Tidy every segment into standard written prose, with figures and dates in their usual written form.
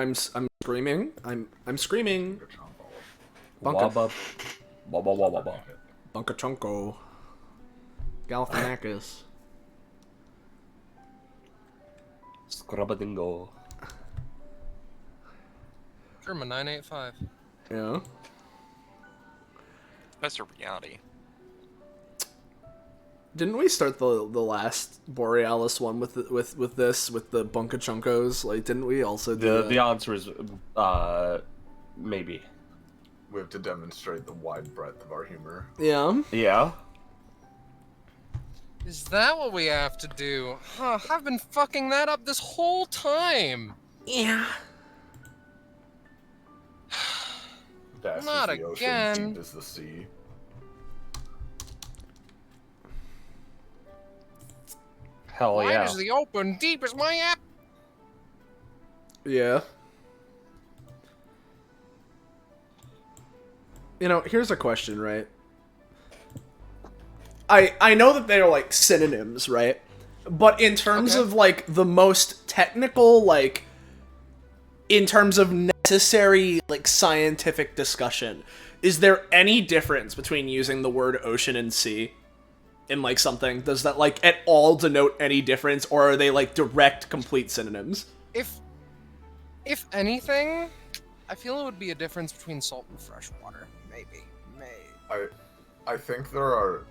I'm screaming. I'm screaming. Wabba. Wabba wabba wabba. Bunkachunko. Galifianakis. Scrubadingo. German 985. Yeah. That's a reality. Didn't we start the last Borealis one with the Bunkachunkos? Like, didn't we also do The answer is maybe. We have to demonstrate the wide breadth of our humor. Yeah. Yeah. Is that what we have to do? Huh, I've been fucking that up this whole time. Yeah. Vast Not as the ocean, again. deep as the sea. Hell Wide yeah. as the open, deep as my app. Yeah. You know, here's a question, right? I know that they're, like, synonyms, right? But in terms of, like, the most technical, like, in terms of necessary, like, scientific discussion, is there any difference between using the word ocean and sea in, like, something? Does that, like, at all denote any difference, or are they, like, direct, complete synonyms? If anything, I feel it would be a difference between salt and fresh water. Maybe. I think there are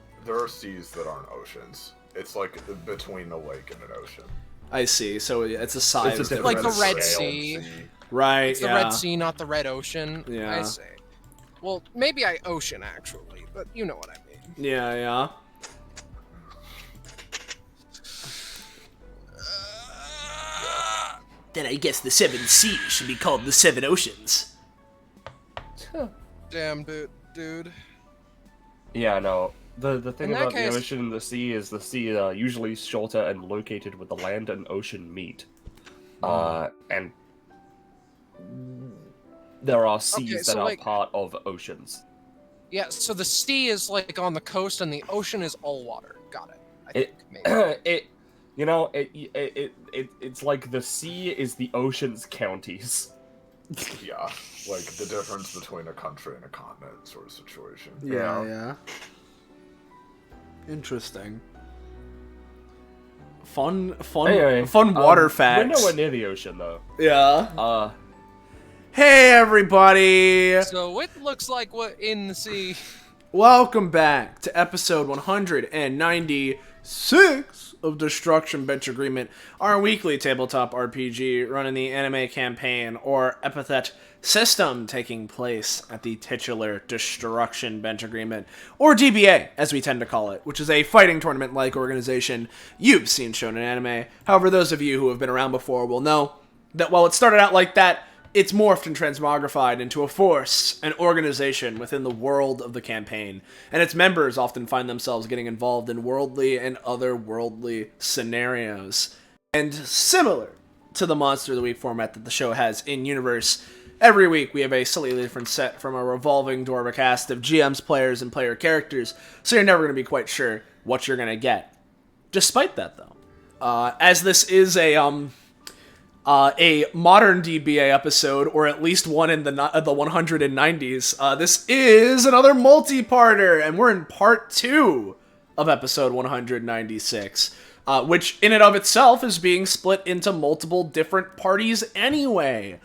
seas that aren't oceans. It's like between a lake and an ocean. I see. So it's a size It's a difference. Like the Red Scale Sea. and sea. Right, It's the yeah. Red Sea, not the Red Ocean. Yeah. I see. Well, maybe I ocean, actually, but you know what I mean. Yeah, yeah. Then I guess the 7 seas should be called the 7 oceans. Damn, dude. Yeah, no. The thing In that about case- the ocean and the sea is the sea are usually shorter and located where the land and ocean meet. And there are seas Okay, so, that are like- part of oceans. Yeah, so the sea is like on the coast, and the ocean is all water. Got it. I It, think, maybe. it's like the sea is the ocean's counties. Yeah, like the difference between a country and a continent sort of situation. Yeah. Interesting. Fun Anyway, water We're facts. nowhere near the ocean though. Yeah. Hey everybody! So it looks like we're in the sea. Welcome back to episode 196 of Destruction Bench Agreement, our weekly tabletop RPG running the anime campaign, or Epithet System, taking place at the titular Destruction Bench Agreement, or DBA, as we tend to call it, which is a fighting tournament-like organization. You've seen shonen anime. However, those of you who have been around before will know that while it started out like that, it's morphed and transmogrified into a force, an organization within the world of the campaign, and its members often find themselves getting involved in worldly and otherworldly scenarios. And similar to the Monster of the Week format that the show has in-universe, every week we have a slightly different set from a revolving door of a cast of GMs, players, and player characters, so you're never going to be quite sure what you're going to get. Despite that, though, as this is a modern DBA episode, or at least one in the 190s. This is another multi-parter, and we're in part 2 of episode 196, which in and of itself is being split into multiple different parties anyway.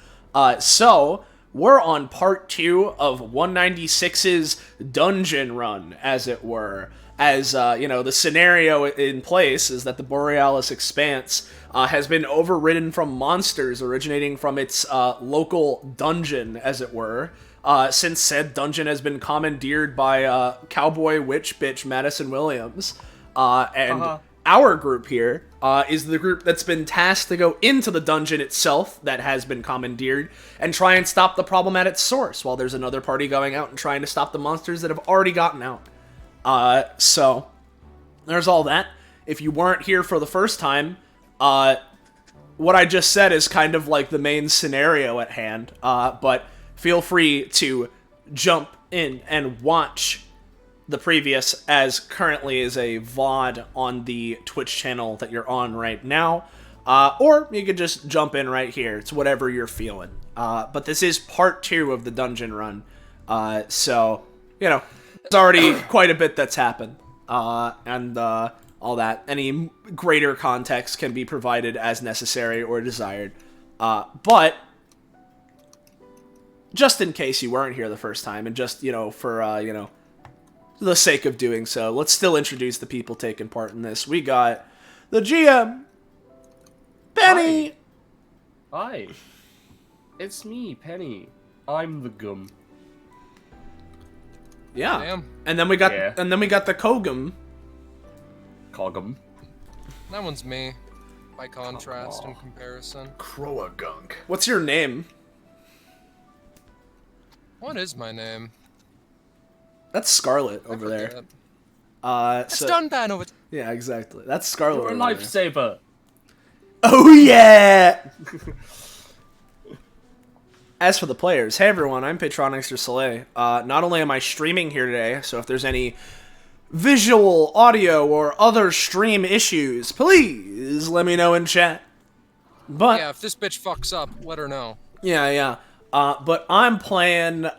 So, we're on part 2 of 196's dungeon run, as it were. As, the scenario in place is that the Borealis Expanse has been overridden from monsters originating from its local dungeon, as it were, since said dungeon has been commandeered by cowboy witch bitch Madison Williams. Our group here is the group that's been tasked to go into the dungeon itself that has been commandeered and try and stop the problem at its source, while there's another party going out and trying to stop the monsters that have already gotten out. So, there's all that. If you weren't here for the first time, what I just said is kind of like the main scenario at hand, but feel free to jump in and watch the previous, as currently is a VOD on the Twitch channel that you're on right now. Or you could just jump in right here. It's whatever you're feeling. But this is part 2 of the dungeon run. So, you know, there's already quite a bit that's happened. And all that. Any greater context can be provided as necessary or desired. But just in case you weren't here the first time, and just, for, the sake of doing so, let's still introduce the people taking part in this. We got the GM, Penny. Hi. It's me, Penny. I'm the gum. Yeah. Damn. And then we got Yeah. the Kogum. Cogum. That one's me, by contrast and comparison. Croagunk. What's your name? What is my name? That's Scarlet I over there. forget. That's Dunban over. yeah, exactly. That's Scarlet. You're a over there. lifesaver. Oh yeah! As for the players, hey everyone, I'm Patronix or Soleil. Not only am I streaming here today, so if there's any visual, audio, or other stream issues, please let me know in chat. But Yeah, if this bitch fucks up, let her know. yeah. But I'm playing,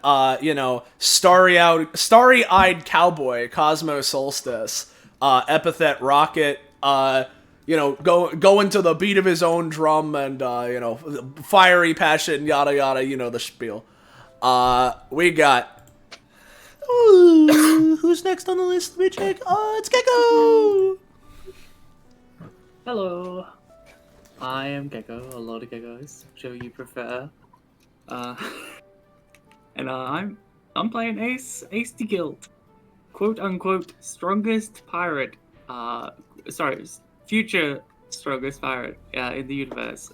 starry-eyed cowboy, Cosmo Solstice, Epithet Rocket, going to the beat of his own drum and, fiery passion, yada yada, the spiel. We got... Ooh, who's next on the list? Let me check. It's Gecko! Hello, I am Gecko, a lot of geckos, whichever you prefer. And I'm playing Ace the Guild, quote unquote strongest pirate. Future strongest pirate in the universe.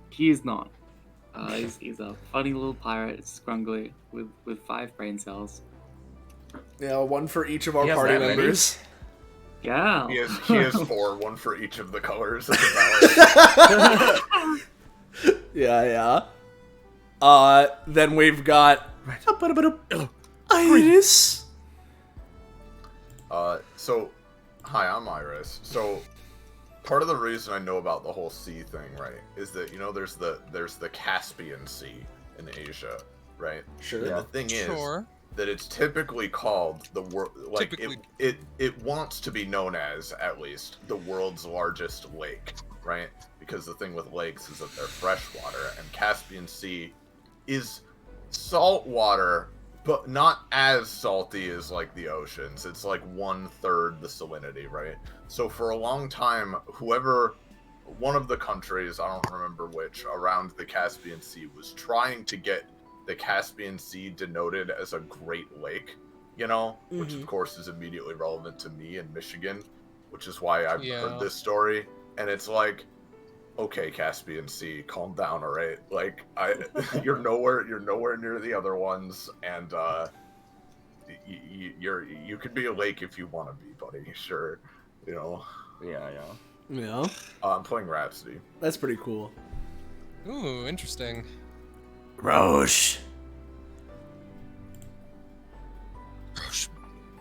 He is not. He's a funny little pirate, scrungly with 5 brain cells. Yeah, one for each of our He has party that many? members. Yeah. He has 4, one for each of the colors of the ballot. Yeah. Then we've got Iris. So, hi, I'm Iris. So, part of the reason I know about the whole sea thing, right, is that, there's the Caspian Sea in Asia, right? Sure. And the thing is Sure. that it's typically called the world, like, Typically. it wants to be known as, at least, the world's largest lake, right? Because the thing with lakes is that they're freshwater, and Caspian Sea is salt water, but not as salty as, like, the oceans. It's like 1/3 the salinity, right? So for a long time, one of the countries, I don't remember which, around the Caspian Sea was trying to get the Caspian Sea denoted as a Great Lake, which of course is immediately relevant to me in Michigan, which is why I've heard this story. And it's like, okay, Caspian Sea, calm down, all right? Like, you're nowhere near the other ones, and you could be a lake if you want to be, buddy. Sure, Yeah. I'm playing Rhapsody. That's pretty cool. Ooh, interesting. Roche.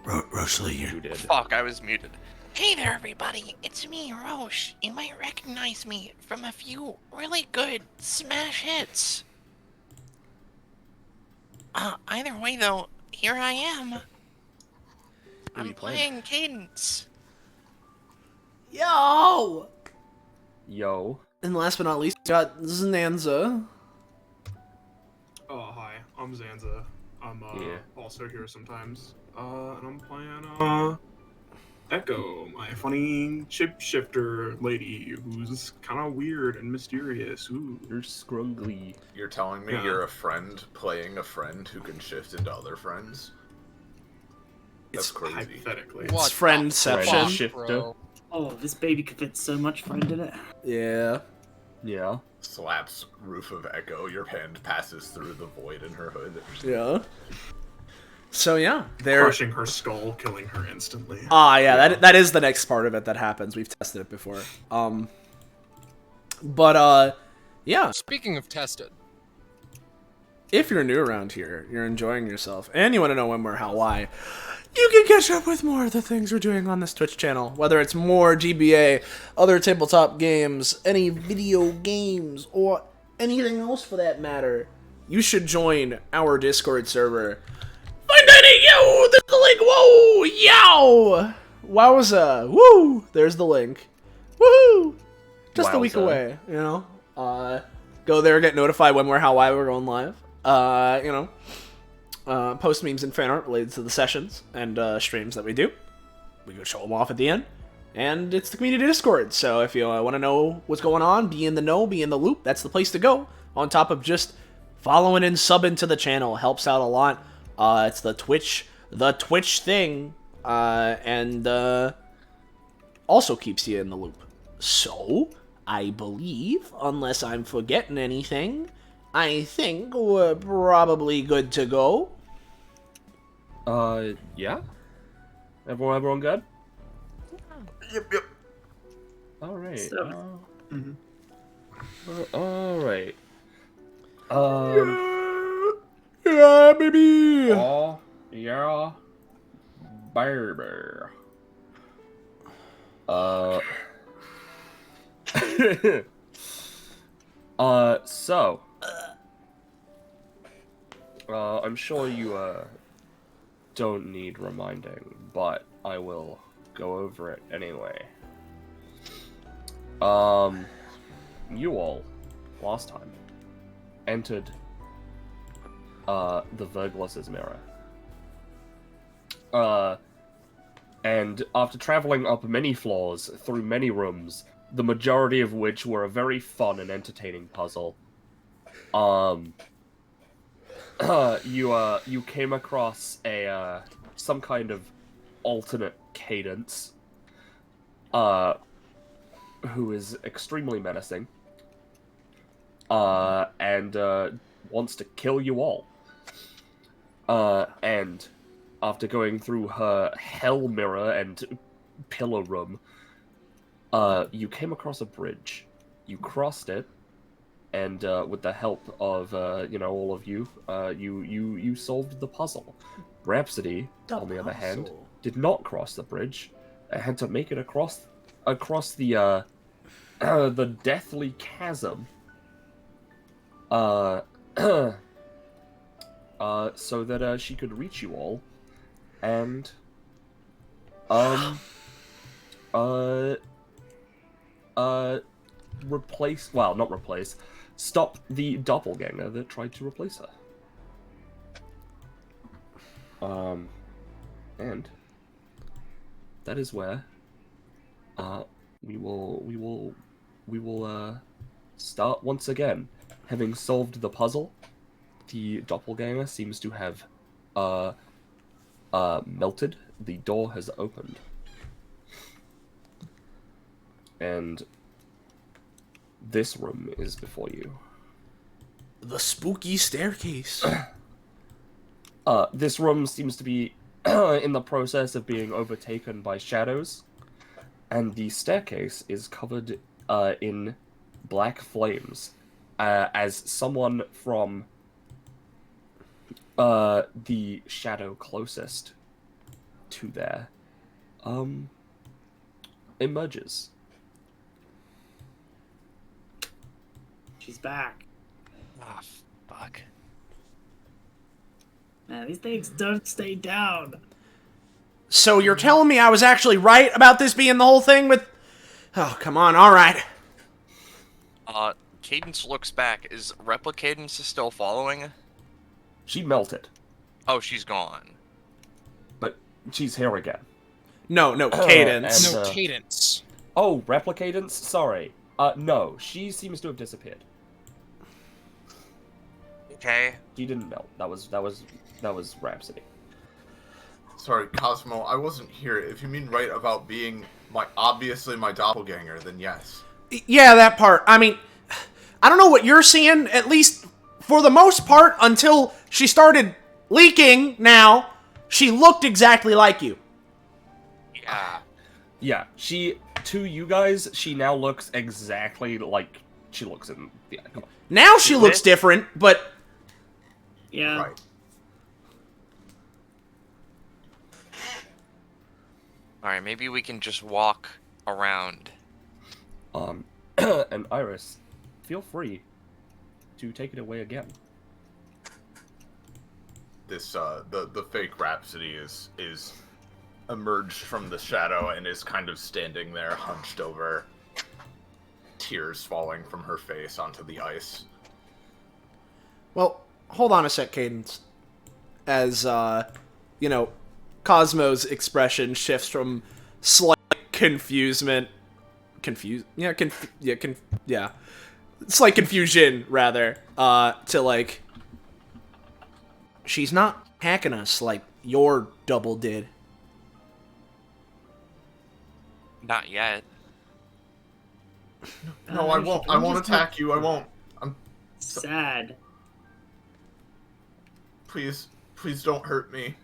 You did. Fuck, I was muted. Hey there, everybody. It's me, Roche. You might recognize me from a few really good smash hits. Either way, though, here I am. are I'm you playing? playing Cadence. Yo! Yo. And last but not least, we got Zanza. Oh, hi, I'm Zanza. I'm Yeah. also here sometimes. And I'm playing Echo, my funny shapeshifter lady who's kind of weird and mysterious. Ooh. You're scrungly. You're telling me Yeah. you're a friend playing a friend who can shift into other friends? That's crazy. Hypothetically. What It's friendception. the fuck, Shifter. bro? Oh, this baby could fit so much friend in it. Yeah. Yeah. Slaps roof of Echo. Your hand passes through the void in her hood. Yeah. So yeah, they're Crushing her skull, killing her instantly. yeah, that is the next part of it that happens. We've tested it before. Yeah, Speaking of tested, if you're new around here, you're enjoying yourself, and you want to know when, where, how, why, you can catch up with more of the things we're doing on this Twitch channel. Whether it's more GBA, other tabletop games, any video games, or anything else for that matter, you should join our Discord server. Find it, yo! There's the link! Whoa! Yow! Wowza! Woo! There's the link. Woohoo! Just a week Wowza. away, you know? Go there, get notified when why we're going live. Post memes and fan art related to the sessions and streams that we do. We go show them off at the end. And it's the community Discord, so if you want to know what's going on, be in the know, be in the loop, that's the place to go. On top of just following and subbing to the channel, helps out a lot. It's the Twitch thing, and also keeps you in the loop. So, I believe, unless I'm forgetting anything, I think we're probably good to go. Yeah? Everyone good? Yep. Alright. So- Alright. Yeah, baby! Oh, yeah. Barber. So. I'm sure you, don't need reminding, but I will go over it anyway. You all, last time, entered, the Verglas' mirror. And after traveling up many floors, through many rooms, the majority of which were a very fun and entertaining puzzle, you came across some kind of alternate cadence, who is extremely menacing, and wants to kill you all. And after going through her hell mirror and pillar room, you came across a bridge. You crossed it, and with the help of all of you, you solved the puzzle. Rhapsody, on the other hand, did not cross the bridge. And had to make it across the the deathly chasm. So that she could reach you all, and stop the doppelganger that tried to replace her. And that is where we will start once again. Having solved the puzzle, the doppelganger seems to have melted. The door has opened. And this room is before you. The spooky staircase. This room seems to be in the process of being overtaken by shadows, and the staircase is covered in black flames, as someone from the shadow closest to there emerges. She's back. Ah, fuck. Man, these things don't stay down. So you're telling me I was actually right about this being the whole thing with... Oh, come on, alright. Cadence looks back. Is Cadence still following? She melted, Oh, she's gone. but she's here again. No, Cadence. And, No, Cadence. Oh, Replicadence? Sorry. No, she seems to have disappeared. Okay. She didn't melt. That was Rhapsody. Sorry, Cosmo, I wasn't here. If you mean right about being obviously my doppelganger, then yes. Yeah, that part. I mean, I don't know what you're seeing, at least for the most part, until she started leaking now. She looked exactly like you. Yeah. Yeah, to you guys, she now looks exactly like she looks in the icon. Now she looks different, but... Yeah. Right. Alright, maybe we can just walk around. And Iris, feel free to take it away again. This the fake Rhapsody is emerged from the shadow and is kind of standing there hunched over, tears falling from her face onto the ice. Well, hold on a sec, Cadence. As Cosmo's expression shifts from slight confusement, slight confusion rather, to like, she's not hacking us like your double did. Not yet. No, I won't. I won't attack you. I won't. I'm sad. Please don't hurt me.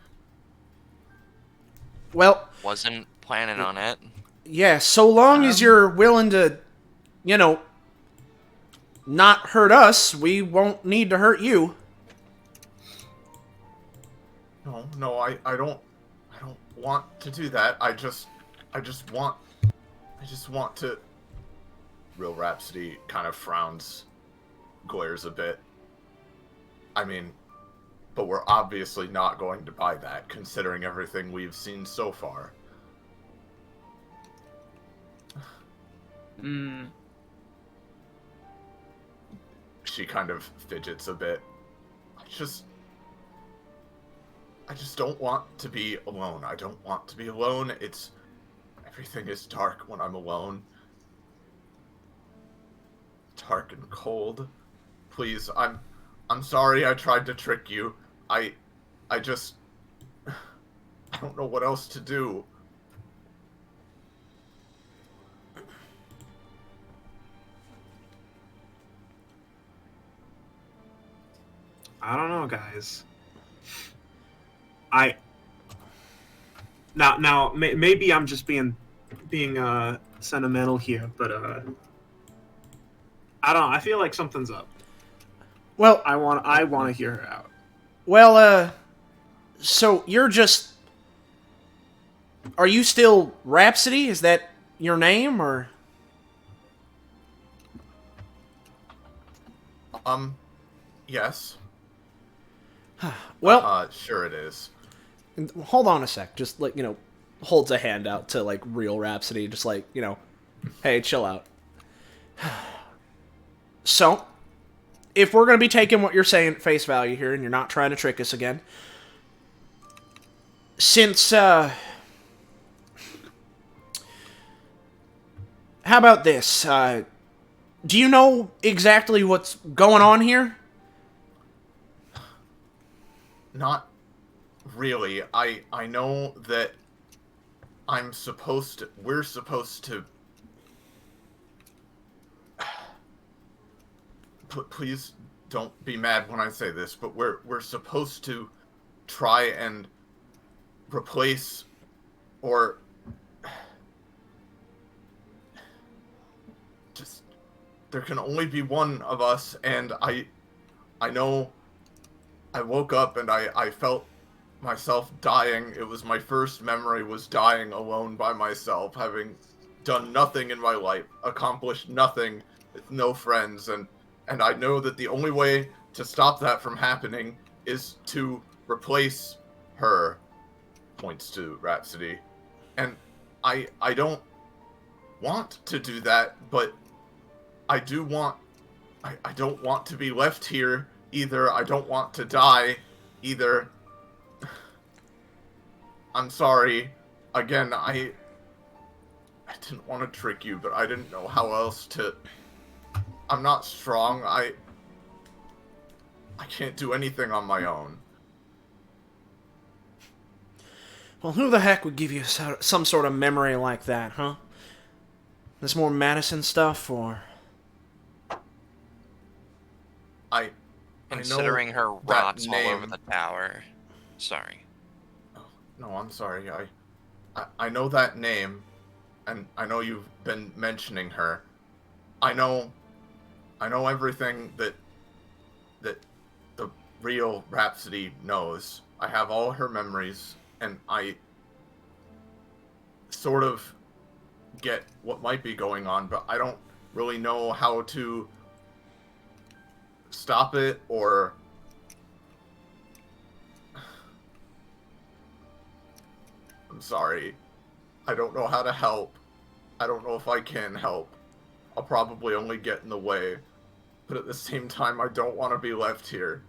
Well, Wasn't planning on it. yeah, so long as you're willing to, not hurt us, we won't need to hurt you. No, I don't want to do that. I just want to. Real Rhapsody kind of frowns, glares a bit. I mean, but we're obviously not going to buy that, considering everything we've seen so far. She kind of fidgets a bit. I just don't want to be alone. I don't want to be alone. Everything is dark when I'm alone. Dark and cold. Please, I'm sorry I tried to trick you. I don't know what else to do. I don't know, guys. Now, maybe I'm just being sentimental here, but I don't know. I feel like something's up. Well, I want to hear her out. well, so you're just... Are you still Rhapsody? Is that your name, or... Yes. Well, sure it is. hold on a sec. Just, like, holds a hand out to, like, real Rhapsody. Just, like, hey, chill out. So, if we're going to be taking what you're saying at face value here, and you're not trying to trick us again, since, how about this? Do you know exactly what's going on here? Not really. I know that we're supposed to... Please don't be mad when I say this, but we're supposed to try and replace or just... There can only be one of us, and I know I woke up and I felt myself dying. It was my first memory, was dying alone by myself, having done nothing in my life, accomplished nothing, with no friends, and I know that the only way to stop that from happening is to replace her, points to Rhapsody. And I don't want to do that, but I do want... I don't want to be left here either. I don't want to die either. I'm sorry. Again, I didn't want to trick you, but I didn't know how else to... I'm not strong. I can't do anything on my own. Well, who the heck would give you some sort of memory like that, huh? This more Madison stuff, or... Considering her rots all over the tower. Sorry. No, I'm sorry. I know that name, and I know you've been mentioning her. I know everything that the real Rhapsody knows. I have all her memories, and sort of get what might be going on, but I don't really know how to stop it or... I'm sorry. I don't know how to help. I don't know if I can help. I'll probably only get in the way. But at the same time, I don't want to be left here.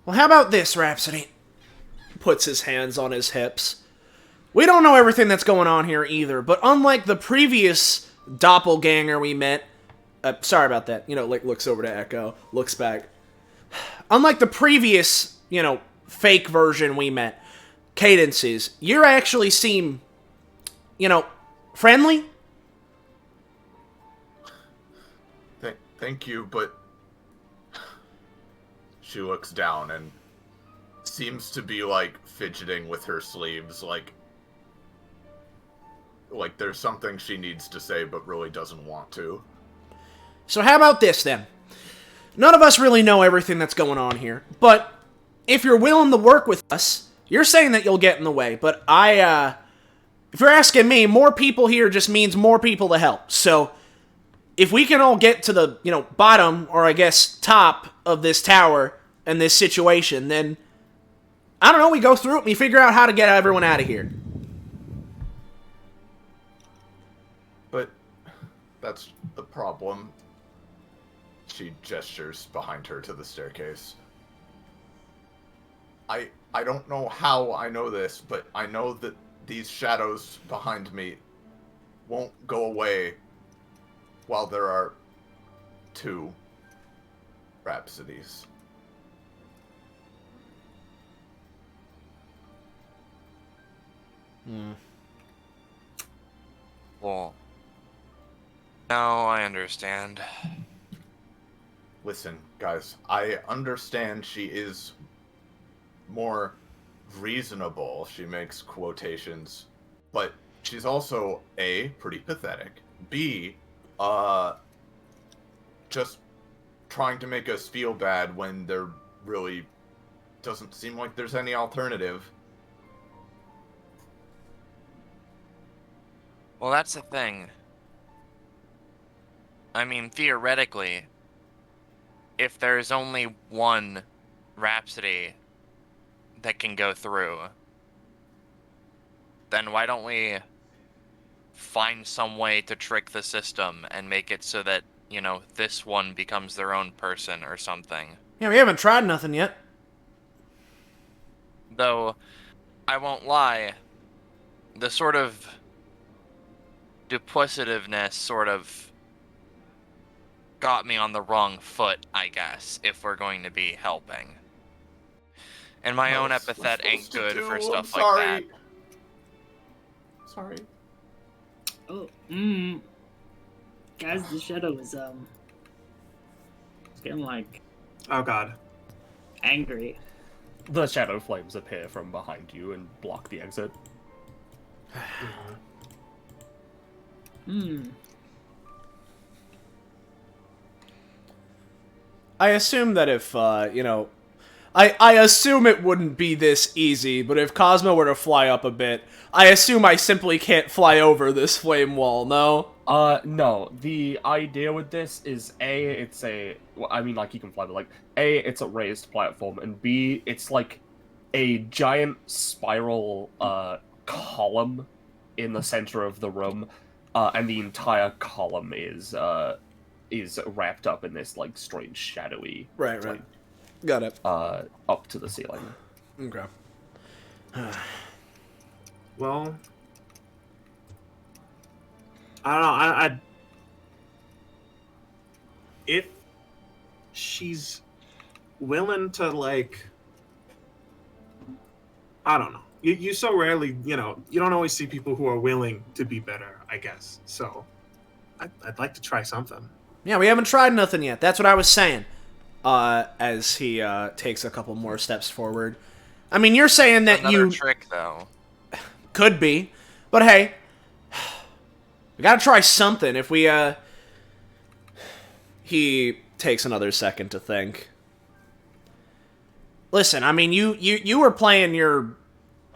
Well, how about this, Rhapsody? Puts his hands on his hips. We don't know everything that's going on here either, but unlike the previous doppelganger we met... sorry about that. You know, like, looks over to Echo, looks back. Unlike the previous, you know, fake version we met, Cadences, you actually seem, you know, friendly? Thank you, but... She looks down and seems to be, like, fidgeting with her sleeves, like there's something she needs to say but really doesn't want to. So how about this, then? None of us really know everything that's going on here, but if you're willing to work with us, you're saying that you'll get in the way, but if you're asking me, more people here just means more people to help. So if we can all get to the, you know, bottom, or I guess top of this tower and this situation, then, I don't know, we go through it and we figure out how to get everyone out of here. But that's the problem. She gestures behind her to the staircase. I don't know how I know this, but I know that these shadows behind me won't go away while there are 2 Rhapsodies. Well, now I understand. Listen, guys, I understand she is more reasonable, she makes quotations, but she's also A, pretty pathetic, B, just trying to make us feel bad when there really doesn't seem like there's any alternative. Well, that's the thing. I mean, theoretically, if there's only one Rhapsody that can go through, then why don't we find some way to trick the system and make it so that, you know, this one becomes their own person or something? Yeah, we haven't tried nothing yet. Though, I won't lie, the sort of duplicitiveness sort of got me on the wrong foot, I guess, if we're going to be helping. And my own epithet ain't good for stuff like that. Sorry. Oh, guys, the shadow is it's getting like Oh god. angry. The shadow flames appear from behind you and block the exit. I assume that if, you know... I assume it wouldn't be this easy, but if Cosmo were to fly up a bit, I assume I simply can't fly over this flame wall, no? No. The idea with this is A, it's a... Well, I mean, like, you can fly, but, like, A, it's a raised platform, and B, it's, like, a giant spiral, column in the center of the room, and the entire column is wrapped up in this, like, strange, shadowy... Right. Got it. Up to the ceiling. Okay. Well, I don't know. I if she's willing to, like, I don't know. You so rarely, you know, you don't always see people who are willing to be better, I guess. So I'd like to try something. Yeah, we haven't tried nothing yet. That's what I was saying. As he takes a couple more steps forward. I mean, you're saying that Another trick, though. Could be. But hey, we gotta try something. If we, He takes another second to think. listen, I mean, you were playing your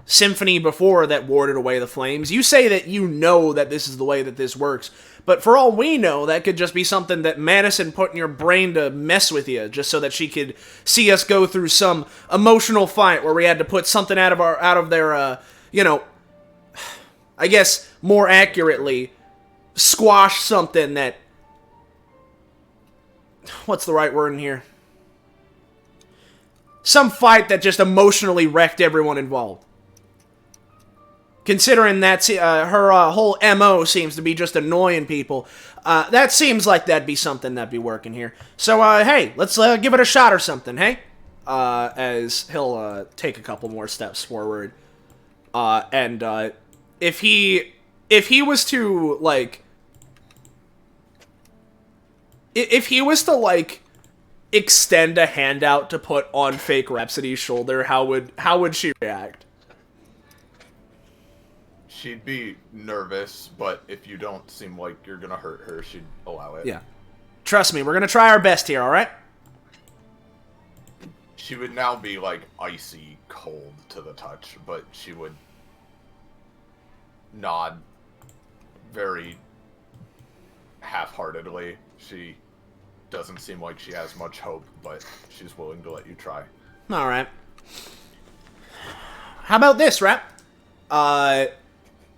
symphony before that warded away the flames. You say that you know that this is the way that this works, but for all we know, that could just be something that Madison put in your brain to mess with you, just so that she could see us go through some emotional fight where we had to put something out of their, you know, I guess more accurately, squash something that, what's the right word in here? Some fight that just emotionally wrecked everyone involved. Considering that's her whole MO seems to be just annoying people, that seems like that'd be something that'd be working here. So, hey, let's give it a shot or something, hey? As he'll take a couple more steps forward. And if he was to, like... If he was to, like, extend a hand out to put on fake Rhapsody's shoulder, how would she react? She'd be nervous, but if you don't seem like you're gonna hurt her, she'd allow it. Yeah. Trust me, we're gonna try our best here, alright? She would now be, like, icy cold to the touch, but she would nod very half-heartedly. She doesn't seem like she has much hope, but she's willing to let you try. Alright. How about this, Rap?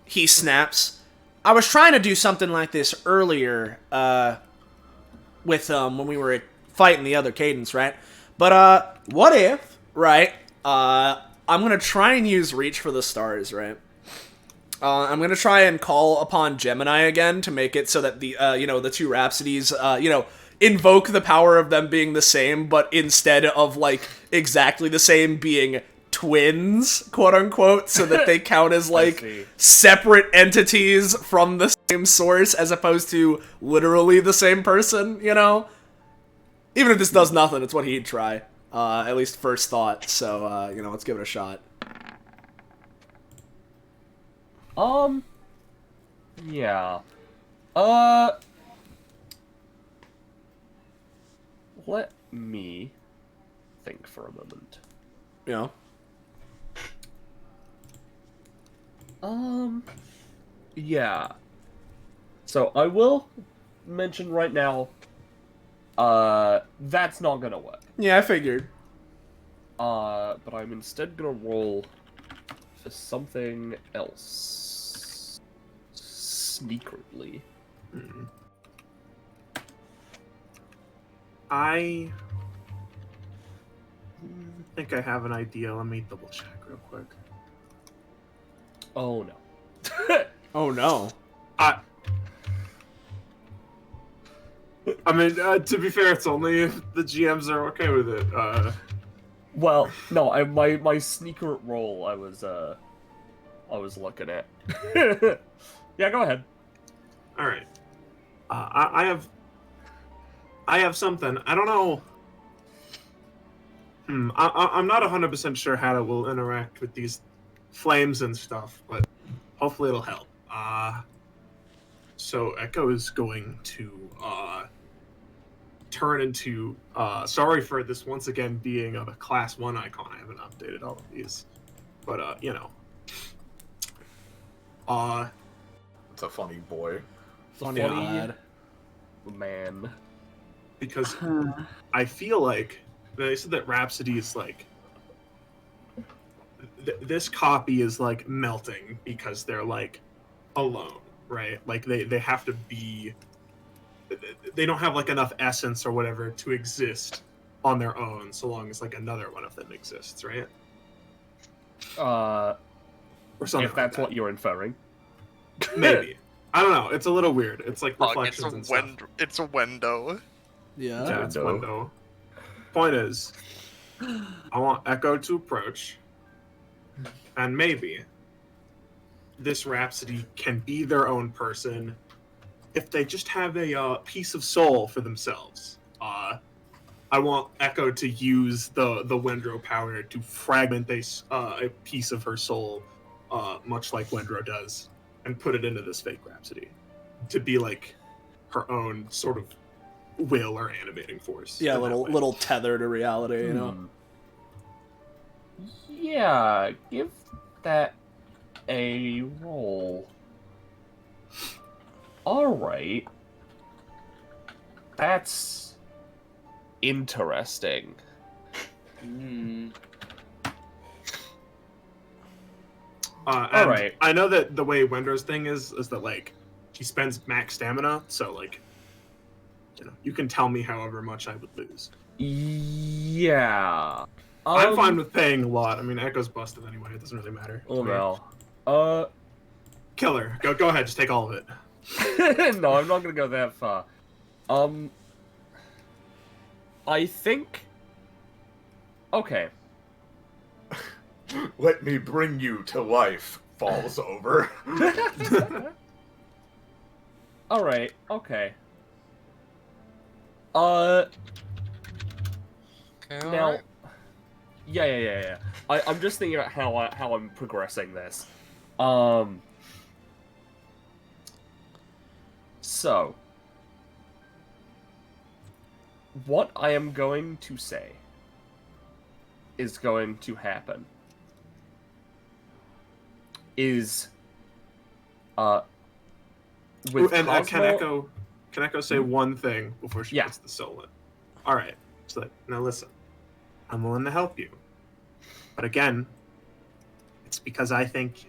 He snaps. I was trying to do something like this earlier, with, when we were fighting the other Cadence, right? But, what if, right, I'm gonna try and use Reach for the Stars, right? I'm gonna try and call upon Gemini again to make it so that the, you know, the two Rhapsodies, you know, invoke the power of them being the same, but instead of, like, exactly the same, being twins, quote-unquote, so that they count as, like, separate entities from the same source, as opposed to literally the same person, you know? Even if this does nothing, it's what he'd try. At least first thought, so, you know, let's give it a shot. Yeah. Let me think for a moment. Yeah. Yeah. So I will mention right now, that's not gonna work. Yeah, I figured. But I'm instead gonna roll for something else. Sneakily. I think I have an idea. Let me double check real quick. Oh no. Oh no. I mean, to be fair, it's only if the GMs are okay with it. Well, no, my sneaker roll I was looking at. Yeah, go ahead. All right. I have something. I don't know. I'm not 100% sure how it will interact with these flames and stuff, but hopefully it'll help. So Echo is going to turn into. Sorry for this once again being a class 1 icon. I haven't updated all of these, but you know. It's a funny boy. Funny lad. Man. Because I feel like they said that Rhapsody is like this copy is like melting because they're like alone, right? Like they have to be. They don't have like enough essence or whatever to exist on their own, so long as like another one of them exists, right? Or something. If that's what you're inferring. Maybe. I don't know. It's a little weird. It's like reflections and stuff. It's a window. Yeah, it's window. Point is, I want Echo to approach, and maybe this Rhapsody can be their own person if they just have a piece of soul for themselves. I want Echo to use the Wendro power to fragment a piece of her soul, much like Wendro does, and put it into this fake Rhapsody to be like her own sort of will or animating force. Yeah, little tether to reality, you know. Yeah, give that a roll. Alright. That's interesting. Hmm. And Alright. I know that the way Wender's thing is that like she spends max stamina, so like you can tell me however much I would lose. Yeah. I'm fine with paying a lot. I mean, Echo's busted anyway. It doesn't really matter. Oh no. Killer, go ahead. Just take all of it. No, I'm not gonna go that far. I think. Okay. Let me bring you to life. Falls over. All right. Okay. Okay, Now. alright. Yeah. I'm just thinking about how I'm progressing this. So, what I am going to say is going to happen is, with And Cosmo... can Echo say one thing before she Yeah. puts the soul in? All right. So now listen, I'm willing to help you, but again, it's because I think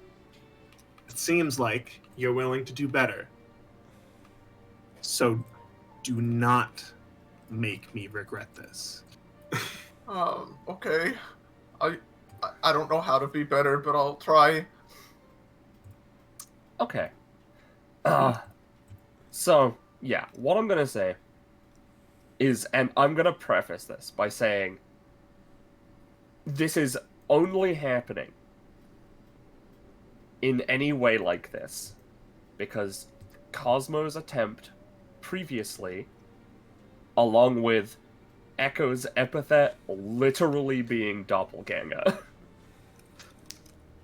it seems like you're willing to do better. So do not make me regret this. Okay. I don't know how to be better, but I'll try. Okay. So, yeah, what I'm gonna say is, and I'm gonna preface this by saying, this is only happening in any way like this because Cosmo's attempt previously, along with Echo's epithet literally being doppelganger.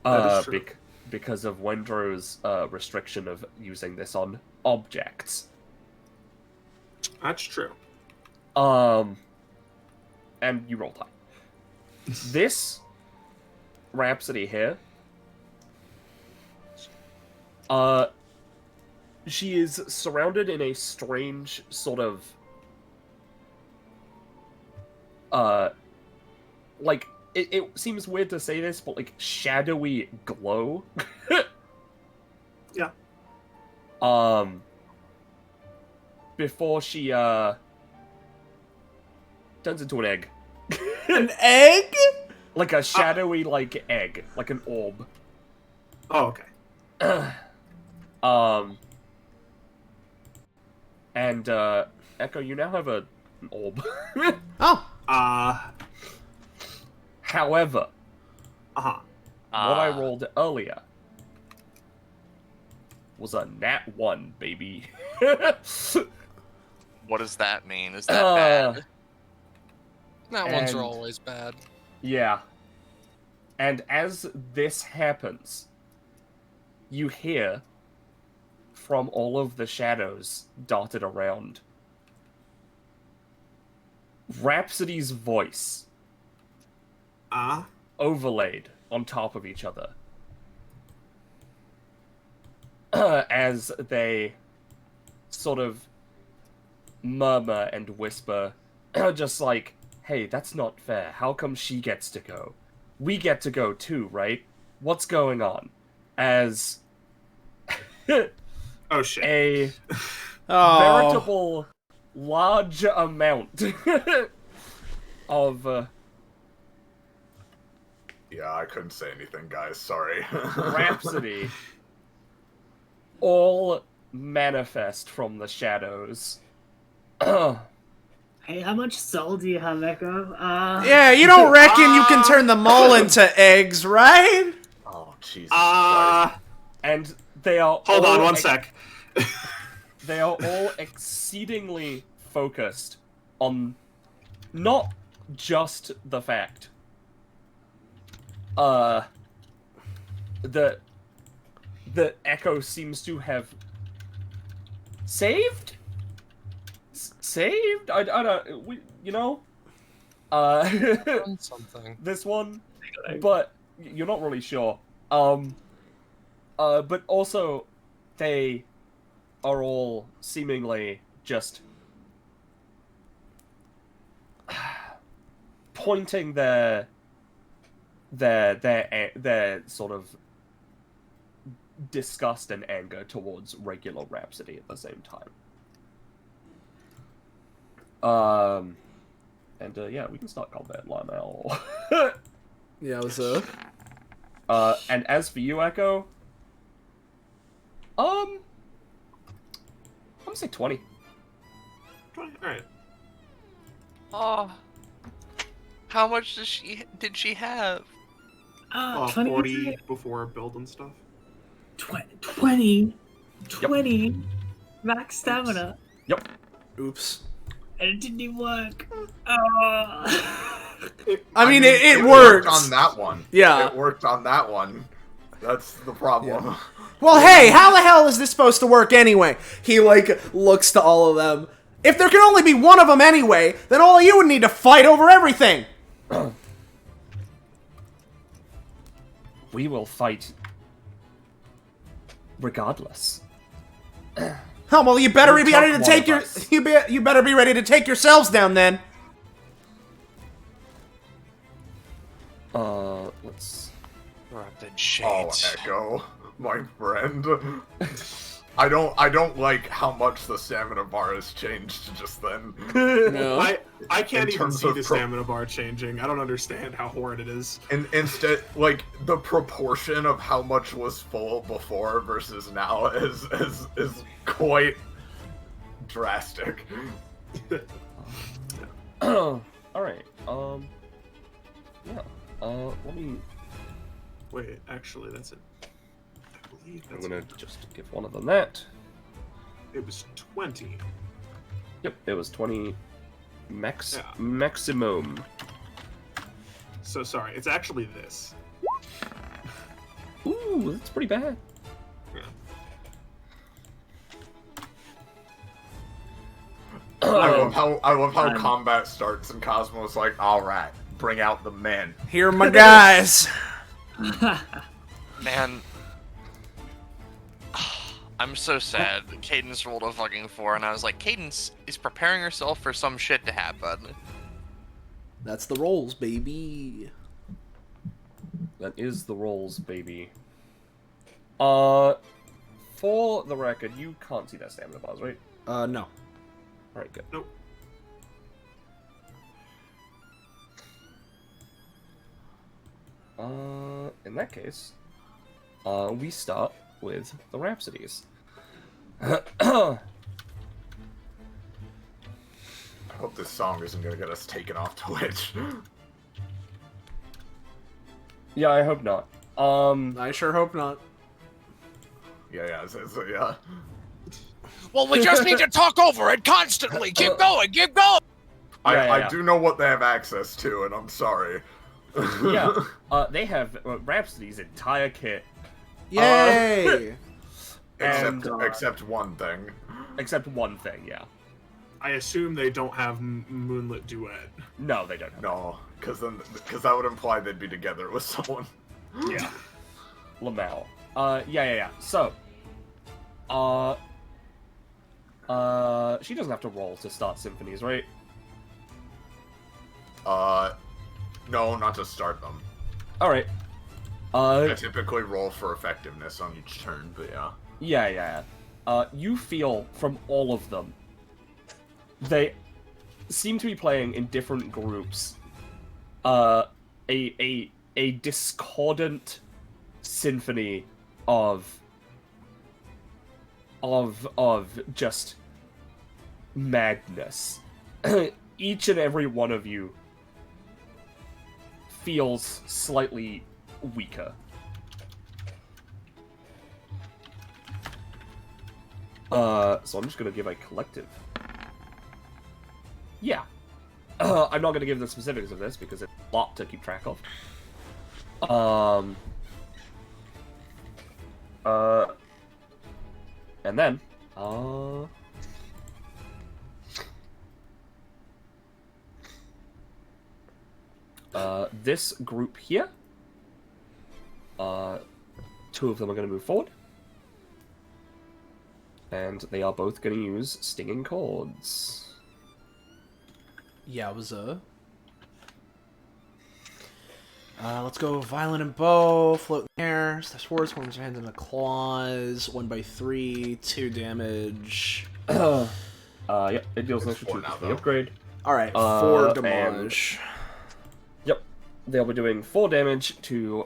That is true. Because of Wendro's restriction of using this on objects. That's true. And you roll time. This Rhapsody here, she is surrounded in a strange sort of, like, it seems weird to say this, but like shadowy glow. Yeah. Before she turns into an egg. An egg? Like a shadowy like egg, like an orb. Oh, okay. And Echo, you now have an orb. Oh. However, Uh-huh. what I rolled earlier was a nat 1, baby. What does that mean? Is that bad? That ones are And- always bad. Yeah. And as this happens, you hear from all of the shadows dotted around Rhapsody's voice overlaid on top of each other as they sort of murmur and whisper, just like, hey, that's not fair. How come she gets to go? We get to go too, right? What's going on? As Oh shit. a Oh. veritable large amount of Yeah, I couldn't say anything, guys. Sorry. Rhapsody all manifest from the shadows. Hey, how much soul do you have, Echo? Yeah, you don't reckon you can turn them all into eggs, right? Oh, Jesus Christ. And they are Hold on all one sec. They are all exceedingly focused on not just the fact that Echo seems to have saved? Saved? I don't... you know? Done something. This one? but you're not really sure. But also, they are all seemingly just pointing their sort of disgust and anger towards regular Rhapsody at the same time. Yeah, we can start combat now. Yeah, it was And as for you, Echo, I'm gonna say 20. 20? Alright. Oh, how much did she have? 20 40 before build and stuff. 20 max stamina. Yep. oops. And it didn't even work. I mean, it worked on that one. Yeah. It worked on that one. That's the problem. Yeah. Well, hey, how the hell is this supposed to work anyway? He, like, looks to all of them. If there can only be one of them anyway, then all of you would need to fight over everything. We will fight regardless. Oh, well, you better You be ready took to one take of your... us. You better be ready to take yourselves down, then. Let's... Rapid Oh, shades. Echo, my friend. I don't like how much the stamina bar has changed just then. No. I can't In even terms see of the stamina bar changing. I don't understand how horrid it is. And instead, like, the proportion of how much was full before versus now is quite drastic. Alright, yeah. Let me... Wait, actually, that's it. I believe I'm that's gonna just give one of them that. It was 20. Yep, it was 20 Yeah. maximum. So sorry, it's actually this. Ooh, that's pretty bad. Yeah. I love how combat starts and Cosmo's like, alright, bring out the men. Here are my guys. Man. I'm so sad. Cadence rolled a fucking 4, and I was like, Cadence is preparing herself for some shit to happen. That's the rolls, baby. That is the rolls, baby. For the record, you can't see that stamina bars, right? No. Alright, good. Nope. In that case, we start with the Rhapsodies. I hope this song isn't gonna get us taken off Twitch. Yeah, I hope not. I sure hope not. Yeah, yeah. Well, we just need to talk over it constantly. Keep going, keep going. I do know what they have access to, and I'm sorry. Yeah, they have Rhapsody's entire kit. Yay! Except one thing. Except one thing, yeah. I assume they don't have Moonlit Duet. No, they don't have No, because that would imply they'd be together with someone. Yeah. Lamau. Yeah. So, she doesn't have to roll to start symphonies, right? No, not to start them. Alright. I typically roll for effectiveness on each turn, but yeah. Yeah. You feel from all of them, they seem to be playing in different groups, a discordant symphony of just madness. Each and every one of you feels slightly weaker. So I'm just gonna give a collective. Yeah. I'm not gonna give the specifics of this because it's a lot to keep track of. And then, this group here Two of them are going to move forward. And they are both going to use Stinging Chords. Yeah, it was let's go Violent and Bow, Float in the Air, Slash Swords, forms your hands into claws, 1/3, 2 damage. Yep, it deals an extra 2 for the upgrade. Alright, 4 damage. Yep, they'll be doing 4 damage to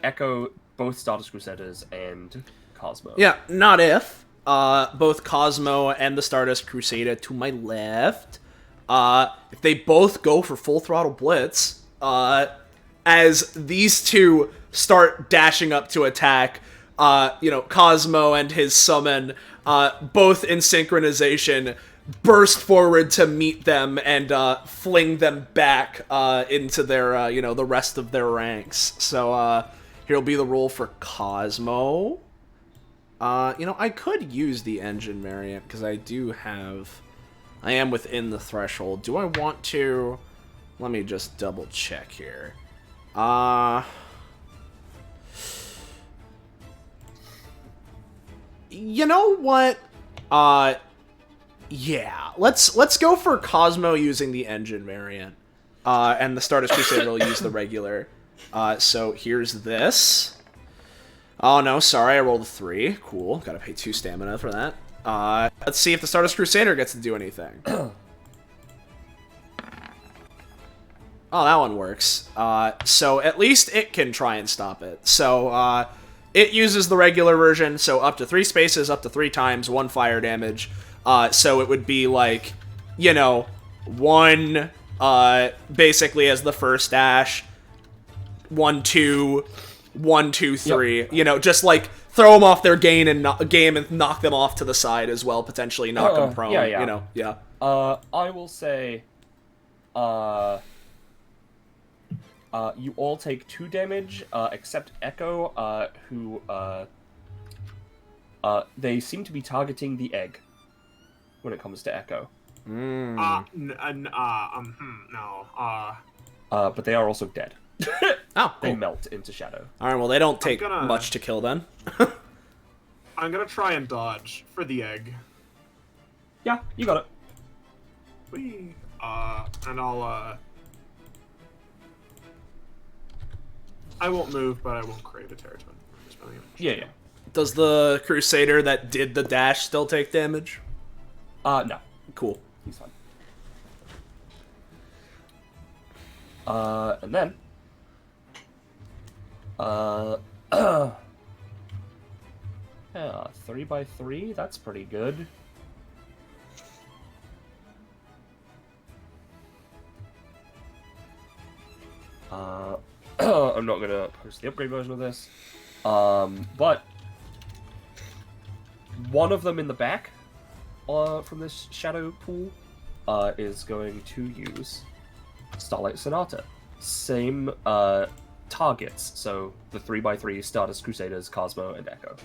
Echo, both Stardust Crusaders, and Cosmo. Yeah, not if. Both Cosmo and the Stardust Crusader to my left. If they both go for full throttle blitz, as these two start dashing up to attack, Cosmo and his summon, both in synchronization, burst forward to meet them and fling them back into their, the rest of their ranks. So here'll be the roll for Cosmo. I could use the engine variant because I am within the threshold. Do I want to? Let me just double check here. You know what? Yeah. Let's go for Cosmo using the engine variant. And the Stardust Crusader will use the regular. So here's this. Oh no, sorry, I rolled a 3. Cool. Gotta pay 2 stamina for that. Let's see if the Stardust Crusader gets to do anything. Oh, that one works. So at least it can try and stop it. So, it uses the regular version, so up to 3 spaces, up to 3 times, 1 fire damage. So it would be like, 1, basically as the first dash, 1, 2, 1, 2, 3. Yep. Just like throw them off their game and knock them off to the side as well, potentially knock them prone. Yeah. I will say, you all take 2 damage, except Echo, who, they seem to be targeting the egg when it comes to Echo. No. But they are also dead. Oh, cool. They melt into shadow. Alright, well, they don't take much to kill then. I'm gonna try and dodge for the egg. Yeah, you got it. Whee! And I'll, I won't move, but I won't create a territory. Yeah. Does the Crusader that did the dash still take damage? No. Cool. He's fine. And then... yeah, 3x3, that's pretty good. I'm not gonna post the upgrade version of this. But one of them in the back from this shadow pool is going to use Starlight Sonata. Same targets, so the 3x3 Stardust Crusaders, Cosmo, and Echo.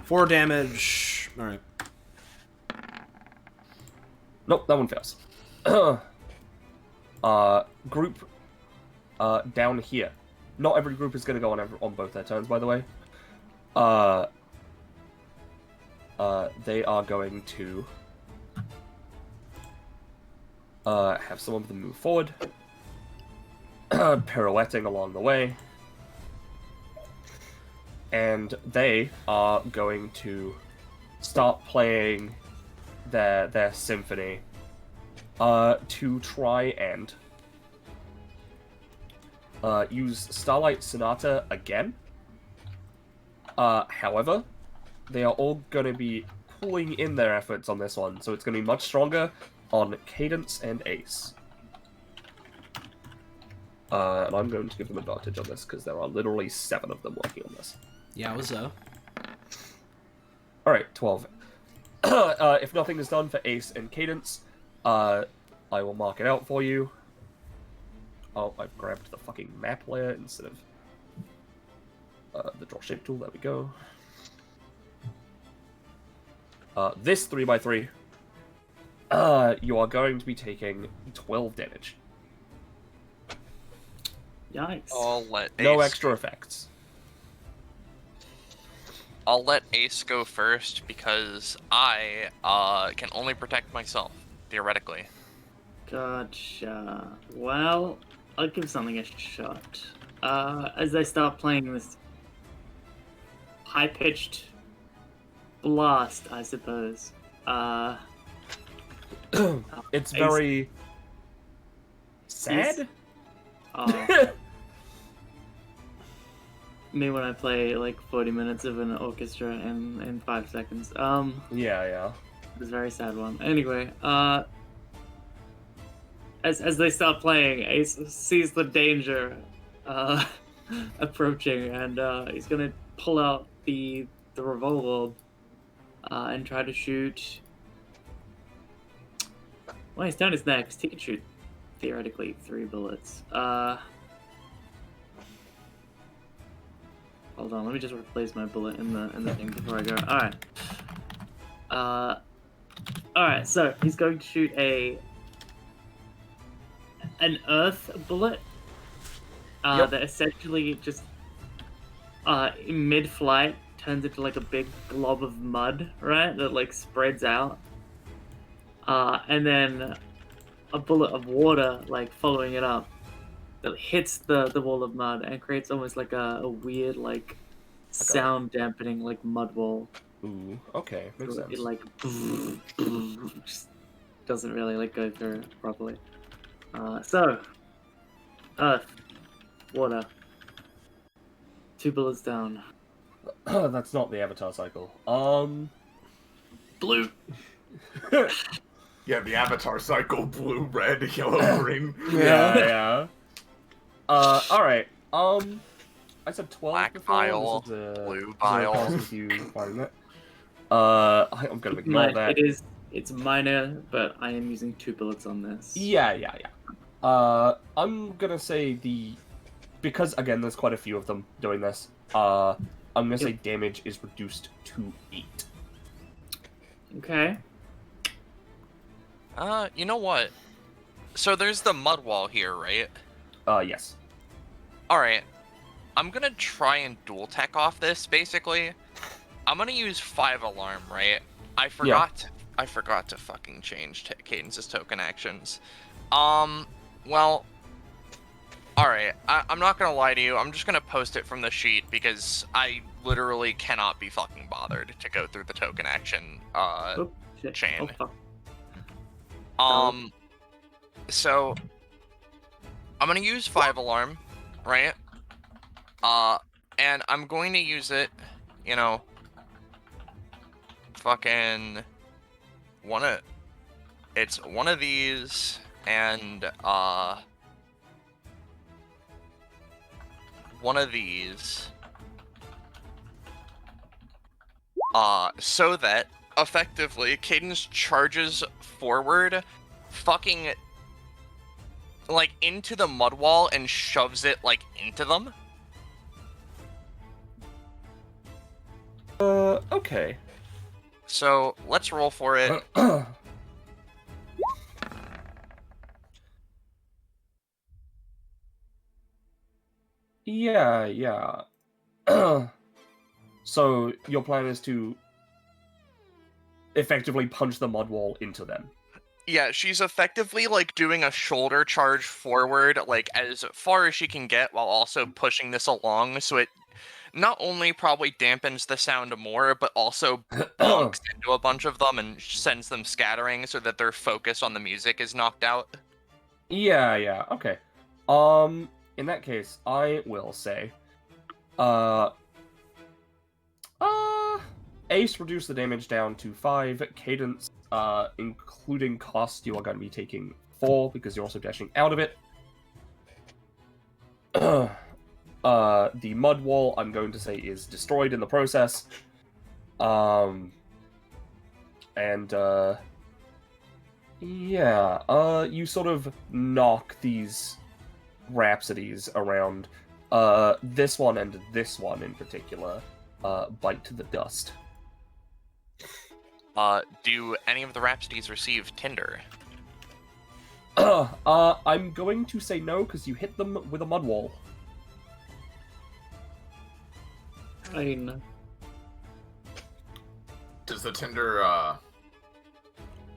4 damage. Alright. Nope, that one fails. Group down here. Not every group is going to go on both their turns, by the way. They are going to have some of them move forward, pirouetting along the way, and they are going to start playing their symphony to try and use Starlight Sonata again. However, they are all going to be pulling in their efforts on this one, so it's going to be much stronger on Cadence and Ace. And I'm going to give them advantage on this, because there are literally 7 of them working on this. Yeah, it was Alright, 12. If nothing is done for Ace and Cadence, I will mark it out for you. Oh, I've grabbed the fucking map layer instead of the draw shape tool. There we go. This 3x3, you are going to be taking 12 damage. Yikes. No extra effects. I'll let Ace go first because I can only protect myself, theoretically. Gotcha. Well, I'll give something a shot. As they start playing this high-pitched blast, I suppose. It's Ace- very sad. Me when I play like 40 minutes of an orchestra in 5 seconds. Yeah. It's a very sad one. Anyway, as they start playing, Ace sees the danger approaching, and he's gonna pull out the revolver and try to shoot. Well, he's down his next. He can shoot theoretically 3 bullets. Hold on, let me just replace my bullet in the thing before I go. Alright, so he's going to shoot an earth bullet that essentially just in mid-flight turns into like a big glob of mud, right? That like spreads out. And then a bullet of water like following it up that hits the wall of mud and creates almost like a weird like sound dampening like mud wall. Ooh, okay, makes sense. It like just doesn't really like go through properly. So earth, water, 2 bullets down. That's not the avatar cycle. Blue. Yeah, the avatar cycle: blue, red, yellow, green. Yeah. Alright. I said 12 Black before. bile, This is, blue zero bile. cost with you finding that. I'm gonna ignore that. It's minor, but I am using 2 bullets on this. Yeah. I'm gonna say because again there's quite a few of them doing this. I'm gonna say damage is reduced to 8. Okay. You know what? So there's the mud wall here, right? Yes. Alright. I'm gonna try and dual tech off this, basically. I'm gonna use 5 alarm, right? I forgot to fucking change Cadence's token actions. Well, alright, I'm not gonna lie to you, I'm just gonna post it from the sheet because I literally cannot be fucking bothered to go through the token action, chain. Oh, fuck. So, I'm gonna use 5 alarm, right? And I'm going to use it, you know, fucking it's one of these, and, one of these, so that, effectively, Cadence charges forward, fucking, like, into the mud wall and shoves it, like, into them. Okay. So, let's roll for it. Yeah. So, your plan is to effectively punch the mud wall into them. Yeah, she's effectively, like, doing a shoulder charge forward, like, as far as she can get, while also pushing this along, so it not only probably dampens the sound more, but also bonks into a bunch of them and sends them scattering so that their focus on the music is knocked out. Yeah, okay. In that case, I will say, Ace reduced the damage down to 5. Cadence, including cost, you are going to be taking 4 because you're also dashing out of it. The mud wall, I'm going to say, is destroyed in the process. You sort of knock these rhapsodies around. This one and this one in particular bite to the dust. Do any of the rhapsodies receive tinder? I'm going to say no because you hit them with a mud wall. fine. Does the tinder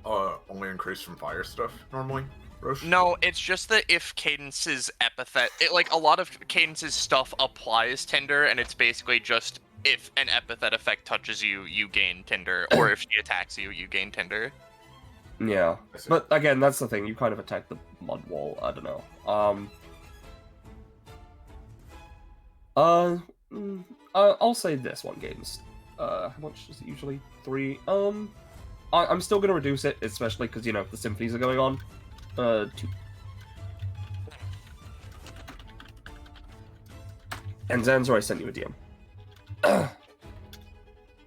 only increase from fire stuff normally, Roche? No, it's just that if Cadence's epithet, like a lot of Cadence's stuff applies Tinder, and it's basically just if an epithet effect touches you, you gain Tinder, or if she attacks you, you gain Tinder. Yeah, but again, that's the thing. You kind of attack the mud wall. I don't know. I'll say this one games. How much is it usually? 3. I'm still gonna reduce it, especially because the symphonies are going on. 2. And Zanzor, I sent you a DM.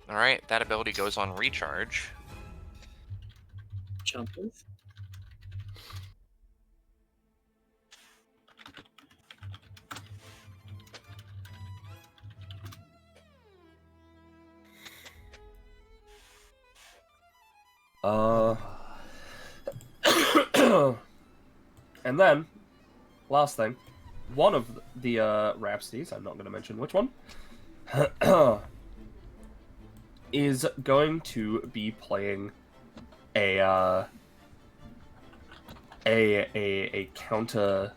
Alright, that ability goes on recharge. Jumpers. And then, last thing, one of the Rhapsodies, I'm not going to mention which one, is going to be playing a counter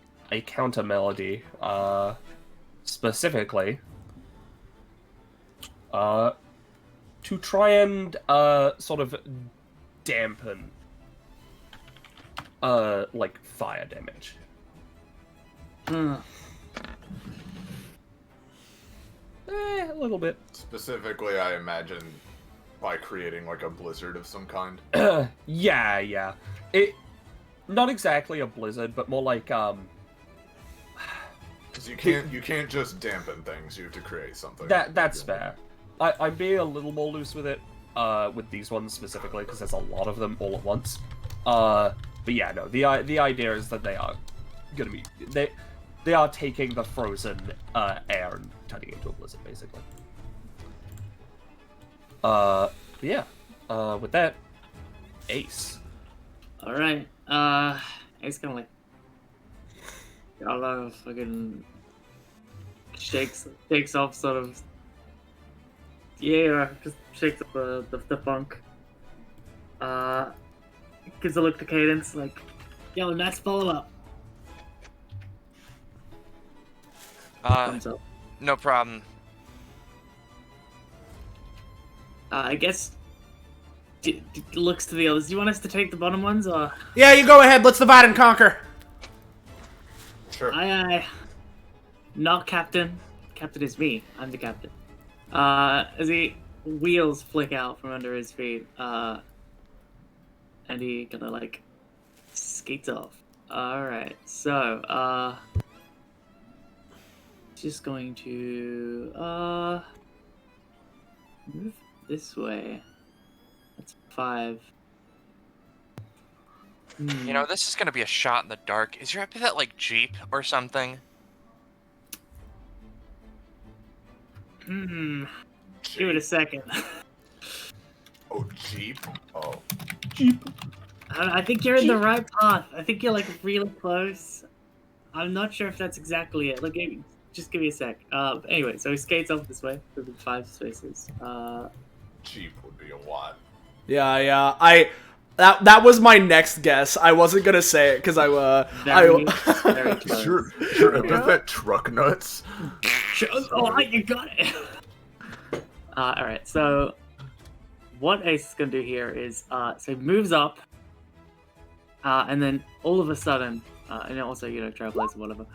melody, specifically to try and sort of dampen like fire damage. A little bit. Specifically, I imagine by creating like a blizzard of some kind. Yeah. It not exactly a blizzard, but more like Because you can't just dampen things. You have to create something. That's fair. I'm being a little more loose with it, with these ones specifically, because there's a lot of them all at once. But yeah, no. The idea is that they are gonna be they are taking the frozen air and turning it into a blizzard, basically. But yeah. With that, Ace. All right. Ace kind of like got a lot of fucking shakes off sort of. Yeah, just shakes up the funk. Gives a look to Cadence, like, yo, nice follow up. Thumbs up. No problem. I guess looks to the others. Do you want us to take the bottom ones, or? Yeah, you go ahead. Let's divide and conquer. Sure. Aye. Not captain. Captain is me. I'm the captain. As he wheels flick out from under his feet, and he kind of like skates off. All right, so just going to move this way. That's 5. You know, this is gonna be a shot in the dark. Is your epithet like Jeep or something? Give it a second. Oh, Jeep? Oh. Jeep. I think you're in the right path. I think you're like really close. I'm not sure if that's exactly it. Look, just give me a sec. Anyway, so he skates off this way. There'll be 5 spaces. Jeep would be a lot. Yeah. That was my next guess. I wasn't gonna say it because Very close. Sure, epithet truck nuts. Oh, you got it. All right. So what Ace is gonna do here is so he moves up, and then all of a sudden, and also travelers or whatever.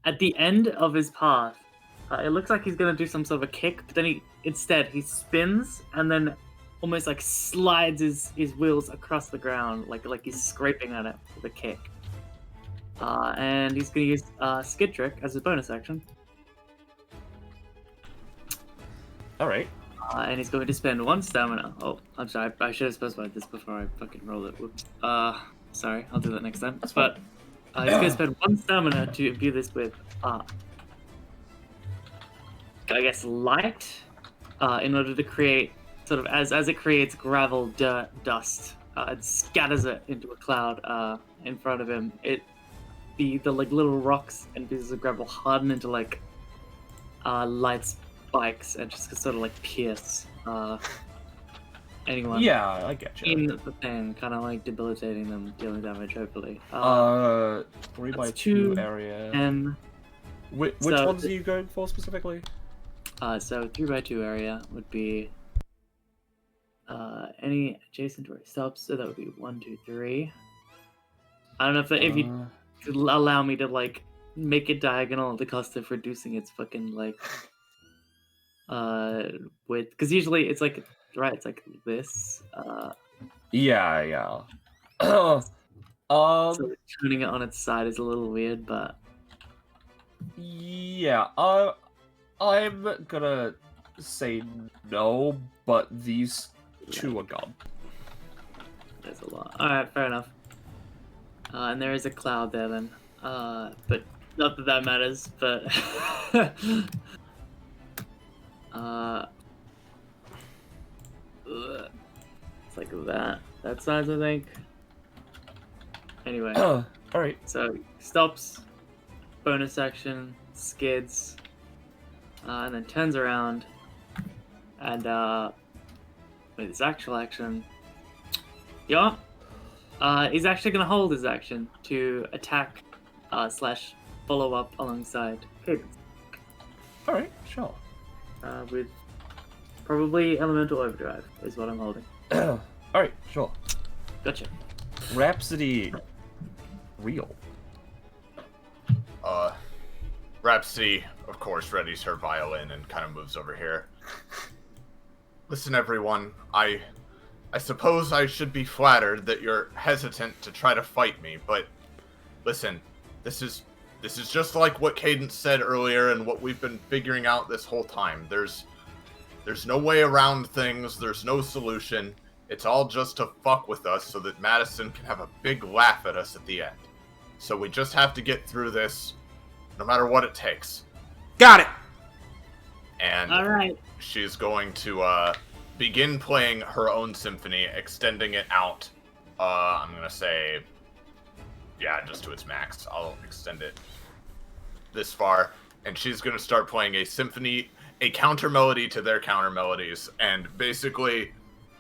At the end of his path, it looks like he's gonna do some sort of a kick, but then he spins and then almost like slides his wheels across the ground, like he's scraping at it with a kick. And he's gonna use skid trick as a bonus action. All right. And he's going to spend 1 stamina. Oh, I'm sorry. I should have specified this before I fucking roll it. Whoops. Sorry. I'll do that next time. But he's going to spend 1 stamina to imbue this with, I guess, light, in order to create, sort of, as it creates gravel, dirt, dust, and scatters it into a cloud in front of him. The like little rocks and pieces of gravel harden into like light spikes and just sort of like pierce anyone Yeah, I get you. in the thing, kind of like debilitating them, dealing damage. Hopefully. 3 by that's 2 2, area. And Which so ones are you going for specifically? so 3 by 2 area would be any adjacent to where it stops. So that would be 1, 2, 3. I don't know if you could allow me to like make it diagonal at the cost of reducing its fucking like width, because usually it's like it's like this. Yeah. So turning it on its side is a little weird, but yeah. I'm gonna say no, but these 2 are gone. there's a lot. All right, fair enough. And there is a cloud there then. But not that matters. But it's like that size, I think. Anyway, All right. so stops, bonus action, skids, and then turns around, and with his actual action, he's actually gonna hold his action to attack / follow up alongside Cadence. All right. Sure. With probably Elemental Overdrive is what I'm holding. All right. Sure. Gotcha. Rhapsody. Real. Rhapsody, of course, readies her violin and kind of moves over here. Listen, everyone, I suppose I should be flattered that you're hesitant to try to fight me, but listen, this is just like what Cadence said earlier and what we've been figuring out this whole time. There's no way around things, there's no solution. It's all just to fuck with us so that Madison can have a big laugh at us at the end. So we just have to get through this, no matter what it takes. Got it. And All right. she's going to begin playing her own symphony, extending it out. I'm going to say, yeah, just to its max. I'll extend it this far. And she's going to start playing a symphony, a counter melody to their counter melodies. And basically,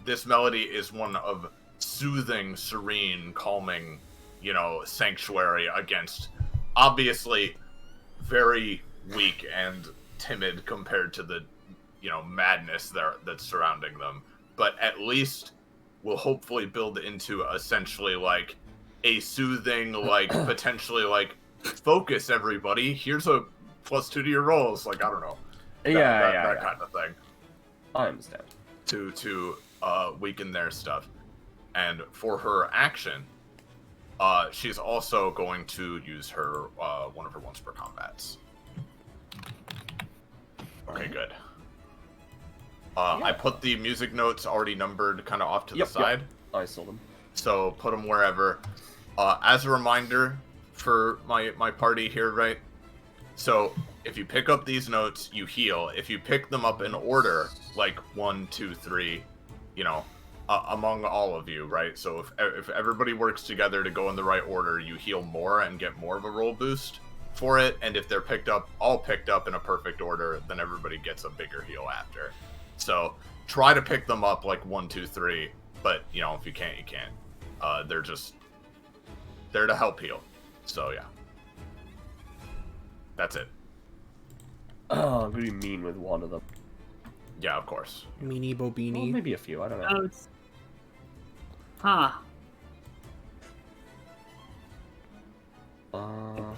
this melody is one of soothing, serene, calming, sanctuary against obviously very weak and timid compared to the, madness that's surrounding them. But at least will hopefully build into essentially like a soothing, like potentially like focus everybody. Here's a +2 to your rolls. Like, I don't know. That kind of thing. I understand. To weaken their stuff. And for her action, she's also going to use her one of her once per combats. Okay, good. I put the music notes already numbered kind of off to the side. Yep. I saw them. So put them wherever. As a reminder for my party here, right? So if you pick up these notes, you heal. If you pick them up in order, like 1, 2, 3, among all of you, right? So if everybody works together to go in the right order, you heal more and get more of a roll boost for it. And if they're all picked up in a perfect order, then everybody gets a bigger heal after. So try to pick them up like 1, 2, 3. But if you can't, you can't. They're just there to help heal. So yeah, that's it. Oh, I'm gonna be mean with one of them. Yeah, of course. Meanie Bobini. Well, maybe a few. I don't know.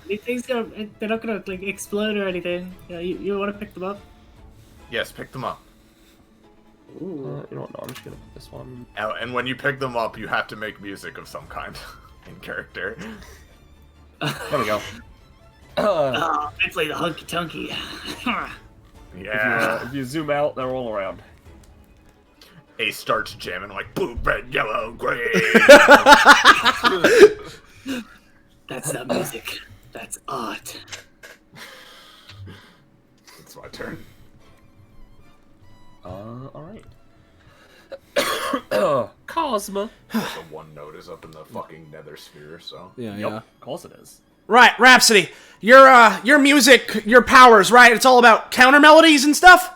These things they're not gonna like explode or anything. You want to pick them up? Yes, pick them up. You know what? No, I'm just gonna put this one. And when you pick them up, you have to make music of some kind in character. There we go. I play the hunky tonky. Yeah. If you zoom out, they're all around. Ace starts jamming like blue, red, yellow, green. That's not music. That's art. It's my turn. Alright. Cosma. The one note is up in the fucking nether sphere, so. Yeah, Yep, of course it is. Right, Rhapsody. Your music, your powers, right? It's all about counter melodies and stuff?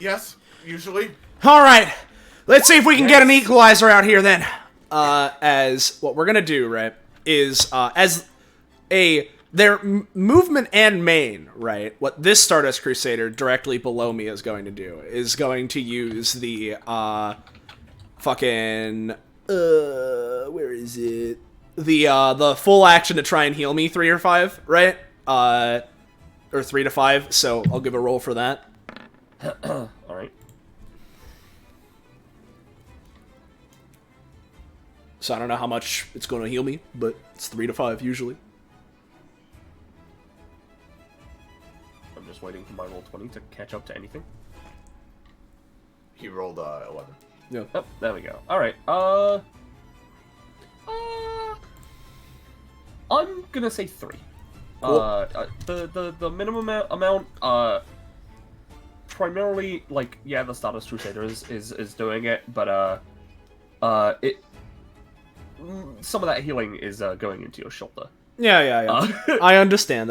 Yes, usually. All right, let's see if we can get an equalizer out here then. As what we're gonna do, right, is as their movement and main, right, what this Stardust Crusader directly below me is going to do is going to use the where is it? The full action to try and heal me 3 or 5, right? Or 3 to 5. So I'll give a roll for that. All right. So I don't know how much it's going to heal me, but it's 3 to 5 usually. I'm just waiting for my roll 20 to catch up to anything. He rolled 11. Yeah. Oh, there we go. All right. I'm gonna say 3. Cool. The minimum amount, primarily, like, yeah, the Stardust Crusader is doing it, but some of that healing is going into your shoulder. Yeah. I understand.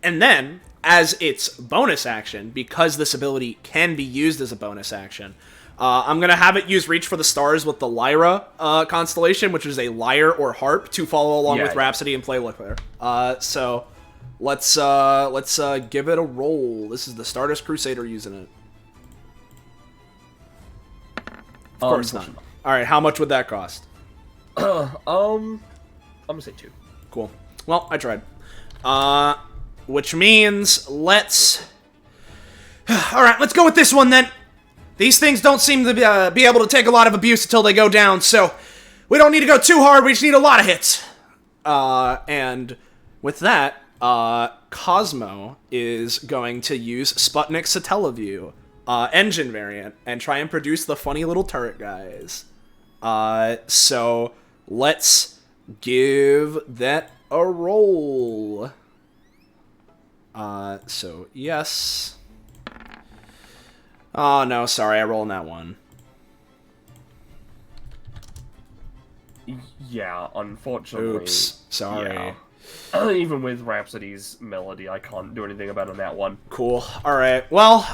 And then, as its bonus action, because this ability can be used as a bonus action, I'm going to have it use Reach for the Stars with the Lyra constellation, which is a lyre or harp, to follow along with Rhapsody and Playboy Player. So, let's give it a roll. This is the Stardust Crusader using it. Of course not. Alright, how much would that cost? I'm gonna say 2. Cool. Well, I tried. Which means let's... Alright, let's go with this one then. These things don't seem to be able to take a lot of abuse until they go down, so we don't need to go too hard, we just need a lot of hits. And with that, Cosmo is going to use Sputnik Satellaview, engine variant, and try and produce the funny little turret guys. So let's give that a roll. So yes. Oh, no, sorry, I rolled that one. Yeah, unfortunately. Oops, sorry. Yeah. Even with Rhapsody's melody, I can't do anything about on that one. Cool. Alright, well,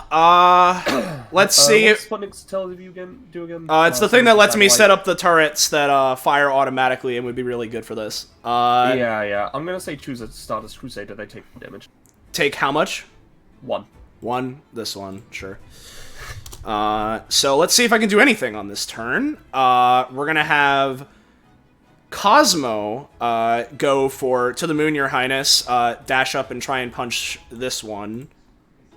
let's see if... What's Sputnik's Teleview do again? It's the thing that lets me set up the turrets that fire automatically and would be really good for this. Yeah. I'm gonna say choose a Stardust Crusader, they take damage. Take how much? 1. 1? This one, sure. So let's see if I can do anything on this turn. We're gonna have Cosmo go for To the Moon, Your Highness, dash up and try and punch this one.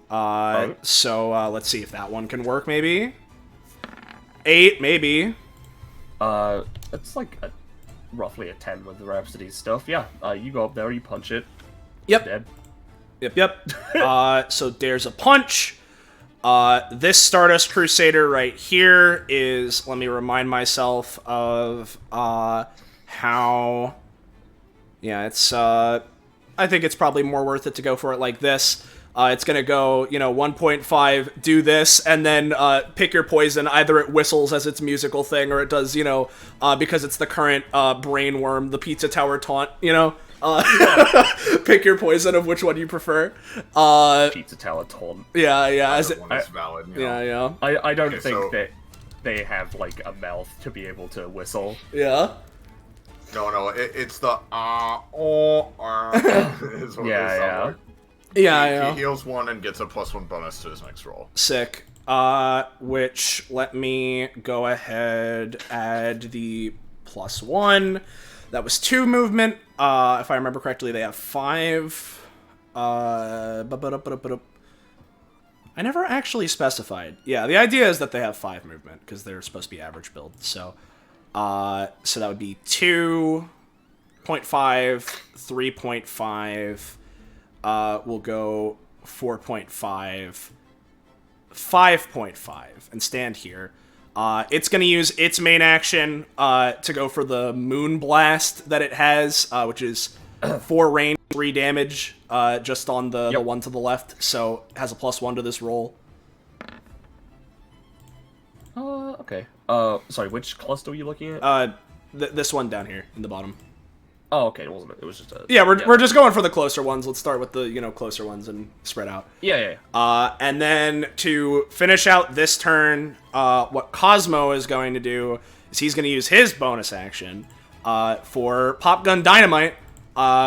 So let's see if that one can work, maybe. 8, maybe. It's like roughly a 10 with the Rhapsody stuff. Yeah, you go up there, you punch it. Yep. Dead. Yep. So there's a punch. This Stardust Crusader right here is, let me remind myself of, how, yeah, it's, I think it's probably more worth it to go for it like this. It's gonna go, 1.5, do this, and then, pick your poison. Either it whistles as its musical thing, or it does, because it's the current, brainworm, the Pizza Tower taunt, pick your poison of which one you prefer. Pizza Tower taunt. Yeah. Either one is valid. Yeah. I don't think that they have, like, a mouth to be able to whistle. Yeah. No, it's the is what Yeah. Yeah. He heals 1 and gets a +1 bonus to his next roll. Sick. Which, let me go ahead, add the +1. That was 2 movement. If I remember correctly, they have 5. I never actually specified. Yeah, the idea is that they have 5 movement, because they're supposed to be average build. So that would be 2.5, 3.5. We'll go 4.5, 5.5, and stand here. It's going to use its main action to go for the Moon Blast that it has, which is 4 range, 3 damage, just on the one to the left. So it has a +1 to this roll. Okay. Sorry, which cluster are you looking at? This one down here in the bottom. Oh, okay, it wasn't. It was just a... Yeah, we're just going for the closer ones. Let's start with the, closer ones and spread out. Yeah. And then to finish out this turn, what Cosmo is going to do is he's going to use his bonus action for Pop Gun Dynamite,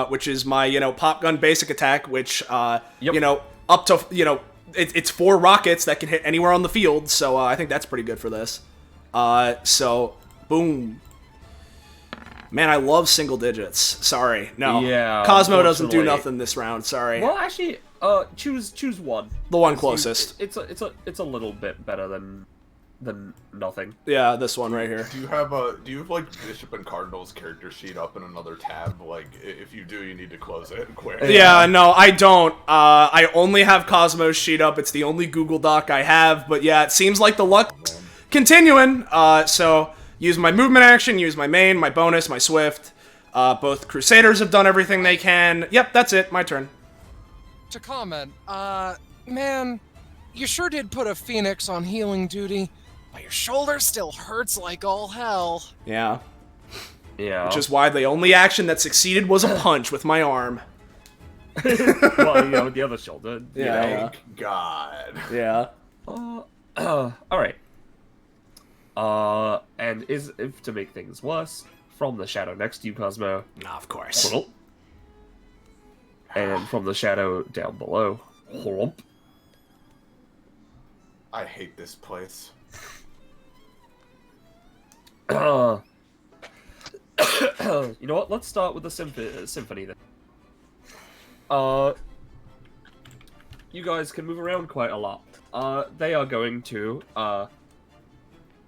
which is my, Pop Gun basic attack, which, up to, it's 4 rockets that can hit anywhere on the field, so I think that's pretty good for this. So, boom. Man, I love single digits. Sorry, no. Yeah. Cosmo doesn't do nothing this round. Sorry. Well, actually, choose one. The one closest. It's a little bit better than nothing. Yeah, this one right here. Do you have like Bishop and Cardinal's character sheet up in another tab? Like, if you do, you need to close it quick. Yeah, no, I don't. I only have Cosmo's sheet up. It's the only Google Doc I have. But yeah, it seems like the luck's continuing. So use my movement action, use my main, my bonus, my swift. Both Crusaders have done everything they can. Yep, that's it. My turn. To comment, man, you sure did put a Phoenix on healing duty, but your shoulder still hurts like all hell. Yeah. Yeah. Which is why the only action that succeeded was a punch with my arm. Well, with the other shoulder. Yeah. Thank God. Yeah. Alright. And if to make things worse, from the shadow next to you, Cosmo. Of course. Whomp. And from the shadow down below. Whomp. I hate this place. You know what? Let's start with the symphony then. You guys can move around quite a lot. They are going to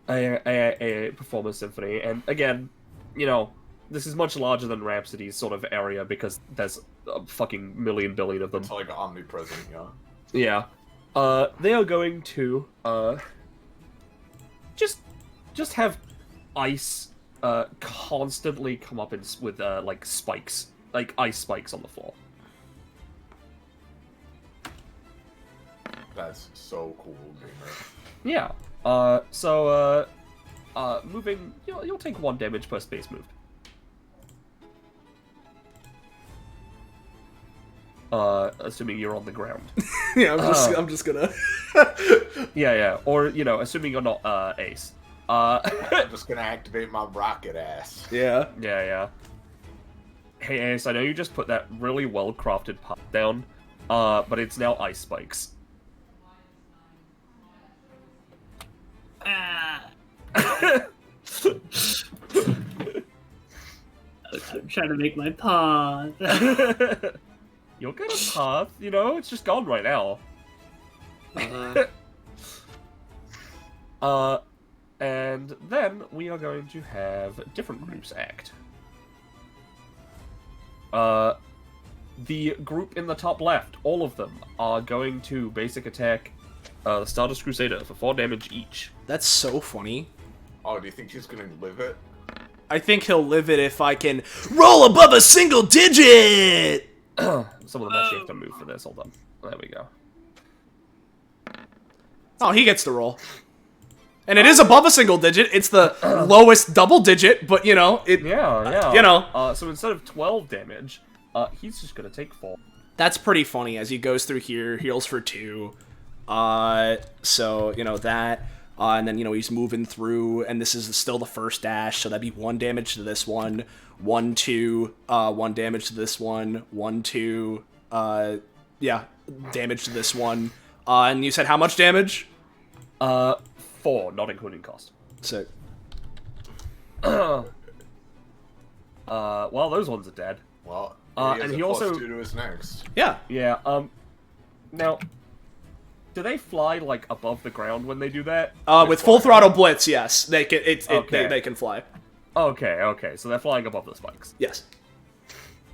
perform a symphony, and again, this is much larger than Rhapsody's sort of area because there's a fucking million billion of them. It's like omnipresent, yeah. Yeah. They are going to just have ice constantly come up with like spikes, like ice spikes on the floor. That's so cool, gamer. Yeah. Moving, you'll take 1 damage per space moved. Assuming you're on the ground. Yeah, I'm just gonna. Yeah. Or assuming you're not Ace. I'm just gonna activate my rocket ass. Yeah. Yeah. Hey Ace, I know you just put that really well-crafted pop down, but it's now ice spikes. I'm trying to make my path. You'll get a path, it's just gone right now. And then we are going to have different groups act. The group in the top left, all of them, are going to basic attack the Stardust Crusader for 4 damage each. That's so funny. Oh, do you think he's gonna live it? I think he'll live it if I can roll above a single digit! Some of them actually have to move for this. Hold on. There we go. Oh, he gets to roll. And it is above a single digit. It's the lowest double digit, but, it... Yeah. So instead of 12 damage, he's just gonna take 4. That's pretty funny as he goes through here, heals for 2. So, that... and then, he's moving through, and this is still the first dash, so that'd be 1 damage to this one, 1, 2, 1 damage to this one, 1, 2, damage to this one. And you said how much damage? 4, not including cost. Sick. Well, those ones are dead. Well, and he also +2 to his next. Yeah. Yeah, now... Do they fly, like, above the ground when they do that? With full throttle blitz, yes. They can Okay. they can fly. Okay, so they're flying above the spikes. Yes.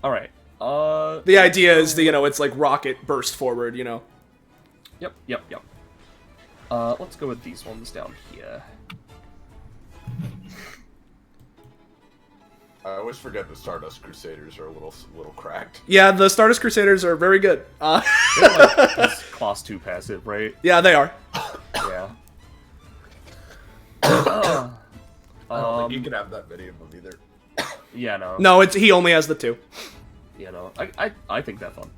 Alright, The idea is, it's like rocket burst forward, Yep. Let's go with these ones down here. I always forget the Stardust Crusaders are a little cracked. Yeah, the Stardust Crusaders are very good. They're like this class 2 passive, right? Yeah, they are. Yeah. I don't think you can have that video of either. Yeah, no. No, he only has the 2. You know, I think they're fun.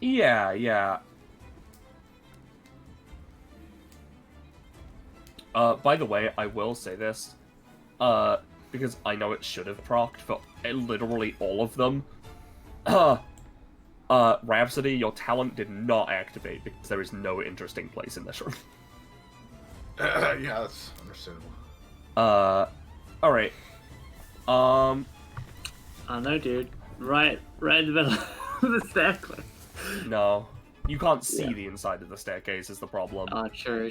Yeah. By the way, I will say this, because I know it should have procced for literally all of them. Rhapsody, your talent did not activate because there is no interesting place in this room. Yeah, that's understandable. Alright. Oh no, dude. Right in the middle of the staircase. No. You can't see the inside of the staircase is the problem. Oh, sure.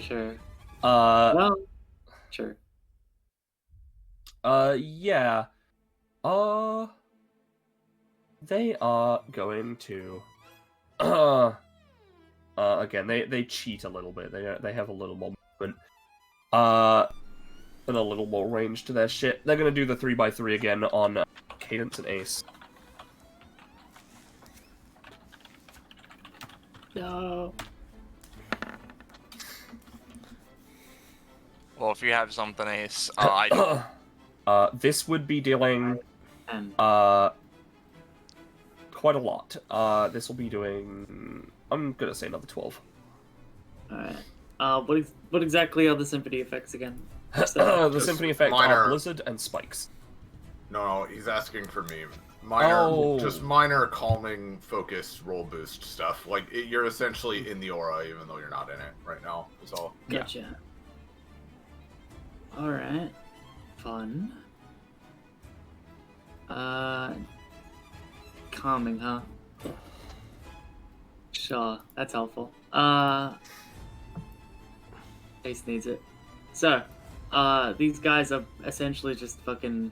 Well, sure. Yeah. They are going to... again, they cheat a little bit. They have a little more movement. And a little more range to their shit. They're gonna do the 3x3 again on Cadence and Ace. No. Well, if you have something, Ace, I don't. This would be dealing quite a lot. This will be doing... I'm gonna say another 12. Alright. What exactly are the symphony effects again? The symphony effect minor... are Blizzard and Spikes. No, he's asking for me. Minor, just minor calming, focused, roll boost stuff. Like, you're essentially in the aura, even though you're not in it right now, is all. Gotcha. Alright. Fun. Calming, huh? Sure, that's helpful. Ace needs it. So, these guys are essentially just fucking...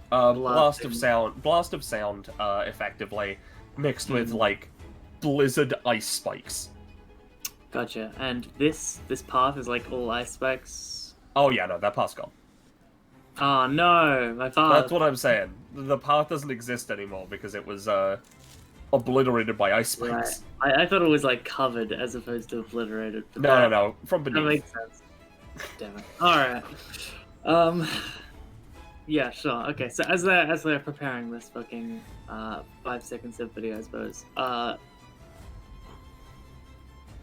Blast of sound, effectively, mixed with, like, blizzard ice spikes. Gotcha. And this path is, like, all ice spikes? Oh, yeah, no, that path's gone. Oh, no, my path. That's what I'm saying. The path doesn't exist anymore because it was, obliterated by ice spikes. Right. I thought it was, like, covered as opposed to obliterated. No, from beneath. That makes sense. Damn it. Alright. Yeah, sure. Okay, so as they're preparing this fucking 5-second symphony, I suppose,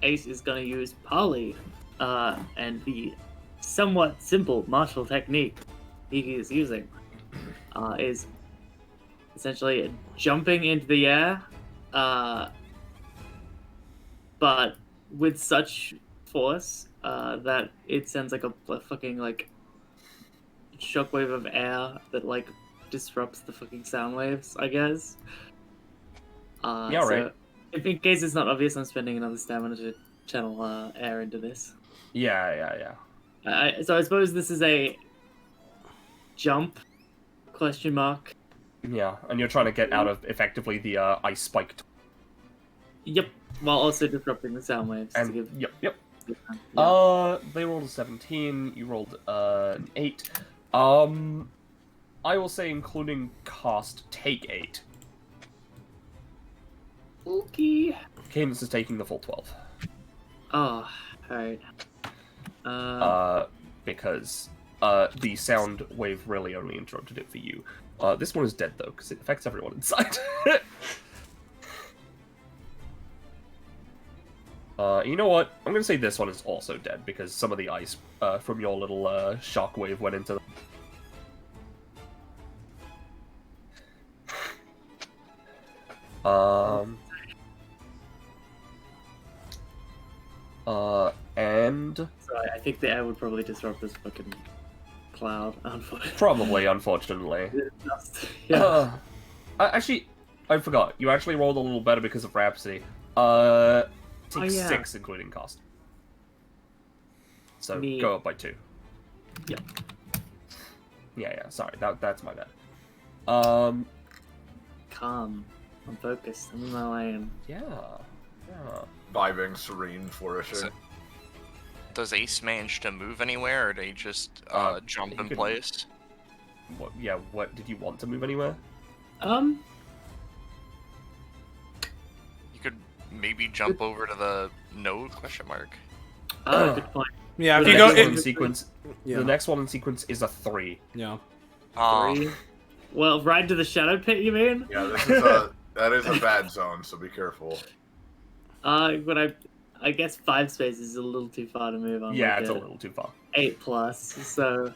Ace is gonna use Parley, and the somewhat simple martial technique he is using is essentially jumping into the air, but with such force that it sends like a fucking like shockwave of air that like disrupts the fucking sound waves, I guess. Yeah, right. So, if in case it's not obvious, I'm spending another stamina to channel air into this. Yeah. So I suppose this is a jump, question mark. Yeah, and you're trying to get out of, effectively, the ice spike. Yep, while also disrupting the sound waves. And, to give... Yep. Yeah. They rolled a 17, you rolled an 8. I will say, including cost, take 8. Okay. Cadence is taking the full 12. Oh, alright. Because the sound wave really only interrupted it for you. This one is dead, though, because it affects everyone inside. You know what? I'm going to say this one is also dead, because some of the ice from your little shockwave went into them. And... Sorry, I think the air would probably disrupt this fucking cloud, unfortunately. Probably, unfortunately. Yeah. Actually, I forgot. You actually rolled a little better because of Rhapsody. Take 6, including cost. So, go up by 2. Yep. Yeah, sorry. That's my bad. Calm. I'm focused. I'm in my lane. Yeah. Vibing, serene, flourishing. Does Ace manage to move anywhere, or do they just jump in place? What did you want to move anywhere? You could maybe jump over to the node, question mark. Good point. Yeah, if The you next go, one it, sequence, yeah, the next one in sequence is a 3. yeah. Three. Well, right to the shadow pit, you mean? Yeah, that is a bad zone, so be careful. But I guess 5 spaces is a little too far to move on. Yeah, like it's a little too far. 8+. So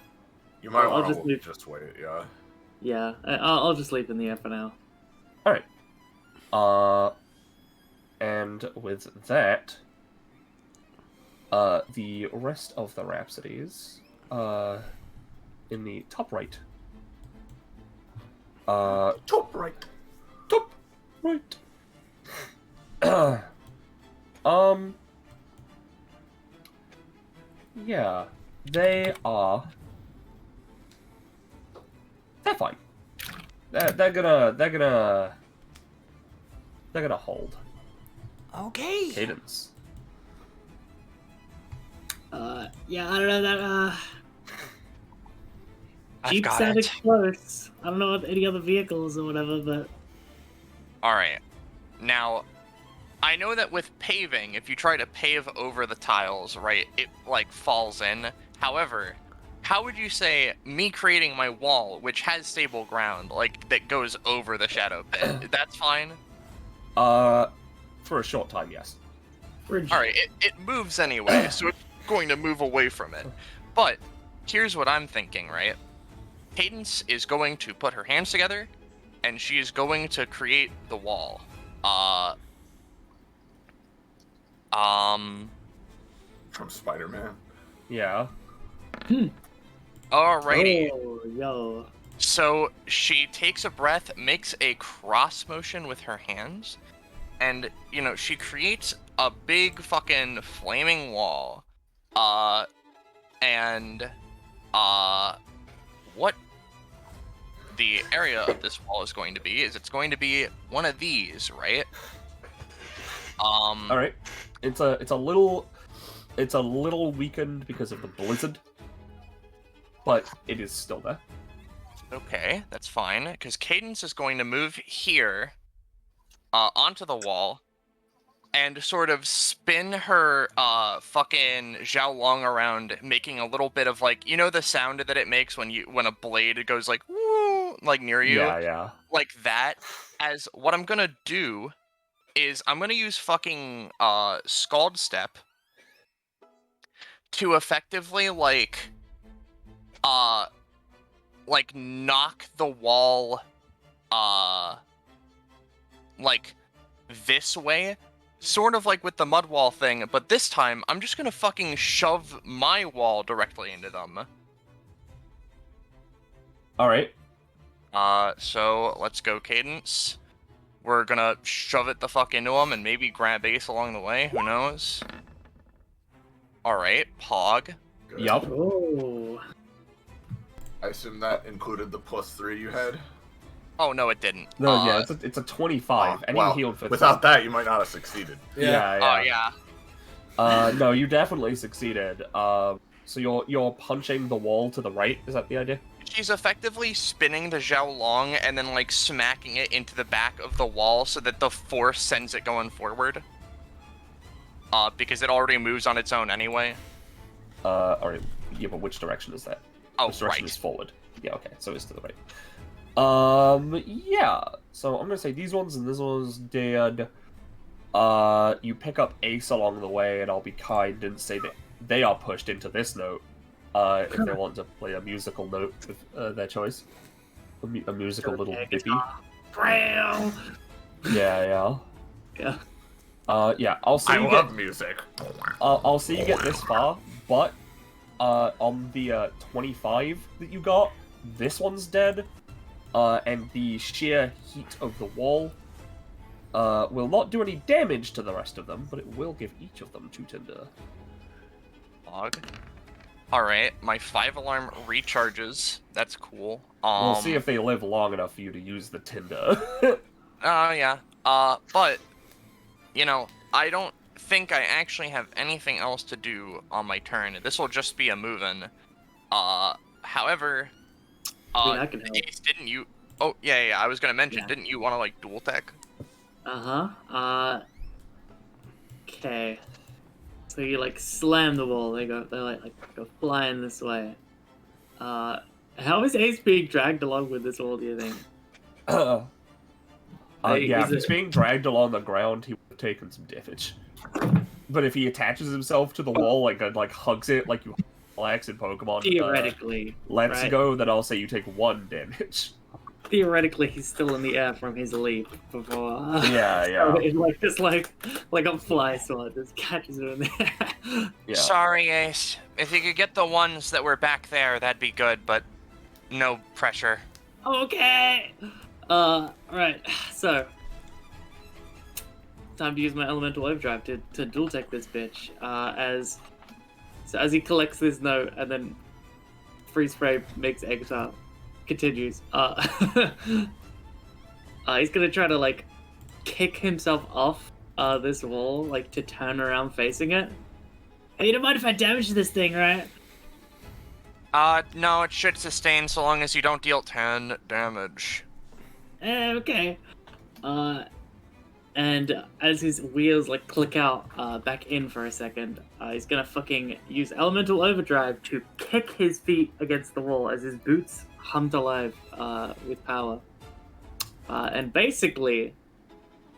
You might I'll want to just just wait. Yeah. yeah, I'll just leave in the air for now. All right. And with that, the rest of the Rhapsodies, in the top right. Top right. Top right. Yeah, they're fine. They're gonna hold. Okay. Cadence. Yeah, I don't know that. I've Jeep got sounded it. close. I don't know about any other vehicles or whatever, but Alright. Now, I know that with paving, if you try to pave over the tiles, right, it, like, falls in. However, how would you say me creating my wall, which has stable ground, like, that goes over the shadow pit, that's fine? For a short time, yes. Alright, it moves anyway, so it's going to move away from it. But, here's what I'm thinking, right? Cadence is going to put her hands together, and she is going to create the wall. From Spider-Man. Yeah. Alrighty. Oh, yo. So she takes a breath, makes a cross motion with her hands, and, you know, she creates a big fucking flaming wall. What the area of this wall is going to be is it's going to be one of these, right? All right. It's a little weakened because of the blizzard, but it is still there. Okay, that's fine, because Cadence is going to move here onto the wall and sort of spin her fucking Zhao Long around, making a little bit of, like, you know the sound that it makes when a blade goes like woo, like near you? Yeah. Like that. As what I'm gonna do is I'm gonna use fucking Scald Step to effectively like knock the wall like this way, sort of like with the mud wall thing, but this time I'm just gonna fucking shove my wall directly into them. All right. So let's go, Cadence. We're gonna shove it the fuck into them and maybe grab Ace along the way, who knows? Alright, Pog. Good. Yup. Oh. I assume that included the +3 you had. Oh, no, it didn't. No, yeah, it's a 25, and well, he healed for without that, you might not have succeeded. Yeah. Oh, yeah. No, you definitely succeeded. So you're punching the wall to the right. Is that the idea? She's effectively spinning the Zhao Long and then, like, smacking it into the back of the wall so that the force sends it going forward. Because it already moves on its own anyway. Alright. Yeah, but which direction is that? Oh, Which direction right. is forward? Yeah, okay, so it's to the right. Yeah. So I'm gonna say these ones and this one's dead. You pick up Ace along the way, and I'll be kind and say that they are pushed into this note. If they want to play a musical note with their choice. A musical little bippy. Yeah. Yeah. Yeah, I'll see I you love get music. I'll see you get this far, but on the 25 that you got, this one's dead, and the sheer heat of the wall will not do any damage to the rest of them, but it will give each of them 2 tinder. Pog. Alright, my 5-alarm recharges. That's cool. We'll see if they live long enough for you to use the tinder. Yeah. But, you know, I don't think I actually have anything else to do on my turn. This will just be a move-in. However, I can help. Ace, didn't you... Oh, yeah, I was gonna mention, Yeah. didn't you want to, like, dual tech? Uh-huh. Okay. So you like slam the wall. They go flying this way. How is Ace being dragged along with this wall? Do you think? Yeah, if he's being dragged along the ground, he would have taken some damage. But if he attaches himself to the wall, like hugs it, like you relax in Pokemon, Theoretically, Let's right? Go, then I'll say you take 1 damage. Theoretically, he's still in the air from his leap before. Yeah. So it's like a fly swat just catches him in the air. Yeah. Sorry, Ace. If you could get the ones that were back there, that'd be good, but no pressure. Okay. Right. So, time to use my elemental overdrive to dual tech this bitch. As he collects this note and then freeze spray makes Eggstar continues. He's gonna try to like kick himself off this wall, like to turn around facing it. Hey, you don't mind if I damage this thing, right? No, it should sustain so long as you don't deal 10 damage. Okay. And as his wheels like click out back in for a second, he's gonna fucking use elemental overdrive to kick his feet against the wall as his boots hum to life with power. And basically,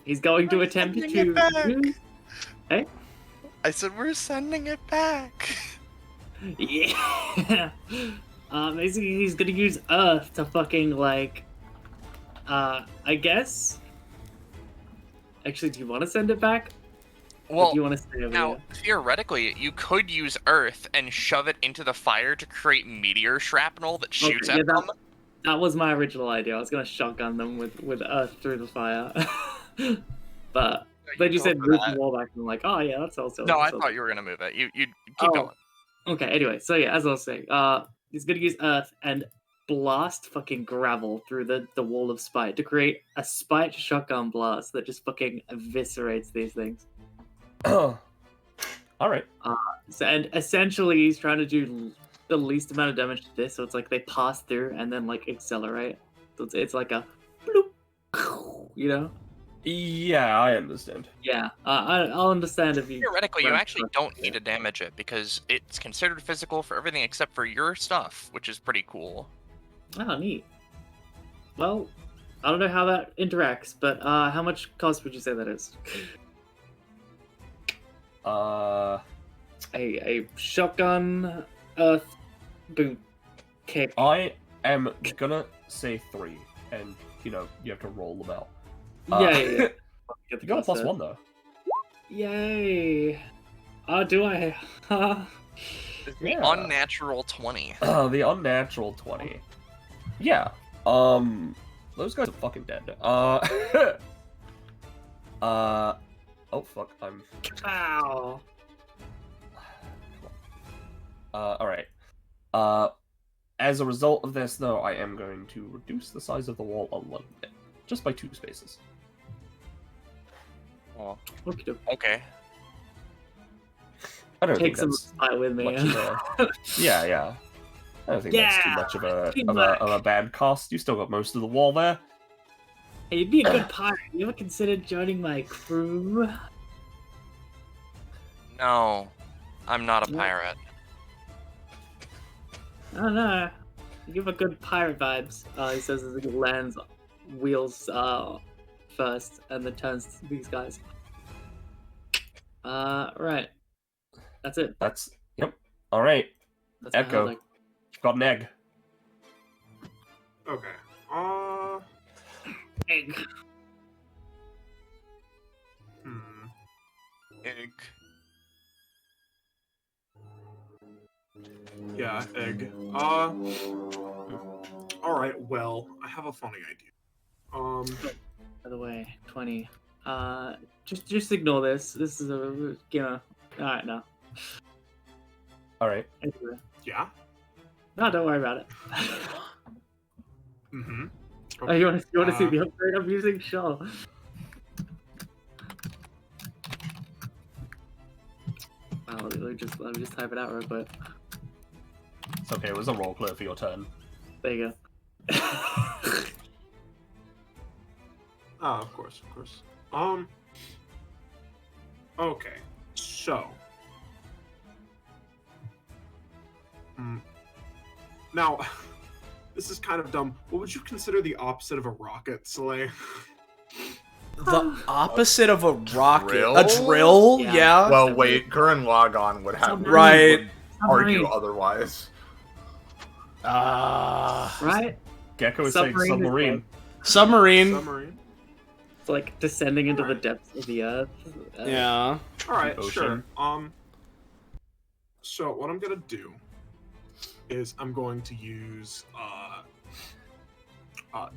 he's going to attempt to. Hey? I said we're sending it back. Yeah. Basically, he's gonna use Earth to fucking like. I guess. Actually, do you want to send it back? Well, or do you want to stay over now, here? theoretically, you could use Earth and shove it into the fire to create meteor shrapnel that shoots at them. That was my original idea. I was gonna shotgun them with Earth through the fire. But then you said move the wall back, and I'm like, oh yeah, that's also. No, I thought you were gonna move it. You keep going. Okay. Anyway, so yeah, as I was saying, he's gonna use Earth and blast fucking gravel through the wall of spite to create a spite shotgun blast that just fucking eviscerates these things. All right. And essentially, he's trying to do the least amount of damage to this, so it's like they pass through and then like accelerate. So it's like a bloop, you know? Yeah, I understand. Yeah, I'll understand if you. Theoretically, you actually don't need to damage it because it's considered physical for everything except for your stuff, which is pretty cool. Oh, neat. Well, I don't know how that interacts, but how much cost would you say that is? A shotgun Earth boot kick. I am gonna say 3, and you have to roll them out. Yeah. You got a +1 though. Yay! Do I? The unnatural 20. The unnatural 20. Yeah. Those guys are fucking dead. Oh fuck, I'm. Ow. Alright. As a result of this, though, I am going to reduce the size of the wall a little bit. Just by 2 spaces. Oh. Okay. I don't Take think some that's fight with me. Yeah. I don't think that's too much of a bad cost. You still got most of the wall there. Hey, you'd be a good pirate. You ever considered joining my crew? No, I'm not a pirate. I don't know. You give a good pirate vibes. He says as he lands wheels first and then turns to these guys. Right. That's it. Yep. Alright. That's Echo. You've got an egg. Okay. Egg. Egg. Yeah, egg. Alright, well, I have a funny idea. By the way, 20. Just ignore this. This is a alright now. Alright. Anyway. Yeah? No, don't worry about it. Mm-hmm. Oh, you want to see the upgrade I'm using? Sure. Let me just type it out real quick. It's okay, it was a roll clear for your turn. There you go. Of course. Okay. So, Now, this is kind of dumb. What would you consider the opposite of a rocket, Soleil? The opposite of a rocket. Drill? A drill? Yeah. Well, wait, Gurren Lagann would have Right. would argue otherwise. Right? Gecko is saying submarine. Submarine. Submarine. It's like descending into the depths of the earth. Yeah. Alright, Ocean. sure. So what I'm gonna do is I'm going to use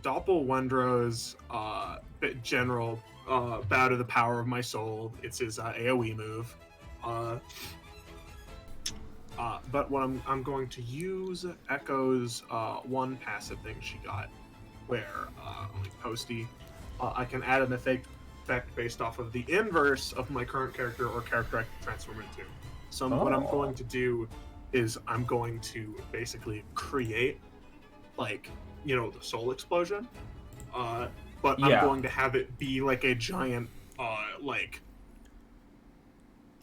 Doppelwendro's general bow to the power of my soul. It's his AoE move. But what I'm going to use Echo's one passive thing she got, where only Posty, I can add an effect based off of the inverse of my current character or character I can transform into. So what I'm going to do is I'm going to basically create, like, you know, the soul explosion, but I'm going to have it be like a giant, like,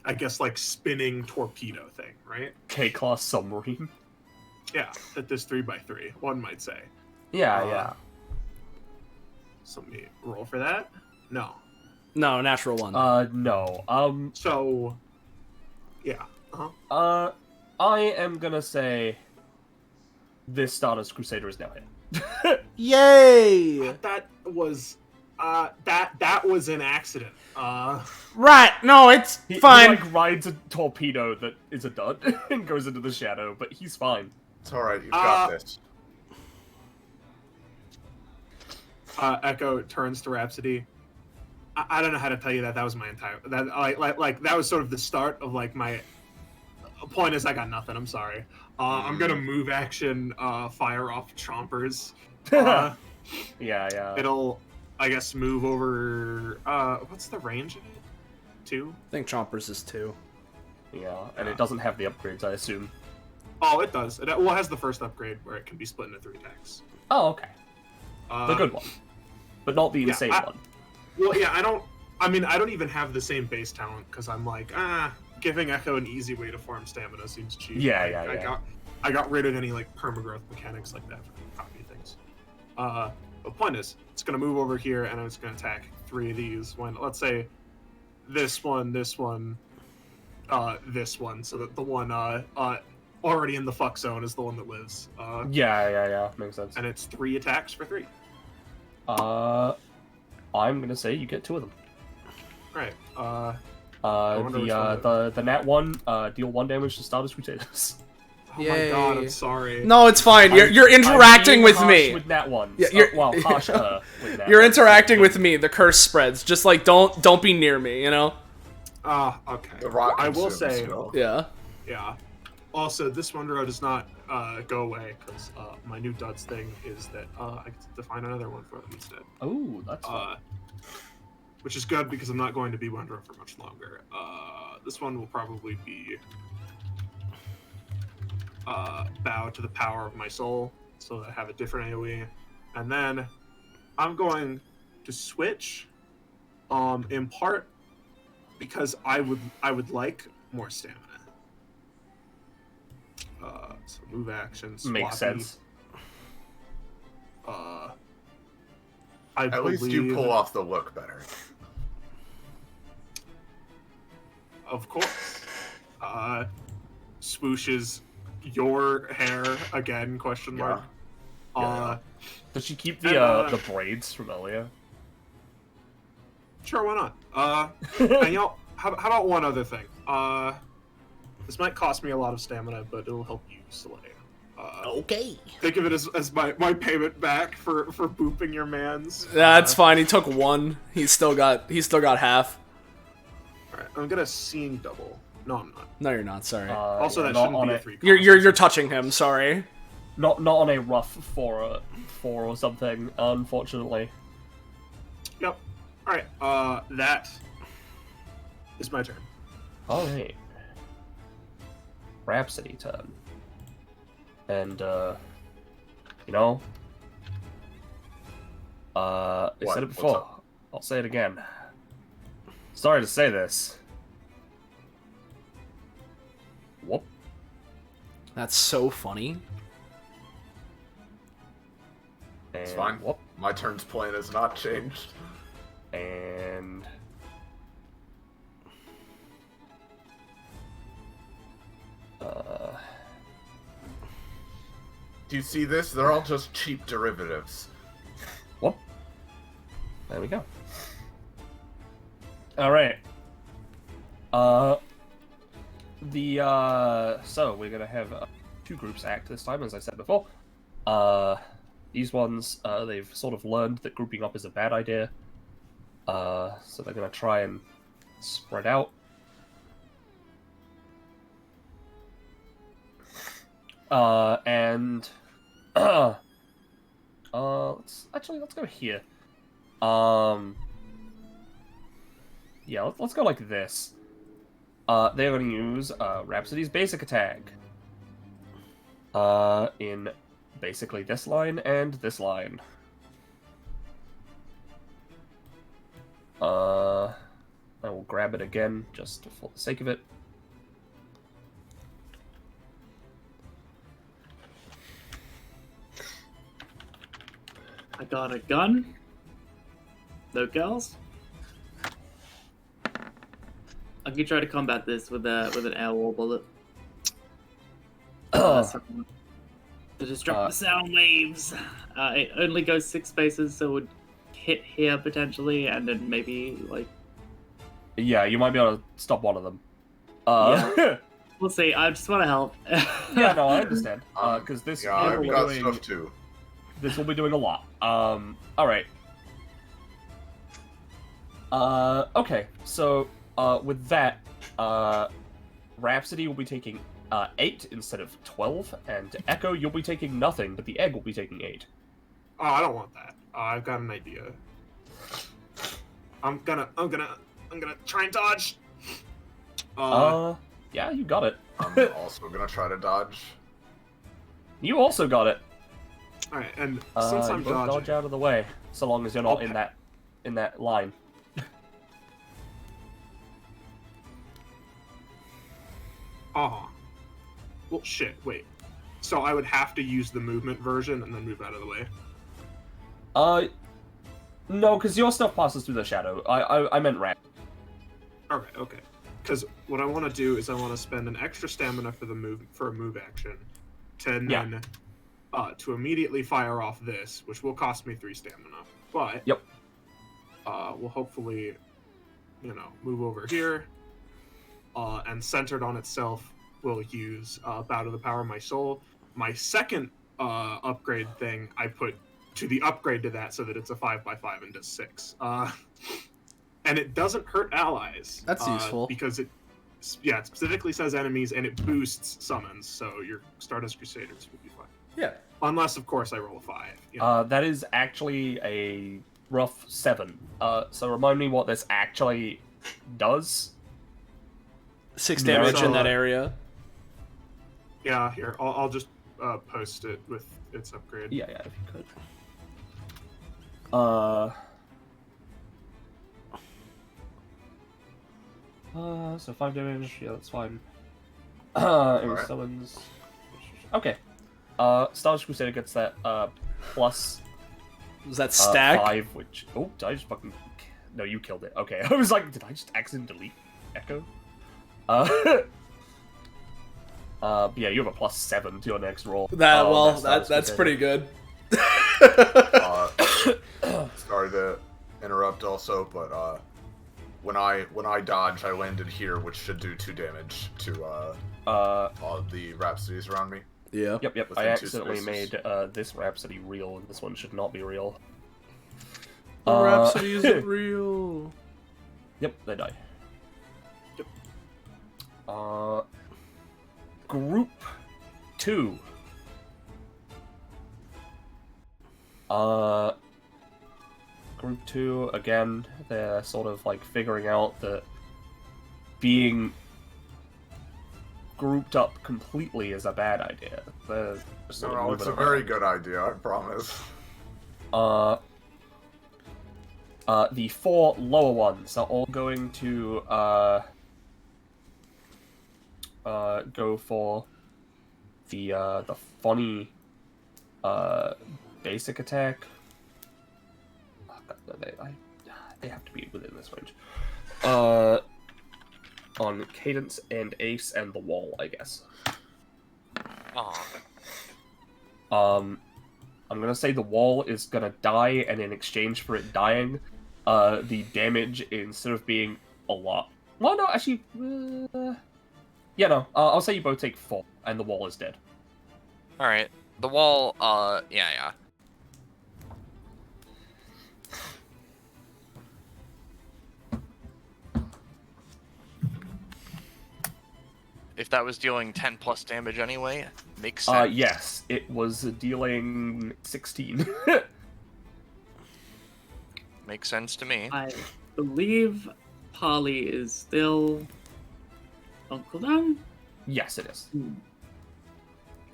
I guess, like, spinning torpedo thing, right? K-class submarine. Yeah, that does 3x3, one might say. Yeah. So let me roll for that. No. No, natural one. No. So, yeah. Uh-huh. I am gonna say this Stardust Crusader is now hit. Yay! That was that was an accident. Right. No, it's fine. He like rides a torpedo that is a dud and goes into the shadow, but he's fine. It's alright, you've got this. Echo turns to Rhapsody. I don't know how to tell you that. That was my entire like that was sort of the start of like my point. Is I got nothing. I'm sorry. I'm gonna move action, fire off Chompers. Yeah. It'll, I guess, move over. What's the range of it? 2? I think Chompers is 2. Yeah, and it doesn't have the upgrades, I assume. Oh, it does. It has the first upgrade where it can be split into 3 attacks. Oh, okay. The good one, but not the insane one. Well, yeah, I don't even have the same base talent because I'm like, giving Echo an easy way to farm stamina seems cheap. I got rid of any like permagrowth mechanics like that for copy things. The point is, it's gonna move over here and it's gonna attack 3 of these. When let's say this one, this one, so that the one already in the fuck zone is the one that lives. Yeah, makes sense. And it's 3 attacks for 3. I'm gonna say you get 2 of them. Right. The nat 1 deal 1 damage to Stardust Crusaders. Oh my god, I'm sorry. No, it's fine. You're interacting with me. With nat 1. Yeah, harsh with nat You're 1. interacting with me. The curse spreads. Just like don't be near me, you know? Okay. The rock I will consumes say, skill. yeah. Also, this Wondero does not go away because my new duds thing is that I get to find another one for them instead. Oh, that's fun. Which is good because I'm not going to be Wondero for much longer. This one will probably be bow to the power of my soul, so that I have a different AoE, and then I'm going to switch, in part because I would like more stamina. So move actions. Makes sense. At least you pull off the look better. Of course. Swooshes your hair again? Question mark. Yeah. Does she keep the braids from earlier? Sure, why not? And y'all, how about one other thing? This might cost me a lot of stamina, but it'll help you, Soleil. Okay. Think of it as my payment back for booping your mans. That's fine. He took 1. He's still got half. Alright, I'm gonna seeing double. No, I'm not. No, you're not. Sorry. Also, that shouldn't be a 3 cost. You're touching him. Sorry. Not on a rough 4 or something, unfortunately. Yep. Alright, that is my turn. Alright. Rhapsody turn. And, you know, I said it before. I'll say it again. Sorry to say this. Whoop. That's so funny. It's And fine. whoop, My turn's plan has not changed. and Do you see this? They're all just cheap derivatives. whoop. There we go. All right. So we're gonna have two groups act this time, as I said before. These ones, they've sort of learned that grouping up is a bad idea. So they're gonna try and spread out. And let's go here. Yeah, let's go like this. They're going to use Rhapsody's basic attack. In basically this line and this line. I will grab it again, just for the sake of it. I got a gun. No girls. I can try to combat this with an air war bullet. To disrupt the sound waves. It only goes 6 spaces, so it would hit here potentially, and then maybe like. Yeah, you might be able to stop one of them. Yeah. We'll see. I just want to help. Yeah, no, I understand. Because this Yeah, I've will got be stuff too. this will be doing a lot. All right. Okay. So, with that, Rhapsody will be taking 8 instead of 12, and Echo, you'll be taking nothing, but the egg will be taking 8. Oh, I don't want that. I've got an idea. I'm gonna try and dodge. Yeah, you got it. I'm also gonna try to dodge. You also got it. All right, and since I'm you both dodging, dodge out of the way, so long as you're not Okay. in that line. well, shit. Wait. So I would have to use the movement version and then move out of the way. No, because your stuff passes through the shadow. I meant Rap. Okay. Because what I want to do is I want to spend an extra stamina for a move action, to then to immediately fire off this, which will cost me 3 stamina. But Yep. We'll hopefully, move over here, and centered on itself, will use Bow to the Power of My Soul. My second upgrade thing I put to the upgrade to that so that it's a 5x5 and does 6. And it doesn't hurt allies. That's useful. Because it specifically says enemies, and it boosts summons, so your Stardust Crusaders will be fine. Yeah. Unless, of course, I roll a 5. That is actually a rough 7. So remind me what this actually does. 6 damage so, in that area. Yeah, here, I'll just post it with its upgrade. Yeah, if you could. So 5 damage, yeah, that's fine. It summons. Okay. Stardust Crusader gets that plus Was that stack? 5, which did I just fucking no, you killed it. Okay. I was like, did I just accidentally delete Echo? Yeah, you have a plus 7 to your next roll. That's pretty good. Sorry to interrupt also, but when I dodge, I landed here, which should do 2 damage to all the Rhapsodies around me. Yeah. Yep. Within I 2 accidentally spaces. made this Rhapsody real, and this one should not be real. The Rhapsody isn't real. Yep, they die. Group 2. Group 2, again, they're sort of like figuring out that being grouped up completely is a bad idea. They're sort of No, it's a moving very around. good idea, I promise. The 4 lower ones are all going to go for the funny basic attack. Oh, God, no, they have to be within this range. On Cadence and Ace and the wall, I guess. Oh. I'm gonna say the wall is gonna die, and in exchange for it dying, the damage, instead of being a lot... Well, no, actually... yeah, no. I'll say you both take 4, and the wall is dead. Alright. The wall, yeah. If that was dealing 10 plus damage anyway, makes sense. Yes, it was dealing 16. Makes sense to me. I believe Polly is still on cooldown? Yes, it is.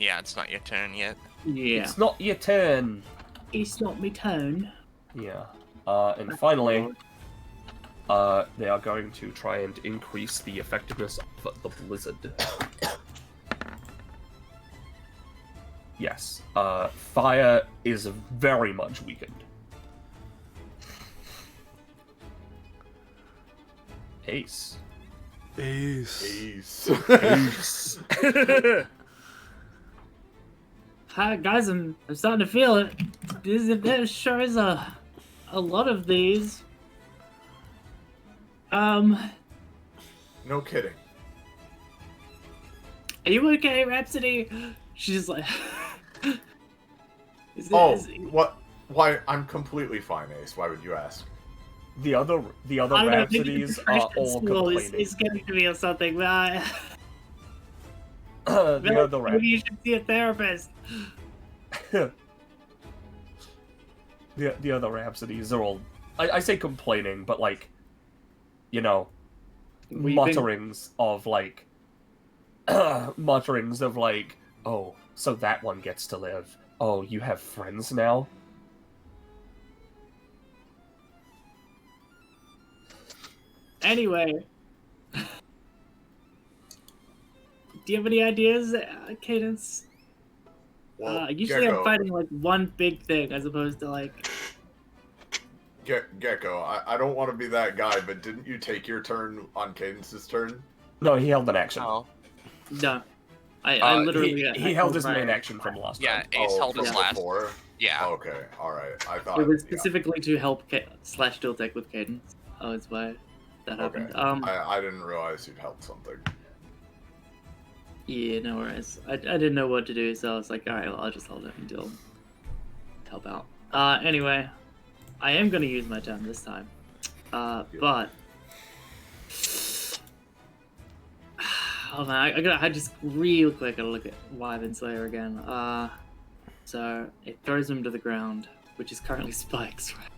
Yeah, it's not your turn yet. Yeah. It's not your turn. It's not my turn. Yeah. And finally, they are going to try and increase the effectiveness of the blizzard. Yes. Fire is very much weakened. Ace. Ace. Ace. Hi guys, I'm starting to feel it. There sure is a lot of these. No kidding. Are you okay, Rhapsody? She's like... What? Why? I'm completely fine, Ace. Why would you ask? The other I don't know, Rhapsodies are all complaining. It's getting to me or something, but The other maybe you should see a therapist. the other Rhapsodies are all... I say complaining, but like... You know... Mutterings of like... mutterings of like... Oh, so that one gets to live. Oh, you have friends now? Anyway. Do you have any ideas, Cadence? Well, Usually Gecko, I'm fighting like one big thing as opposed to like... Gecko, I don't want to be that guy, but didn't you take your turn on Cadence's turn? No, he held an action. Oh. No. I literally... He held his main action from last Yeah, time. Ace held his from last. before? Yeah. Okay, alright. I thought... It was yeah. specifically to help slash dual tech with Cadence. Oh, it's why that Okay. happened. I didn't realize you'd held something. Yeah, no worries. I didn't know what to do, so I was like, alright, well, I'll just hold it until help out. Anyway, I am gonna use my turn this time. But oh man, I just real quick gotta look at Wyvern Slayer again. So it throws him to the ground, which is currently Spike's, right?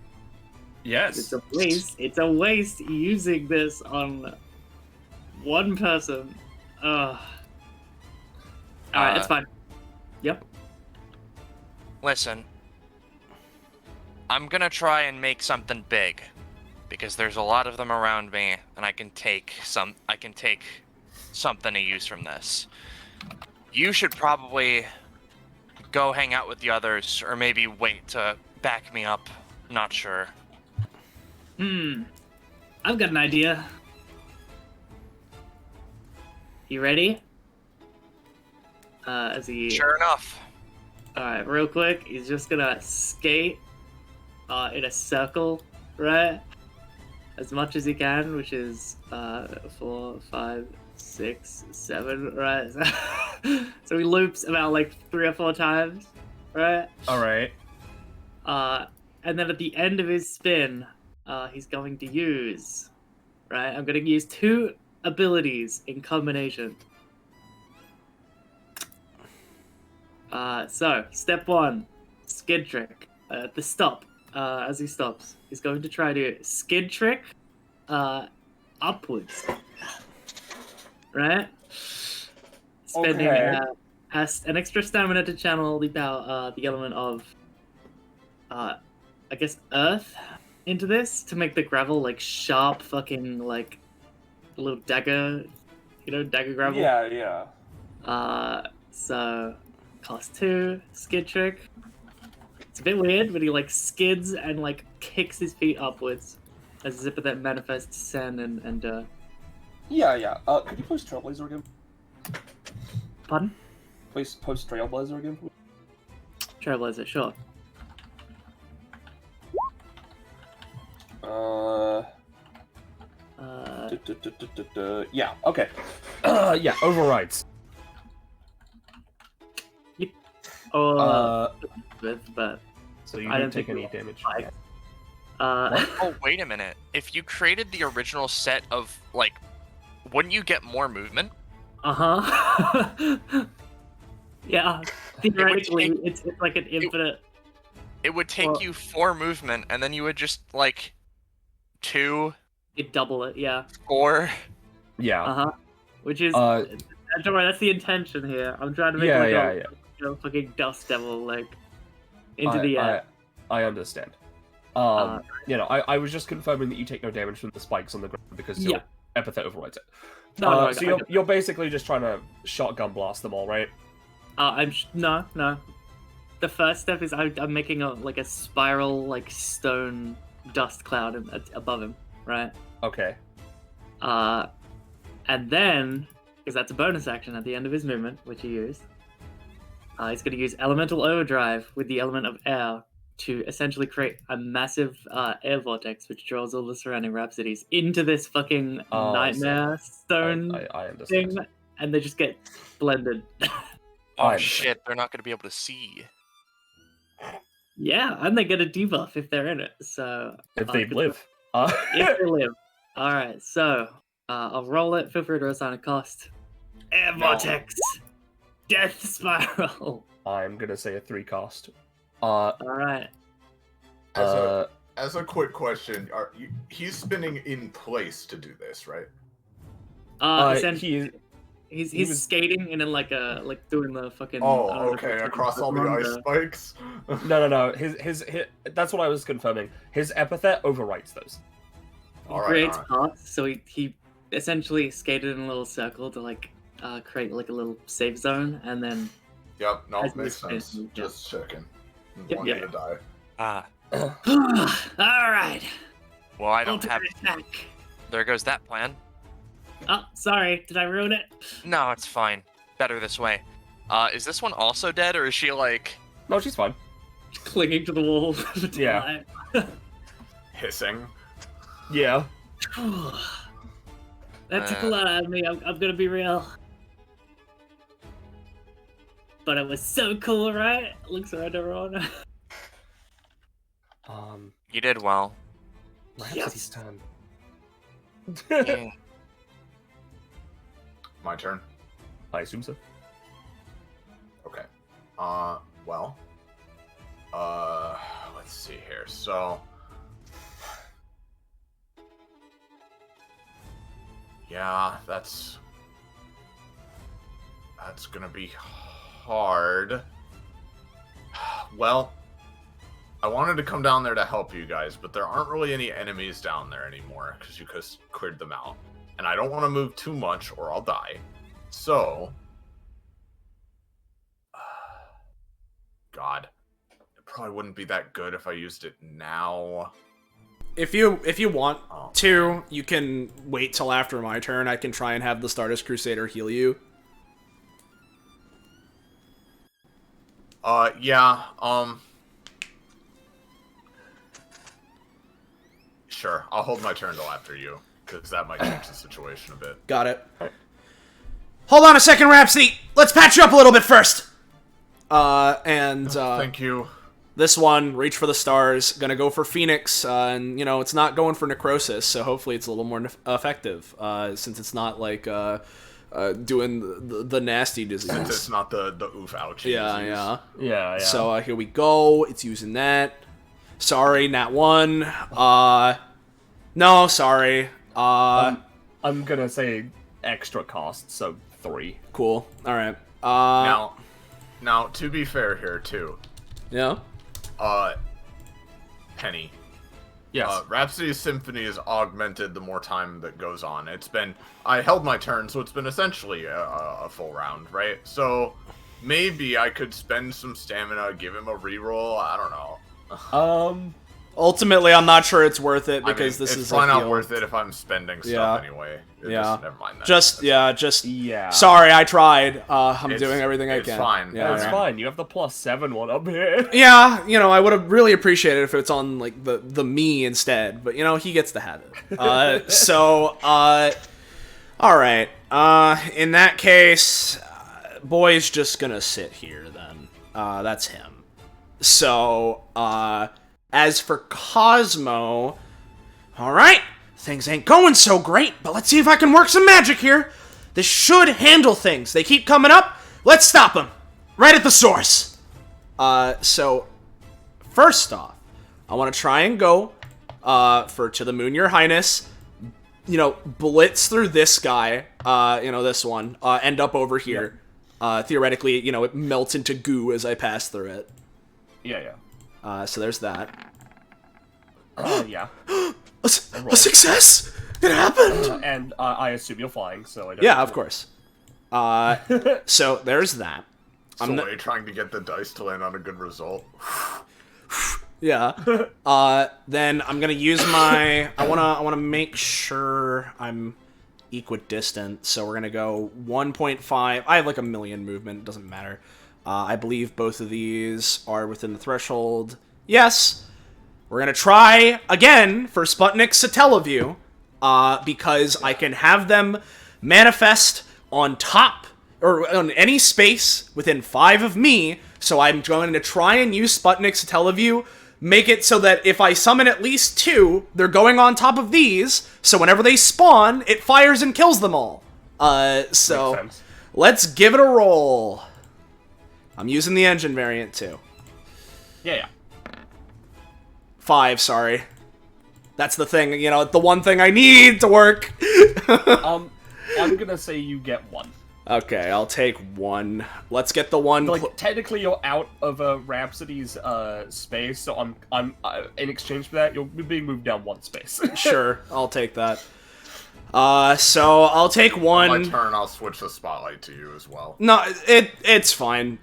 Yes. It's a waste. It's a waste using this on one person. Alright, it's fine. Yep. Listen. I'm gonna try and make something big. Because there's a lot of them around me, and I can take something to use from this. You should probably go hang out with the others, or maybe wait to back me up. Not sure. I've got an idea. You ready? As he... Sure enough. Alright, real quick, he's just gonna skate in a circle, right? As much as he can, which is 4, 5, 6, 7, right? So he loops about like 3 or 4 times, right? Alright. And then at the end of his spin, he's going to use, right? I'm going to use 2 abilities in combination. So, step 1, skid trick. The stop. As he stops, he's going to try to skid trick upwards. Right? Spending an extra stamina to channel the power, the element of, I guess, earth into this to make the gravel like sharp, fucking like a little dagger, dagger gravel. Yeah. So, cost 2, skid trick. It's a bit weird, but he like skids and like kicks his feet upwards as his epithet manifests sand and Yeah. Could you post Trailblazer again? Pardon? Please post Trailblazer again. Trailblazer, sure. Yeah, okay. Yeah, overrides. Yep. But So you I don't don't take think any we- damage. Like, uh, Oh, wait a minute. If you created the original set of, like, wouldn't you get more movement? uh-huh. Yeah, theoretically, take- it's like an infinite. It would take Well- you 4 movement, and then you would just, like, 2, It double it, yeah. 4. Yeah. Uh-huh. Which is, Uh, don't worry, that's the intention here. I'm trying to make Yeah, like yeah, a, yeah. you know, fucking dust devil, like, into the air. I understand. Uh, You know, I was just confirming that you take no damage from the spikes on the ground because your Yeah. epithet overrides it. No, no, I So got it. you're basically just trying to shotgun blast them all, right? No. The first step is I'm making a spiral, like, stone dust cloud above him, right? Okay. And then, because that's a bonus action at the end of his movement, which he used, he's going to use Elemental Overdrive with the element of air to essentially create a massive air vortex which draws all the surrounding rhapsodies into this fucking I see. nightmare stone I understand. thing, and they just get blended. Oh, Fine. shit, they're not going to be able to see. Yeah, and they get a debuff if they're in it, so... If they good live. If they live. Alright, so, I'll roll it. Feel free to assign a cost. Air No. vortex! Death spiral! I'm gonna say a 3 cost. Alright. As a quick question, he's spinning in place to do this, right? Essentially, he he's was- skating and then like doing the fucking... I Oh, don't know, okay, fucking across all the ice Rondo. spikes. No. His that's what I was confirming. His epithet overwrites those. He Alright, creates alright. paths, so he essentially skated in a little circle to like create like a little safe zone, and then Yep, no, As makes we sense. spin, yeah. Just checking. Yep, Wanted yeah. to die. Ah, Alright, well, I don't have... ultimate attack. There goes that plan. Oh, sorry, did I ruin it? No, it's fine. Better this way. Is this one also dead, or is she, like... No, she's fine. Clinging to the wall. Yeah. Hissing. Yeah. That took a lot out of me. I'm gonna be real. But it was so cool, right? Looks around everyone. You did well. Rhapsody's turn. Yeah. My turn. I assume so. Okay. Well. Let's see here. So. Yeah, that's gonna be hard. Well, I wanted to come down there to help you guys, but there aren't really any enemies down there anymore because you just cleared them out. And I don't want to move too much or I'll die. So, God, it probably wouldn't be that good if I used it now. If you want Oh. to, you can wait till after my turn. I can try and have the Stardust Crusader heal you. Yeah, sure, I'll hold my turn till after you, because that might change the situation a bit. Got it. Hold on a second, Rhapsody! Let's patch you up a little bit first! Thank you. This one, Reach for the Stars, gonna go for Phoenix, and, you know, it's not going for Necrosis, so hopefully it's a little more effective, since it's not, like, doing the nasty disease. Since it's not the oof ouchie. Yeah. Yeah. So, here we go. It's using that. Sorry, Nat 1. No, sorry. I'm gonna say extra cost, so 3. Cool. Alright. Now, to be fair here, too, Yeah? Penny. Yes. Rhapsody's Symphony is augmented the more time that goes on. I held my turn, so it's been essentially a full round, right? So, maybe I could spend some stamina, give him a reroll. I don't know. Ultimately, I'm not sure it's worth it because this is it's probably a not heal. worth it if I'm spending stuff anyway. Never mind that. Yeah. Sorry, I tried. I'm doing everything I can. It's fine. Yeah, It's fine. You have the +7 one up here. Yeah, I would have really appreciated if it's on like the me instead, but he gets to have it. All right. In that case, boy's just gonna sit here then. That's him. So, as for Cosmo, all right, things ain't going so great, but let's see if I can work some magic here. This should handle things. They keep coming up. Let's stop them. Right at the source. So, first off, I want to try and go, for To the Moon, Your Highness, blitz through this guy, this one, end up over here. Theoretically, it melts into goo as I pass through it. Yeah. So there's that. Yeah. A success! It happened! And I assume you're flying, so I don't. Yeah, of course. So there's that. So are you trying to get the dice to land on a good result? Yeah. Then I'm gonna use my. I wanna make sure I'm equidistant. So we're gonna go 1.5. I have like a million movement. It doesn't matter. I believe both of these are within the threshold. Yes. We're gonna try again for Sputnik Satellaview, because I can have them manifest on top or on any space within 5 of me. So I'm going to try and use Sputnik Satellaview, make it so that if I summon at least 2, they're going on top of these. So whenever they spawn, it fires and kills them all. So let's give it a roll. I'm using the engine variant too. Yeah. 5, sorry. That's the thing, the one thing I need to work. I'm gonna say you get 1. Okay, I'll take 1. Let's get the 1. Like, technically, you're out of Rhapsody's space, so I'm in exchange for that, you're being moved down 1 space. Sure, I'll take that. So I'll take 1. On my turn, I'll switch the spotlight to you as well. No, it's fine.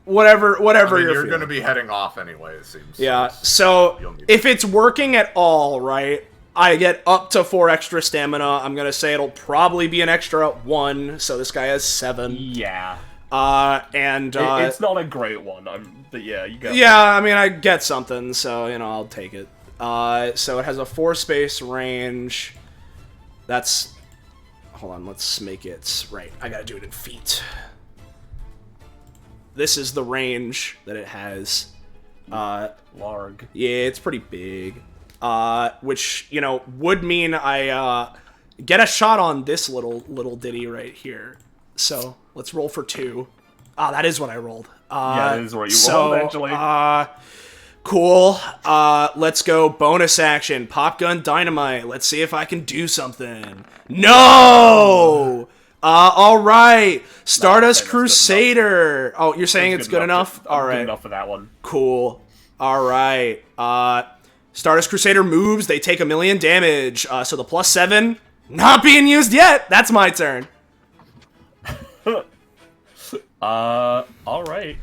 Whatever you're going to be heading off anyway, it seems. Yeah, so if it's working at all, right, I get up to 4 extra stamina. I'm going to say it'll probably be an extra 1, so this guy has 7. Yeah. It's not a great one, but yeah, you got it. Yeah, I mean, I get something, so, I'll take it. So it has a 4-space range. That's... Hold on, let's make it... Right, I gotta do it in feet. This is the range that it has. Larg. Yeah, it's pretty big. Which, would mean I, get a shot on this little ditty right here. So, let's roll for 2. That is what I rolled. Yeah, that is what you rolled, actually. Cool. Let's go bonus action. Pop gun dynamite. Let's see if I can do something. No! Alright. Stardust Crusader. Oh, you're saying it's good enough? Alright. Good enough for that one. Cool. Alright. Stardust Crusader moves. They take 1,000,000 damage. So the +7, not being used yet. That's my turn. Alright.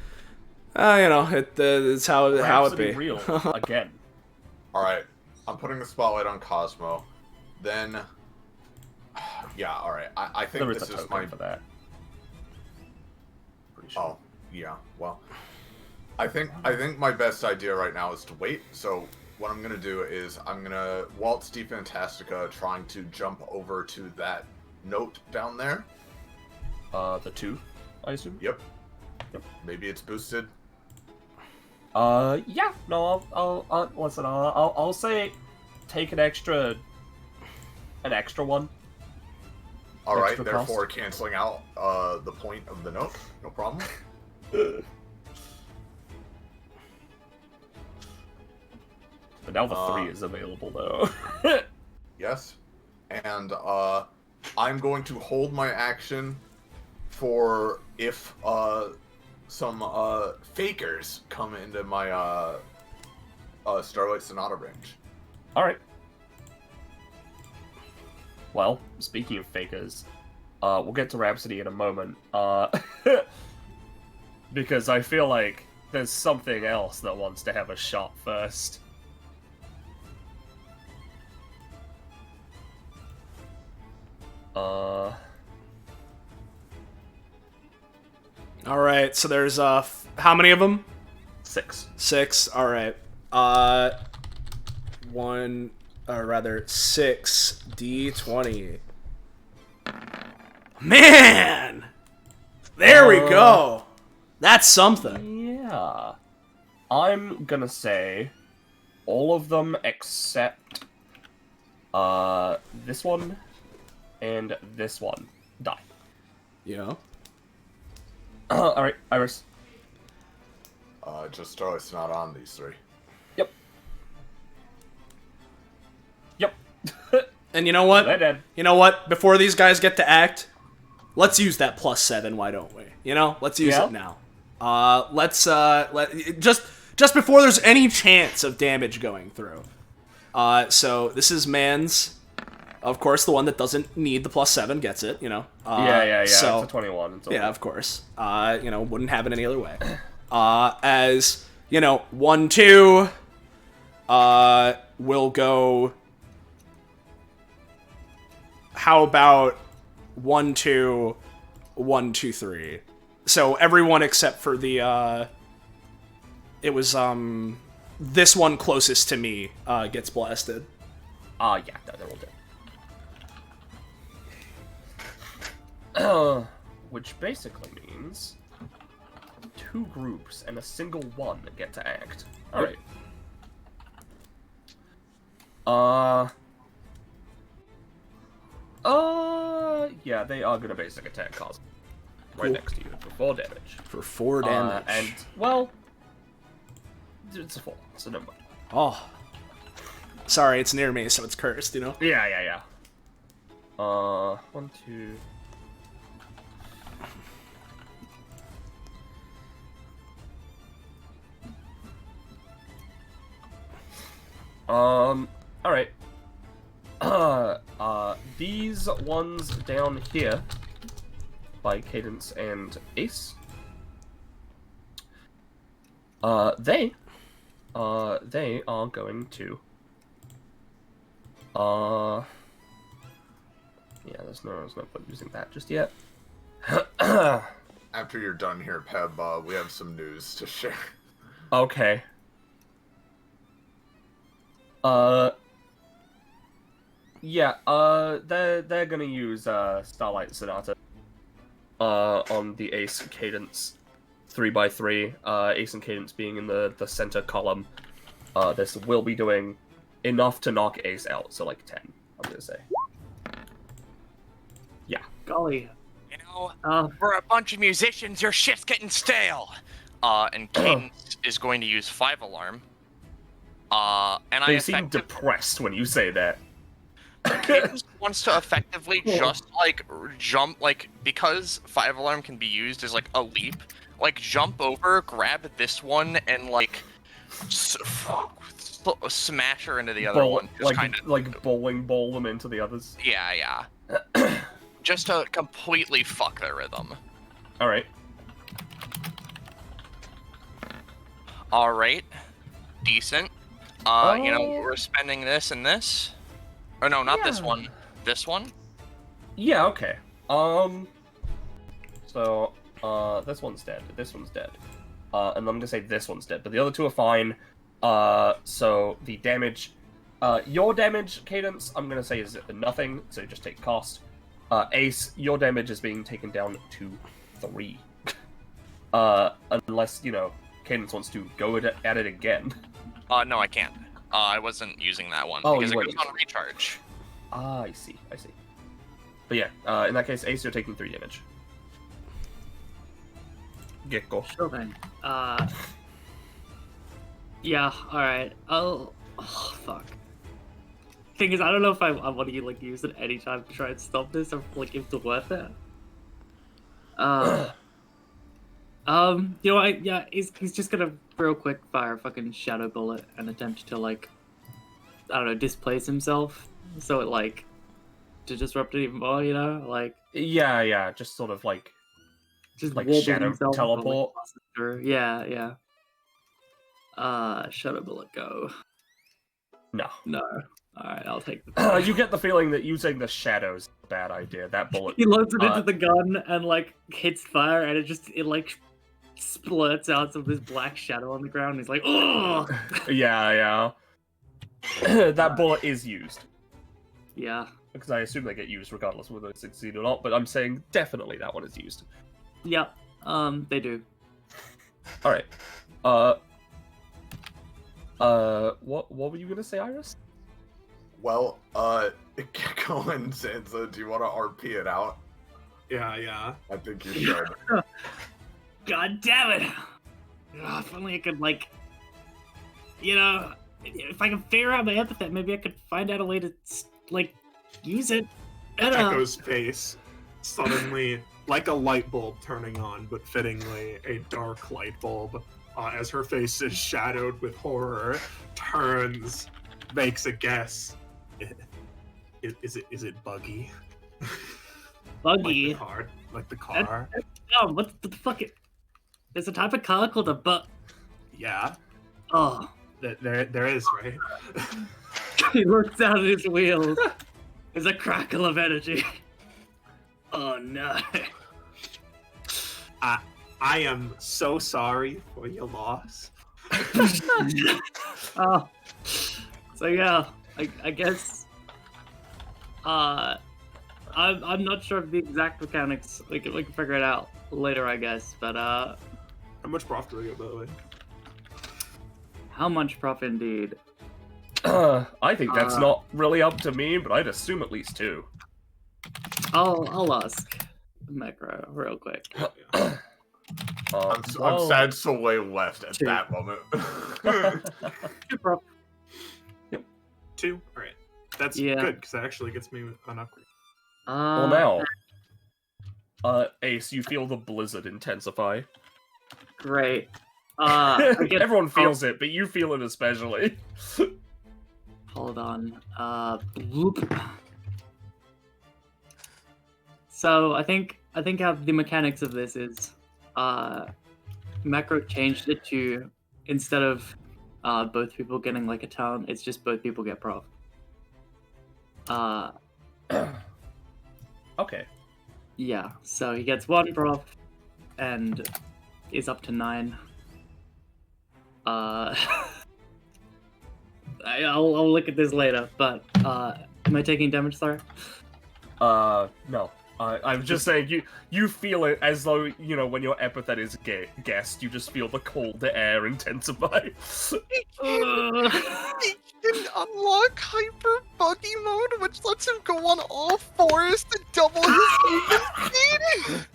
It's how it be. Real again. All right, I'm putting the spotlight on Cosmo. Then, yeah, all right. I think There this is a is my. for that. Oh, yeah. Well, I think my best idea right now is to wait. So what I'm gonna do is I'm gonna waltz D Fantastica, trying to jump over to that note down there. The 2, I assume. Yep. Maybe it's boosted. Yeah. No, I'll listen. I'll say, take an extra one. All right. Extra Therefore, cost. canceling out the point of the note. No problem. But now the 3 is available though. Yes. And I'm going to hold my action for if some fakers come into my Starlight Sonata range. Alright. Well, speaking of fakers, We'll get to Rhapsody in a moment. Because I feel like there's something else that wants to have a shot first. All right, so there's how many of them? 6. 6. All right. 1, or rather 6 D20. Man, there we go. That's something. Yeah. I'm gonna say all of them except this one and this one die. Yeah. Alright, Iris. Just so it's not on these 3. Yep. Yep. And you know what? They're dead. You know what? Before these guys get to act, let's use that +7. Why don't we? You know, let's use it now. Let's just before there's any chance of damage going through. So this is Man's, of course, the one that doesn't need the +7 gets it. You know. Yeah. So, it's a 21. It's yeah, of course. You know, wouldn't have it any other way. As you know, 1, 2. Will go. How about 1, 2, 1, 2, 3? So everyone except for the it was this one closest to me gets blasted. Yeah, they're all dead. Which basically means 2 groups and a single one that get to act. All right. Yeah, they are gonna basic attack cause right next to you for 4 damage. For 4 damage. And well, it's a 4, so never mind. Oh, sorry, it's near me, so it's cursed. You know. Yeah. 1, 2. All right. These ones down here by Cadence and Ace. They are going to. Yeah, there's no point using that just yet. After you're done here, Peb, we have some news to share. Okay. Yeah, they're gonna use Starlight Sonata on the Ace Cadence 3x3. Ace and Cadence being in the center column. This will be doing enough to knock Ace out, so like 10, I'm gonna say. Yeah. Golly. You know, for a bunch of musicians, your shit's getting stale. And Cadence is going to use 5 alarm. And They seem depressed when you say that. Cadence wants to effectively just like jump, like, because 5 alarm can be used as like a leap, like jump over, grab this one, and like smash her into the other one. Just like bowling ball them into the others. Yeah. Just to completely fuck their rhythm. Alright. Alright. Decent. You know, we're spending this and this. Or no, not this one. This one? Yeah, okay. So, this one's dead. This one's dead. And I'm gonna say this one's dead, but the other 2 are fine. So the damage, your damage, Cadence, I'm gonna say is nothing, so just take cost. Ace, your damage is being taken down to 3. Unless, you know, Cadence wants to go at it again. No, I can't. I wasn't using that one because it goes on recharge. Ah, I see. But yeah, in that case, Ace, you're taking 3 damage. Gekko. Sure then. Yeah, alright. Oh, fuck. Thing is, I don't know if I want to like use it anytime to try and stop this, or like if it's worth it. You know, he's just gonna real quick fire a fucking shadow bullet and attempt to like, I don't know, displace himself, so it like to disrupt it even more, you know? Like, Yeah, just sort of like just Like wobble shadow himself or, like, teleport? passes through. Yeah. Shadow bullet go. no. No. Alright, I'll take the You get the feeling that using the shadows is a bad idea. That bullet. He loads it into the gun and like hits fire and it like splurts out of this black shadow on the ground. He's like, oh Yeah. That bullet is used. yeah. Because I assume they get used regardless of whether they succeed or not, but I'm saying definitely that one is used. Yep. They do. Alright. What were you gonna say, Iris? Well, Gecko and Sansa, do you want to RP it out? Yeah. I think you should. God damn it! Oh, if only I could like, you know, if I could figure out my epithet, maybe I could find out a way to like use it. Echo's face suddenly, like a light bulb turning on, but fittingly a dark light bulb, as her face is shadowed with horror, turns, makes a guess. Is it buggy? Buggy. Like the car. Oh, what the fuck? There's a type of car called a Yeah. Oh. There is, right? He looks down at his wheels. There's a crackle of energy. Oh no. I am so sorry for your loss. Oh. So yeah, I guess I'm not sure of the exact mechanics. We can figure it out later, I guess. But How much profit do we get, by the way? how much profit indeed? I think that's not really up to me, but I'd assume at least 2. I'll ask Macro real quick. I'm sad Soleil left at that moment. 2? Alright. That's Yeah. good, because that actually gets me an upgrade. Well, now, Ace, you feel the blizzard intensify. Great. I get- Everyone feels it, but you feel it especially. Hold on. Bloop. So I think how the mechanics of this is, Macro changed it to, instead of both people getting like a town, it's just both people get prof. Okay. Yeah. So he gets 1 prof, and is up to 9. I'll look at this later, but am I taking damage, sorry? No. I'm just saying, you feel it as though, you know, when your epithet is guessed, you just feel the cold air intensify. He can unlock hyper buggy mode, which lets him go on all 4s to double his movement speed.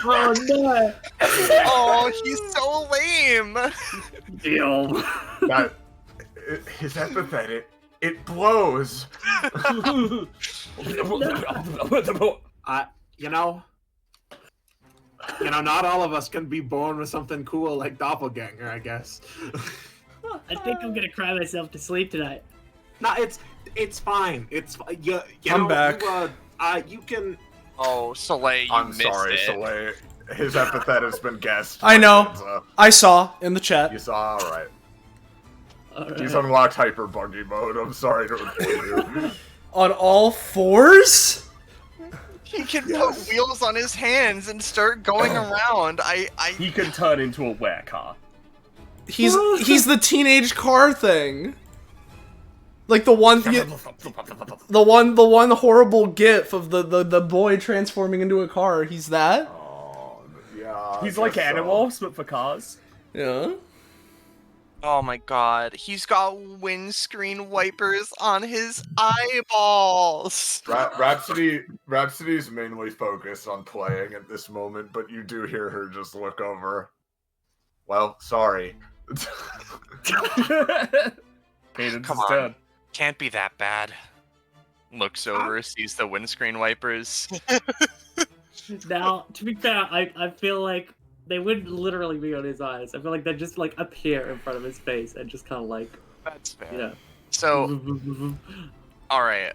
Oh no! Oh, he's so lame. Damn. His epithet, it blows. Not all of us can be born with something cool like doppelganger, I guess. I think I'm gonna cry myself to sleep tonight. No, it's fine. It's I'm back. You can. Oh, Soleil, you I'm missed sorry, it. Soleil. His epithet has been guessed. I know. Sansa. I saw in the chat. You saw, alright. Alright. He's unlocked hyper buggy mode. I'm sorry to inform you. On all 4s? He can put wheels on his hands and start going around. He can turn into a werecar. He's the teenage car thing. Like the one horrible gif of the boy transforming into a car. He's that? Oh, yeah. He's like Animorphs, but for cars. Yeah. Oh my god, he's got windscreen wipers on his eyeballs. Rhapsody's mainly focused on playing at this moment, but you do hear her just look over. Well, sorry. Cadence Come is on. dead. Can't be that bad. Looks over, sees the windscreen wipers. Now, to be fair, I feel like they wouldn't literally be on his eyes. I feel like they just like appear in front of his face and just kind of like, That's fair. you know. So, alright.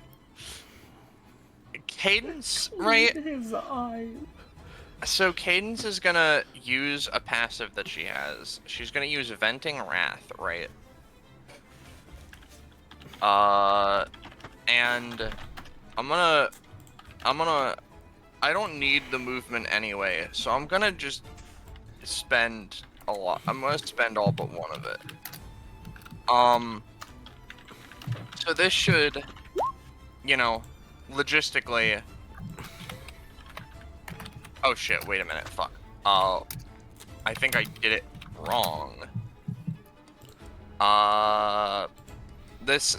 Cadence, right? His eye. So Cadence is gonna use a passive that she has. She's gonna use Venting Wrath, right? And I don't need the movement anyway, so I'm gonna just spend a lot. I'm gonna spend all but one of it. So this should, you know, logistically. Oh shit! Wait a minute. Fuck. I think I did it wrong. This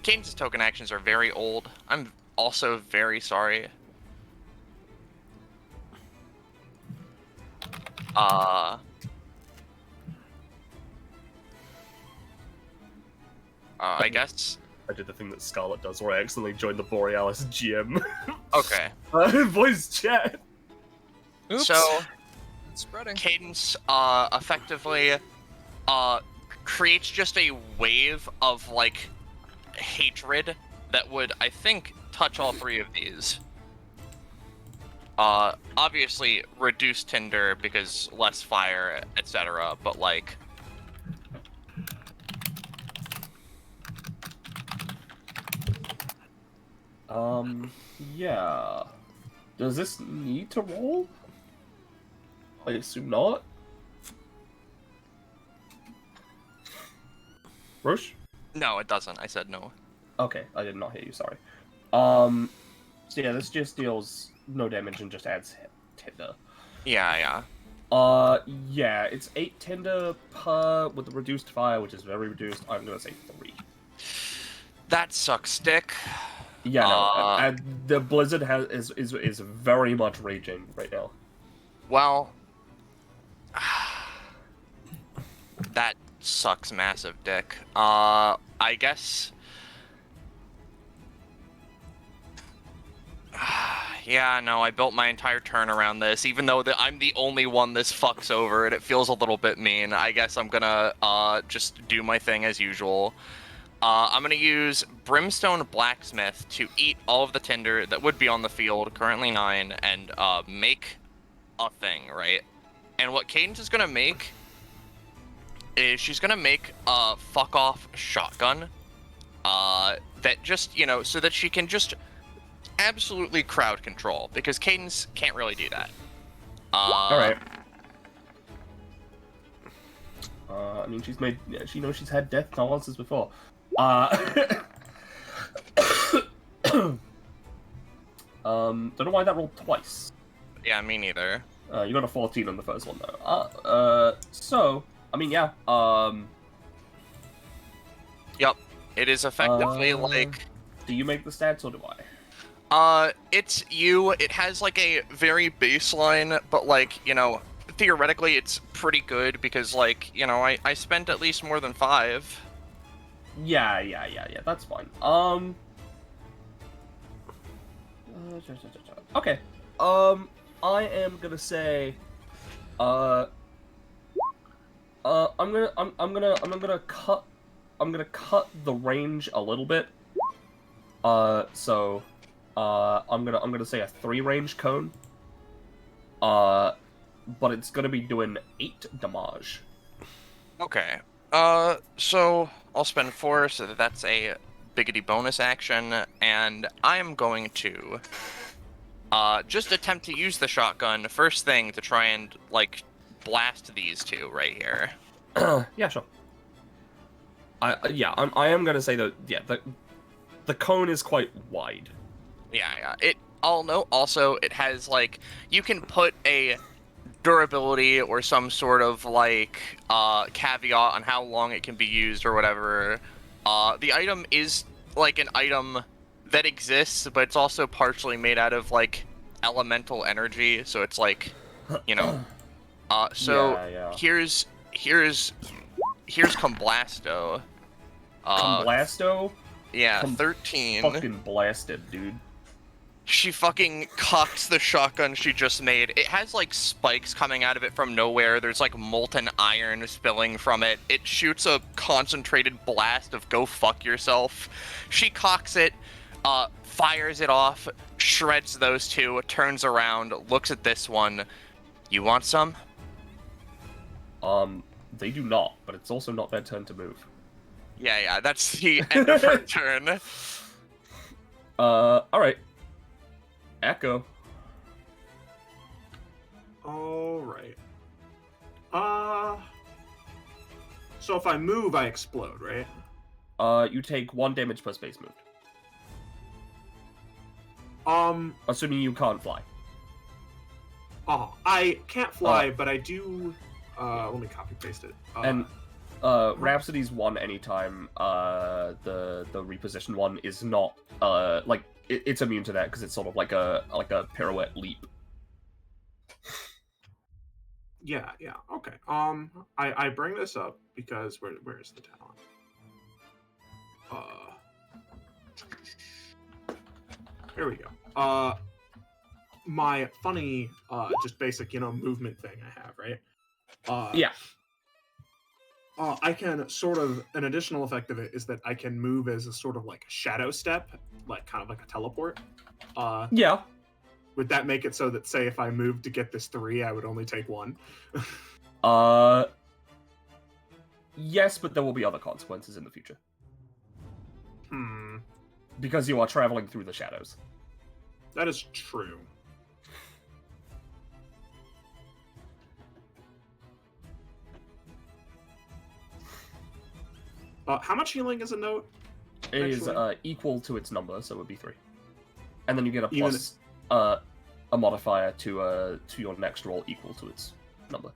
Cadence's token actions are very old. I'm also very sorry. I guess. I did the thing that Scarlet does, where I accidentally joined the Borealis GM. Okay. Voice chat. Oops. So, It's spreading. Cadence, effectively, creates just a wave of, like, hatred that would, I think, touch all three of these. Obviously, reduce Tinder because less fire, etc., but, like... Yeah. Does this need to roll? I assume not. Roche? No, it doesn't. I said no. Okay, I did not hear you, sorry. So yeah, this just deals no damage and just adds Tinder. Yeah. Yeah, it's 8 Tinder per, with the reduced fire, which is very reduced. I'm gonna say 3. That sucks, dick. Yeah, no, and the blizzard is very much raging right now. Well, that sucks massive, dick. I guess. Yeah, no, I built my entire turn around this, even though I'm the only one this fucks over, and it feels a little bit mean. I guess I'm gonna just do my thing as usual. I'm gonna use Brimstone Blacksmith to eat all of the tinder that would be on the field, currently 9, and make a thing, right? And what Cadence is gonna make is she's gonna make a fuck off shotgun that just, you know, so that she can just absolutely crowd control, because Cadence can't really do that. Alright. I mean, she's made. Yeah, she knows she's had death tolerances before. Don't know why that rolled twice. Yeah, me neither. You got a 14 on the first one though. So I mean, yeah. Yep. It is effectively like. Do you make the stats or do I? It's you. It has like a very baseline, but like, you know, theoretically it's pretty good because like, you know, I spent at least more than 5. Yeah, that's fine. Okay. I am gonna say, I'm gonna cut the range a little bit. So, I'm gonna say a 3 range cone. But it's gonna be doing 8 damage. Okay. So I'll spend 4, so that's a biggity bonus action, and I am going to just attempt to use the shotgun first thing to try and like blast these two right here. Yeah, sure. I am gonna say that the cone is quite wide. Yeah. I'll note also it has like you can put a durability or some sort of like caveat on how long it can be used or whatever. The item is like an item that exists, but it's also partially made out of like elemental energy, so it's like, you know. So here's Comblasto. Comblasto? Yeah, 13. Fucking blasted, dude. She fucking cocks the shotgun she just made. It has like spikes coming out of it from nowhere. There's like molten iron spilling from it. It shoots a concentrated blast of go fuck yourself. She cocks it, fires it off, shreds those two, turns around, looks at this one. You want some? They do not, but it's also not their turn to move. Yeah, that's the end of her turn. Alright. Echo. Alright. So if I move, I explode, right? You take 1 damage per space moved. Assuming you can't fly. I can't fly, but I do. Let me copy paste it. And Rhapsody's one anytime. The reposition one is not like it's immune to that because it's sort of like a pirouette leap. Yeah. Okay. I bring this up because where is the talent? Here we go. My funny, just basic, movement thing I have, right? Yeah. I can sort of, an additional effect of it is that I can move as a sort of like a shadow step, like kind of like a teleport. Yeah. Would that make it so that, say, if I moved to get this 3, I would only take 1? Yes, but there will be other consequences in the future. Because you are traveling through the shadows. That is true. How much healing is a note? It is equal to its number, so it would be 3. And then you get a Even plus a modifier to your next roll equal to its number.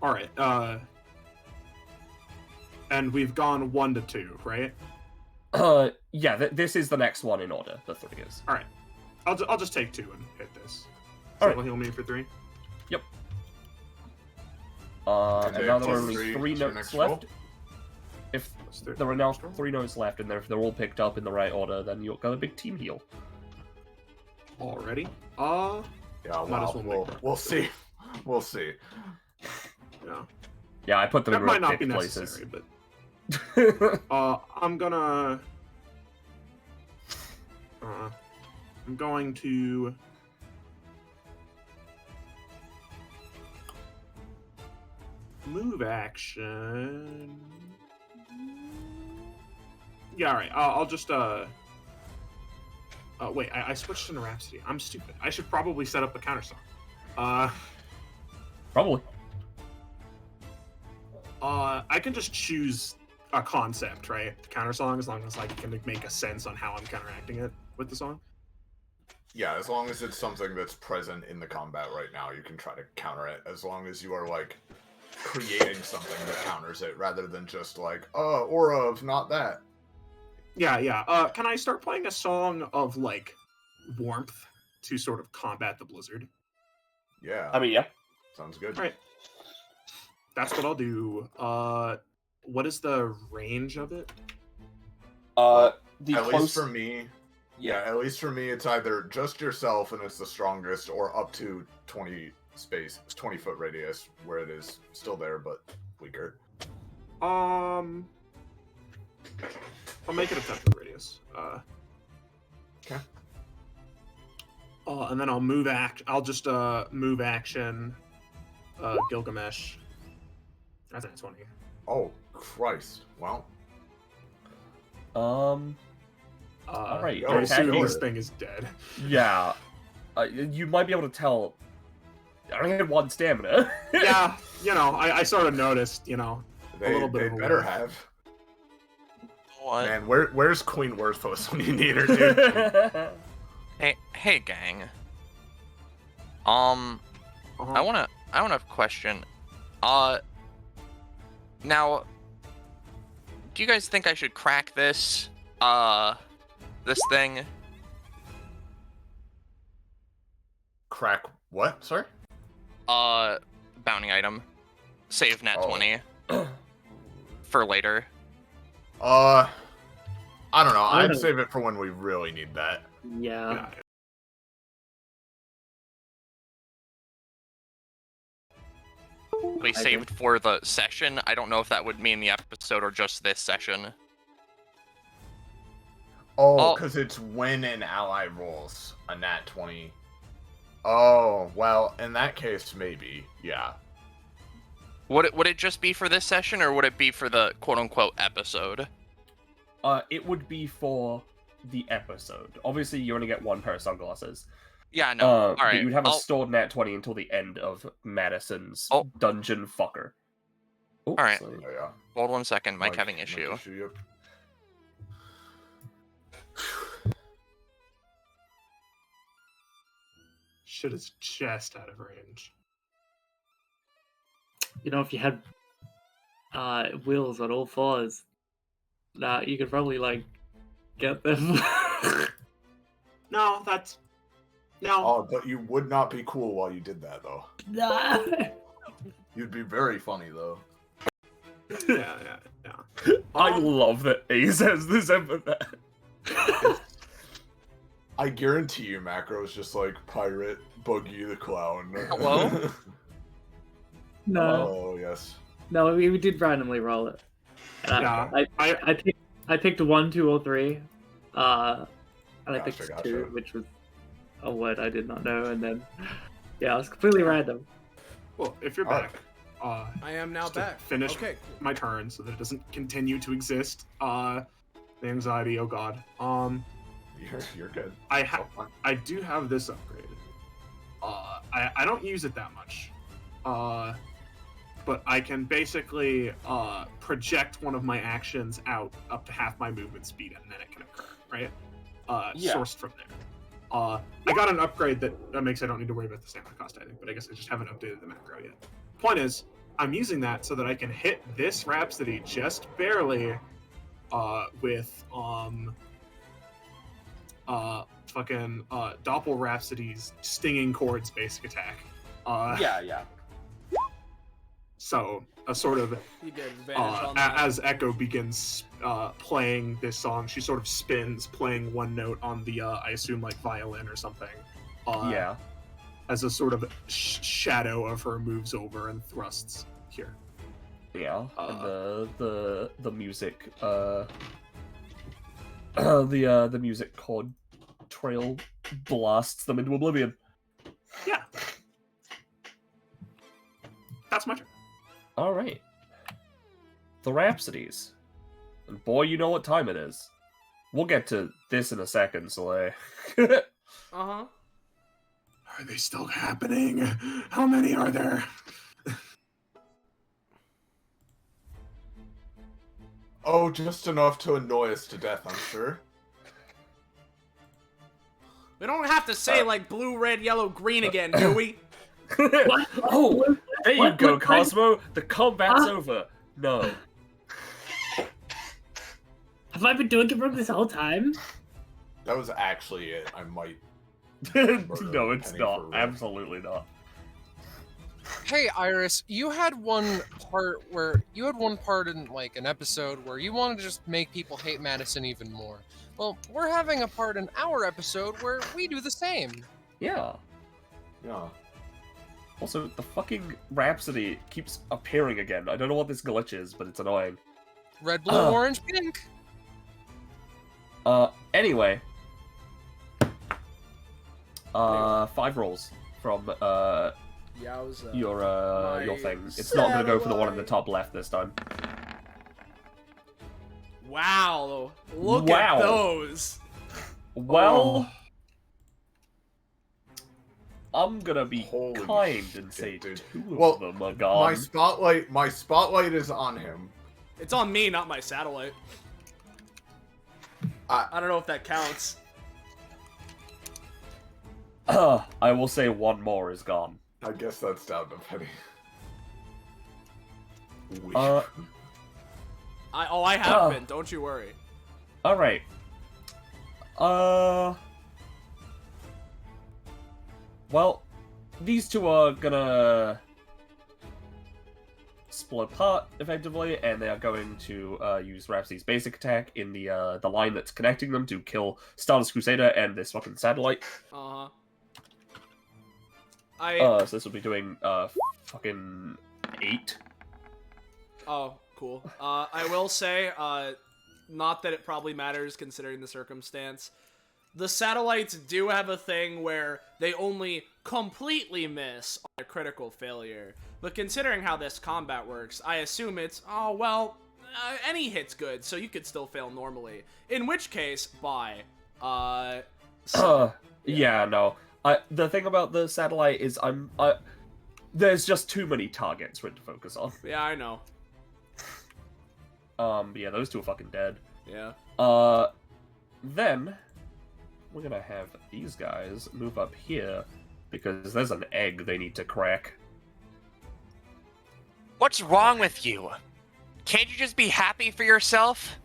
All right. And we've gone 1 to 2, right? Yeah. This is the next one in order. The 3 is. All right. I'll just take 2 and hit this. All It'll heal me for 3. Yep. And now there are only 3 notes left. If there are now 3 notes left, and if they're all picked up in the right order, then you've got a big team heal. Already? Yeah, well, we'll see. We'll see. Yeah. Yeah, I put them That in might not picked be places. necessary, but I'm going to move action. Yeah, all right. I'll just wait. I switched into Rhapsody. I'm stupid. I should probably set up the counter song. Probably. I can just choose a concept, right? The counter song, as long as I can make a sense on how I'm counteracting it with the song. Yeah, as long as it's something that's present in the combat right now, you can try to counter it. As long as you are like creating something that counters it, rather than just like, aura of not that. Yeah. Can I start playing a song of like warmth to sort of combat the blizzard? Yeah. I mean, yeah. Sounds good. All right. That's what I'll do. What is the range of it? At least for me, at least for me, it's either just yourself and it's the strongest, or up to 20 space, 20-foot radius, where it is still there but weaker. I'll make it a 10-foot radius. Okay. And then I'll move I'll just move action. Gilgamesh. That's at 20. Oh Christ! Well. All right. I assume He's- this thing is dead. Yeah. You might be able to tell. I only had 1 stamina. Yeah, I sort of noticed, a They little bit of a better whiff. have. What? Man, where's Queen Worthos when you need her, dude? Hey, gang. I want a question. Now, do you guys think I should crack this thing? Crack what? Sorry? Bounty item. Save nat 20. For later. I don't know. I I'd don't- save it for when we really need that. Yeah. We saved for the session. I don't know if that would mean the episode or just this session. Oh, because it's when an ally rolls a nat 20. Oh, well, in that case, maybe, yeah. Would it just be for this session, or would it be for the quote-unquote episode? It would be for the episode. Obviously, you only get one pair of sunglasses. Yeah, no. All But right. you'd have a stored nat 20 until the end of Madison's dungeon fucker. All right. Oh, yeah. Hold 1 second. Mike having issue. Yep. Shit is just out of range. You know, if you had wheels on all fours, you could probably like get them. No, that's no. Oh, but you would not be cool while you did that, though. Nah. You'd be very funny, though. Yeah. I love that Ace has this epithet. I guarantee you Macro's just like Pirate Buggy the Clown. Hello? No. Oh, yes. No, we did randomly roll it. Yeah. I picked 1, 2, or 3. And I picked Gotcha. 2, which was a word I did not know, and then it was completely random. Well, if you're Alright. back, I am now just to back. finish Okay. my turn so that it doesn't continue to exist. The anxiety, oh god. You're good. I do have this upgrade. I don't use it that much. But I can basically project one of my actions out up to half my movement speed, and then it can occur, right? Sourced from there. I got an upgrade that makes I don't need to worry about the stamina cost, I think, but I guess I just haven't updated the macro yet. Point is, I'm using that so that I can hit this Rhapsody just barely with Doppel Rhapsody's Stinging Chords basic attack. Yeah. So, a sort of, You get advantage on that. as Echo begins playing this song, she sort of spins, playing one note on the, I assume, like, violin or something. Yeah. As a sort of shadow of her moves over and thrusts here. Yeah. And the music, the music chord trail blasts them into oblivion. Yeah. That's my turn. All right. The Rhapsodies. And boy, you know what time it is. We'll get to this in a second, Soleil. Uh-huh. Are they still happening? How many are there? Oh, just enough to annoy us to death, I'm sure. We don't have to say like blue, red, yellow, green again, do we? Oh, there you go, Cosmo. The combat's over. No. Have I been doing it wrong this whole time? That was actually it. I might. No, it's Penny not. for red. Absolutely not. Hey, Iris, you had one part in like an episode where you wanted to just make people hate Madison even more. Well, we're having a part in our episode where we do the same. Yeah. Yeah. Also, the fucking Rhapsody keeps appearing again. I don't know what this glitch is, but it's annoying. Red, blue, orange, pink. Anyway. 5 rolls from, Yowza. your thing. It's not gonna go for the one in the top left this time. Wow. Look Wow. at those. Well, I'm gonna be Holy kind and shit, say dude. 2 Well, of them are gone. My spotlight is on him. It's on me, not my satellite. I don't know if that counts. I will say 1 more is gone. I guess that's down to Penny. I have been, don't you worry. Alright. Well, these two are gonna split apart effectively, and they are going to use Rhapsody's basic attack in the line that's connecting them to kill Stardust Crusader and this fucking satellite. Uh-huh. So this will be doing fucking 8. Oh, cool. I will say, not that it probably matters considering the circumstance. The satellites do have a thing where they only completely miss on a critical failure. But considering how this combat works, I assume it's, any hit's good, so you could still fail normally. In which case, bye. Yeah, no. The thing about the satellite is there's just too many targets for it to focus on. Yeah, I know. Yeah, those two are fucking dead. Yeah. Then we're gonna have these guys move up here because there's an egg they need to crack. What's wrong with you? Can't you just be happy for yourself?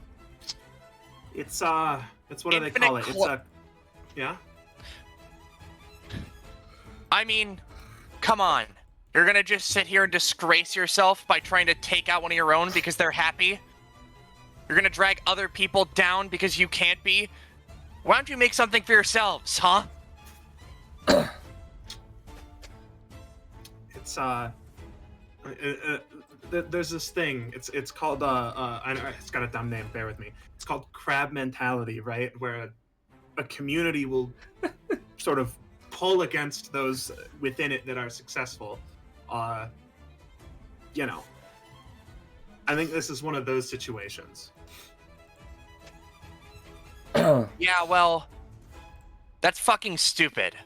It's what do they call it? It's a yeah. I mean, come on. You're gonna just sit here and disgrace yourself by trying to take out one of your own because they're happy? You're gonna drag other people down because you can't be? Why don't you make something for yourselves, huh? It's there's this thing. It's called I know it's got a dumb name. Bear with me. It's called crab mentality, right? Where a community will sort of pull against those within it that are successful. You know, I think this is one of those situations. Yeah, well, that's fucking stupid.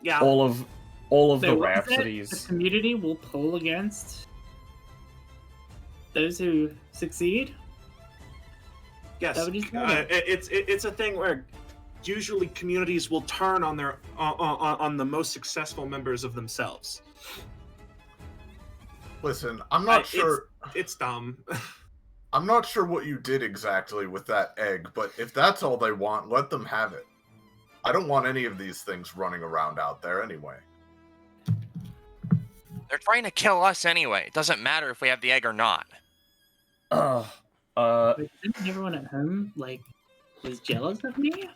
Yeah. All of the So what is it? Rhapsodies. The community will pull against those who succeed. Yes. That what he's saying? It's a thing where usually communities will turn on their on the most successful members of themselves. Listen, I'm not sure. It's dumb. I'm not sure what you did exactly with that egg, but if that's all they want, let them have it. I don't want any of these things running around out there anyway. They're trying to kill us anyway. It doesn't matter if we have the egg or not. But didn't everyone at home was jealous of me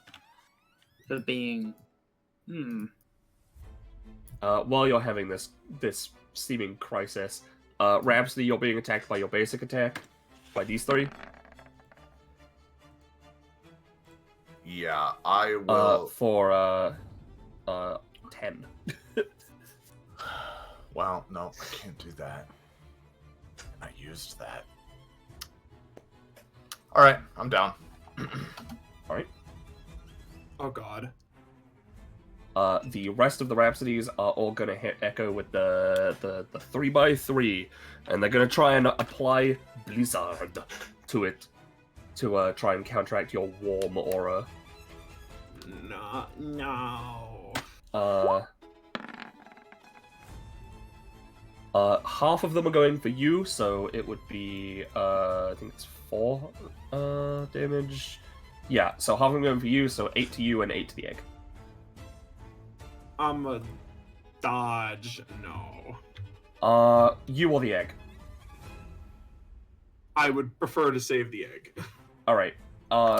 for being While you're having this seeming crisis, Rhapsody, you're being attacked by your basic attack. By these three? Yeah, I will. For 10. Well, no, I can't do that. I used that. Alright, I'm down. Alright. Oh god. The rest of the Rhapsodies are all gonna hit Echo with the 3x3, and they're gonna try and apply Blizzard to it to try and counteract your warm aura. No. Half of them are going for you, so it would be I think it's 4 damage. Yeah, so half of them going for you, so 8 to you and 8 to the egg. I'm a dodge. No. You or the egg? I would prefer to save the egg. Alright.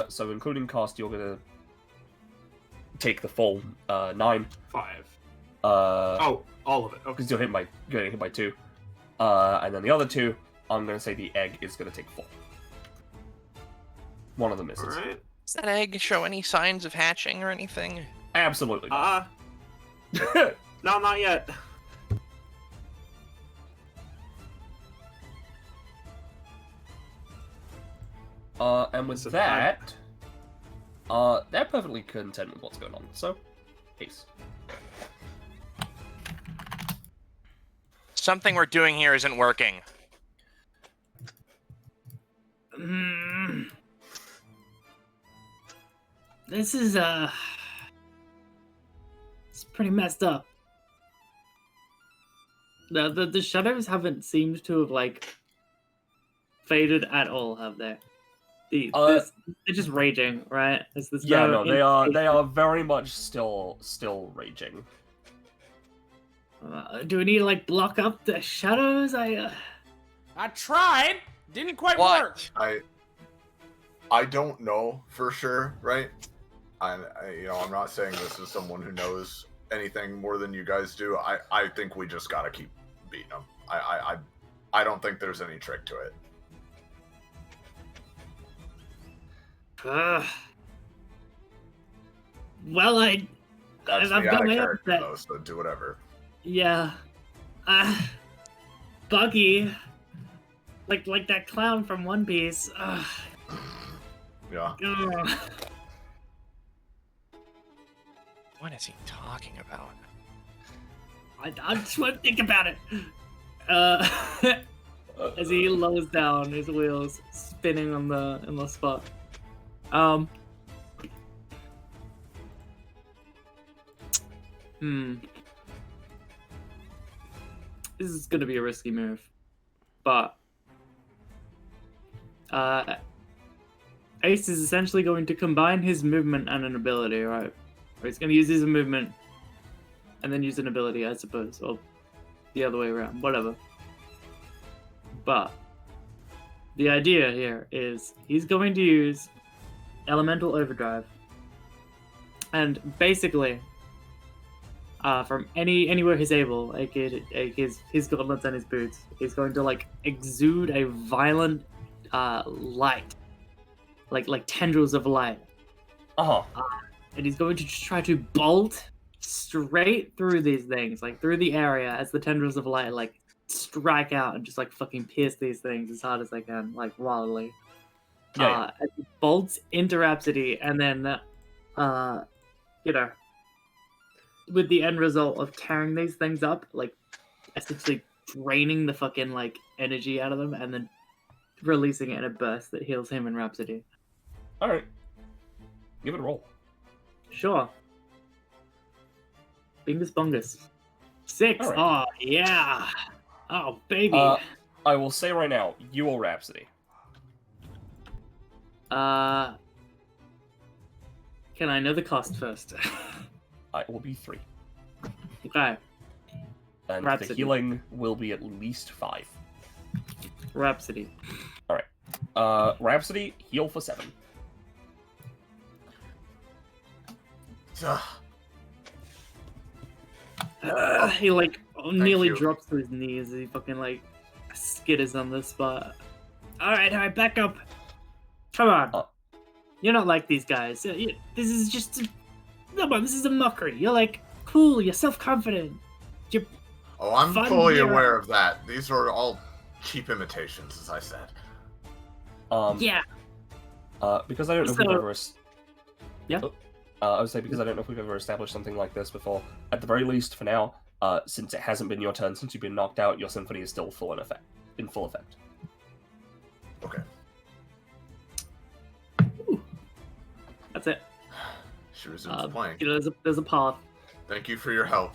So including cost, you're gonna take the full 9. 5. Oh, all of it. Okay. Because you're getting hit by 2. And then the other 2, I'm gonna say the egg is gonna take 4. One of them misses. Alright. Does that egg show any signs of hatching or anything? Absolutely not. No, not yet. And with that, they're perfectly content with what's going on. So, peace. Something we're doing here isn't working. This is it's pretty messed up. The shadows haven't seemed to have faded at all, have they? They're just raging, right? They are very much still raging. Do we need to block up the shadows? I tried. Didn't quite What? work. I don't know for sure, right? I'm not saying this is someone who knows anything more than you guys do. I think we just gotta keep beating them. I don't think there's any trick to it. Well, That's I've me got out of my character, upset. though, so do whatever. Yeah. Buggy. Like that clown from One Piece. Yeah. Ugh. What is he talking about? I just want to think about it. As he lowers down, his wheels spinning on the spot. This is gonna be a risky move, but Ace is essentially going to combine his movement and an ability, right? Or he's gonna use his movement and then use an ability, I suppose, or the other way around, whatever. But the idea here is he's going to use Elemental Overdrive, and basically, from anywhere he's able, like his gauntlets and his boots, he's going to like exude a violent light, like tendrils of light. And he's going to just try to bolt straight through these things, like through the area as the tendrils of light like strike out and just like fucking pierce these things as hard as they can, like wildly. As he bolts into Rhapsody, and then with the end result of tearing these things up, like essentially draining the fucking like energy out of them, and then releasing it in a burst that heals him and Rhapsody. All right, give it a roll. Sure. Bingus bongus. 6. All right. Oh yeah. Oh baby. I will say right now, you owe Rhapsody. Can I know the cost first? It will be 3. Okay. And Rhapsody. the healing will be at least 5. Rhapsody. Rhapsody, heal for 7. He like nearly you. drops to his knees as he fucking like skitters on the spot. Alright, back up. Come on. You're not like these guys. This is just come on, this is a mockery. You're like cool, you're self-confident. You're Oh, I'm fun fully hero. aware of that. These are all cheap imitations, as I said. Yeah. Because I don't know if we've So- ever... Yeah? I would say because I don't know if we've ever established something like this before. At the very least, for now, since it hasn't been your turn, since you've been knocked out, your symphony is still in full effect. Okay. That's it. She resumes playing. There's a path. Thank you for your help.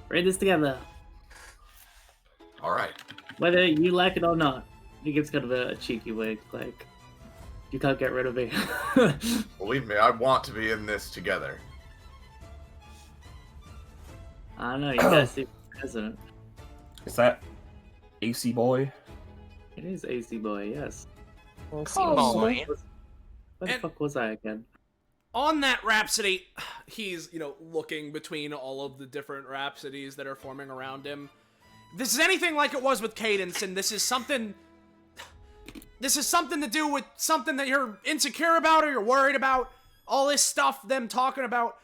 Read this together. All right. Whether you like it or not. He gives kind of a cheeky wink, like, you can't get rid of me. Believe me, I want to be in this together. I don't know, you guys see president. Is that AC Boy? It is AC Boy, yes. Oh, boy. Where the And- fuck was I again? On that Rhapsody, he's, looking between all of the different Rhapsodies that are forming around him. This is anything like it was with Cadence, and this is something to do with something that you're insecure about or you're worried about. All this stuff, them talking about,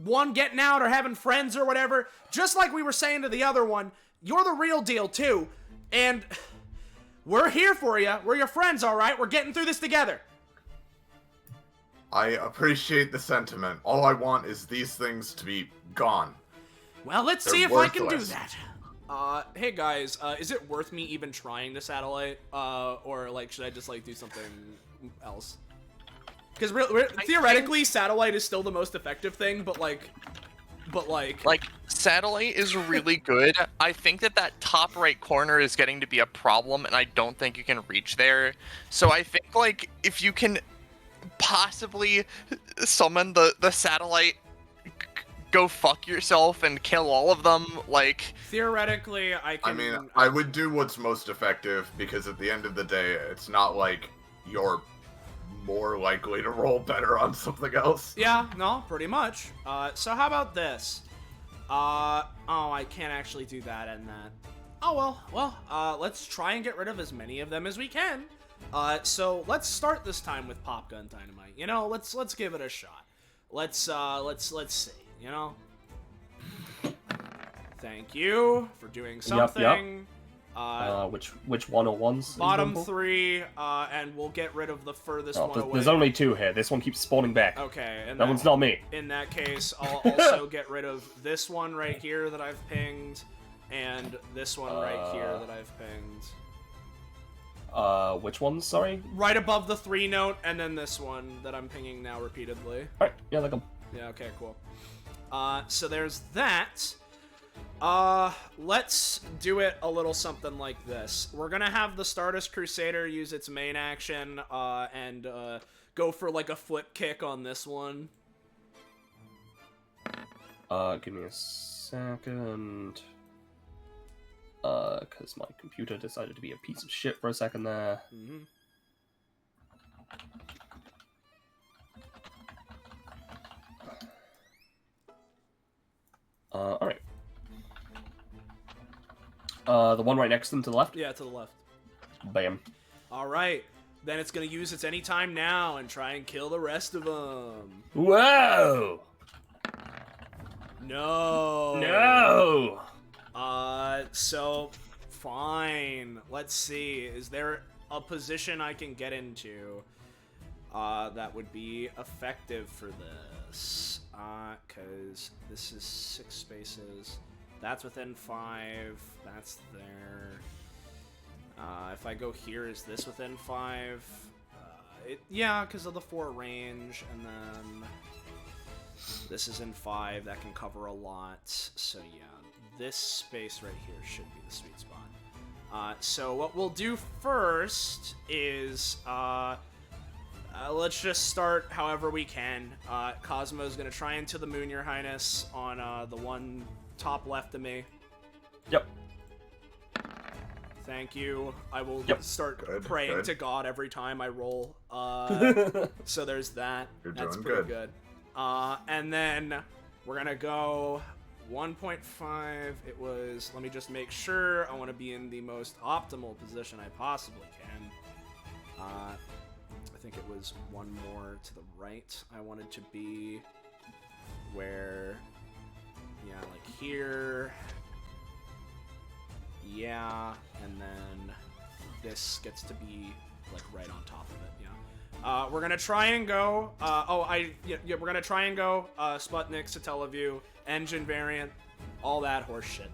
one getting out or having friends or whatever. Just like we were saying to the other one, you're the real deal too. And we're here for you. We're your friends, all right? We're getting through this together. I appreciate the sentiment. All I want is these things to be gone. Well, let's They're see if I can do worthless. that. Hey guys, is it worth me even trying to satellite? Or, should I just, do something else? Because theoretically, satellite is still the most effective thing, but, satellite is really good. I think that top right corner is getting to be a problem, and I don't think you can reach there. So I think, if you can possibly summon the satellite, go fuck yourself and kill all of them, theoretically, I can... I would do what's most effective, because at the end of the day, it's not like you're more likely to roll better on something else. Yeah, no, pretty much. So how about this? I can't actually do that and that. Oh, well, let's try and get rid of as many of them as we can. So let's start this time with Pop Gun Dynamite. You know, let's give it a shot. Let's see, you know? Thank you for doing something. Yep. Which 101s? Bottom 3, and we'll get rid of the furthest one away. There's only 2 here. This one keeps spawning back. Okay, and that one's not me. In that case, I'll also get rid of this one right here that I've pinged, and this one right here that I've pinged. Which ones? Sorry. Right above the 3 note, and then this one that I'm pinging now repeatedly. All right. Yeah, like 'em. Yeah. Okay. Cool. So there's that. Let's do it a little something like this. We're gonna have the Stardust Crusader use its main action, and go for like a flip kick on this one. Give me a second. Because my computer decided to be a piece of shit for a second there. Mm-hmm. Alright. The one right next to them to the left? Yeah, to the left. Bam. Alright. Then it's gonna use its anytime now and try and kill the rest of them. Whoa! No! No! So, fine. Let's see. Is there a position I can get into that would be effective for this? Because this is 6 spaces. That's within 5. That's there. If I go here, is this within 5? Yeah, because of the 4 range, and then this is in 5. That can cover a lot. So yeah, this space right here should be the sweet spot. So what we'll do first is let's just start however we can. Cosmo's gonna try into the moon, Your Highness, on the one top left of me. Yep. Thank you. I will start Good, praying good. to God every time I roll. So there's that. You're That's doing pretty good. And then we're gonna go 1.5. It was, let me just make sure. I want to be in the most optimal position I possibly can. I think it was one more to the right. I wanted to be where, yeah, like here. Yeah, and then this gets to be like right on top of it. Yeah. We're gonna try and go. We're gonna try and go. Sputnik, Satellaview, engine variant, all that horse shit.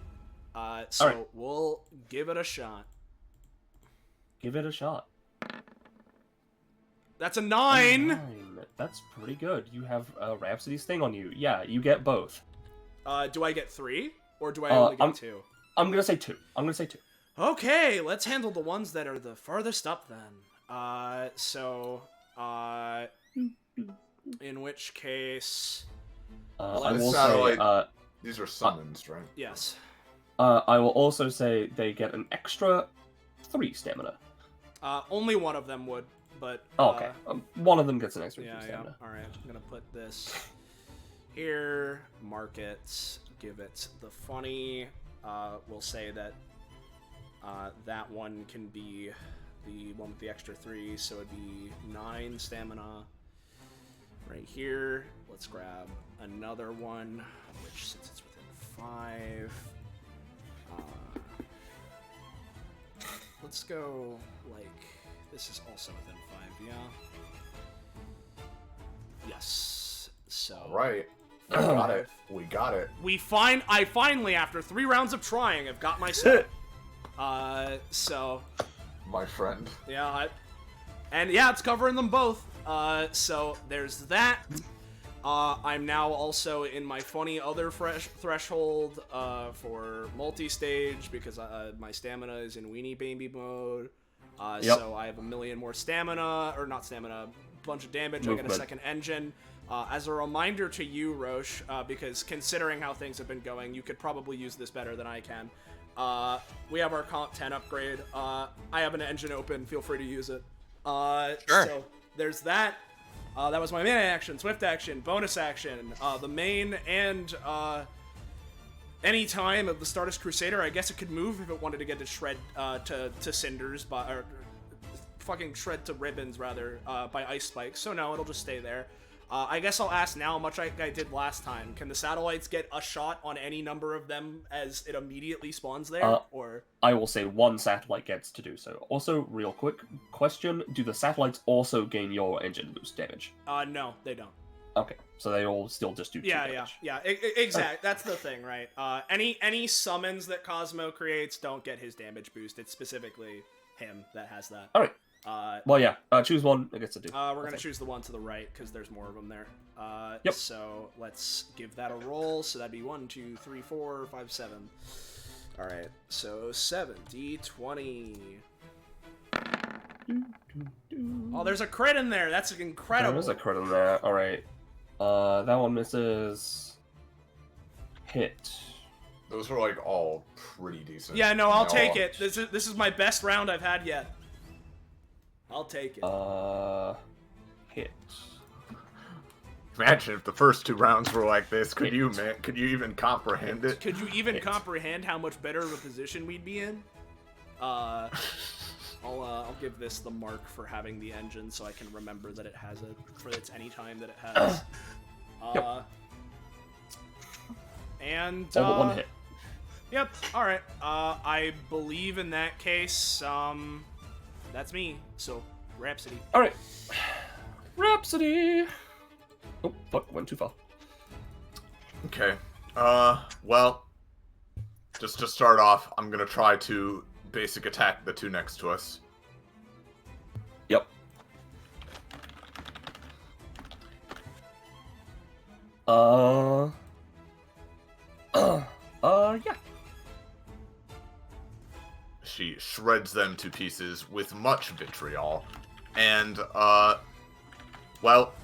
So right. We'll give it a shot. Give it a shot. That's a 9. 9. That's pretty good. You have Rhapsody's thing on you. Yeah, you get both. Do I get 3 or do I only get 2? I'm gonna say 2. I'm gonna say 2. Okay, let's handle the ones that are the farthest up then. In which case, I This will sounded say, like these are summons, right? yes. I will also say they get an extra 3 stamina. Only one of them would, but Oh, okay. One of them gets an extra 3 yeah. stamina. All right, I'm gonna put this here. Mark it. Give it the funny. We'll say that that one can be the one with the extra 3, so it'd be 9 stamina. Right here, let's grab another one, which since it's within 5, let's go like this is also within 5, yeah. Yes. So. All right. We got it. We got it. I finally, after 3 rounds of trying, have got my set. So. My friend. Yeah, it's covering them both. So there's that. I'm now also in my funny other threshold for multi-stage because my stamina is in weenie baby mode. So I have a million more stamina, or not stamina, bunch of damage. Movement. I get a second engine. As a reminder to you, Roche, because considering how things have been going, you could probably use this better than I can. We have our Comp 10 upgrade. I have an engine open. Feel free to use it. Sure. So there's that. That was my main action, swift action, bonus action, the main and any time of the Stardust Crusader. I guess it could move if it wanted to get to shred to cinders or fucking shred to ribbons rather by ice spikes. So no, it'll just stay there. I guess I'll ask now, much like I did last time. Can the satellites get a shot on any number of them as it immediately spawns there? Or I will say one satellite gets to do so. Also, real quick question: do the satellites also gain your engine boost damage? No, they don't. Okay, so they all still just do 2 damage. Exact. That's the thing, right? Any summons that Cosmo creates don't get his damage boost. It's specifically him that has that. All right. Well, yeah. Choose one. It gets to do. We're gonna choose the one to the right because there's more of them there. Yep. So let's give that a roll. So that'd be 1, 2, 3, 4, 5, 7. All right. So 7 D20. Oh, there's a crit in there. That's incredible. There's a crit in there. All right. That one misses. Hit. Those are like all pretty decent. Yeah, no, I'll take it. This is my best round I've had yet. I'll take it. Hit. Imagine if the first 2 rounds were like this. Could you even comprehend it? Could you even comprehend how much better of a position we'd be in? I'll give this the mark for having the engine, so I can remember that it has it for its any time that it has. Yep. And all but 1 hit. Yep. All right. I believe in that case. That's me. So, Rhapsody. All right. Rhapsody. Oh, fuck! Went too far. Okay. Well, just to start off, I'm gonna try to basic attack the 2 next to us. Yep. Yeah. She shreds them to pieces with much vitriol, and, well,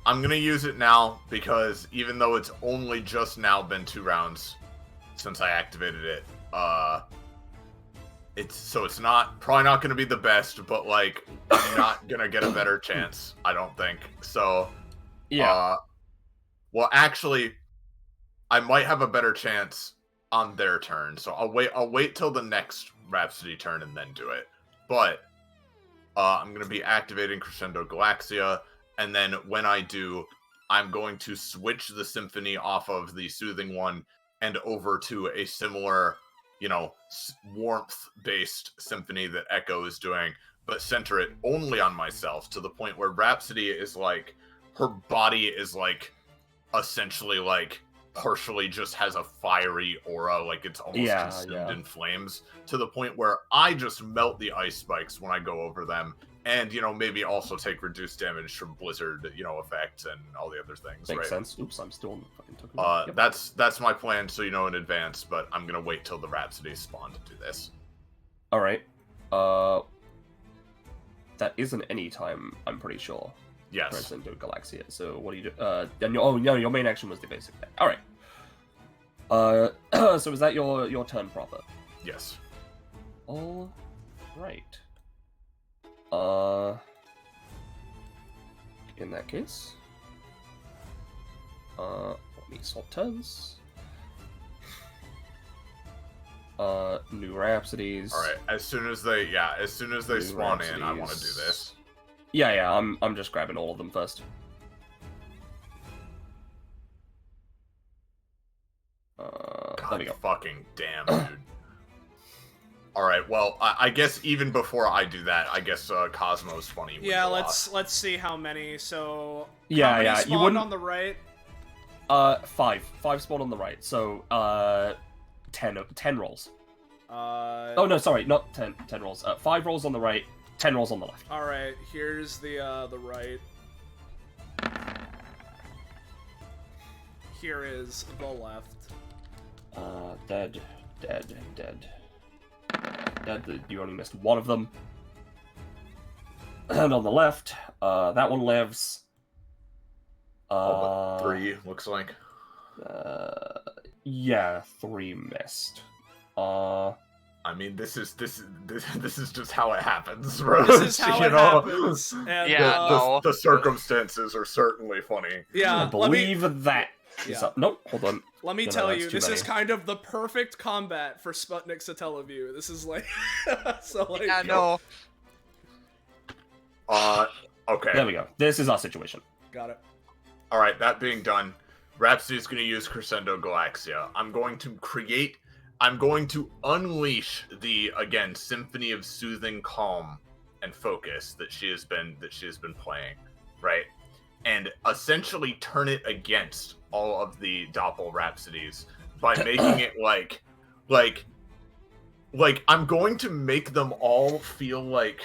I'm gonna use it now, because even though it's only just now been 2 rounds since I activated it, it's probably not gonna be the best, but, like, I'm not gonna get a better chance, I don't think. So, yeah. Well, actually, I might have a better chance on their turn, so I'll wait till the next Rhapsody turn and then do it. But I'm going to be activating Crescendo Galaxia, and then when I do, I'm going to switch the Symphony off of the Soothing one and over to a similar, warmth-based Symphony that Echo is doing, but center it only on myself to the point where Rhapsody is like, her body is like, essentially like, partially just has a fiery aura, like it's almost consumed in flames, to the point where I just melt the ice spikes when I go over them, and, maybe also take reduced damage from blizzard, effects and all the other things, Makes right? sense. Oops, I'm still on the fucking token. Yep. That's my plan, so in advance, but I'm gonna wait till the Rhapsody spawn to do this. Alright. That isn't any time, I'm pretty sure. Yes. Crescendo Galaxia. So what do you do? Then your main action was the basic attack. Alright. So is that your turn proper? Yes. All right. In that case, let me swap turns. New Rhapsodies. All right. As soon as they spawn in, I want to do this. Yeah. I'm just grabbing all of them first. There we go. Fucking damn, dude. Alright, well, I guess even before I do that, I guess Cosmo's funny. Yeah, let's see how many. So yeah, how many you spawned wouldn't on the right. 5 spawn on the right. So 10 rolls. Oh no, sorry, not 10 rolls. 5 rolls on the right, 10 rolls on the left. All right, here's the right. Here is the left. Dead. You only missed one of them. And on the left, that one lives. But 3 looks like. Yeah, 3 missed. I mean, this is just how it happens, bro. This is how it happens. And, Yeah, the circumstances are certainly funny. Yeah, I believe that. Yeah. Nope, hold on. Let me No, tell that's you, too this is many. kind of the perfect combat for Sputnik Satellaview. This is like, so like. Yeah, no. Okay. There we go. This is our situation. Got it. All right, that being done, Rhapsody's going to use Crescendo Galaxia. I'm going to unleash the, again, symphony of soothing calm and focus that she has been playing, right? And essentially turn it against all of the Doppel Rhapsodies by making it like I'm going to make them all feel like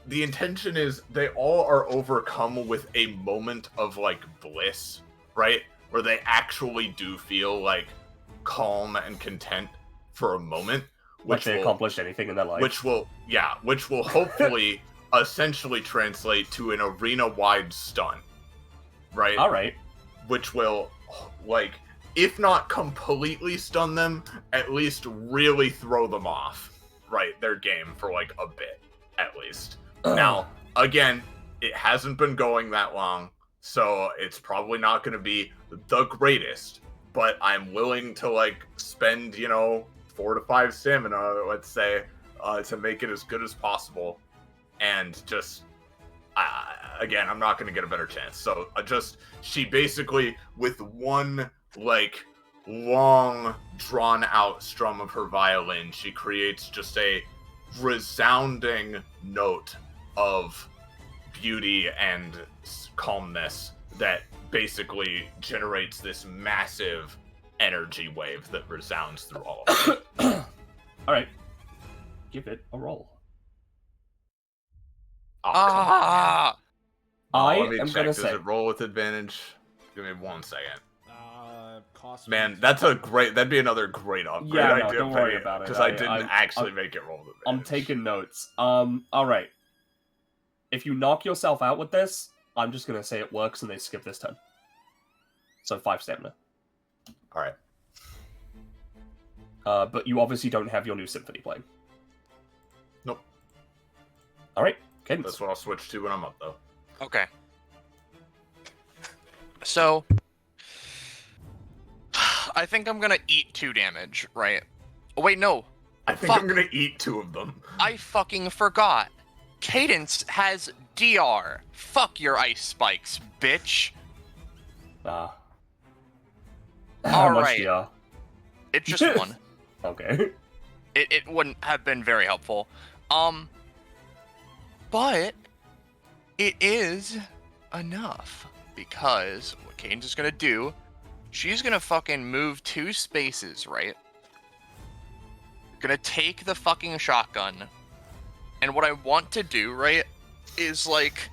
the intention is they all are overcome with a moment of like bliss, right? Where they actually do feel like calm and content for a moment, Which they accomplished anything in their life. which will hopefully essentially translate to an arena-wide stun, right? All right. Which will, like, if not completely stun them, at least really throw them off, right? Their game for like a bit, at least. Now, again, it hasn't been going that long, so it's probably not going to be the greatest, but I'm willing to, like, spend, 4 to 5 stamina, let's say, to make it as good as possible. And just, again, I'm not going to get a better chance. So, she basically, with one, like, long, drawn-out strum of her violin, she creates just a resounding note of beauty and calmness that basically generates this massive energy wave that resounds through all of it. All right. Give it a roll. Oh, come on. Ah! I Let me am check. gonna Does say. it roll with advantage? Give me 1 second. Cost. Man, that'd be another great upgrade. Yeah, no, idea, don't worry about it. Because I didn't actually make it roll with advantage. I'm taking notes. All right. If you knock yourself out with this, I'm just gonna say it works and they skip this turn. So 5 stamina. Alright. But you obviously don't have your new symphony playing. Nope. All right. Okay. That's what I'll switch to when I'm up, though. Okay. So, I think I'm gonna eat 2 damage, right? Oh, wait, no. I think Fuck. I'm gonna eat 2 of them. I fucking forgot. Cadence has DR. Fuck your ice spikes, bitch. How All much right. DR? It's just 1. Okay. It wouldn't have been very helpful. But it is enough because what Cadence is gonna do, she's gonna fucking move 2 spaces, right? Gonna take the fucking shotgun, and what I want to do, right, is like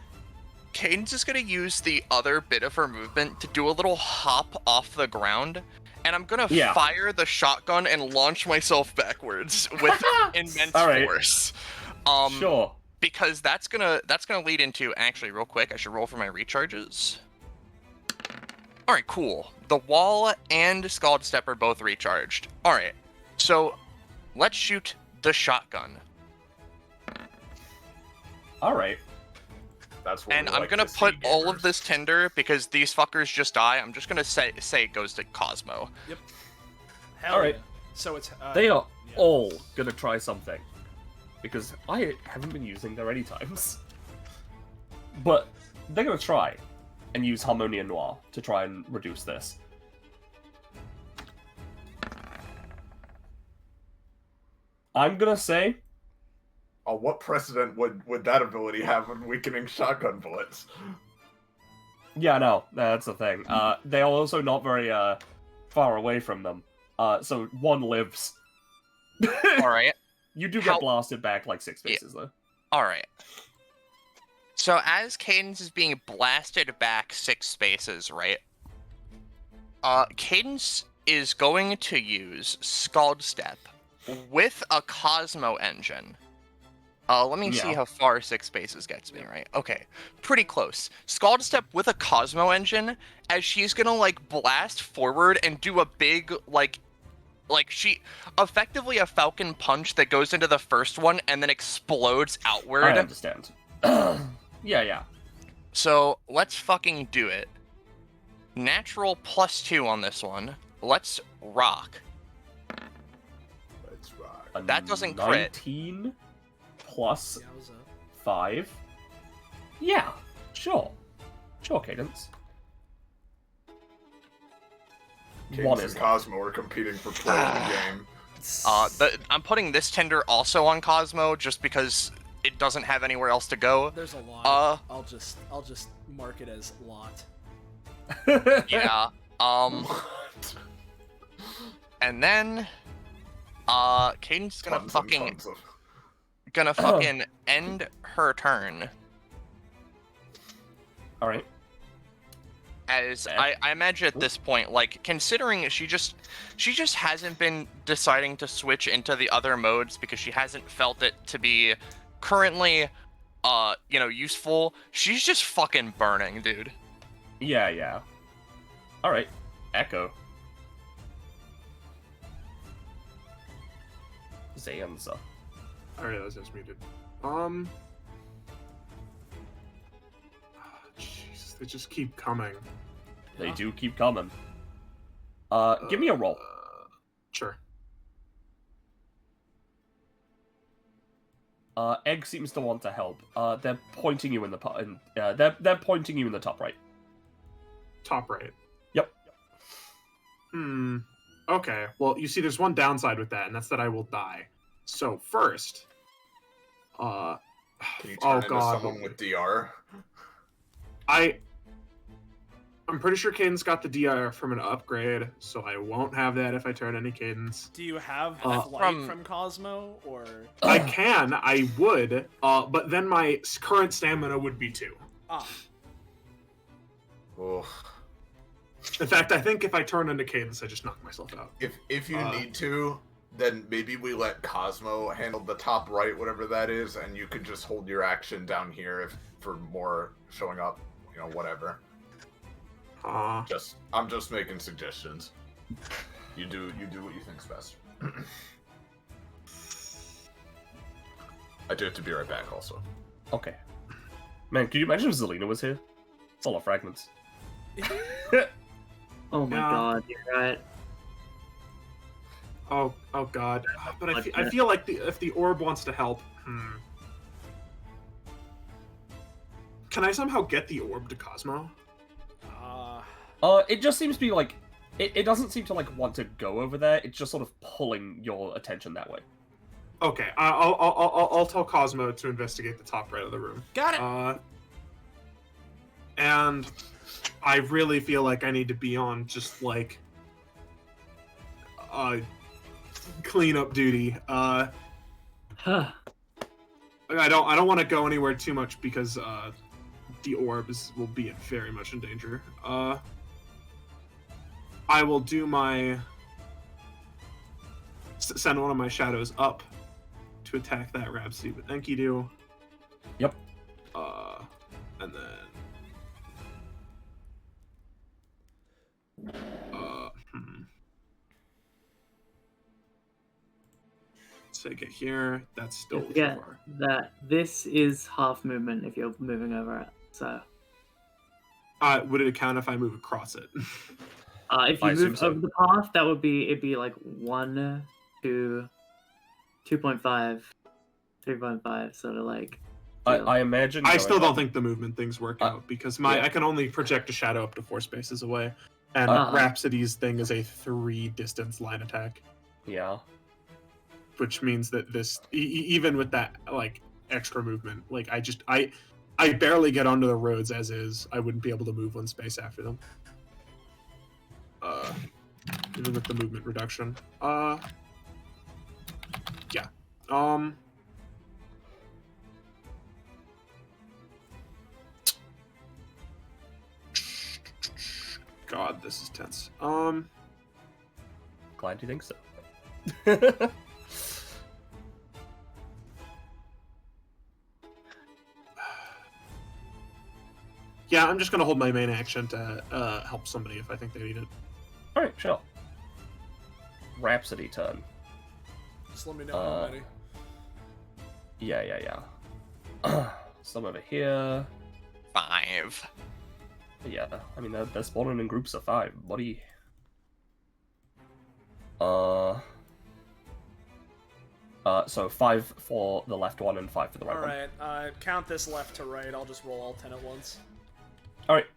Cadence is gonna use the other bit of her movement to do a little hop off the ground. And I'm gonna fire the shotgun and launch myself backwards with immense force. Sure. Because that's gonna lead into, actually, real quick, I should roll for my recharges. All right, cool. The wall and Scald Step are both recharged. All right, so let's shoot the shotgun. All right. That's what And we I'm like gonna to see, put all gamers. of this tinder because these fuckers just die. I'm just gonna say it goes to Cosmo. Yep. Hell All right. yeah. So it's. They are all gonna try something. Because I haven't been using their anytimes. But they're gonna try and use Harmonia Noir to try and reduce this. I'm gonna say... what precedent would that ability have when weakening shotgun bullets? Yeah, no, that's the thing. They are also not very far away from them. So 1 lives. All right. You do get blasted back like 6 spaces, though. All right. So as Cadence is being blasted back 6 spaces, right? Cadence is going to use Scald Step with a Cosmo engine. Let me see how far 6 spaces gets me, right? Okay, pretty close. Scald Step with a Cosmo engine, as she's gonna, like, blast forward and do a big, like she effectively a falcon punch that goes into the first one and then explodes outward. I understand. Yeah. So let's fucking do it. Natural +2 on this one. Let's rock. Let's rock. That doesn't crit. 19 plus Yowza. 5. Yeah, sure. Sure, Cadence. Cadence One and is Cosmo are competing for play in the game. I'm putting this tender also on Cosmo just because it doesn't have anywhere else to go. There's a lot. I'll just mark it as lot. Yeah. And then Cadence is gonna fucking end her turn. All right. As I imagine at this point, like, considering she just hasn't been deciding to switch into the other modes because she hasn't felt it to be currently useful. She's just fucking burning, dude. Yeah. All right. Echo. Zanza. I realize I was muted. Jesus, they just keep coming. They do keep coming. Give me a roll. Sure. Egg seems to want to help. They're pointing you in the they're pointing you in the top right. Top right. Yep. Okay. Well, you see, there's one downside with that, and that's that I will die. So first, Can you turn into God, someone with DR? I'm pretty sure Cadence got the DR from an upgrade, so I won't have that if I turn any Cadence. Do you have flight from Cosmo, or? I would, but then my current stamina would be 2. Oh. In fact, I think if I turn into Cadence, I just knock myself out. If you need to, then maybe we let Cosmo handle the top right, whatever that is, and you could just hold your action down here for more showing up, whatever. I'm just making suggestions. You do what you think's best. I do have to be right back also. Okay. Man, could you imagine if Zelina was here? It's all of fragments. Oh my god, you're right. Oh god. But I feel like if the orb wants to help, Can I somehow get the orb to Cosmo? It just seems to be like it doesn't seem to like want to go over there. It's just sort of pulling your attention that way. Okay, I'll tell Cosmo to investigate the top right of the room. Got it. And I really feel like I need to be on just like cleanup duty. I don't want to go anywhere too much because the orbs will be very much in danger. I will do my send one of my shadows up to attack that Rhapsody with Enkidu. Yep. And then take it here. That's still too far. That this is half movement if you're moving over it. So would it count if I move across it? If you move over the path, it'd be like 1, 2, 2.5, 3.5, sort of like. I imagine. I still don't think the movement things work out because I can only project a shadow up to 4 spaces away, and Rhapsody's thing is a 3 distance line attack. Yeah. Which means that this, even with that like extra movement, like I barely get onto the roads as is. I wouldn't be able to move 1 space after them. Even with the movement reduction. Yeah. God, this is tense. Glad you think so. Yeah, I'm just gonna hold my main action to help somebody if I think they need it. All right, sure. Rhapsody turn. Just let me know when I'm ready. Yeah. Some over here. 5. Yeah, I mean, they're spawning in groups of 5, buddy. So 5 for the left one and 5 for the right one. Alright, count this left to right. I'll just roll all 10 at once. Alright.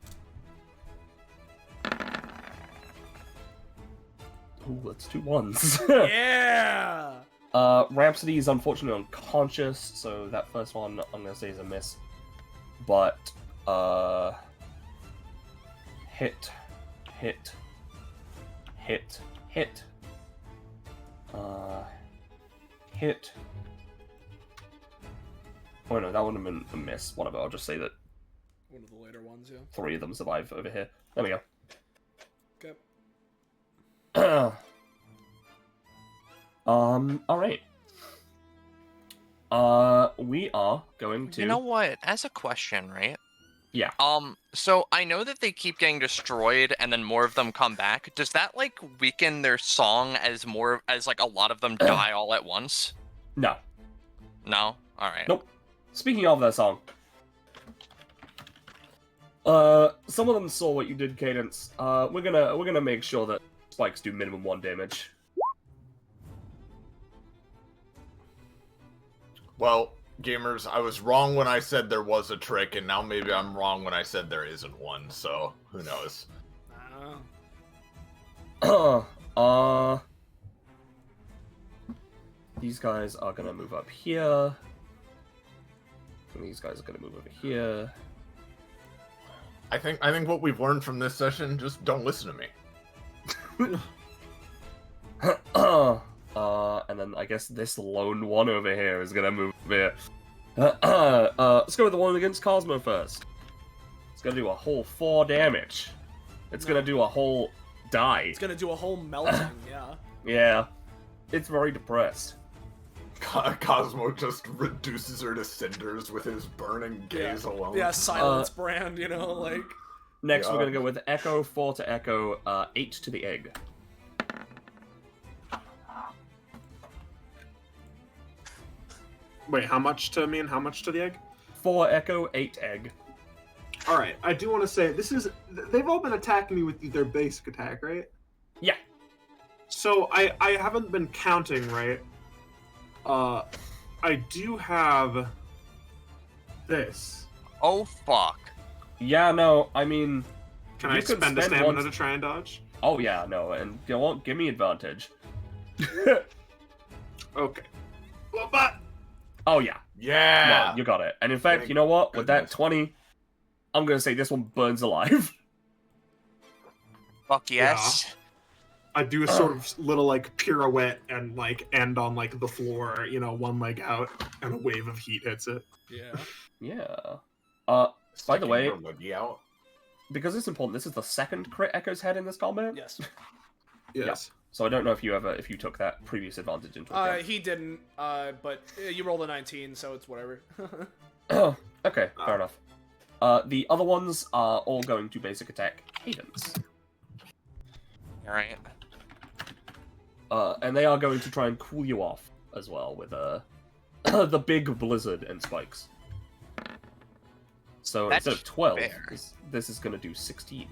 Ooh, that's 2 ones. Yeah! Rhapsody is unfortunately unconscious, so that first one I'm gonna say is a miss. But, hit. Hit. Oh no, that would have been a miss. Whatever, I'll just say that One of the later ones, yeah. 3 of them survive over here. There we go. Okay. Alright. We are going to... You know what? As a question, right? Yeah. So I know that they keep getting destroyed and then more of them come back. Does that, like, weaken their song as like, a lot of them die all at once? No. No? Alright. Nope. Speaking of that song. Some of them saw what you did, Cadence. We're gonna make sure that spikes do minimum 1 damage. Well, gamers, I was wrong when I said there was a trick, and now maybe I'm wrong when I said there isn't one, so who knows? These guys are gonna move up here. And these guys are gonna move over here. I think what we've learned from this session, just don't listen to me. And then I guess this lone one over here is gonna move here. Let's go with the one against Cosmo first. It's gonna do a whole 4 damage. It's gonna do a whole die. It's gonna do a whole melting, yeah. Yeah. It's very depressed. Cosmo just reduces her to cinders with his burning gaze alone. Yeah, silence brand, you know, like... Next, we're gonna go with Echo, 4 to Echo, 8 to the egg. Wait, how much to me and how much to the egg? 4 Echo, 8 egg. Alright, I do want to say, they've all been attacking me with their basic attack, right? Yeah. So, I haven't been counting, right? I do have this. Oh, fuck. Yeah, no, I mean... Can I spend a stamina to try and dodge? Oh yeah, no, and you won't give me advantage. Okay. Well, but... Oh yeah. Yeah! No, you got it. And in fact, Thank you know what? With that goodness. 20, I'm gonna say this one burns alive. Fuck yes. I do a sort of little, like, pirouette and, like, end on, like, the floor, you know, one leg out, and a wave of heat hits it. Yeah. Yeah. By the way, out. because it's important, this is the second crit Echo's had in this combat. Yes. Yes. So I don't know if you took that previous advantage into account. He didn't, but you rolled a 19, so it's whatever. Okay, fair enough. The other ones are all going to basic attack Cadence. Alright. And they are going to try and cool you off as well with the big blizzard and spikes. So That's instead of 12, fair. this is going to do 16.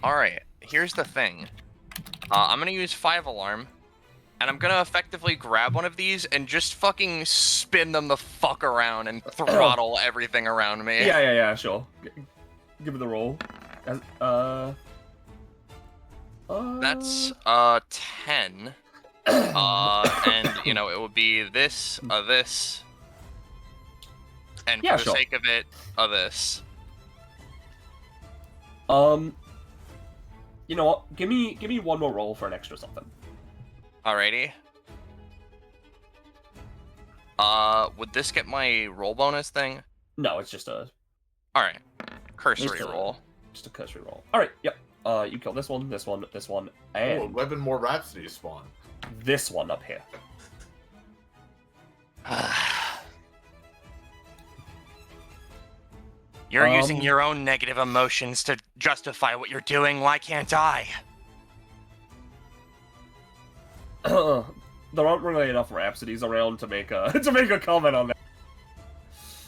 Alright, here's the thing. I'm gonna use 5 alarm, and I'm gonna effectively grab one of these and just fucking spin them the fuck around and throttle everything around me. Yeah, sure. Give it the roll. That's 10. And you know it would be this, this, and Yeah, for the sure. sake of it, this. You know what? Give me one more roll for an extra something. Alrighty. Would this get my roll bonus thing? No, it's just a Alright. Cursory Just a- roll. just a cursory roll. All right, yep. You kill this one, this one, this one, Oh, and 11 more Rhapsodies spawn. this one up here. You're using your own negative emotions to justify what you're doing. Why can't I? There aren't really enough Rhapsodies around to make a to make a comment on that.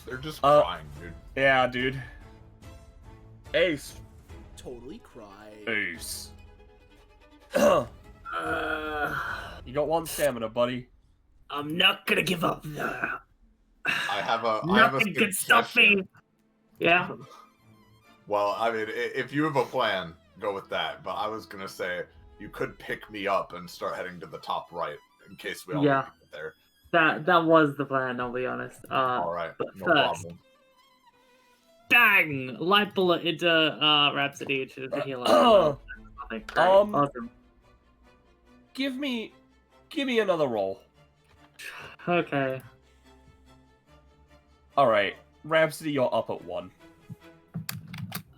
They're just crying, dude. Yeah, dude. Ace, totally cry. Ace. You got 1 stamina, buddy. I'm not gonna give up though. I have a Nothing can stop me. Yeah. Well, I mean, if you have a plan, go with that. But I was gonna say you could pick me up and start heading to the top right in case we all Yeah. make it there. That was the plan, I'll be honest. All right, but no first, problem. bang! Light bullet into Rhapsody to the healer. Okay, great. Awesome. Give me another roll. Okay. Alright, Rhapsody, you're up at 1.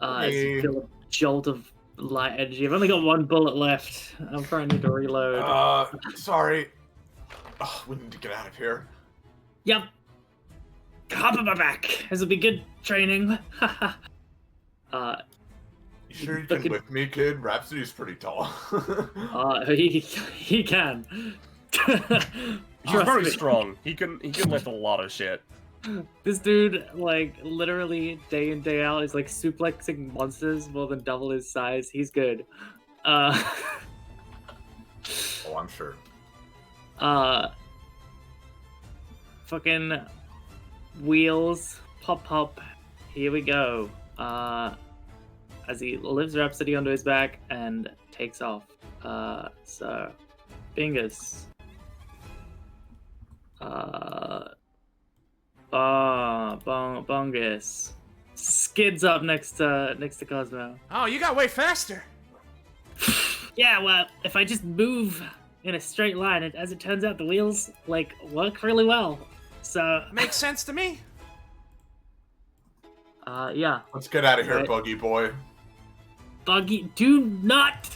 As you feel a jolt of light energy. I've only got 1 bullet left. I'm trying to reload. Sorry. Oh, we need to get out of here. Yep. Hop on my back. This will be good training. You sure you can lift me, kid? Rhapsody's pretty tall. He can. He's very strong. He can lift a lot of shit. This dude, like, literally day in, day out, is like suplexing monsters more than double his size. He's good. Oh, I'm sure. Fucking wheels, pop. Here we go. As he lifts Rhapsody onto his back and takes off. So, fingers. Bungus skids up next to Cosmo. Oh, you got way faster. Yeah, well, if I just move in a straight line, as it turns out, the wheels like work really well. So makes sense to me. Yeah. Let's get out of here, Right. Buggy boy. Buggy, do not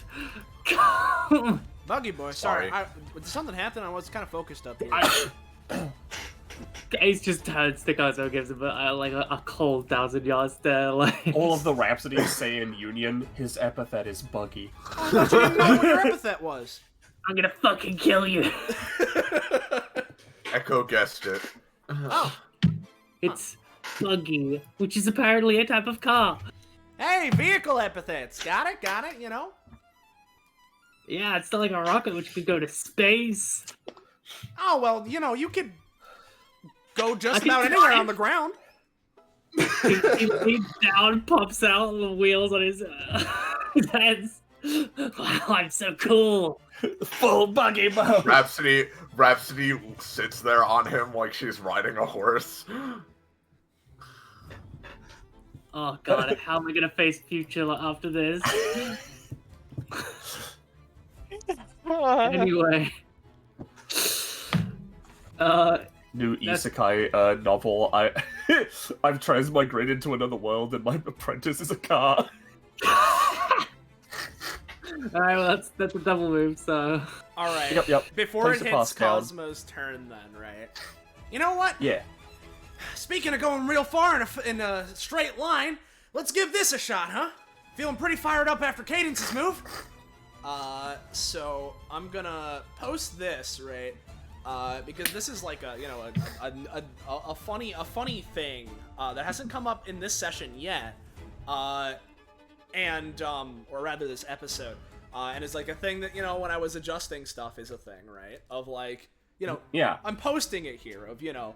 come. Buggy boy, sorry. Did something happen? I was kind of focused up here. Ace just turns to Cosmo, gives him a cold 1,000-yard stare. Like All of the Rhapsodies say in Union, his epithet is Buggy. I thought you didn't know what your epithet was. I'm gonna fucking kill you. Echo guessed it. Oh. It's Buggy, which is apparently a type of car. Hey, vehicle epithets. Got it, you know? Yeah, it's not like a rocket which could go to space. Oh, well, you know, you could go just I can about anywhere fly. on the ground. He leans down, pops out the wheels on his heads. Wow, I'm so cool. Full Buggy mode. Rhapsody sits there on him like she's riding a horse. Oh god, how am I gonna face future after this? Anyway. New isekai novel. I've transmigrated to another world and my apprentice is a car. Alright, well that's a double move, so... Alright, Yep. before Place it the hits pass down. Cosmo's turn then, right? You know what? Yeah. Speaking of going real far in a straight line, let's give this a shot, huh? Feeling pretty fired up after Cadence's move. So I'm gonna post this, right? Because this is like a, you know, a funny thing that hasn't come up in this session yet, or rather this episode, and it's like a thing that, you know, when I was adjusting stuff is a thing, right? Of like, you know, Yeah. I'm posting it here of, you know,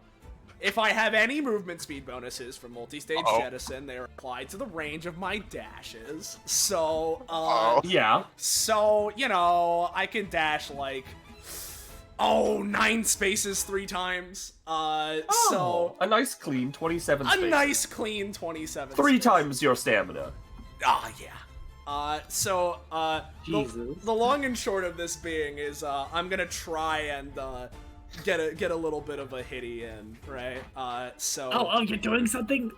if I have any movement speed bonuses from multi-stage jettison, they are applied to the range of my dashes. So, Yeah. so, you know, I can dash like, 9 spaces 3 times. So a nice clean 27 a spaces. nice clean 27. 3 spaces. times your stamina. Yeah. The long and short of this being is, I'm gonna try and, get a little bit of a hitty in, right? Oh, you're doing something?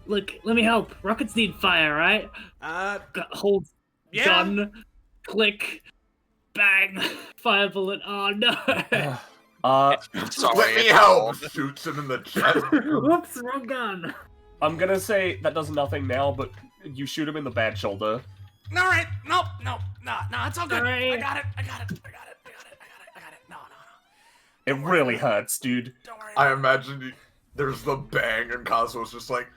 Look, let me help. Rockets need fire, right? Hold yeah. gun, click, bang, fire bullet. Oh no! Sorry, Let me help! Shoots him in the chest. Whoops, wrong gun. I'm gonna say that does nothing now, but you shoot him in the bad shoulder. Alright, nope, nah, it's all good. Alright. I got it. No. It really hurts, dude. Don't worry. I imagine there's the bang and Cosmo's just like...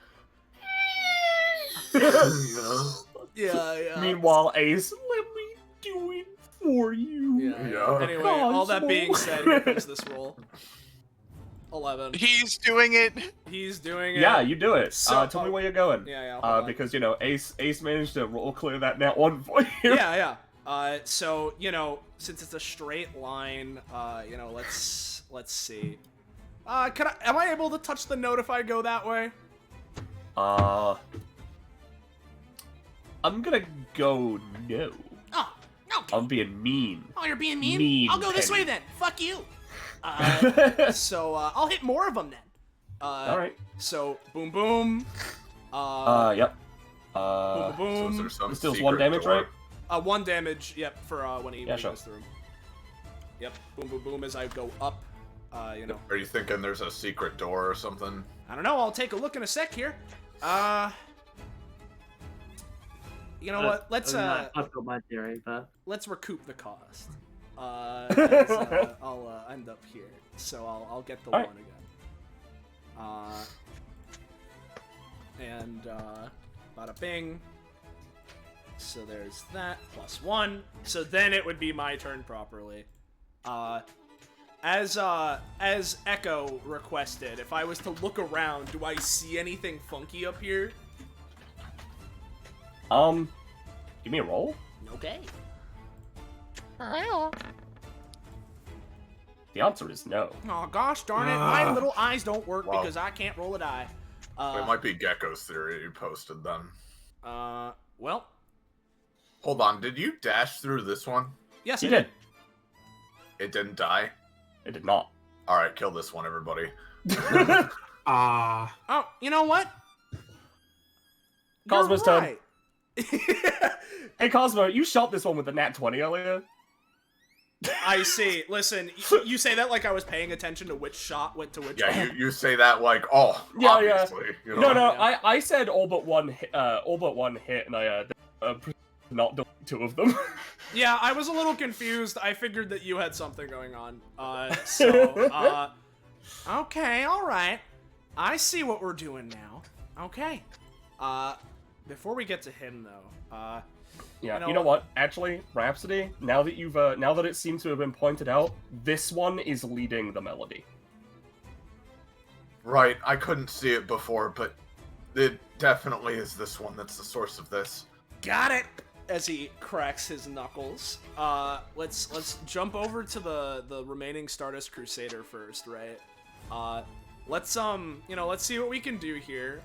you know? Yeah. Meanwhile, Ace, let me do it for you. Yeah. Anyway, all that being said, here comes this roll. 11. He's doing it. He's doing it. Yeah, you do it. So- Tell me where you're going. Yeah, hold on. Because, you know, Ace managed to roll clear that net one for you. Yeah. So, you know, since it's a straight line, you know, let's see. Am I able to touch the note if I go that way? I'm gonna go no. Oh, okay. I'm being mean. Oh, you're being mean? Mean I'll go this Penny. way then. Fuck you. So, I'll hit more of them then. Alright. So, boom, boom. Yep. Boom, So boom, is boom. there some This deals secret 1 damage, door? right? 1 damage, yep, for when he Yeah, sure. goes through. Yep, boom, boom, boom as I go up. You know. Are you thinking there's a secret door or something? I don't know, I'll take a look in a sec here. You know what? Let's I've got my theory, but let's recoup the cost. As, I'll end up here, so I'll get the Alright. one again. And bada bing. So there's that +1. So then it would be my turn properly. As Echo requested, if I was to look around, do I see anything funky up here? Give me a roll. Okay. Alright. The answer is no. Oh gosh darn it, my little eyes don't work Wow. because I can't roll a die. It might be Gecko's theory you posted then. Well, Hold on, did you dash through this one? yes, You I did. It didn't die? It did not. Alright, kill this one, everybody. Oh, you know what? Cosmo's You're turn. right. Hey, Cosmo, you shot this one with a nat 20 earlier. I see. Listen, you say that like I was paying attention to which shot went to which. Yeah, you say that like, oh, Yeah, obviously. You know? No, Yeah. I said all but one hit, and I not delete 2 of them. Yeah, I was a little confused. I figured that you had something going on. Okay, all right. I see what we're doing now. Okay. Before we get to him though, Yeah, You you know know what? Actually, Rhapsody, now that it seems to have been pointed out, this one is leading the melody. Right, I couldn't see it before, but it definitely is this one that's the source of this. got it. As he cracks his knuckles. Let's jump over to the remaining Stardust Crusader first, right? Let's let's see what we can do here.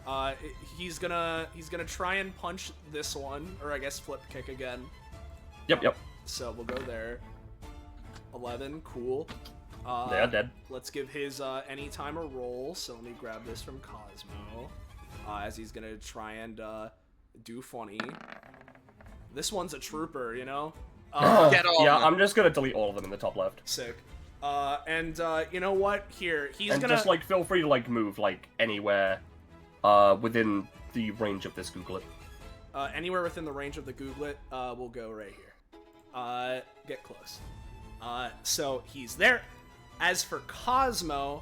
He's gonna try and punch this one, or I guess flip kick again. Yep. So we'll go there. 11, cool. They're dead. Let's give his anytime a roll. So let me grab this from Cosmo. As he's gonna try and do funny. This one's a trooper, you know? Get all Yeah, of them. I'm just gonna delete all of them in the top left. Sick. You know what? Here, he's And gonna... just, feel free to, move, anywhere within the range of this Googlet. anywhere within the range of the Googlet, we'll go right here. Get close. So he's there. As for Cosmo,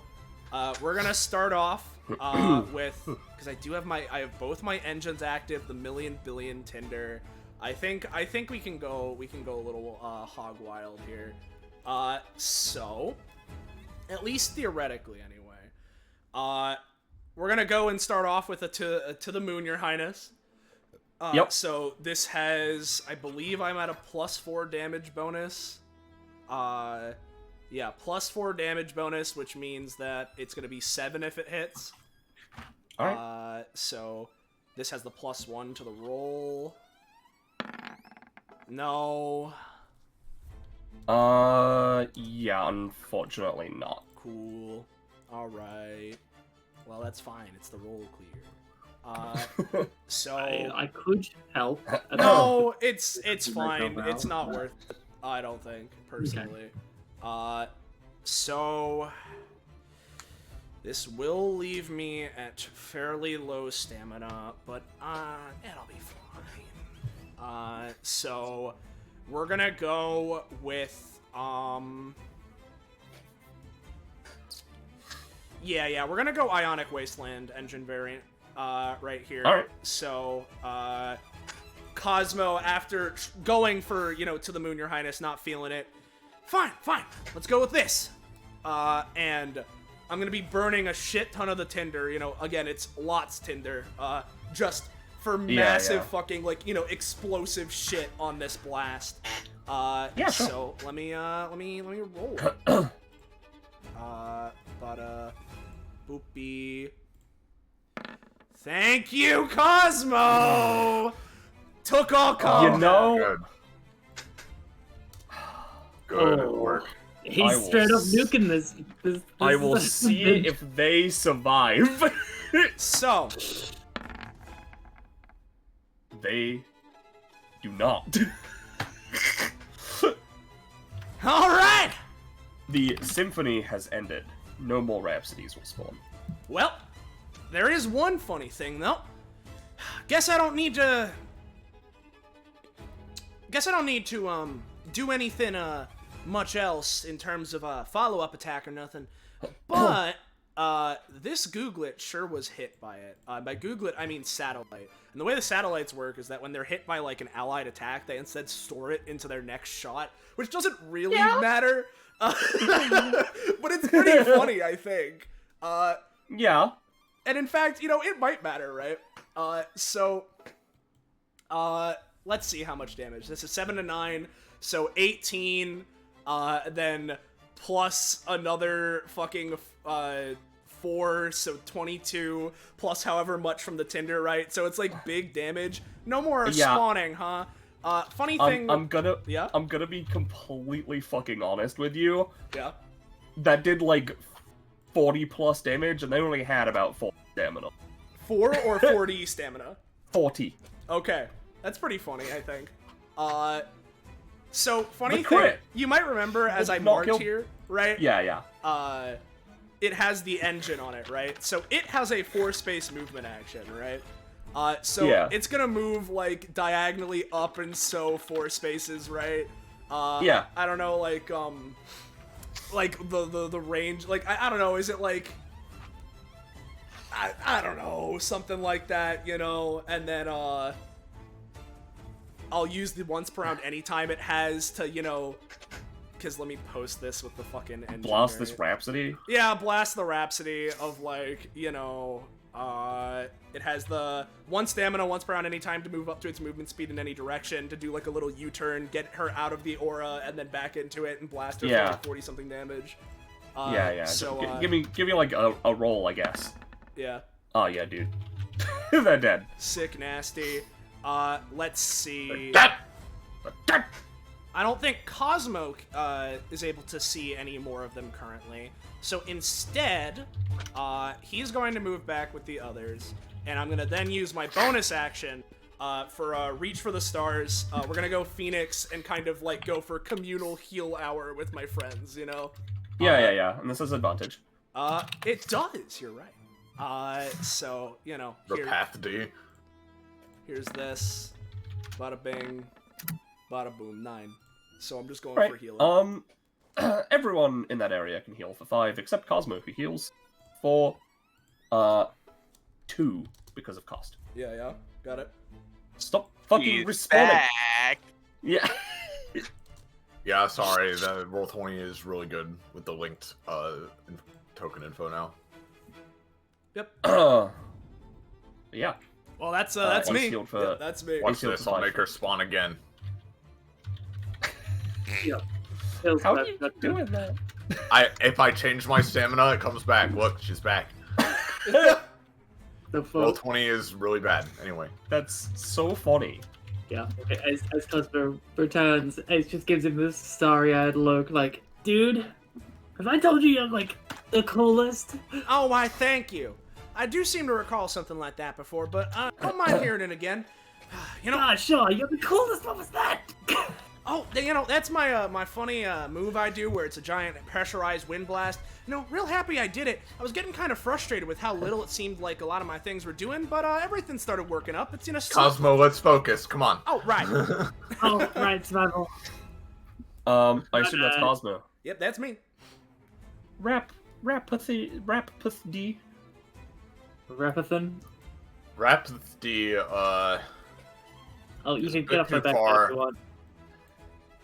we're gonna start off with, because I have both my engines active, the million billion Tinder. I think we can go a little hog wild here. So at least theoretically anyway. We're gonna go and start off with a to the moon, Your Highness. Yep. So this has, I believe I'm at a +4 damage bonus. Yeah, +4 damage bonus, which means that it's gonna be 7 if it hits. Alright. So this has the +1 to the roll. No. Yeah, unfortunately not. Cool. Alright. Well, that's fine. It's the roll clear. So... I could help. No, it's You might fine. help It's out, not but- worth it, I don't think, personally. So... This will leave me at fairly low stamina, but, it'll be fine. So... We're gonna go with, Yeah, we're gonna go Ionic Wasteland engine variant, right here. Alright. So, Cosmo, after going for, to the moon, Your Highness, not feeling it. Fine, let's go with this. And I'm gonna be burning a shit ton of the tinder, again, it's lots tinder, just for massive fucking, explosive shit on this blast. Sure. So, let me roll. Bada, boopy. Thank you, Cosmo! Took all combat. Good work. He's straight up nuking this. I will see if they survive. So. They do not. Alright! The symphony has ended. No more rhapsodies will spawn. Well, there is one funny thing, though. Guess I don't need to do anything, much else in terms of a follow-up attack or nothing. But, this Googlet sure was hit by it. By Googlet, I mean satellite. And the way the satellites work is that when they're hit by, an allied attack, they instead store it into their next shot, which doesn't really matter. But it's pretty funny, I think. Yeah. And in fact, it might matter, right? Let's see how much damage. This is 7 to 9, so 18, then plus another fucking, 4, so 22, plus however much from the tinder, right? So it's big damage. No more spawning, huh? Funny thing... I'm gonna be completely fucking honest with you. Yeah? That did, 40 plus damage, and they only had about 4 stamina. 4 or 40 stamina? 40. Okay. That's pretty funny, I think. So, funny The thing, crit. you might remember as I Not marked kill- here, right? Yeah. It has the engine on it, right? So it has a 4-space movement action, right? It's gonna move, diagonally up and so 4 spaces, right? Yeah. I don't know, the range, I don't know, is it I don't know, something like that, and then, I'll use the once per round anytime it has to, because let me post this with the fucking engine. Blast variant. this Rhapsody? Yeah, blast the Rhapsody of, it has the 1 stamina once per round anytime to move up to its movement speed in any direction, to do, a little U-turn, get her out of the aura, and then back into it, and blast her for 40-something damage. Yeah. So, give me, a roll, I guess. Yeah. Oh, yeah, dude. They're dead. Sick nasty. Let's see. I don't think Cosmo is able to see any more of them currently. So instead, he's going to move back with the others, and I'm going to then use my bonus action for Reach for the Stars. We're going to go Phoenix and kind of go for communal heal hour with my friends, Yeah. And this is advantage. It does, you're right. So, The path D. Here's this. Bada bing. Bada boom. 9. So I'm just going for healing. Everyone in that area can heal for 5, except Cosmo, who heals for 2 because of cost. Yeah. Got it. Stop fucking respawning. Yeah. Yeah, sorry, the Roll20 is really good with the linked token info now. Yep. Yeah. Well, that's one's me. healed for- Yep, that's me. Watch healed this, for I'll 5. make her spawn again. How are you doing that? If I change my stamina, it comes back. Look, she's back. The fuck? Roll20 is really bad. Anyway. That's so funny. Yeah. As Cosmo returns, Ace just gives him this starry-eyed look, dude, have I told you you're the coolest? Oh, why, thank you. I do seem to recall something like that before, but I don't mind hearing it again. Sure, you're the coolest. What was that? Oh, that's my my funny move I do where it's a giant pressurized wind blast. Real happy I did it. I was getting kind of frustrated with how little it seemed like a lot of my things were doing, but everything started working up. It's Cosmo, let's focus. Come on. Oh, right. Oh, right, survival. I assume that's Cosmo. Yep, that's me. Rapathy. Rapathan? Rapathy, Oh, you can bit get off my too back far. if you want.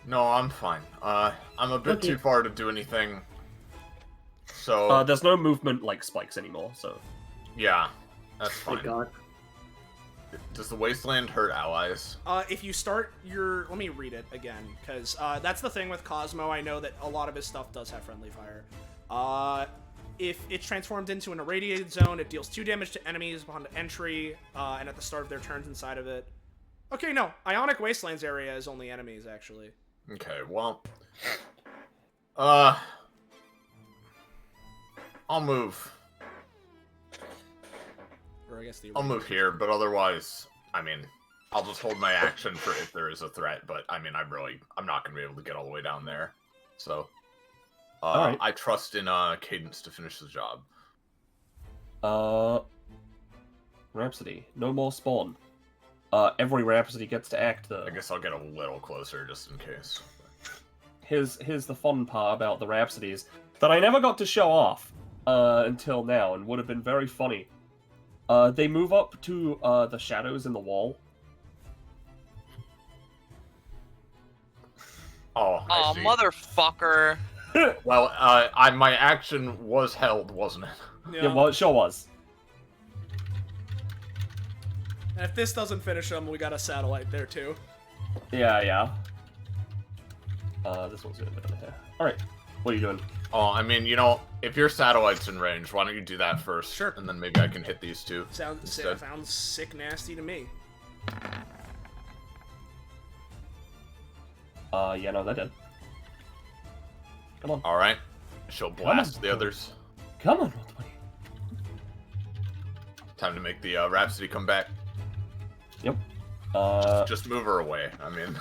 No, I'm fine. I'm a bit Okay. too far to do anything. So There's no movement like spikes anymore, so yeah, that's Thank fine. God. Does the wasteland hurt allies? If you start your... Let me read it again, because that's the thing with Cosmo. I know that a lot of his stuff does have friendly fire. If it's transformed into an irradiated zone, it deals 2 damage to enemies upon entry, and at the start of their turns inside of it. Okay, no. Ionic Wastelands area is only enemies, actually. Okay, well, I'll move. Or I guess the... I'll move here, but otherwise, I mean, I'll just hold my action for if there is a threat. But I mean, I'm not gonna be able to get all the way down there. So, Alright. I trust in Cadence to finish the job. Rhapsody, no more spawn. Every Rhapsody gets to act though. I guess I'll get a little closer just in case. Here's the fun part about the Rhapsodies that I never got to show off until now, and would have been very funny. They move up to the shadows in the wall. Oh, I Oh, see. motherfucker. Well, my action was held, wasn't it? Yeah, well, it sure was. And if this doesn't finish them, we got a satellite there, too. Yeah. This one's gonna be down here. Alright, what are you doing? Oh, I mean, if your satellite's in range, why don't you do that first? Sure. And then maybe I can hit these two. Sounds sick nasty to me. Yeah, no, that did. Come on. All right. She'll blast on. the others. Come on, Roll 20. Time to make the Rhapsody come back. Yep. Just move her away. I mean,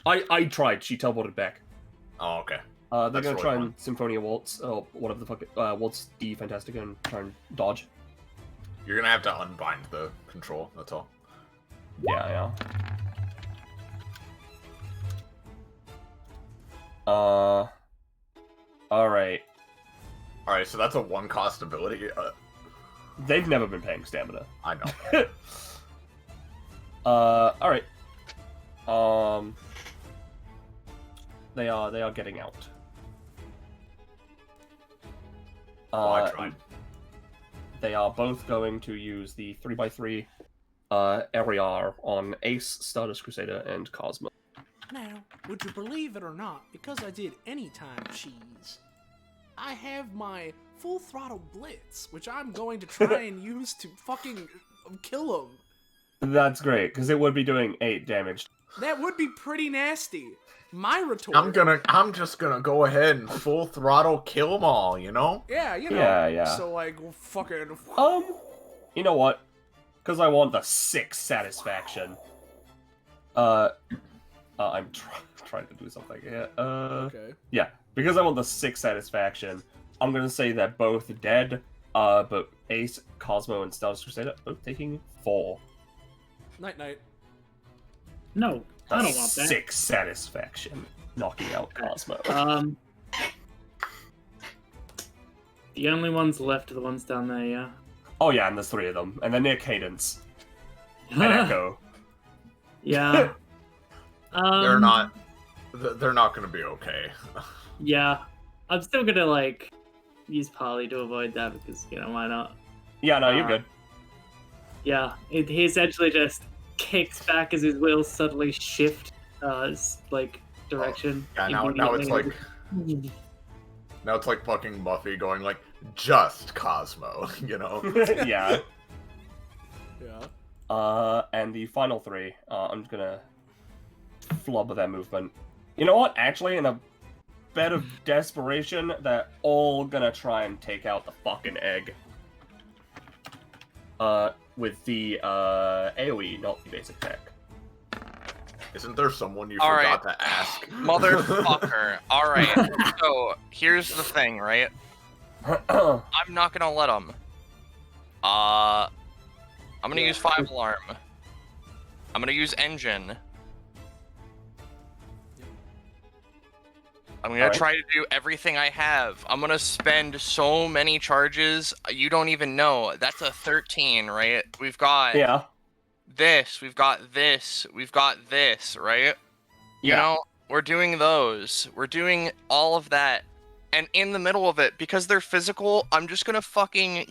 I tried. She teleported back. oh, okay. They're That's gonna really try fun. and Symphonia Waltz, or whatever the fuck, Waltz D Fantastic, and try and dodge. You're gonna have to unbind the control. That's all. Yeah. Alright. All right. So that's a 1-cost ability. They've never been paying stamina. I know. Alright. They are getting out. Well, I tried. They are both going to use the 3x3 area on Ace, Stardust Crusader, and Cosmo. Now, would you believe it or not, because I did Anytime Cheese, I have my Full Throttle Blitz, which I'm going to try and use to fucking kill him. That's great, because it would be doing 8 damage. That would be pretty nasty. My retort... I'm just gonna go ahead and full throttle kill them all. Yeah, Yeah. So, like, fucking... You know what? Because I want the 6 satisfaction. I'm trying to do something here. Okay. Yeah, because I want the 6 satisfaction, I'm gonna say they're both dead, but Ace, Cosmo, and Stardust Crusader both taking 4. Night-night. No, I don't want that. 6 satisfaction, knocking out Cosmo. The only ones left are the ones down there, yeah. Oh yeah, and there's 3 of them, and they're near Cadence. And Echo. Yeah. They're not. They're not gonna be okay. Yeah. I'm still gonna, use Parley to avoid that because, why not? Yeah, no, you're good. Yeah. He essentially just kicks back as his wheels suddenly shift, direction. Yeah, now it's like fucking Buffy going like, just Cosmo, Yeah. Yeah. And the final 3, I'm just gonna flub their movement. You know what? Actually, in a bed of desperation, they're all gonna try and take out the fucking egg. With the AoE, not the basic tech. Isn't there someone you All forgot right. to ask? Motherfucker. Alright, so here's the thing, right? I'm not gonna let him. I'm gonna use 5 alarm. I'm gonna use engine. I'm gonna try to do everything I have. I'm gonna spend so many charges, you don't even know. That's a 13, right? We've got... Yeah. this, we've got this, we've got this, right? You know, we're doing those. We're doing all of that. And in the middle of it, because they're physical, I'm just gonna fucking,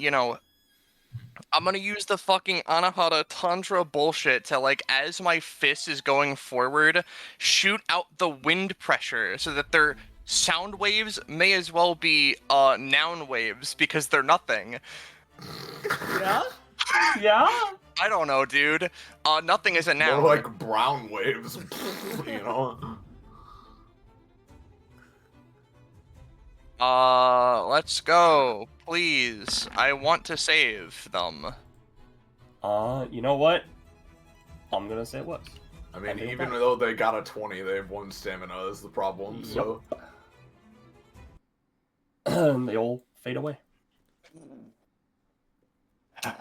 I'm gonna use the fucking Anahata Tantra bullshit to, like, as my fist is going forward, shoot out the wind pressure so that their sound waves may as well be noun waves because they're nothing. Yeah? Yeah. I don't know, dude. Nothing is a noun. More like brown waves, you know? Let's go, please. I want to save them. You know what? I'm gonna say it works. I mean, think even that- though they got a 20, they have 1 stamina is the problem, so... They all fade away.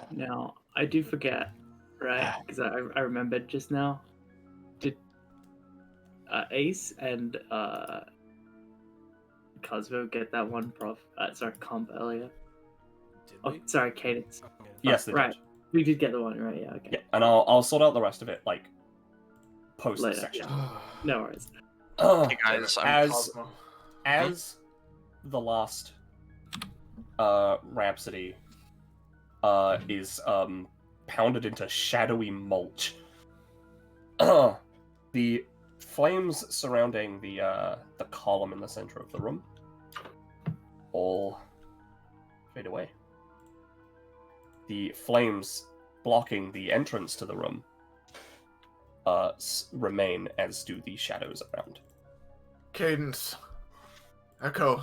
Now, I do forget, right? Because I remembered just now. Did Ace and Cosmo get that one comp earlier? Did Oh, we? sorry, Cadence. Yes, they right. did. We did get the one, right? Yeah, okay. Yeah, and I'll sort out the rest of it, like, post Later, section. No worries. Hey guys, As the last Rhapsody is pounded into shadowy mulch, the flames surrounding the column in the center of the room all fade away. The flames blocking the entrance to the room remain, as do the shadows around. Cadence. Echo.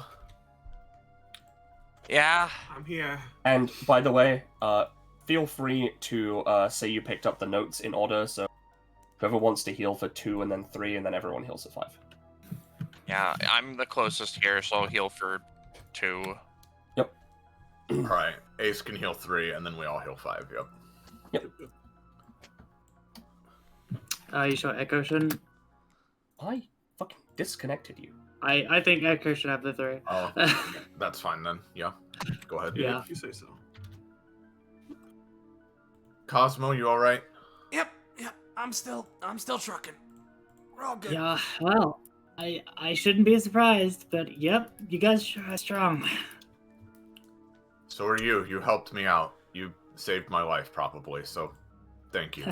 Yeah. I'm here. And by the way, feel free to say you picked up the notes in order, so whoever wants to heal for 2 and then 3, and then everyone heals for 5. Yeah, I'm the closest here, so I'll heal for 2. Alright, Ace can heal 3, and then we all heal 5, yep. You sure Echo shouldn't? I fucking disconnected you. I think Echo should have the 3. Oh, that's fine then, yeah. Go ahead. Yeah. If you say so. Cosmo, you alright? Yep. I'm still trucking. We're all good. Yeah, well, I shouldn't be surprised, but yep, you guys sure are strong. So are you. You helped me out. You saved my life, probably, so thank you.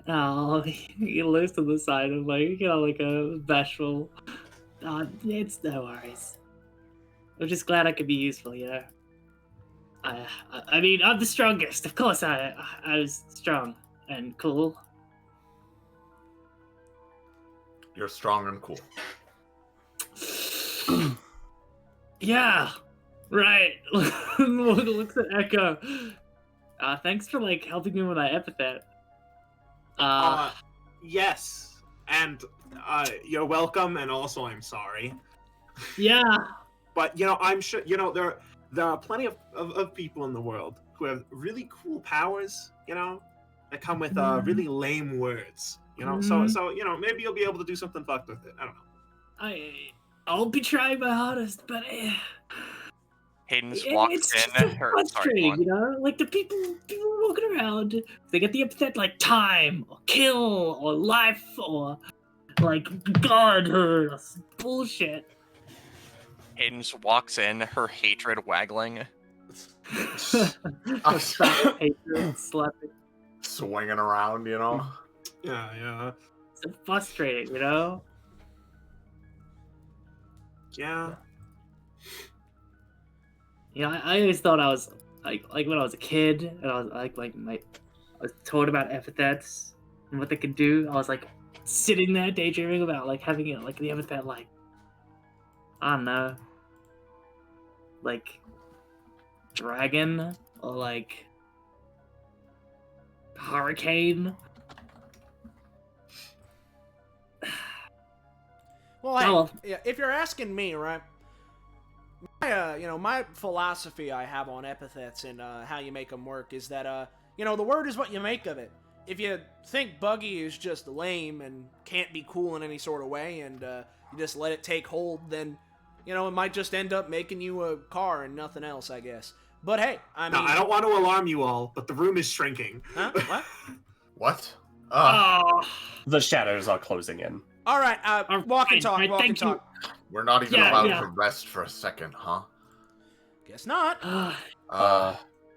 Oh, you lose to the side of like a bashful. It's no worries. I'm just glad I could be useful, you know. I mean, I'm the strongest. Of course, I was strong and cool. You're strong and cool. Yeah, right. Looks at Echo. Thanks for like helping me with my epithet. Yes. And you're welcome, and also I'm sorry. Yeah. But I'm sure there are plenty of people in the world who have really cool powers, that come with really lame words. So maybe you'll be able to do something fucked with it. I don't know. I'll be trying my hardest, but Hayden's walks it's in. just so frustrating, like the people walking around, they get the epithet like time or kill or life or like god or bullshit. Hayden walks in, her hatred waggling. Hatred slapping. Swinging around, Yeah. So frustrating, Yeah. I always thought I was like when I was a kid and I was I was taught about epithets and what they could do. I was like sitting there daydreaming about like having it like the epithet like I don't know, like dragon or like hurricane. Well, hey, if you're asking me, right? My philosophy I have on epithets and how you make them work is that, the word is what you make of it. If you think Buggy is just lame and can't be cool in any sort of way, and you just let it take hold, then, it might just end up making you a car and nothing else, I guess. But hey, I mean... No, I don't want to alarm you all, but the room is shrinking. Huh? What? What? The shadows are closing in. All right, walk and talk. Fine, Walk and thank you. talk. We're not even Yeah, allowed yeah. to rest for a second, huh? Guess not.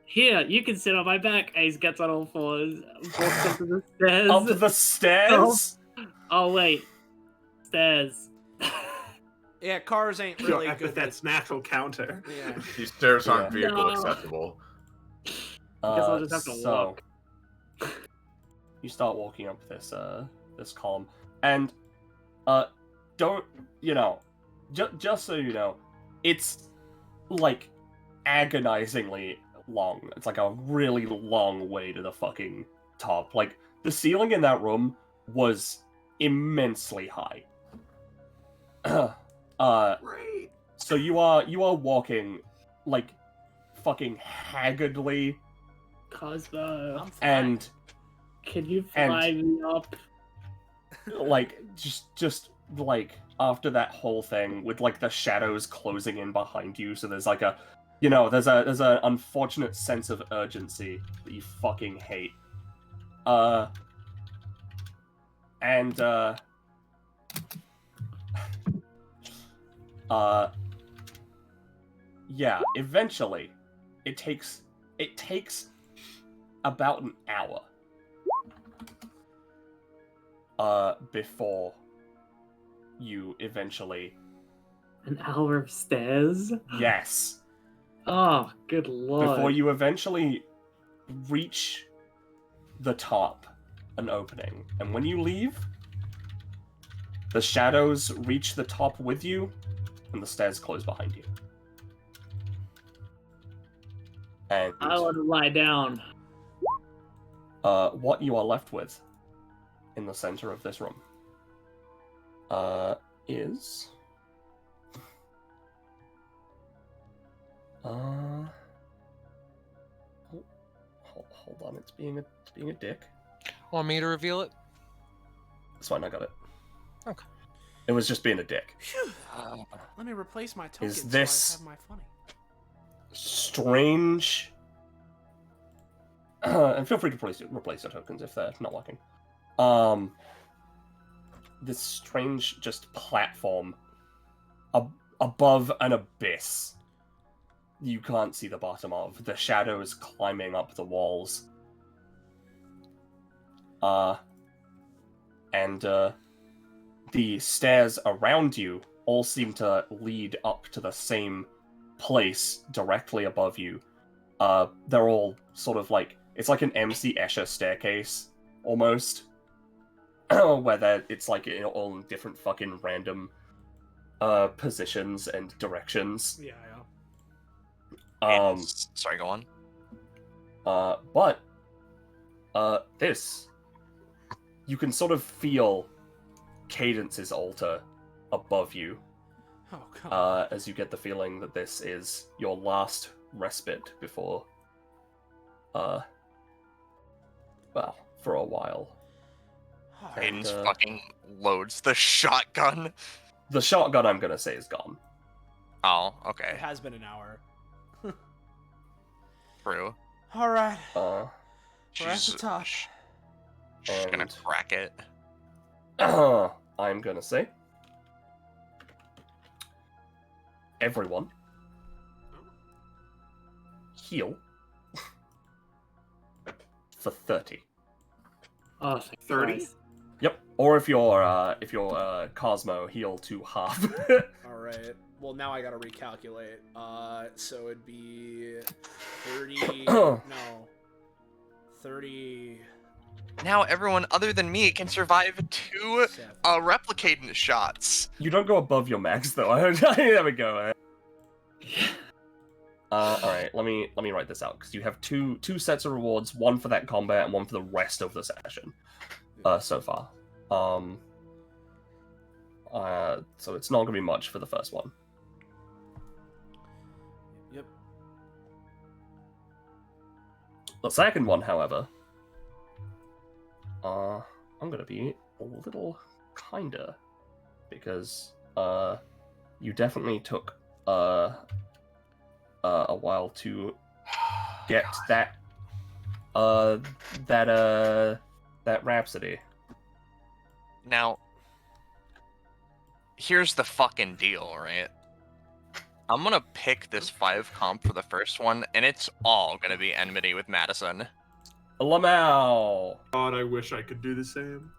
Here, you can sit on my back. Ace gets on all fours, walks up to the stairs. Up the stairs? Oh wait, stairs. Yeah, cars ain't Yo, really good. Epithet's natural counter. Yeah. These stairs aren't Yeah. vehicle No. acceptable. I guess I'll just have to walk. You start walking up this this column, and don't just so you know, it's like agonizingly long. It's like a really long way to the fucking top. Like the ceiling in that room was immensely high. Right. So you are walking like fucking haggardly, Cosmo, I'm fine. and can you fly me up? like just like after that whole thing with like the shadows closing in behind you, so there's like a there's an unfortunate sense of urgency that you fucking hate. Yeah, eventually it takes about an hour before you eventually An hour of stairs? yes Oh, good lord. before you eventually reach the top, an opening, and when you leave, the shadows reach the top with you, and the stairs close behind you. And I want to lie down. what you are left with in the center of this room is hold on, it's being a dick. Want me to reveal it? That's fine, I got it. Okay. It was just being a dick. Phew. Let me replace my token this- so I have my funny. Strange. And feel free to replace your tokens if they're not working. This strange just platform above an abyss. You can't see the bottom of. The shadows climbing up the walls. And the stairs around you all seem to lead up to the same place directly above you. They're all sort of like, it's like an MC Escher staircase almost, where it's like all in different fucking random positions and directions. Yeah. Sorry, go on. But this, you can sort of feel cadences alter above you. Oh, come on. As you get the feeling that this is your last respite before, for a while. Aiden's And, fucking loads the shotgun. The shotgun, I'm gonna say, is gone. Oh, It okay. has been an hour. True. All right. Uh, We're at the top. She's gonna And- crack it. I'm gonna say, everyone, heal for 30. Oh, thank 30? Christ. Yep. Or if you're Cosmo, heal to half. All right. Well, now I gotta recalculate. So it'd be 30. No. 30. Now everyone other than me can survive 2 7. replicating shots. You don't go above your max though. There we go. All right. Let me write this out because you have two sets of rewards, one for that combat and one for the rest of the session. So far. So it's not gonna be much for the first one. Yep. The second one, however, I'm gonna be a little kinder because you definitely took a while to get that that Rhapsody. Now, here's the fucking deal, right? I'm gonna pick this 5 comp for the first one, and it's all gonna be enmity with Madison. Lamau! God, I wish I could do the same.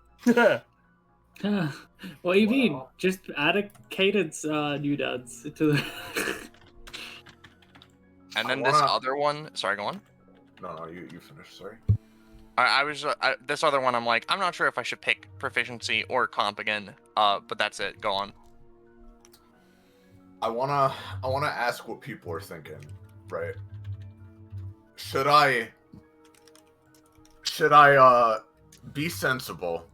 What do you mean? Just add a cadence new duds to the. And then I this wanna- other one... Sorry, go on. No, you finish. Sorry. I was... this other one, I'm like, I'm not sure if I should pick proficiency or comp again. But that's it. Go on. I wanna ask what people are thinking, right? Should I be sensible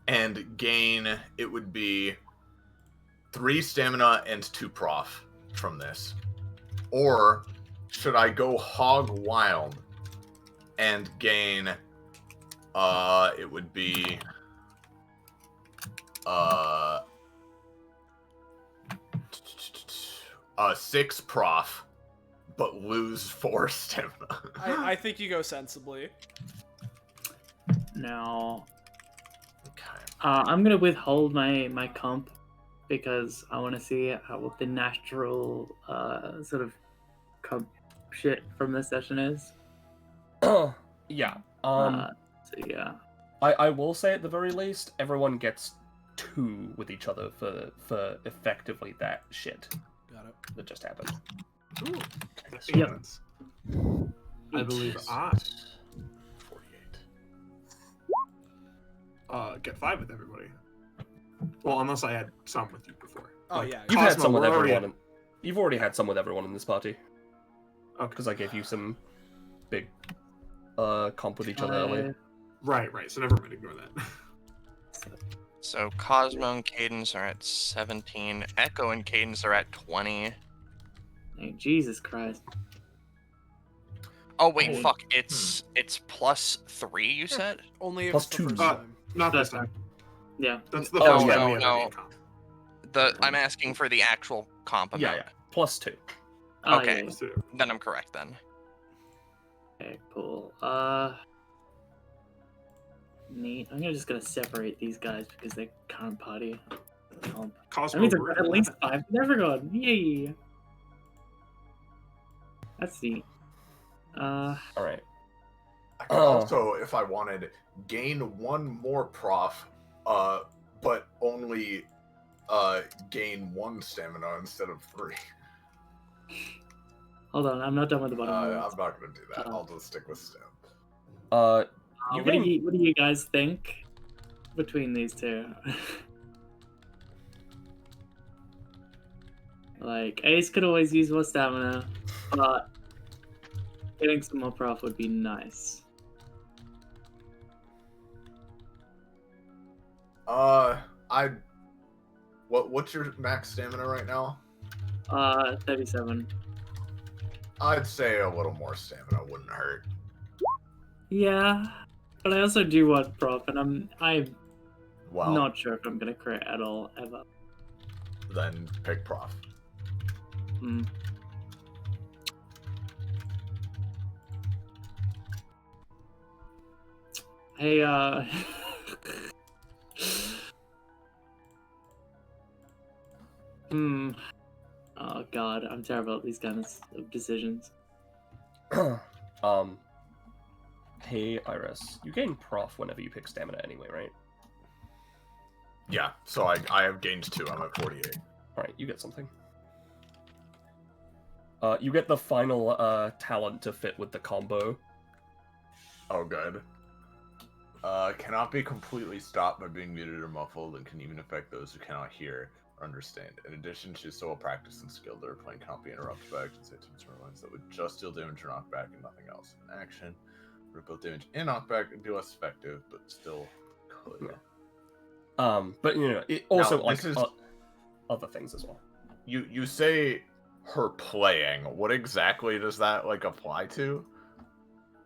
and gain, it would be 3 stamina and 2 prof from this? Or should I go hog wild and gain it would be 6 prof, but lose 4 stamina. I think you go sensibly. Now, Okay. I'm gonna withhold my comp because I want to see what the natural sort of comp shit from this session is. Yeah. So yeah. I will say at the very least, everyone gets 2 with each other for effectively that shit Got it. that just happened. Ooh. Yep. I believe I 48. get 5 with everybody. Well, unless I had some with you before. Oh, Like, yeah. You've had Cosmo, some with we're already everyone. You've already had some with everyone in this party. Okay. Because I gave you some big comp with each other earlier. Right. So never mind. Ignore that. So Cosmo and Cadence are at 17. Echo and Cadence are at 20. Hey, Jesus Christ. Oh wait, Oh, fuck! It's +3. You said? Only if Plus it's the 2. first Uh, time. Not this time. Yeah. That's the No, first no, time we no. ever did comp. I'm asking for the actual comp amount. Yeah. +2. Oh, Okay. yeah. Let's do it. Then I'm correct then. Okay, cool. Neat. I'm just gonna separate these guys because they can't party. That Cosmo, means I've we're got at least 5 with everyone. Yay! That's neat. Alright. I could also, if I wanted, gain 1 more prof, but only gain 1 stamina instead of 3. Hold on, I'm not done with the bottom I'm ones. not gonna do that. I'll just stick with stamina. You What do you guys think between these two? Like, Ace could always use more stamina, but getting some more prof would be nice. What's your max stamina right now? 37. I'd say a little more stamina wouldn't hurt. Yeah, but I also do want prof, and I'm Well, not sure if I'm gonna crit at all ever. then pick prof. Hmm. Hey, Oh god, I'm terrible at these kinds of decisions. Hey, Iris. You gain prof whenever you pick stamina anyway, right? Yeah, so I have gained 2. I'm at 48. Alright, you get something. You get the final talent to fit with the combo. Oh, good. Cannot be completely stopped by being muted or muffled, and can even affect those who cannot hear or understand. In addition, she's so well practiced and skilled that her playing can't be interrupted by actions that would just deal damage or knockback and nothing else. In action, would both damage and knockback and be less effective, but still could. Yeah. But you know, it also Now, like this is- other things as well. You say her playing. What exactly does that like apply to?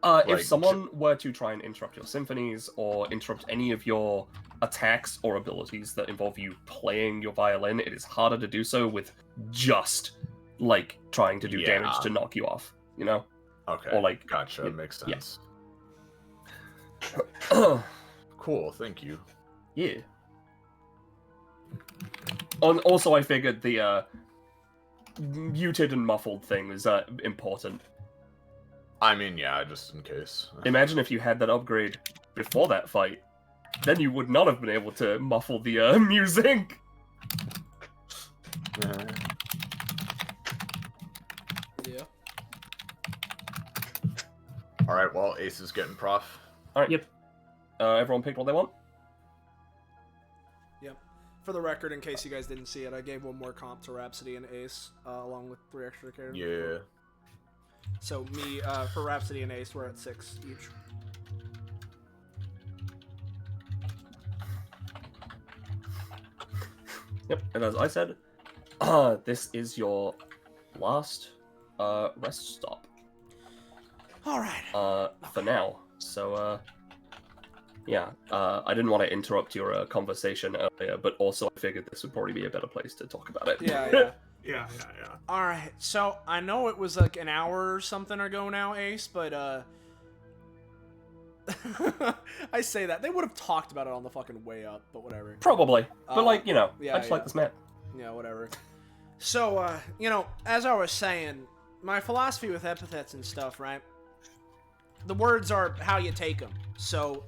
If Like, someone were to try and interrupt your symphonies or interrupt any of your attacks or abilities that involve you playing your violin, it is harder to do so with just like trying to do damage Yeah. to knock you off, you know? Okay. Or like Gotcha. yeah, Makes yeah. sense. Cool, thank you. Yeah. Also, I figured the muted and muffled thing was important. I mean, yeah, just in case. Imagine if you had that upgrade before that fight. Then you would not have been able to muffle the music. Yeah. Alright, well, Ace is getting prof. Alright. Yep. Everyone picked what they want? Yep. For the record, in case you guys didn't see it, I gave one more comp to Rhapsody and Ace, along with 3 extra characters. Yeah. So me, for Rhapsody and Ace, we're at 6 each. Yep, and as I said, this is your last rest stop. Alright. For now. So, yeah, I didn't want to interrupt your conversation earlier, but also I figured this would probably be a better place to talk about it. Yeah. Yeah. Alright, so I know it was like an hour or something ago now, Ace, but I say that. They would have talked about it on the fucking way up, but whatever. Probably. But, like, you know, yeah, I just like this map. Yeah, whatever. So, you know, as I was saying, my philosophy with epithets and stuff, right? The words are how you take them. So,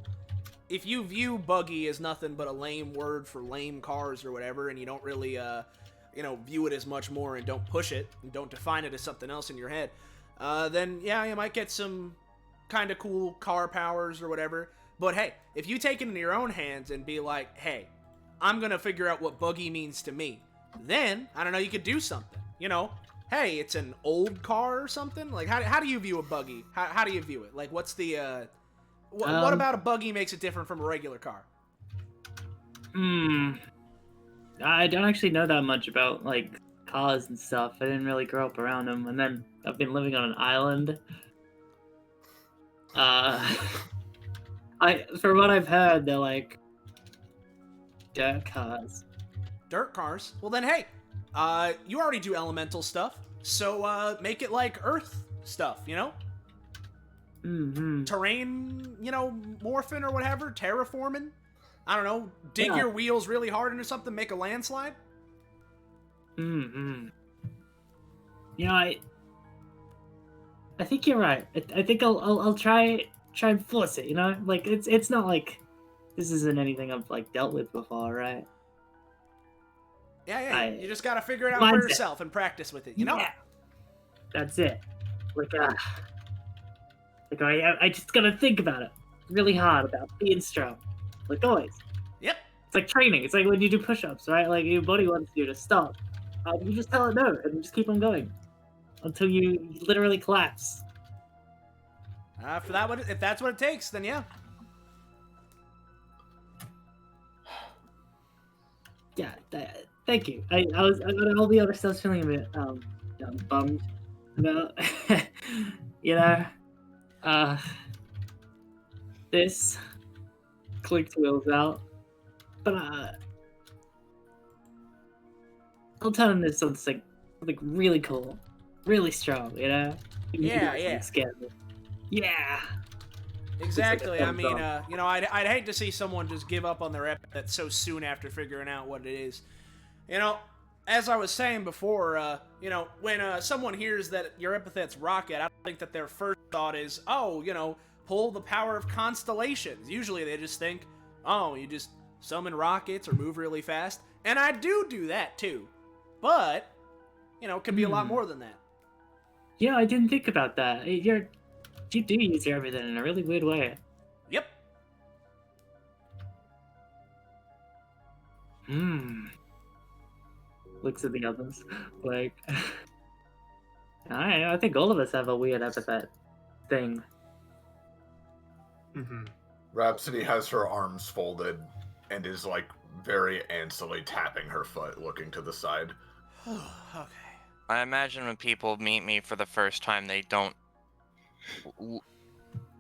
if you view buggy as nothing but a lame word for lame cars or whatever, and you don't really, you know, view it as much more and don't push it, and don't define it as something else in your head, then, yeah, you might get some kind of cool car powers or whatever. But hey, if you take it into your own hands and be like, hey, I'm gonna figure out what buggy means to me, then, I don't know, you could do something. You know, hey, it's an old car or something? Like, how do you view a buggy? How do you view it? Like, what's the, what about a buggy makes it different from a regular car? I don't actually know that much about, like, cars and stuff. I didn't really grow up around them, and then I've been living on an island. From what I've heard, they're like dirt cars. Dirt cars? Well then, hey, you already do elemental stuff, so make it like earth stuff, you know? Mm-hmm. Terrain, you know, morphing or whatever, terraforming. I don't know, dig your wheels really hard into something, make a landslide. Mm-hmm. You know, I think you're right. I think I'll try and force it. You know, like it's not like this isn't anything I've like dealt with before, right? Yeah. You just gotta figure it out for yourself and practice with it. You know. Yeah. That's it. Like I just gotta think about it really hard about being strong, like always. Yep. It's like training. It's like when you do push-ups, right? Like your body wants you to stop. You just tell it no, and you just keep on going until you literally collapse. For that one, if that's what it takes, then yeah. Yeah. Thank you. I'll be honest. I was feeling a bit bummed about you know this clicked wheels out, but I'll turn into something really cool, really strong, you know? Yeah. Scary. Yeah. Exactly. Like I mean, you know, I'd hate to see someone just give up on their epithet so soon after figuring out what it is. You know, as I was saying before, you know, when someone hears that your epithet's rocket, I think that their first thought is, oh, you know, pull the power of constellations. Usually they just think, oh, you just summon rockets or move really fast. And I do that too. But, you know, it could be a lot more than that. Yeah, I didn't think about that. You do use your everything in a really weird way. Yep. Looks at the others. Like, I think all of us have a weird epithet thing. Mm-hmm. Rhapsody has her arms folded and is like very antsily tapping her foot, looking to the side. Okay. I imagine when people meet me for the first time, they don't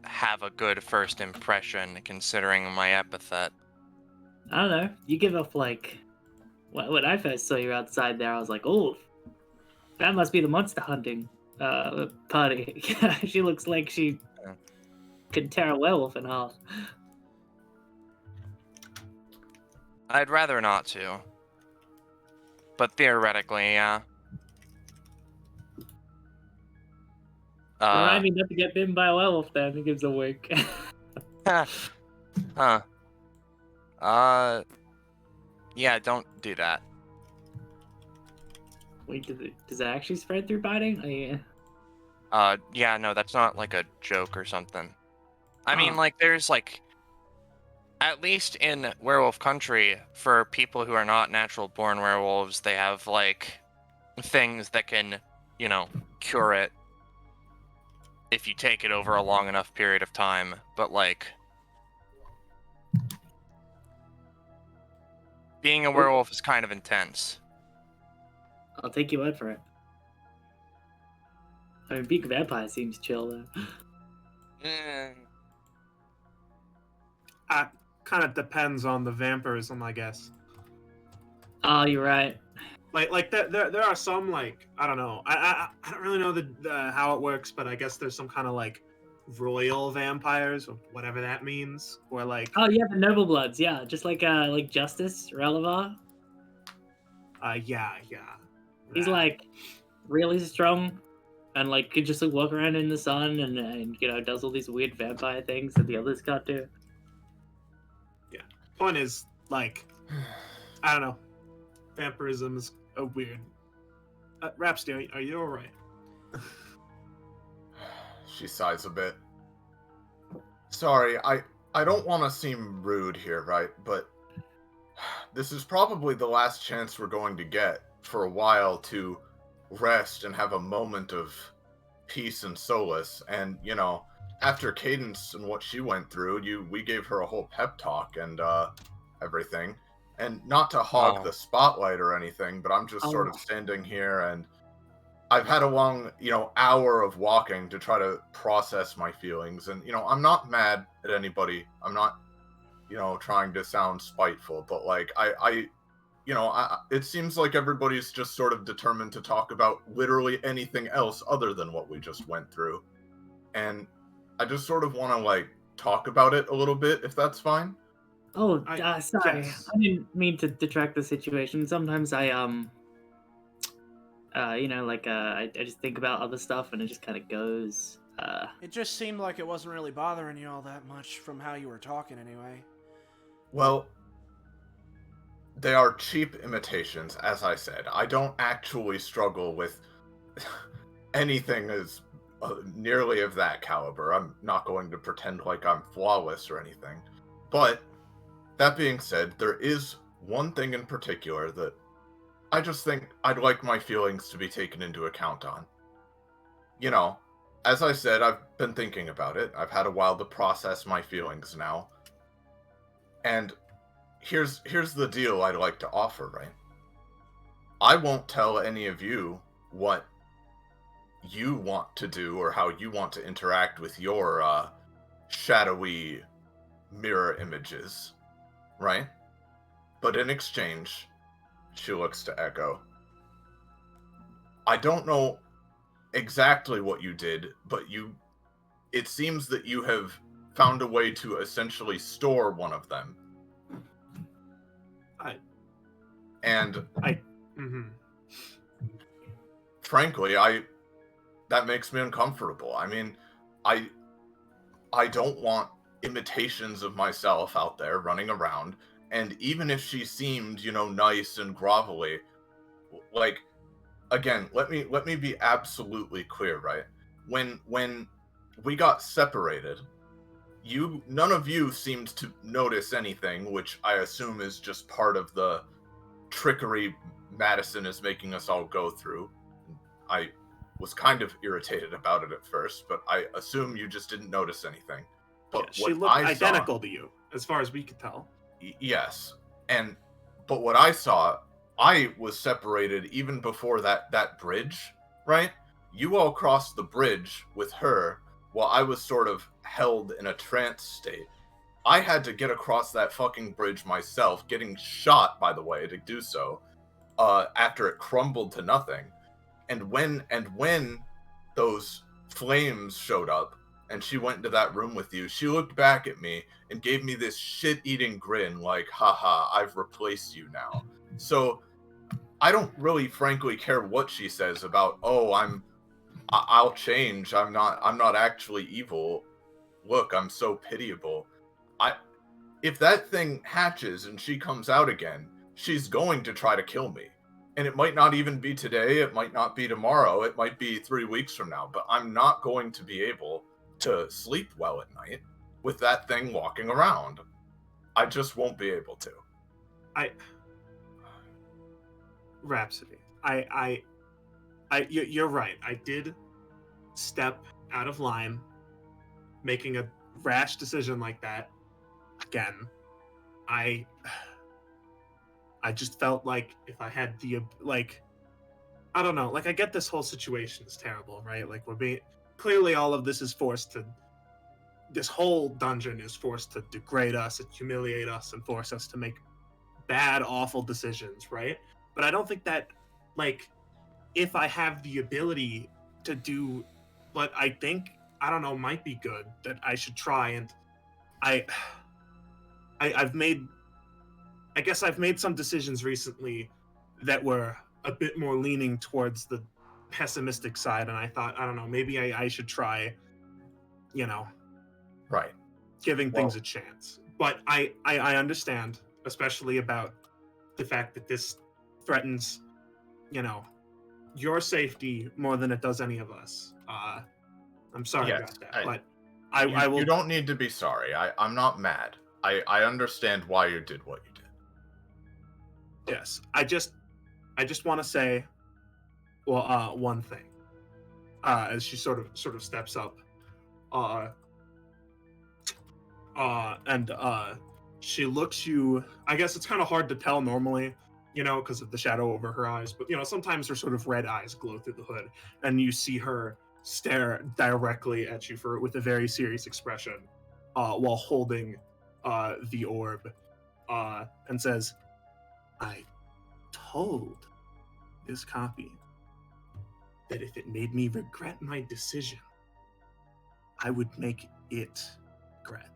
have a good first impression considering my epithet. I don't know. You give off like when I first saw you outside there, I was like, oh, that must be the monster hunting party. She looks like she Could tear a werewolf in half. I'd rather not to. But theoretically, yeah. Remind me not to get bitten by a werewolf then. He gives a wink. Huh. Yeah, don't do that. Wait, does it actually spread through biting? Oh, yeah. Yeah, no, that's not like a joke or something. I mean, Oh. like, there's like, at least in werewolf country, for people who are not natural born werewolves, they have like things that can, you know, cure it if you take it over a long enough period of time. But like, being a werewolf is kind of intense. I'll take your word for it. I mean, being a vampire seems chill though. Kind of depends on the vampirism, I guess. Oh, you're right. Like there are some, like, I don't know. I don't really know the how it works, but I guess there's some kind of like royal vampires or whatever that means, or like Oh yeah, the noble bloods. Yeah, just like Justice Relivar. yeah. He's that. like really strong, and like could just like walk around in the sun and you know does all these weird vampire things that the others can't do. Point is, like, I don't know. Vampirism is a weird. Rapsty, are you alright? She sighs a bit. Sorry, I don't want to seem rude here, right? But this is probably the last chance we're going to get for a while to rest and have a moment of peace and solace. And, you know, after Cadence and what she went through, we gave her a whole pep talk and everything. And not to hog the spotlight or anything, but I'm just sort of standing here, and I've had a long, hour of walking to try to process my feelings. And, I'm not mad at anybody. I'm not, trying to sound spiteful, but like it seems like everybody's just sort of determined to talk about literally anything else other than what we just went through. And I just sort of want to like talk about it a little bit, if that's fine. Oh, sorry. Yes. I didn't mean to detract the situation. Sometimes I I just think about other stuff and it just kind of goes. It just seemed like it wasn't really bothering you all that much from how you were talking anyway. Well, they are cheap imitations, as I said. I don't actually struggle with anything as nearly of that caliber. I'm not going to pretend like I'm flawless or anything. But, that being said, there is one thing in particular that I just think I'd like my feelings to be taken into account on. As I said, I've been thinking about it. I've had a while to process my feelings now. And here's the deal I'd like to offer, right? I won't tell any of you what you want to do or how you want to interact with your shadowy mirror images, right? But in exchange, she looks to Echo. I don't know exactly what you did, but it seems that you have found a way to essentially store one of them. Frankly, that makes me uncomfortable. I mean, I don't want imitations of myself out there running around. And even if she seemed, nice and grovelly, like, again, let me be absolutely clear, right? When we got separated, none of you seemed to notice anything, which I assume is just part of the trickery Madison is making us all go through. I was kind of irritated about it at first, but I assume you just didn't notice anything. But she looked identical to you, as far as we could tell. Yes, but what I saw, I was separated even before that bridge, right? You all crossed the bridge with her, while I was sort of held in a trance state. I had to get across that fucking bridge myself, getting shot, by the way, to do so, after it crumbled to nothing. And when those flames showed up, and she went into that room with you, she looked back at me and gave me this shit-eating grin like, haha, I've replaced you now. So I don't really frankly care what she says about, oh, I'll change, I'm not actually evil. Look, I'm so pitiable. If that thing hatches and she comes out again, she's going to try to kill me. And it might not even be today, it might not be tomorrow, it might be 3 weeks from now, but I'm not going to be able to sleep well at night with that thing walking around. I just won't be able to. Rhapsody, you're right. I did step out of line, making a rash decision like that. Again, I just felt like if I had the, like, I don't know, like, I get this whole situation is terrible, right? Like, clearly all of this is this whole dungeon is forced to degrade us and humiliate us and force us to make bad, awful decisions, right? But I don't think that, like, if I have the ability to do what I think, I don't know, might be good, that I should try. And I've made some decisions recently that were a bit more leaning towards the pessimistic side, and I thought, I don't know, maybe I should try, Right. giving things a chance. But I understand, especially about the fact that this threatens, your safety more than it does any of us. I'm sorry about that, but I will. You don't need to be sorry. I'm not mad. I understand why you did what you did. Yes, I just want to say, one thing. As she sort of steps up, and she looks you. I guess it's kind of hard to tell normally, because of the shadow over her eyes. But sometimes her sort of red eyes glow through the hood, and you see her stare directly at you with a very serious expression, while holding the orb, and says, "I told this copy that if it made me regret my decision, I would make it regret.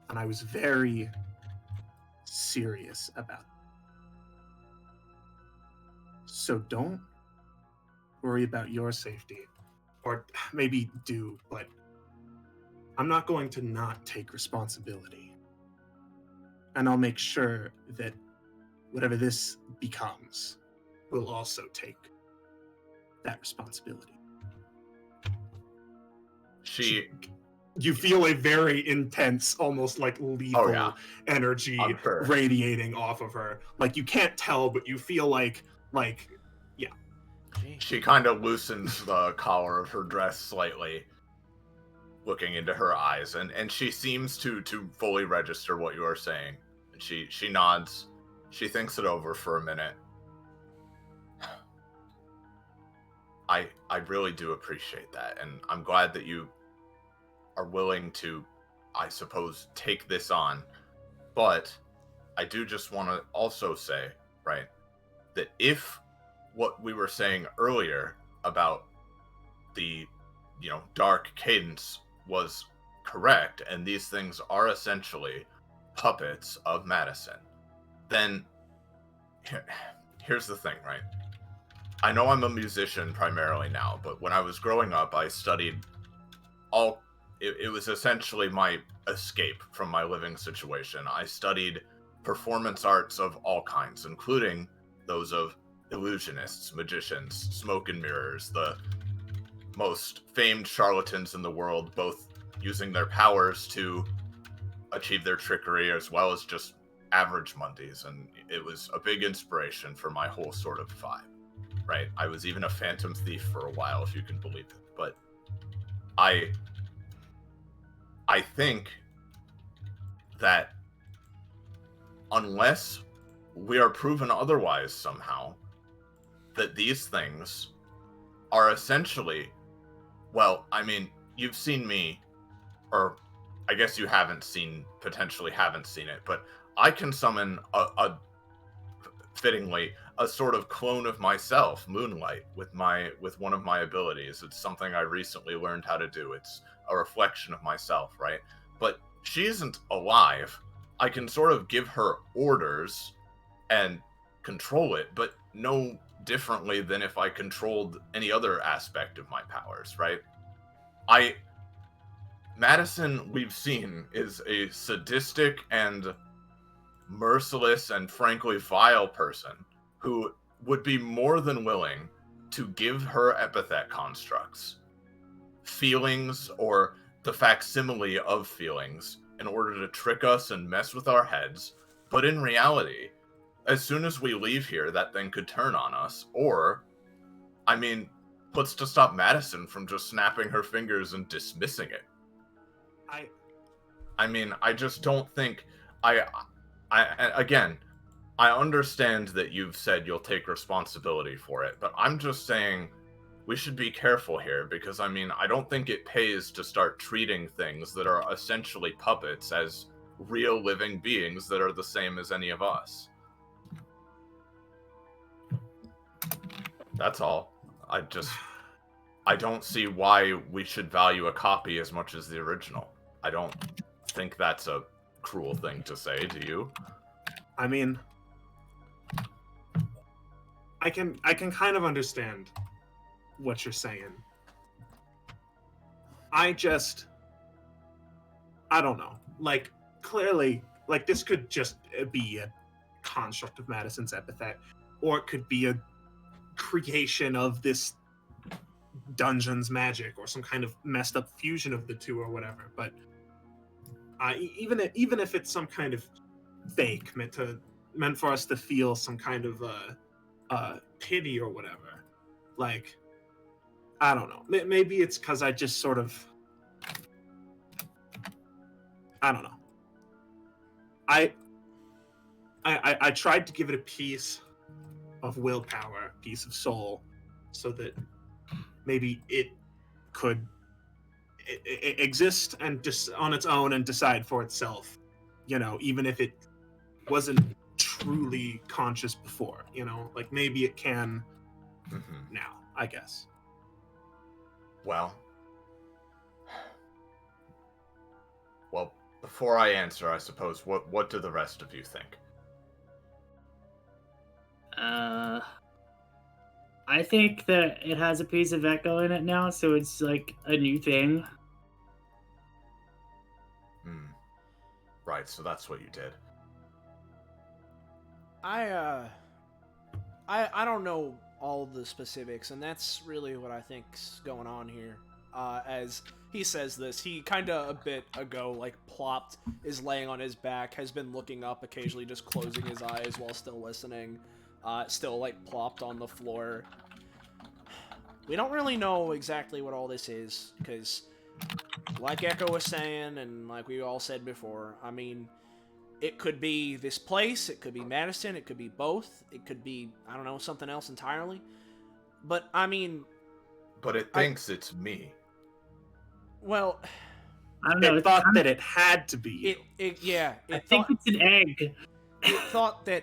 And I was very serious about it. So don't worry about your safety, or maybe do, but I'm not going to not take responsibility. And I'll make sure that whatever this becomes will also take that responsibility." You feel a very intense, almost like lethal energy radiating off of her. Like, you can't tell, but you feel like, yeah. She kind of loosens the collar of her dress slightly, looking into her eyes, and she seems to fully register what you are saying. And she nods. She thinks it over for a minute. I really do appreciate that, and I'm glad that you are willing to, I suppose, take this on. But I do just want to also say, right, that if what we were saying earlier about the, dark cadence was correct, and these things are essentially puppets of Madison, then here's the thing, right? I know I'm a musician primarily now, but when I was growing up, I studied it was essentially my escape from my living situation. I studied performance arts of all kinds, including those of illusionists, magicians, smoke and mirrors, the most famed charlatans in the world, both using their powers to achieve their trickery as well as just average Mondays. And it was a big inspiration for my whole sort of vibe, right? I was even a phantom thief for a while, if you can believe it. But I think that unless we are proven otherwise somehow, that these things are essentially, well, I mean, you've seen me, or I guess you potentially haven't seen it, but I can summon a fittingly, a sort of clone of myself, Moonlight, with one of my abilities. It's something I recently learned how to do. It's a reflection of myself, right? But she isn't alive. I can sort of give her orders and control it, but no differently than if I controlled any other aspect of my powers, right? Madison, we've seen, is a sadistic and merciless and frankly vile person who would be more than willing to give her epithet constructs feelings or the facsimile of feelings in order to trick us and mess with our heads. But in reality, as soon as we leave here, that thing could turn on us. Or, I mean, what's to stop Madison from just snapping her fingers and dismissing it? I mean, I just don't think again, I understand that you've said you'll take responsibility for it, but I'm just saying we should be careful here, because I mean, I don't think it pays to start treating things that are essentially puppets as real living beings that are the same as any of us. That's all. I don't see why we should value a copy as much as the original. I don't think that's a cruel thing to say, do you? I mean, I can kind of understand what you're saying. I don't know. Like, clearly, like, this could just be a construct of Madison's epithet, or it could be a creation of this dungeon's magic, or some kind of messed up fusion of the two, or whatever. But even if it's some kind of fake meant for us to feel some kind of pity or whatever, like, I don't know. Maybe it's because I just sort of, I don't know. I tried to give it a piece of willpower, a piece of soul, so that maybe it could exist and just on its own and decide for itself, you know, even if it wasn't truly conscious before, you know, like maybe it can now, I guess. Well, before I answer, I suppose, what do the rest of you think? I think that it has a piece of Echo in it now, so it's like a new thing. Right, so that's what you did. I don't know all the specifics, and that's really what I think's going on here. As he says this, he kind of a bit ago, like, plopped, is laying on his back, has been looking up, occasionally just closing his eyes while still listening, still, like, plopped on the floor. We don't really know exactly what all this is, because, like Echo was saying, and like we all said before, I mean, it could be this place, it could be Madison, it could be both, it could be, I don't know, something else entirely. But, I mean... But it thinks it's me. Well... I don't know. It thought that it had to be you. I think it's an egg. It thought that...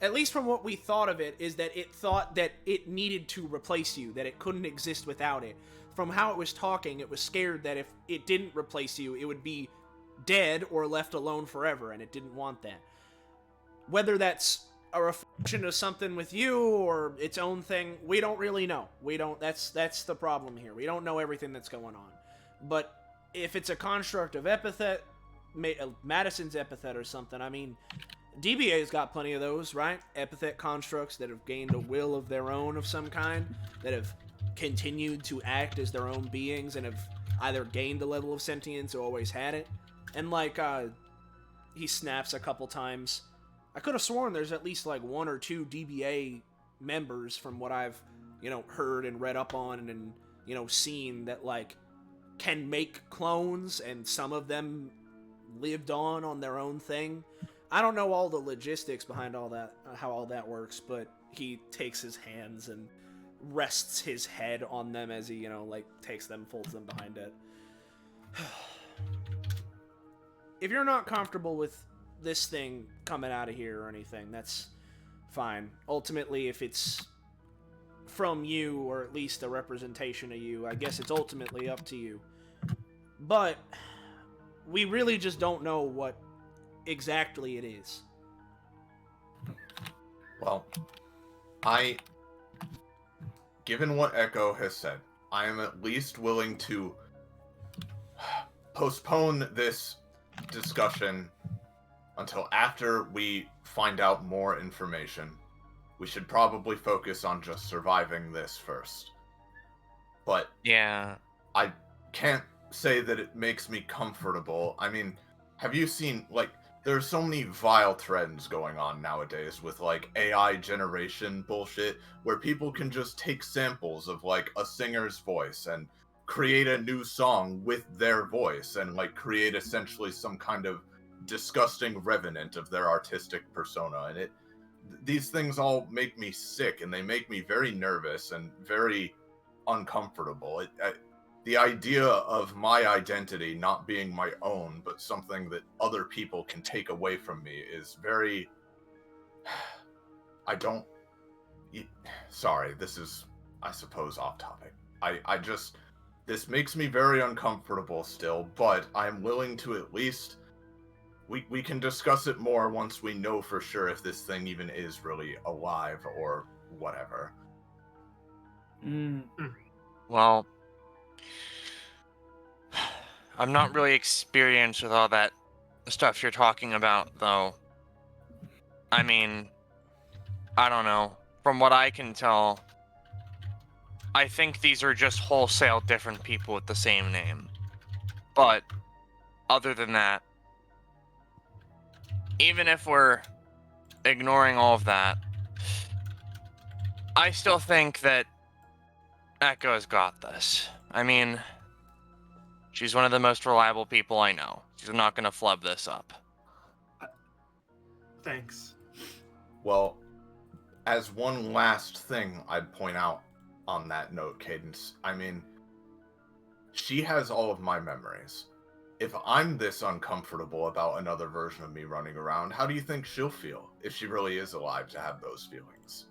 At least from what we thought of it, is that it thought that it needed to replace you, that it couldn't exist without it. From how it was talking, it was scared that if it didn't replace you, it would be dead or left alone forever, and it didn't want that. Whether that's a reflection of something with you or its own thing, we don't really know. That's the problem here. We don't know everything that's going on. But if it's a construct of epithet, Madison's epithet or something, I mean, DBA's got plenty of those, right? Epithet constructs that have gained a will of their own of some kind, that have continued to act as their own beings and have either gained a level of sentience or always had it. And like, he snaps a couple times. I could have sworn there's at least like 1 or 2 DBA members from what I've, heard and read up on and, seen that like can make clones, and some of them lived on their own thing. I don't know all the logistics behind all that, how all that works, but he takes his hands and rests his head on them as he, takes them, folds them behind it. If you're not comfortable with this thing coming out of here or anything, that's fine. Ultimately, if it's from you, or at least a representation of you, I guess it's ultimately up to you. But we really just don't know what exactly it is. Well, given what Echo has said, I am at least willing to postpone this discussion until after we find out more information. We should probably focus on just surviving this first. But Yeah. I can't say that it makes me comfortable. I mean, have you seen, like, there's so many vile trends going on nowadays with, like, AI generation bullshit, where people can just take samples of, like, a singer's voice and create a new song with their voice and, like, create essentially some kind of disgusting revenant of their artistic persona. And these things all make me sick, and they make me very nervous and very uncomfortable. The idea of my identity not being my own, but something that other people can take away from me is very... Sorry, this is, I suppose, off topic. This makes me very uncomfortable still, but I'm willing to at least... We can discuss it more once we know for sure if this thing even is really alive or whatever. Well, I'm not really experienced with all that stuff you're talking about, though. I mean, I don't know. From what I can tell, I think these are just wholesale different people with the same name. But, other than that, even if we're ignoring all of that, I still think that Echo's got this. I mean, she's one of the most reliable people I know. She's not going to flub this up. Thanks. Well, as one last thing I'd point out on that note, Cadence, I mean, she has all of my memories. If I'm this uncomfortable about another version of me running around, how do you think she'll feel if she really is alive to have those feelings?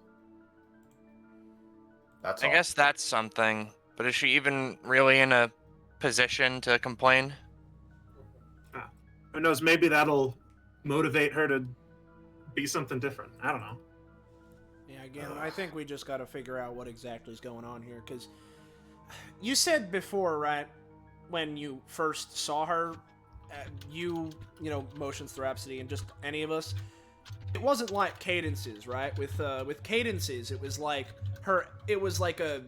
That's all. I guess that's something, but is she even really in a position to complain? Who knows, maybe that'll motivate her to be something different. I don't know. Yeah, again, I think we just gotta figure out what exactly is going on here, because you said before, right, when you first saw her, you know, Motions to Rhapsody and just any of us, it wasn't like Cadences, right? With Cadences, it was like a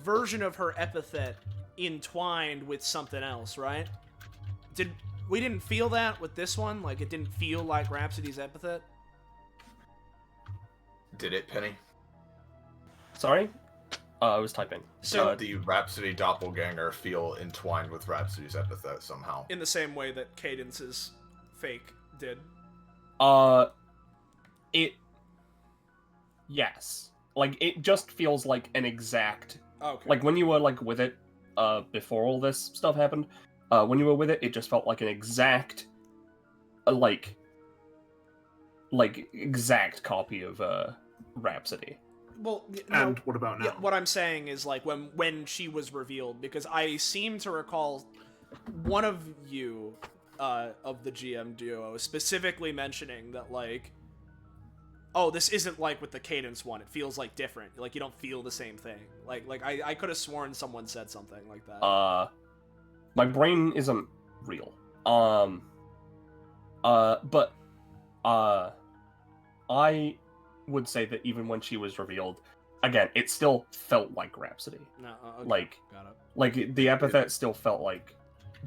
version of her epithet entwined with something else, right? We didn't feel that with this one? Like, it didn't feel like Rhapsody's epithet? Did it, Penny? Sorry? I was typing. So the Rhapsody doppelganger feel entwined with Rhapsody's epithet somehow? In the same way that Cadence's fake did. Yes. Like, it just feels like an exact... Okay. Like, when you were, like, with it, before all this stuff happened, when you were with it just felt like an exact, exact copy of, Rhapsody. Well, and what about now? Yeah, what I'm saying is, like, when she was revealed, because I seem to recall one of you, of the GM duo, specifically mentioning that, like, oh, this isn't like with the Cadence one, it feels, like, different. Like, you don't feel the same thing. Like I could have sworn someone said something like that. My brain isn't real. But I would say that even when she was revealed, again, it still felt like Rhapsody. No, okay. Like, got it. Like, the epithet still felt like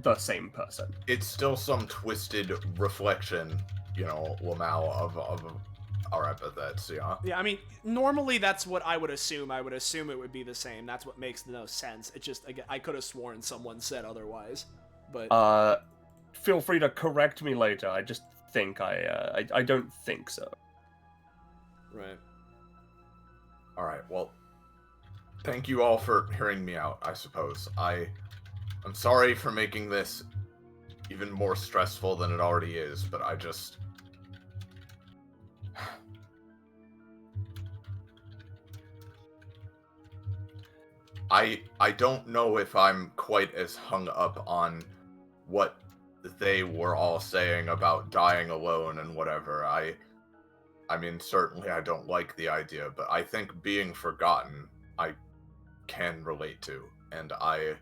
the same person. It's still some twisted reflection, you know, Lamau, of our epithets, yeah? Yeah, I mean, normally that's what I would assume. I would assume it would be the same. That's what makes the most sense. It's just, again, I could have sworn someone said otherwise, but... Feel free to correct me later. I just think I don't think so. Right. Alright, well, thank you all for hearing me out, I suppose. I'm sorry for making this even more stressful than it already is, but I don't know if I'm quite as hung up on what they were all saying about dying alone and whatever. I mean, certainly I don't like the idea, but I think being forgotten, I can relate to. And I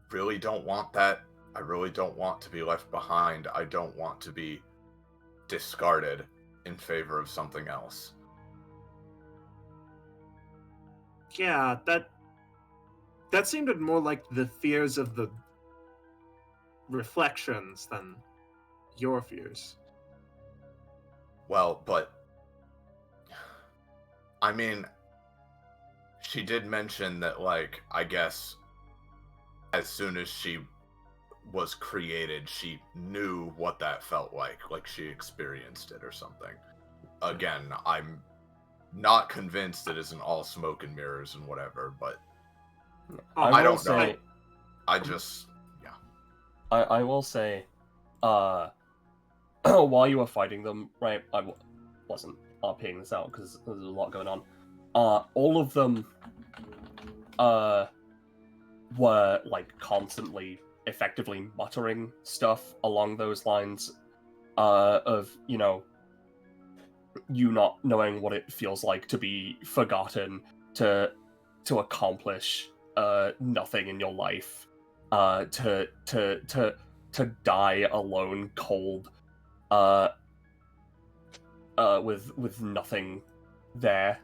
really don't want that. I really don't want to be left behind. I don't want to be discarded in favor of something else. Yeah, that seemed more like the fears of the reflections than your fears. Well, but I mean, she did mention that, like, I guess as soon as she was created, she knew what that felt like she experienced it or something. Again, I'm not convinced it isn't all smoke and mirrors and whatever, but I don't know. I just, yeah. I will say, while you were fighting them, right, I wasn't RPing this out because there's a lot going on. All of them were like constantly effectively muttering stuff along those lines of, you know, you not knowing what it feels like to be forgotten, to accomplish nothing in your life, to die alone, cold, with nothing there,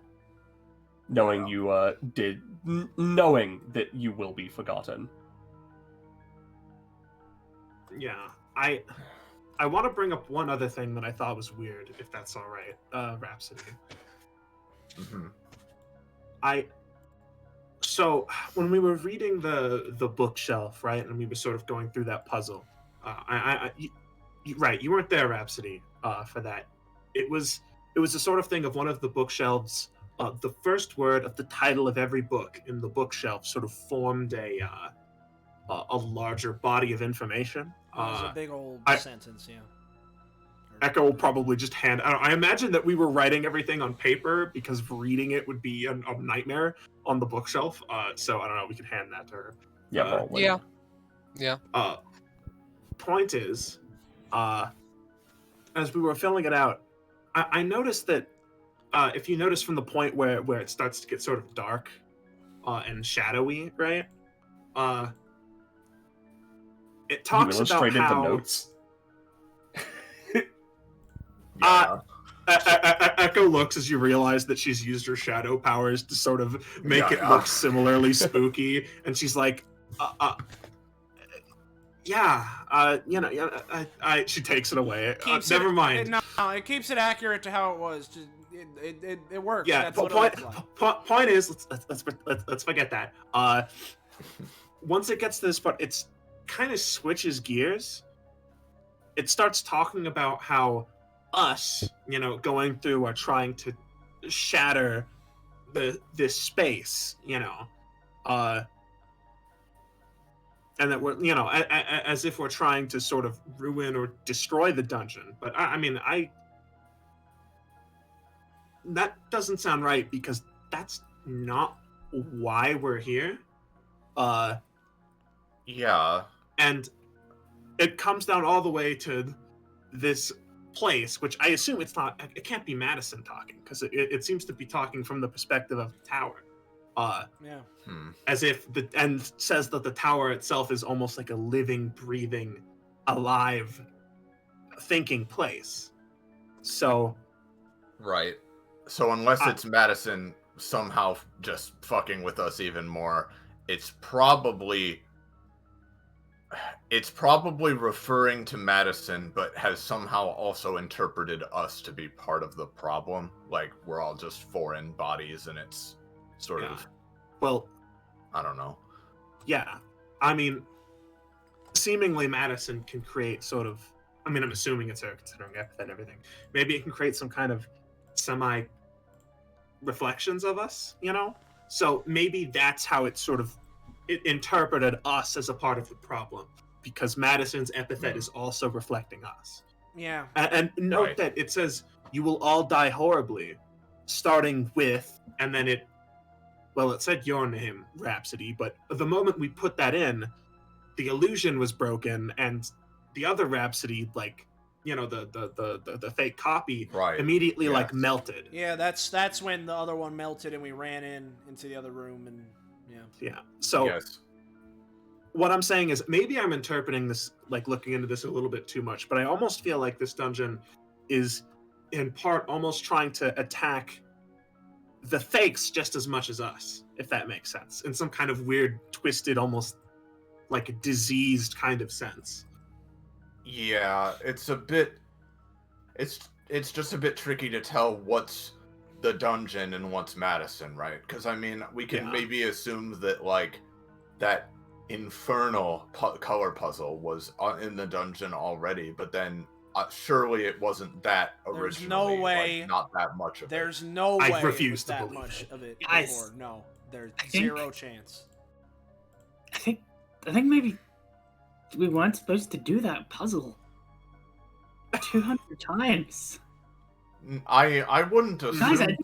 knowing you knowing that you will be forgotten. Yeah, I want to bring up one other thing that I thought was weird, if that's all right, Rhapsody. Mm-hmm. So when we were reading the bookshelf, right, and we were sort of going through that puzzle, right, you weren't there, Rhapsody, for that. It was the sort of thing of one of the bookshelves. The first word of the title of every book in the bookshelf sort of formed a larger body of information. It was a big old sentence, yeah. Echo will probably just hand. I imagine that we were writing everything on paper because reading it would be a nightmare on the bookshelf. So I don't know. We could hand that to her. Yeah, probably. Yeah. Point is, as we were filling it out, I noticed that if you notice from the point where it starts to get sort of dark and shadowy, right? It talks about how the notes. Echo looks as you realize that she's used her shadow powers to sort of make it look similarly spooky, and she's like, she takes it away. Never mind. No, it keeps it accurate to how it was. Just, it works. Yeah. That's what point is, let's forget that. Once it gets to this part, it's kind of switches gears. It starts talking about how us, going through or trying to shatter this space, and that we're, as if we're trying to sort of ruin or destroy the dungeon. But that doesn't sound right, because that's not why we're here. Yeah. And it comes down all the way to this place, which I assume it can't be Madison talking, because it seems to be talking from the perspective of the tower. As if and says that the tower itself is almost like a living, breathing, alive, thinking place. So, right. So unless it's Madison somehow just fucking with us even more, it's probably referring to Madison, but has somehow also interpreted us to be part of the problem. Like, we're all just foreign bodies, and it's sort of... Well... I don't know. Yeah. I mean, seemingly Madison can create sort of... I mean, I'm assuming it's her, considering Epithet and everything. Maybe it can create some kind of semi-reflections of us, So maybe that's how it sort of... It interpreted us as a part of the problem, because Madison's epithet is also reflecting us. Yeah. And note that it says, "You will all die horribly," starting with, and then it well, it said your name, Rhapsody, but the moment we put that in, the illusion was broken, and the other Rhapsody, like, you know, the fake copy, Right. immediately like Yes. melted. Yeah, that's when the other one melted and we ran into the other room and Yeah. So Yes. what I'm saying is maybe I'm interpreting this, like looking into this a little bit too much, but I almost feel like this dungeon is in part almost trying to attack the fakes just as much as us, if that makes sense, in some kind of weird, twisted, almost like a diseased kind of sense. Yeah, it's a bit. It's just a bit tricky to tell what's the dungeon and what's Madison, right? Because I mean, we can maybe assume that like that infernal color puzzle was in the dungeon already, but then surely it wasn't that originally. There's no way. Like, not that much of There's it. no way I refuse it was to that believe much it. of it Guys, before. No, there's I think- zero chance. I think maybe we weren't supposed to do that puzzle 200 times. I wouldn't assume. Guys, I think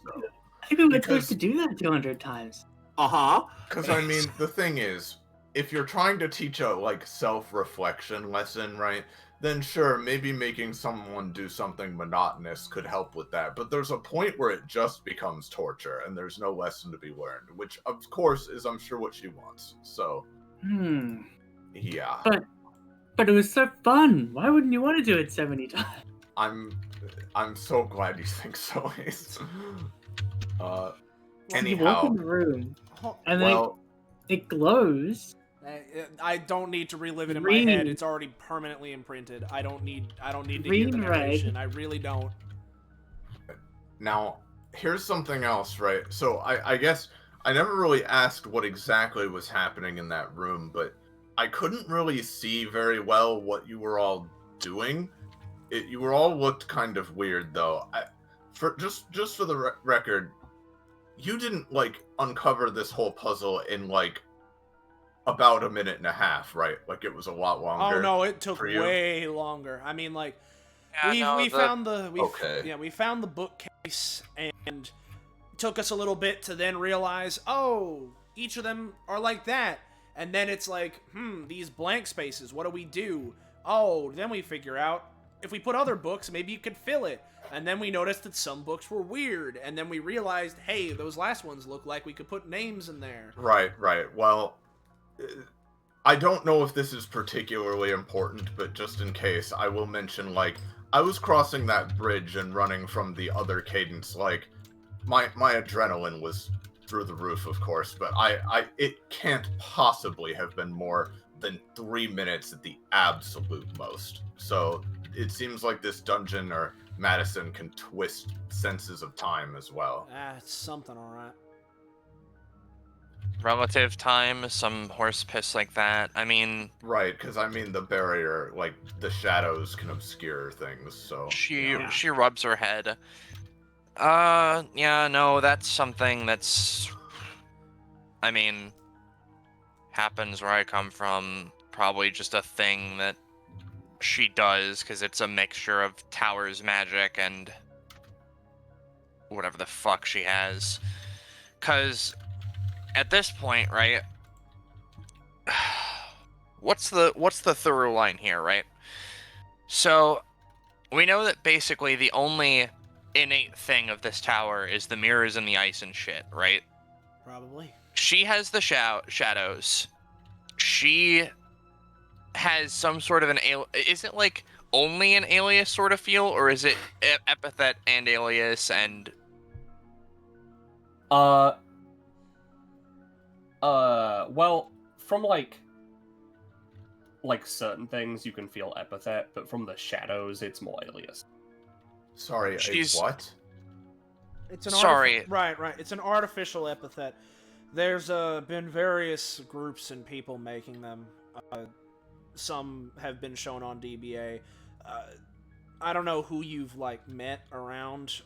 we were Because- supposed to do that 200 times. Because I mean, the thing is, if you're trying to teach a like self-reflection lesson, right? Then sure, maybe making someone do something monotonous could help with that. But there's a point where it just becomes torture, and there's no lesson to be learned, which of course is, I'm sure, what she wants. So, yeah, But it was so fun. Why wouldn't you want to do it so many times? I'm so glad you think so, Ace. You walk Anyhow, in the room and well, it glows. I don't need to relive it in my Green. head. It's already permanently imprinted. I don't need to hear Green the red. narration. I really don't. now here's something else, right? So I guess I never really asked what exactly was happening in that room, but I couldn't really see very well what you were all doing. You were all looked kind of weird, though. For the record, you didn't like uncover this whole puzzle in like about a minute and a half, right? Like it was a lot longer. Oh no, it took for you? way longer. I mean, like Yeah, we found the Okay. we found the bookcase, and it took us a little bit to then realize, oh, each of them are like that. And then it's like, these blank spaces, what do we do? Oh, then we figure out if we put other books, maybe you could fill it. And then we noticed that some books were weird, and then we realized, hey, those last ones look like we could put names in there. Right. Well, I don't know if this is particularly important, but just in case, I will mention, like, I was crossing that bridge and running from the other cadence, like, my adrenaline was through the roof, of course, but it can't possibly have been more than 3 minutes at the absolute most. So it seems like this dungeon or Madison can twist senses of time as well. It's something, alright. Relative time, some horse piss like that. I mean, Right, because I mean the barrier, like the shadows can obscure things, so she rubs her head. Yeah, no, that's something that's, I mean, happens where I come from. Probably just a thing that she does, because it's a mixture of Tower's magic and whatever the fuck she has. Because at this point, right, what's the through line here, right? So we know that basically the only innate thing of this tower is the mirrors and the ice and shit, right? Probably. She has the shadows. She has some sort of an is it like only an alias sort of feel, or is it epithet and alias and well, from like certain things you can feel epithet, but from the shadows it's more alias. Sorry, She's- what? It's an Sorry. Right. It's an artificial epithet. There's been various groups and people making them. Some have been shown on DBA. I don't know who you've like met around.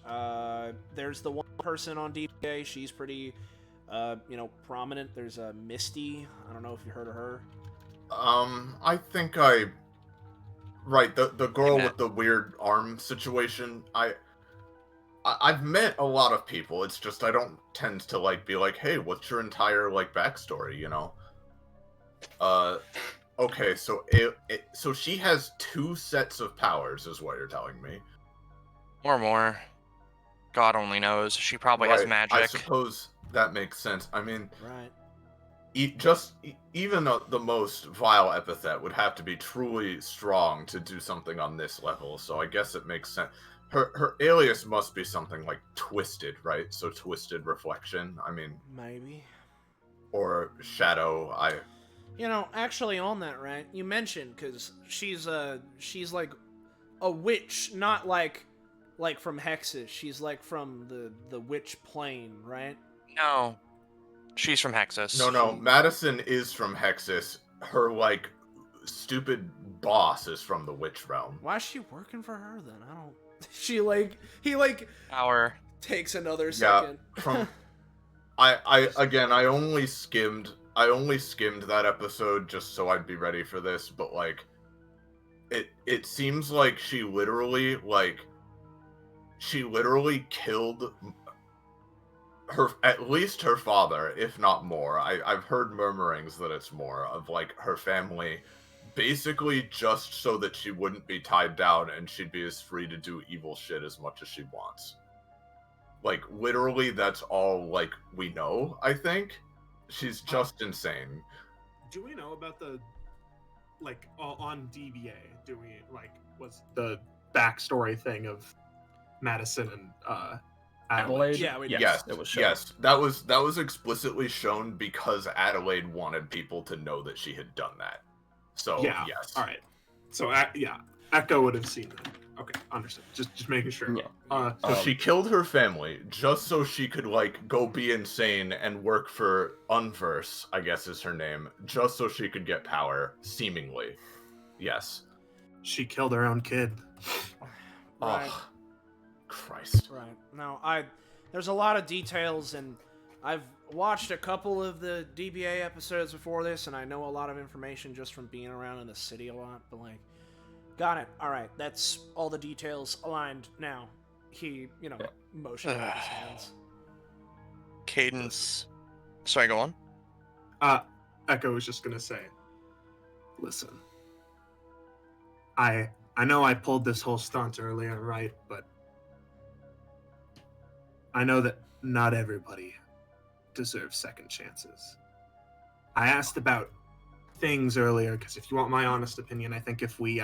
There's the one person on DBA. She's pretty, prominent. There's Misty. I don't know if you heard of her. I think right, the girl with the weird arm situation. I've met a lot of people. It's just I don't tend to like be like, hey, what's your entire like backstory? You know. Okay, so so she has 2 sets of powers, is what you're telling me. Or more. God only knows. She probably has magic. I suppose that makes sense. I mean, Right. Even the most vile epithet would have to be truly strong to do something on this level. So I guess it makes sense. Her alias must be something like Twisted, right? So Twisted Reflection. I mean, Maybe. or Shadow. You know, actually on that, right? You mentioned because she's like a witch, not like from Hexes. She's like from the witch plane, right? No. She's from Hexus. No. Madison is from Hexus. Her like stupid boss is from the witch realm. Why is she working for her then? I don't. She like he like Our takes another second. From I only skimmed that episode just so I'd be ready for this, but like it seems like she literally killed at least her father, if not more. I've heard murmurings that it's more of like her family, basically just so that she wouldn't be tied down and she'd be as free to do evil shit as much as she wants. Like literally, that's all like we know. I think she's just insane. Do we know about the like on DBA? Do we like what's the backstory thing of Madison and Adelaide? Yeah, we Yes, it was shown. yes, that was explicitly shown because Adelaide wanted people to know that she had done that. So yeah, yes, all right. So yeah, Echo would have seen that. Okay, understood. Just making sure. Yeah. So she killed her family just so she could like go be insane and work for Unverse, I guess is her name, just so she could get power. Seemingly, yes. She killed her own kid. Right. Oh, Christ. Right. No, there's a lot of details, and I've watched a couple of the DBA episodes before this, and I know a lot of information just from being around in the city a lot, but like, got it. All right, that's all the details aligned now. He, motioned with his hands. Cadence. Sorry, go on. Echo was just gonna say, listen, I know I pulled this whole stunt earlier, right? But I know that not everybody deserves second chances. I asked about things earlier because if you want my honest opinion, I think if we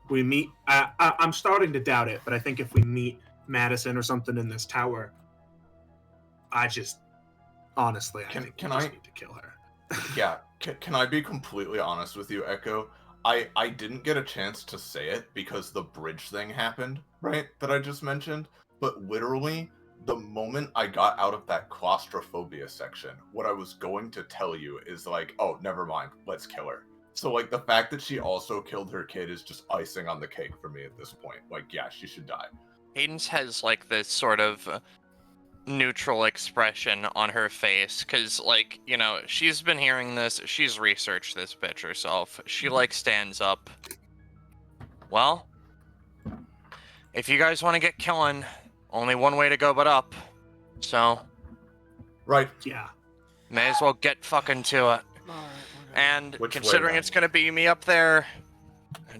meet, I'm starting to doubt it, but I think if we meet Madison or something in this tower, I just honestly, I think we just need to kill her. Yeah, can I be completely honest with you, Echo? I didn't get a chance to say it because the bridge thing happened, right? That I just mentioned. But literally, the moment I got out of that claustrophobia section, what I was going to tell you is like, oh, never mind, let's kill her. So like the fact that she also killed her kid is just icing on the cake for me at this point. Like, yeah, she should die. Cadence has like this sort of neutral expression on her face because like she's been hearing this, she's researched this bitch herself. She like stands up. Well, if you guys want to get killing, only one way to go but up, so right, yeah, may as well get fucking to it. And considering it's gonna be me up there,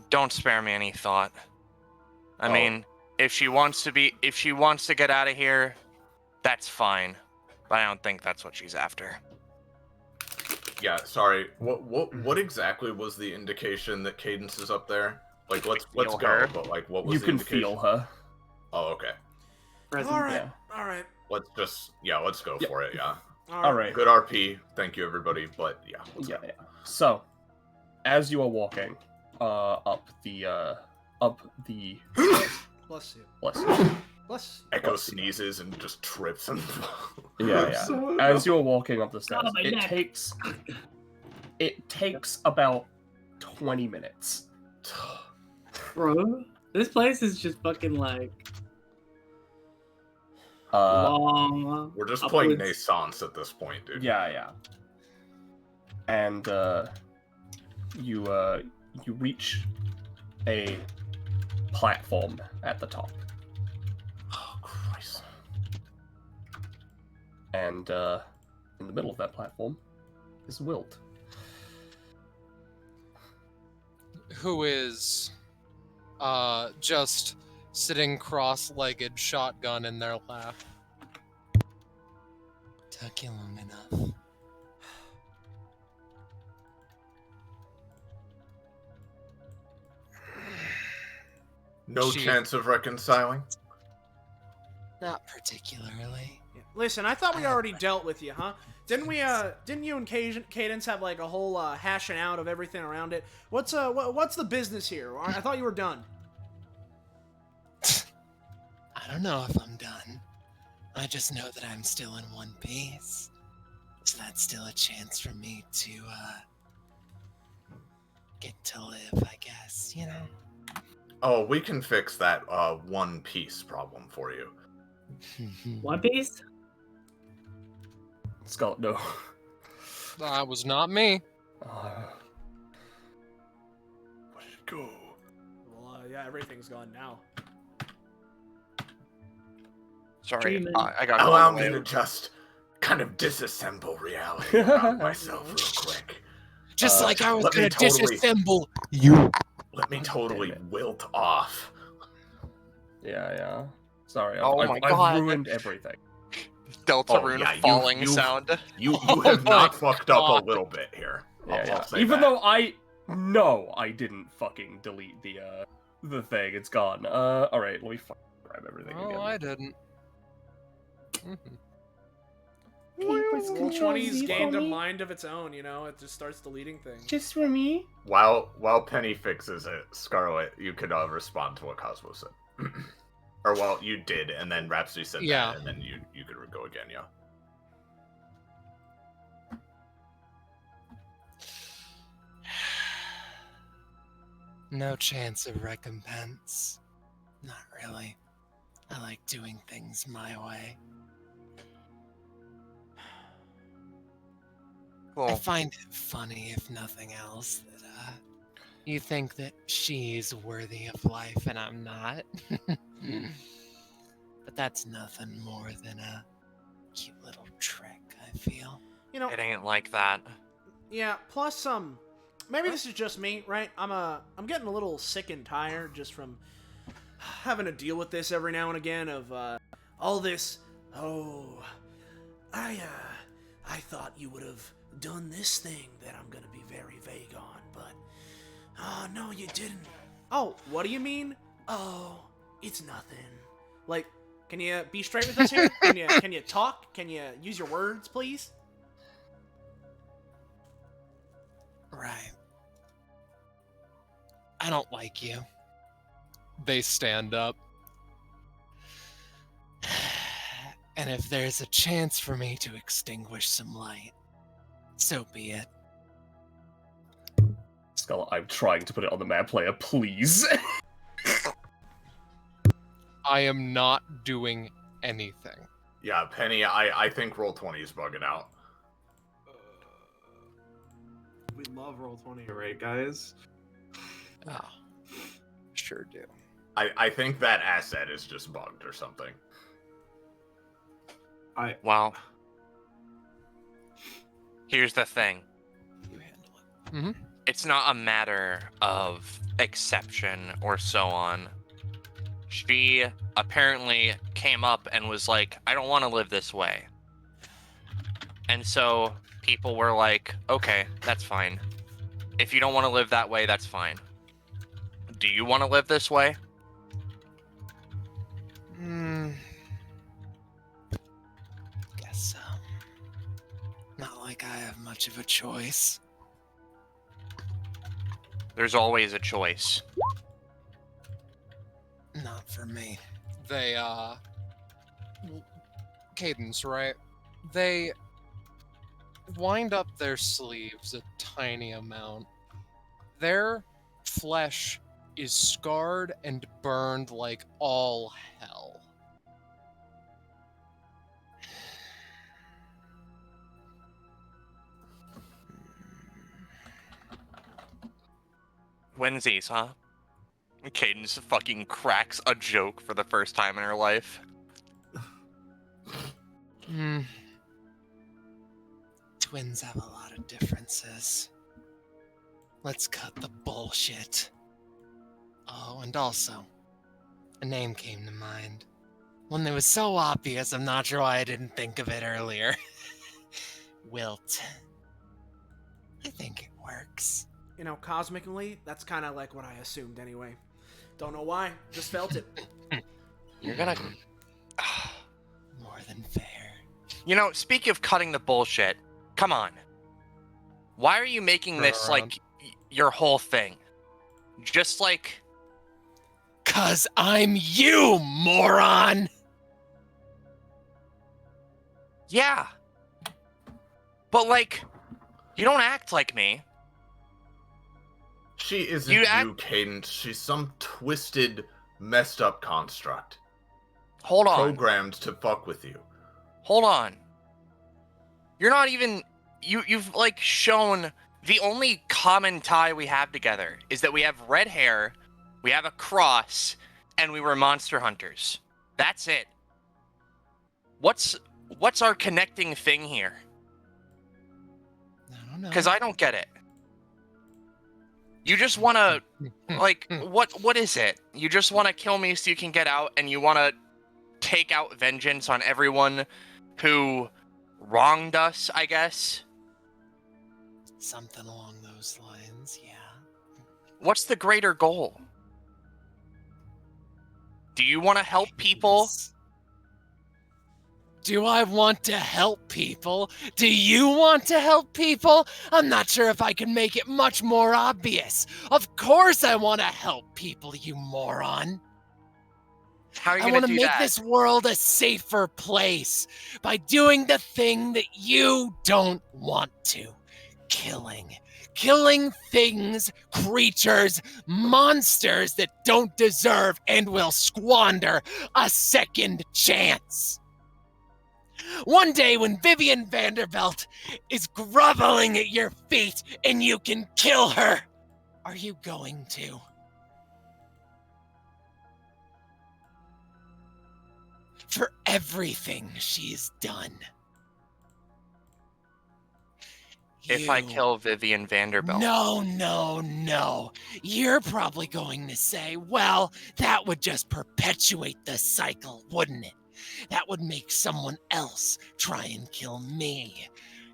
don't spare me any thought. I mean, if she wants to get out of here, that's fine, but I don't think that's what she's after. Yeah, sorry. What exactly was the indication that Cadence is up there? Like, let's go. Her. But like, what was You the can indication? feel her. Oh, okay. All right, all right. Let's go for it. Yeah. All right. Good RP. Thank you, everybody. But yeah. Yeah. So, as you are walking up the Bless you. bless you. Bless you. Echo sneezes and just trips and Yeah. As you are walking up the stairs, Oh, my neck. it takes about 20 minutes. Bro, this place is just fucking like Uh, long. We're just playing upwards. Naissance at this point, dude. yeah. And you reach a platform at the top. Oh, And in the middle of that platform is Wilt. Who is just sitting cross-legged, shotgun in their lap. Took you long enough. No chance of reconciling? Not particularly. Yeah. Listen, I thought we already dealt with you, huh? Didn't we? Didn't you and Cadence have like a whole hashing out of everything around it? What's the business here? I thought you were done. I don't know if I'm done. I just know that I'm still in one piece. So that's still a chance for me to get to live, I guess, you know? Oh, we can fix that one piece problem for you. One Piece? Scarlet, no. That was not me. Where did it go? Well, yeah, everything's gone now. Sorry, Dreaming. I got Allow carried me away. to just kind of disassemble reality around myself real quick. Just like I was let me gonna totally- disassemble you. Let me totally Damn it. wilt off. Yeah. Sorry, Oh my I've God. ruined everything. Deltarune yeah, falling sound. You Oh have not my fucked up God. a little bit here. Yeah. I'll say Even that. though I know I didn't fucking delete the thing, it's gone. All right, let me grab everything Oh, again. I didn't. Mhm. Roll 20's gained a mind of its own, you know? It just starts deleting things. Just for me? While Penny fixes it, Scarlet, you could respond to what Cosmo said. Or well, you did, and then Rhapsody said Yeah. that, and then you could go again, yeah. No chance of recompense. Not really. I like doing things my way. I Cool. find it funny, if nothing else, that you think that she's worthy of life and I'm not. But that's nothing more than a cute little trick, I feel. You know, It ain't like that. yeah, plus maybe this is just me, right? I'm getting a little sick and tired just from having to deal with this every now and again of all this, oh, I thought you would have done this thing that I'm going to be very vague on, but oh, no, you didn't. Oh, what do you mean? Oh, it's nothing. Like, can you be straight with us here? Can you talk? Can you use your words, please? Right. I don't like you. They stand up. And if there's a chance for me to extinguish some light, so be it. Scarlet, I'm trying to put it on the map player, please. I am not doing anything. Yeah, Penny, I think Roll20 is bugging out. We love Roll20, right, guys? Oh, sure do. I think that asset is just bugged or something. Well, here's the thing. You handle it. It's not a matter of exception or so on. She apparently came up and was like, I don't want to live this way. And so people were like, okay, that's fine. If you don't want to live that way, that's fine. Do you want to live this way? Guess so. Not like I have much of a choice. There's always a choice. Not for me. They, Cadence, right? They wind up their sleeves a tiny amount. Their flesh is scarred and burned like all hell. Wednesdays, huh? Cadence fucking cracks a joke for the first time in her life. twins have a lot of differences. Let's cut the bullshit. Oh, and also, a name came to mind. One that was so obvious, I'm not sure why I didn't think of it earlier. Wilt. I think it works. You know, cosmically, that's kind of like what I assumed anyway. Don't know why, just felt it. You're gonna... More than fair. You know, speaking of cutting the bullshit, come on. Why are you making this, like, your whole thing? Just like... 'Cause I'm you, moron! Yeah. But, like, you don't act like me. She isn't you, Cadence. She's some twisted, messed up construct. Hold on. Programmed to fuck with you. Hold on. You're not even... You've, like, shown... The only common tie we have together is that we have red hair, we have a cross, and we were monster hunters. That's it. What's our connecting thing here? I don't know. Because I don't get it. You just want to... Like, what is it? You just want to kill me so you can get out, and you want to take out vengeance on everyone who wronged us, I guess? Something along those lines, yeah. What's the greater goal? Do you want to help people? Do I want to help people? Do you want to help people? I'm not sure if I can make it much more obvious. Of course I want to help people, you moron. How are you I going want to to do make that? this world a safer place by doing the thing that you don't want to. Killing things, creatures, monsters that don't deserve and will squander a second chance. One day when Vivian Vanderbilt is groveling at your feet and you can kill her, are you going to? For everything she's done. If I kill Vivian Vanderbilt. No. You're probably going to say, well, that would just perpetuate the cycle, wouldn't it? That would make someone else try and kill me.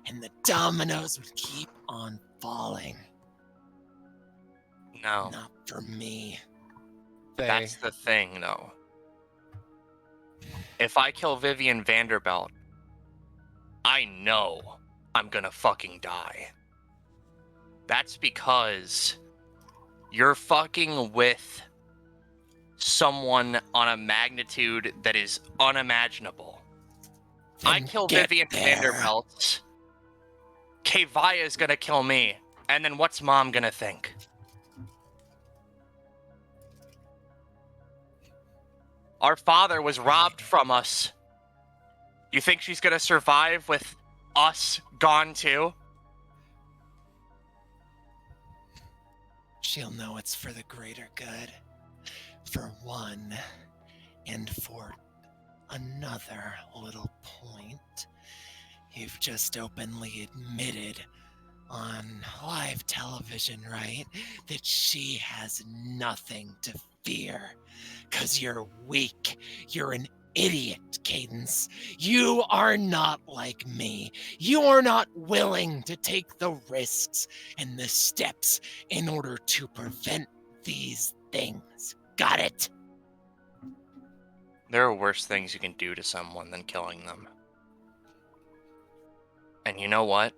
And the dominoes would keep on falling. No. Not for me. That's the thing, though. If I kill Vivian Vanderbilt, I know I'm gonna fucking die. That's because you're fucking with someone on a magnitude that is unimaginable. I kill Vivian Vanderbilt, Kvaya's gonna kill me, and then what's Mom gonna think? Our father was robbed from us. You think she's gonna survive with us gone too? She'll know it's for the greater good. For one, and for another little point, you've just openly admitted on live television, right, that she has nothing to fear. 'Cause you're weak. You're an idiot, Cadence. You are not like me. You are not willing to take the risks and the steps in order to prevent these things. Got it? There are worse things you can do to someone than killing them. And you know what?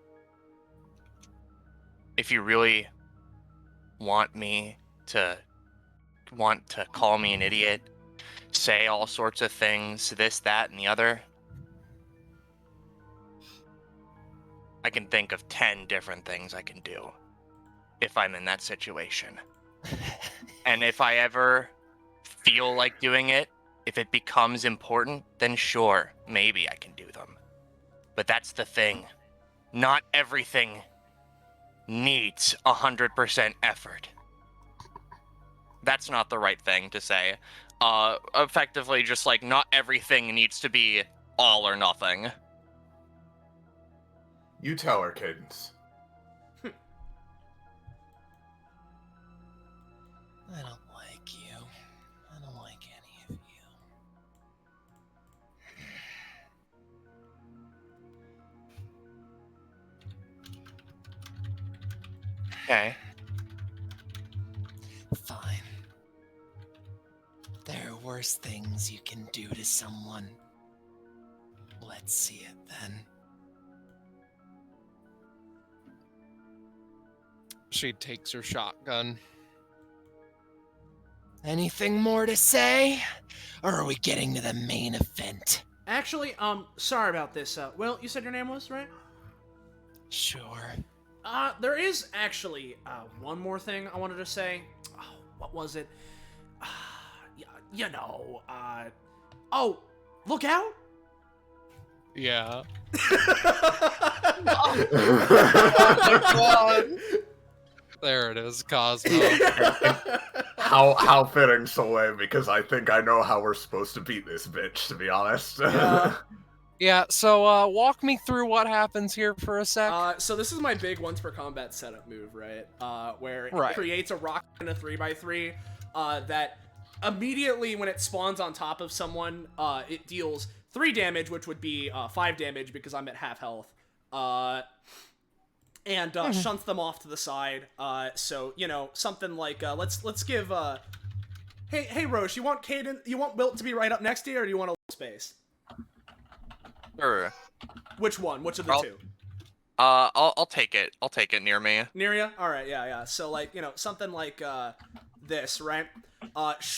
If you really want to call me an idiot, say all sorts of things, this, that, and the other, I can think of 10 different things I can do if I'm in that situation. And if I ever feel like doing it, if it becomes important, then sure, maybe I can do them. But that's the thing. Not everything needs 100% effort. That's not the right thing to say. Effectively, just like, not everything needs to be all or nothing. You tell her, Cadence. I don't like you. I don't like any of you. Okay. Fine. There are worse things you can do to someone. Let's see it then. She takes her shotgun. Anything more to say? Or are we getting to the main event? Actually, sorry about this. Will, you said your name was, right? Sure. There is actually, one more thing I wanted to say. Oh, what was it? Oh, look out! Yeah. There it is, Cosmo. How fitting, Soleil, because I think I know how we're supposed to beat this bitch, to be honest. Yeah, so walk me through what happens here for a sec. So this is my big once per combat setup move, right? Where it Right. creates a rock in a 3x3 that immediately when it spawns on top of someone, it deals 3 damage, which would be 5 damage because I'm at half health. And shunts them off to the side. So, you know, something like let's give Hey Roche, you want Wilt to be right up next to you, or do you want a little space? Sure. Which one? Which of the two? I'll take it. I'll take it near me. Near you? All right, yeah. So like, you know, something like this, right?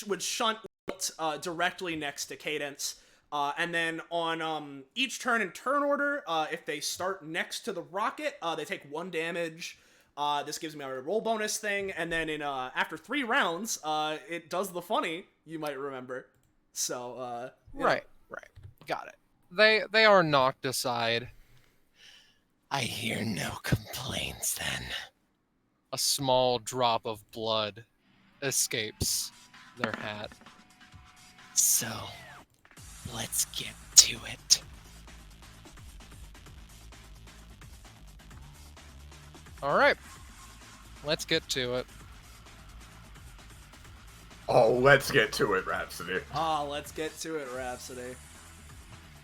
Would shunt Wilt directly next to Cadence. And then on each turn in turn order, if they start next to the rocket, they take 1 damage. This gives me a roll bonus thing, and then in after 3 rounds, it does the funny, you might remember. So, Right. Got it. They are knocked aside. I hear no complaints then. A small drop of blood escapes their hat. So, let's get to it. All right. Let's get to it. Oh, let's get to it, Rhapsody. let's get to it, Rhapsody.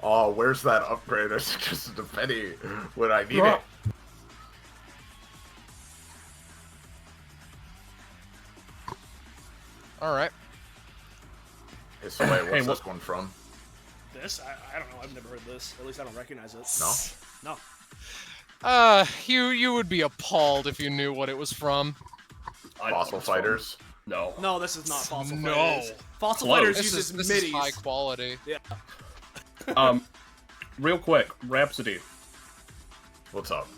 Oh, where's that upgrade? It's just a penny when I need it. All right. Hey, so wait, what's this one from? This? I don't know. I've never heard this. At least I don't recognize it. No? No. You would be appalled if you knew what it was from. Fossil Fighters? No. No, this is not Fossil No. Fighters. Fossil Close. Fighters This uses is midis. high quality. Yeah. Real quick, Rhapsody, What's up?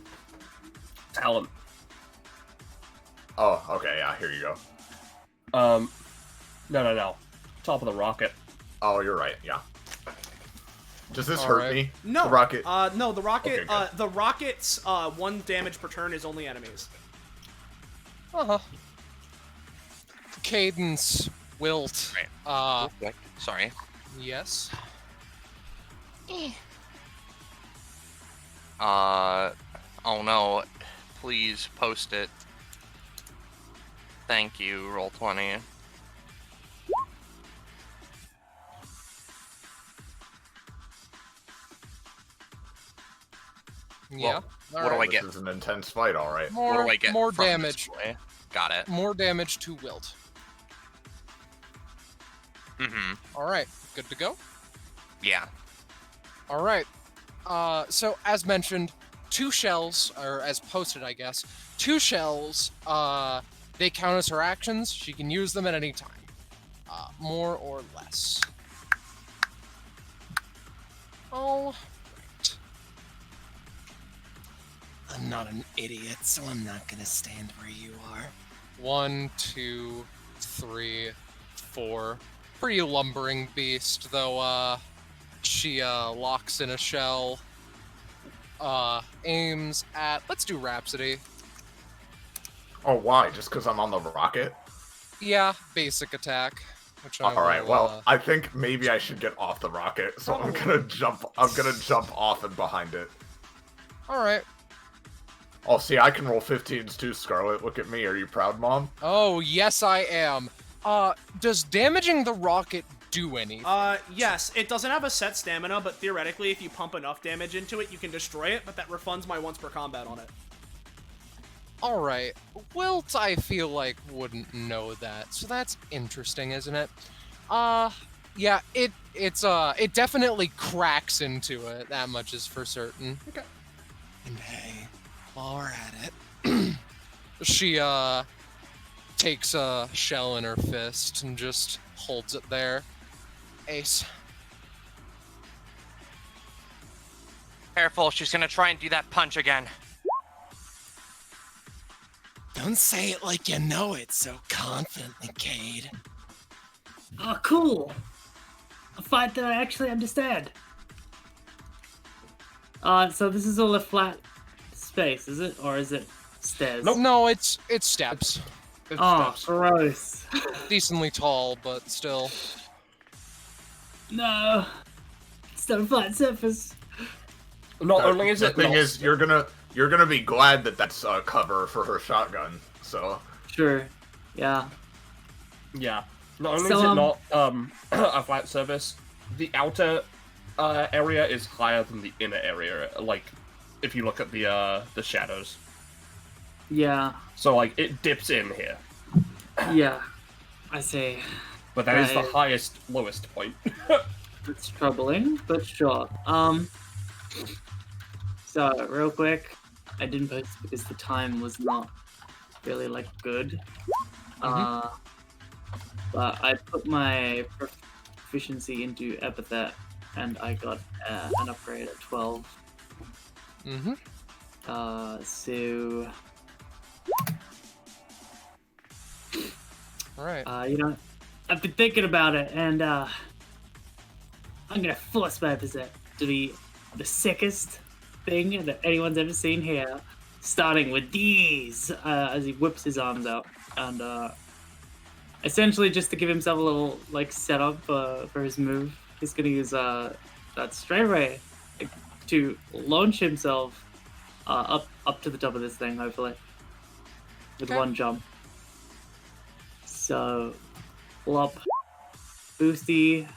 talent. Oh, okay, yeah, here you go. No. Top of the rocket. Oh, you're right, yeah. Does this All hurt right. me? No. The rocket? No, the rocket. Okay, good. The rocket's 1 damage per turn is only enemies. Uh-huh. Cadence, Wilt. Sorry. Yes. Oh no. Please post it. Thank you, Roll20. Yeah. What do I get? This is an intense fight, alright. More, What do I get more from this damage. boy? Got it. More damage to Wilt. Mm-hmm. All right. Good to go? Yeah. All right. So as mentioned, 2 shells, or as posted, I guess, 2 shells, they count as her actions. She can use them at any time. More or less. All right. I'm not an idiot, so I'm not gonna stand where you are. 1, 2, 3, 4. Pretty lumbering beast, though, she, locks in a shell, aims at, let's do Rhapsody. Oh, why? Just because I'm on the rocket? Yeah, basic attack. Which I Alright, will, well, I think maybe I should get off the rocket, so I'm gonna jump off and behind it. Alright. Oh, see, I can roll 15s too, Scarlet. Look at me. Are you proud, Mom? Oh, yes, I am. Does damaging the rocket do anything? Yes, it doesn't have a set stamina, but theoretically, if you pump enough damage into it, you can destroy it, but that refunds my once per combat on it. Alright, Wilt, I feel like, wouldn't know that, so that's interesting, isn't it? Yeah, it definitely cracks into it, that much is for certain. Okay. And hey, while we're at it, she, takes a shell in her fist and just holds it there. Ace. Careful, she's gonna try and do that punch again. Don't say it like you know it so confidently, Cade. Oh, cool. A fight that I actually understand. So this is all a flat space, is it? Or is it stairs? Nope. No, it's steps. Oh, gross. Decently tall, but still. No. It's not a flat surface. Not only is the it thing not- is, you're gonna be glad that that's a cover for her shotgun. So Sure. Yeah. Yeah. Not only So, is it not a flat surface, the outer area is higher than the inner area. Like, if you look at the shadows. Yeah. So like it dips in here, Yeah. I see. but that is the Right. highest lowest point. It's troubling, but sure. So real quick, I didn't post because the time was not really like good. But I put my proficiency into Epithet, and I got an upgrade at 12. Mm-hmm. So Alright. you know, I've been thinking about it, and I'm gonna force my Epithet to be the sickest thing that anyone's ever seen here, starting with these, as he whips his arms out, and essentially just to give himself a little like setup for his move, he's gonna use that straight away to launch himself up to the top of this thing, hopefully, with Okay. one jump. So, flop, boosty,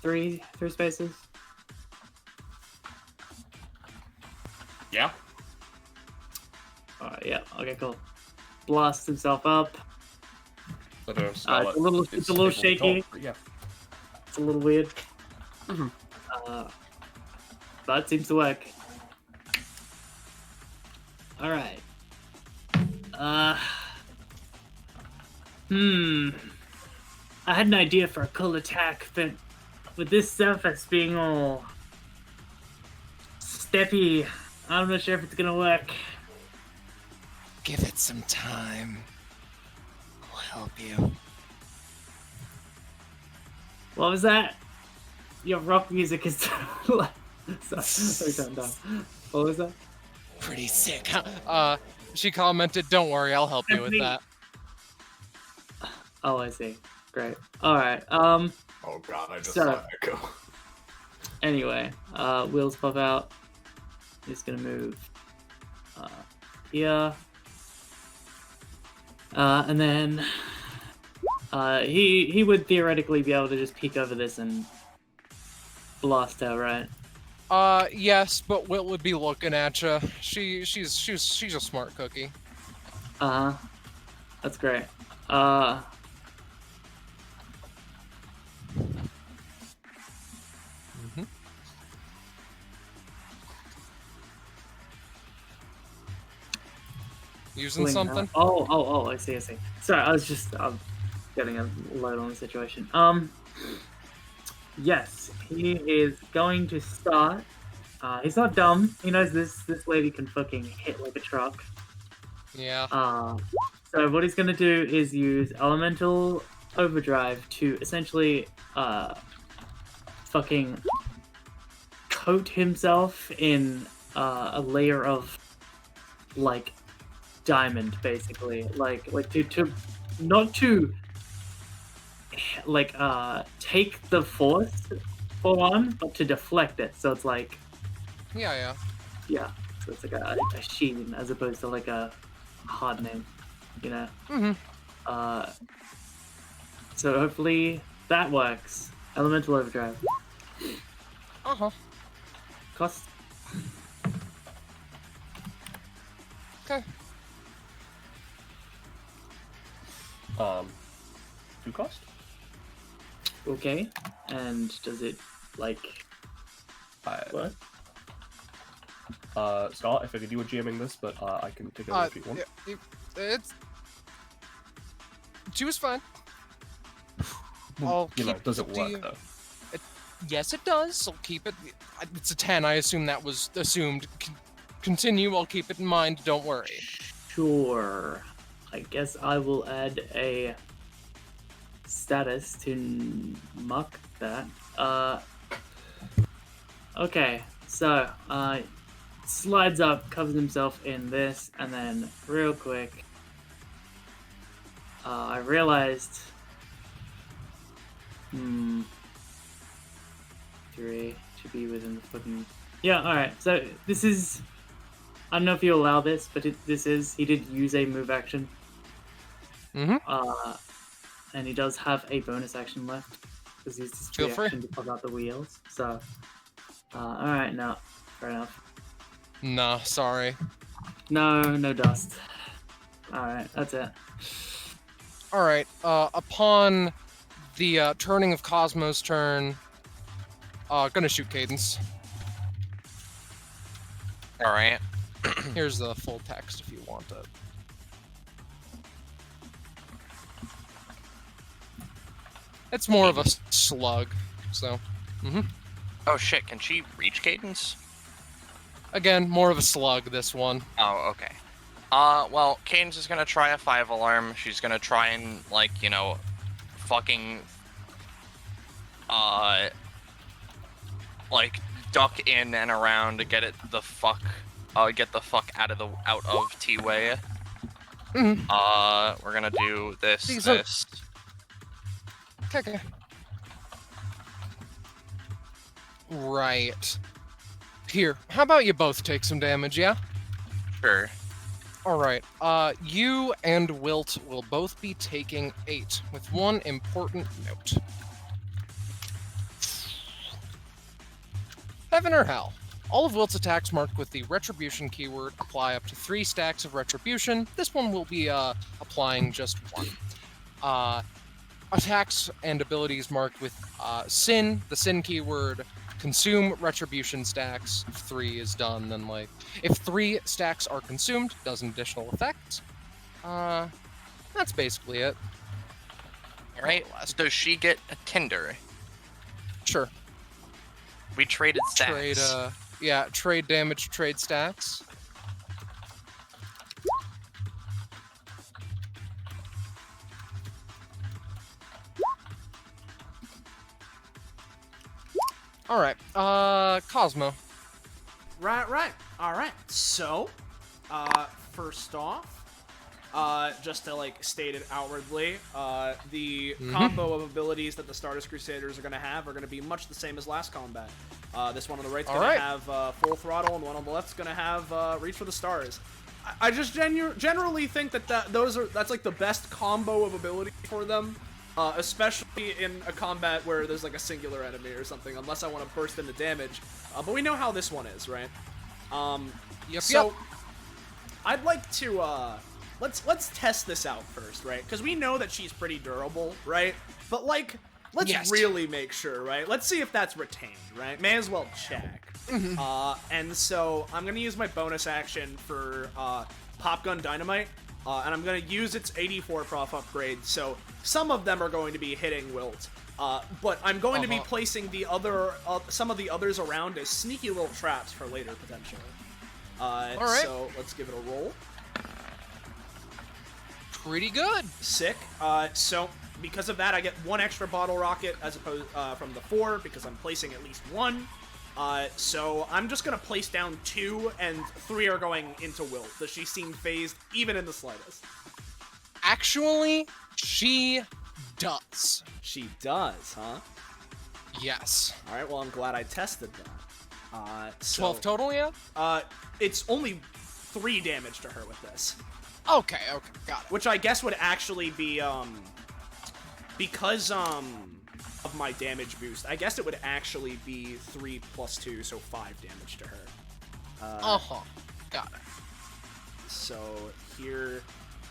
three spaces. Yeah. Alright, yeah, okay, cool. Blasts himself up. I don't know, Scarlet It's a little is shaky. able to talk, but yeah. It's a little weird. Mhm. But it seems to work. Alright. I had an idea for a cool attack, but with this surface being all steppy, I'm not sure if it's gonna work. Give it some time. I'll help you. What was that? Your rock music is sorry, calm down. What was that? Pretty sick, huh? She commented, "Don't worry, I'll help you with that." Oh, I see. Great. Alright, oh god, I just So- saw Echo. anyway, wheels pop out. He's gonna move here. And then he would theoretically be able to just peek over this and blast her, right? Yes, but Wilt would be looking at you. She's a smart cookie. Uh-huh. That's great. Using pulling something? out- Oh, I see. Sorry, I was just getting a load on the situation. Yes, he is going to start. He's not dumb. He knows this lady can fucking hit like a truck. Yeah. So what he's gonna do is use elemental overdrive to essentially fucking coat himself in a layer of like diamond, basically, like to not to like take the force for one, but to deflect it. So it's like Yeah. yeah. So it's like a sheen as opposed to like a hard name, you know? So hopefully that works. Elemental Overdrive. Cost. Okay. 2 cost? Okay. And does it, like... what? Scarlet, if I could, you were GMing this, but I can take it over if you want. It's... 2 is fine. Does it work, though? Yes, it does. I'll keep it. It's a 10. I assume that was assumed. Continue. I'll keep it in mind. Don't worry. Sure. I guess I will add a status to muck that. Okay. So, slides up, covers himself in this, and then real quick, I realized. 3 should be within the fucking. Yeah, alright. So this is. I don't know if you allow this, but he did use a move action. And he does have a bonus action left. Because he's just Feel free. reaction to pop out the wheels. So. Alright, no. Fair enough. Nah, sorry. No dust. Alright, that's it. Alright, upon the turning of Cosmo's turn, gonna shoot Cadence. Alright. Here's the full text if you want it. It's more of a slug, so. Oh shit, can she reach Cadence? Again, more of a slug, this one. Oh, okay. Well, Cadence is gonna try a 5 alarm. She's gonna try and, like, you know, fucking, like, duck in and around to get the fuck out of T-Way. We're gonna do this. Okay. Right. Here, how about you both take some damage, yeah? Sure. Alright, you and Wilt will both be taking 8, with one important note. Heaven or Hell. All of Wilt's attacks marked with the Retribution keyword apply up to 3 stacks of Retribution. This one will be applying just 1. Attacks and abilities marked with Sin, the Sin keyword, consume Retribution stacks. If 3 is done, then if 3 stacks are consumed, does an additional effect. That's basically it. Alright, does she get a Tinder? Sure. We traded stacks. Trade damage, trade stacks. Alright, Cosmo. Right. Alright, so, first off, just to, state it outwardly, the combo of abilities that the Stardust Crusaders are going to have are going to be much the same as last combat. This one on the right's going to have Full Throttle, and the one on the left's going to have Reach for the Stars. I just generally think that's the best combo of ability for them. Especially in a combat where there's a singular enemy or something, unless I want to burst into damage. But we know how this one is, right? Yep. I'd like to let's test this out first, right? Because we know that she's pretty durable, right? But let's really make sure, right? Let's see if that's retained, right? May as well check. And so I'm gonna use my bonus action for Pop Gun Dynamite. And I'm going to use its 84 prof upgrade, so some of them are going to be hitting Wilt. But I'm going to be placing the other, some of the others around as sneaky little traps for later, potentially. Alright. So let's give it a roll. Pretty good. Sick. So because of that, I get 1 extra bottle rocket as opposed from the 4, because I'm placing at least 1. So I'm just gonna place down 2, and 3 are going into Wilt. Does she seem phased, even in the slightest? Actually, she does. She does, huh? Yes. Alright, well, I'm glad I tested that. So, 12 total, yeah? It's only 3 damage to her with this. Okay, got it. Which I guess would actually be, because, of my damage boost, I guess it would actually be 3 plus 2, so 5 damage to her. Got it. So here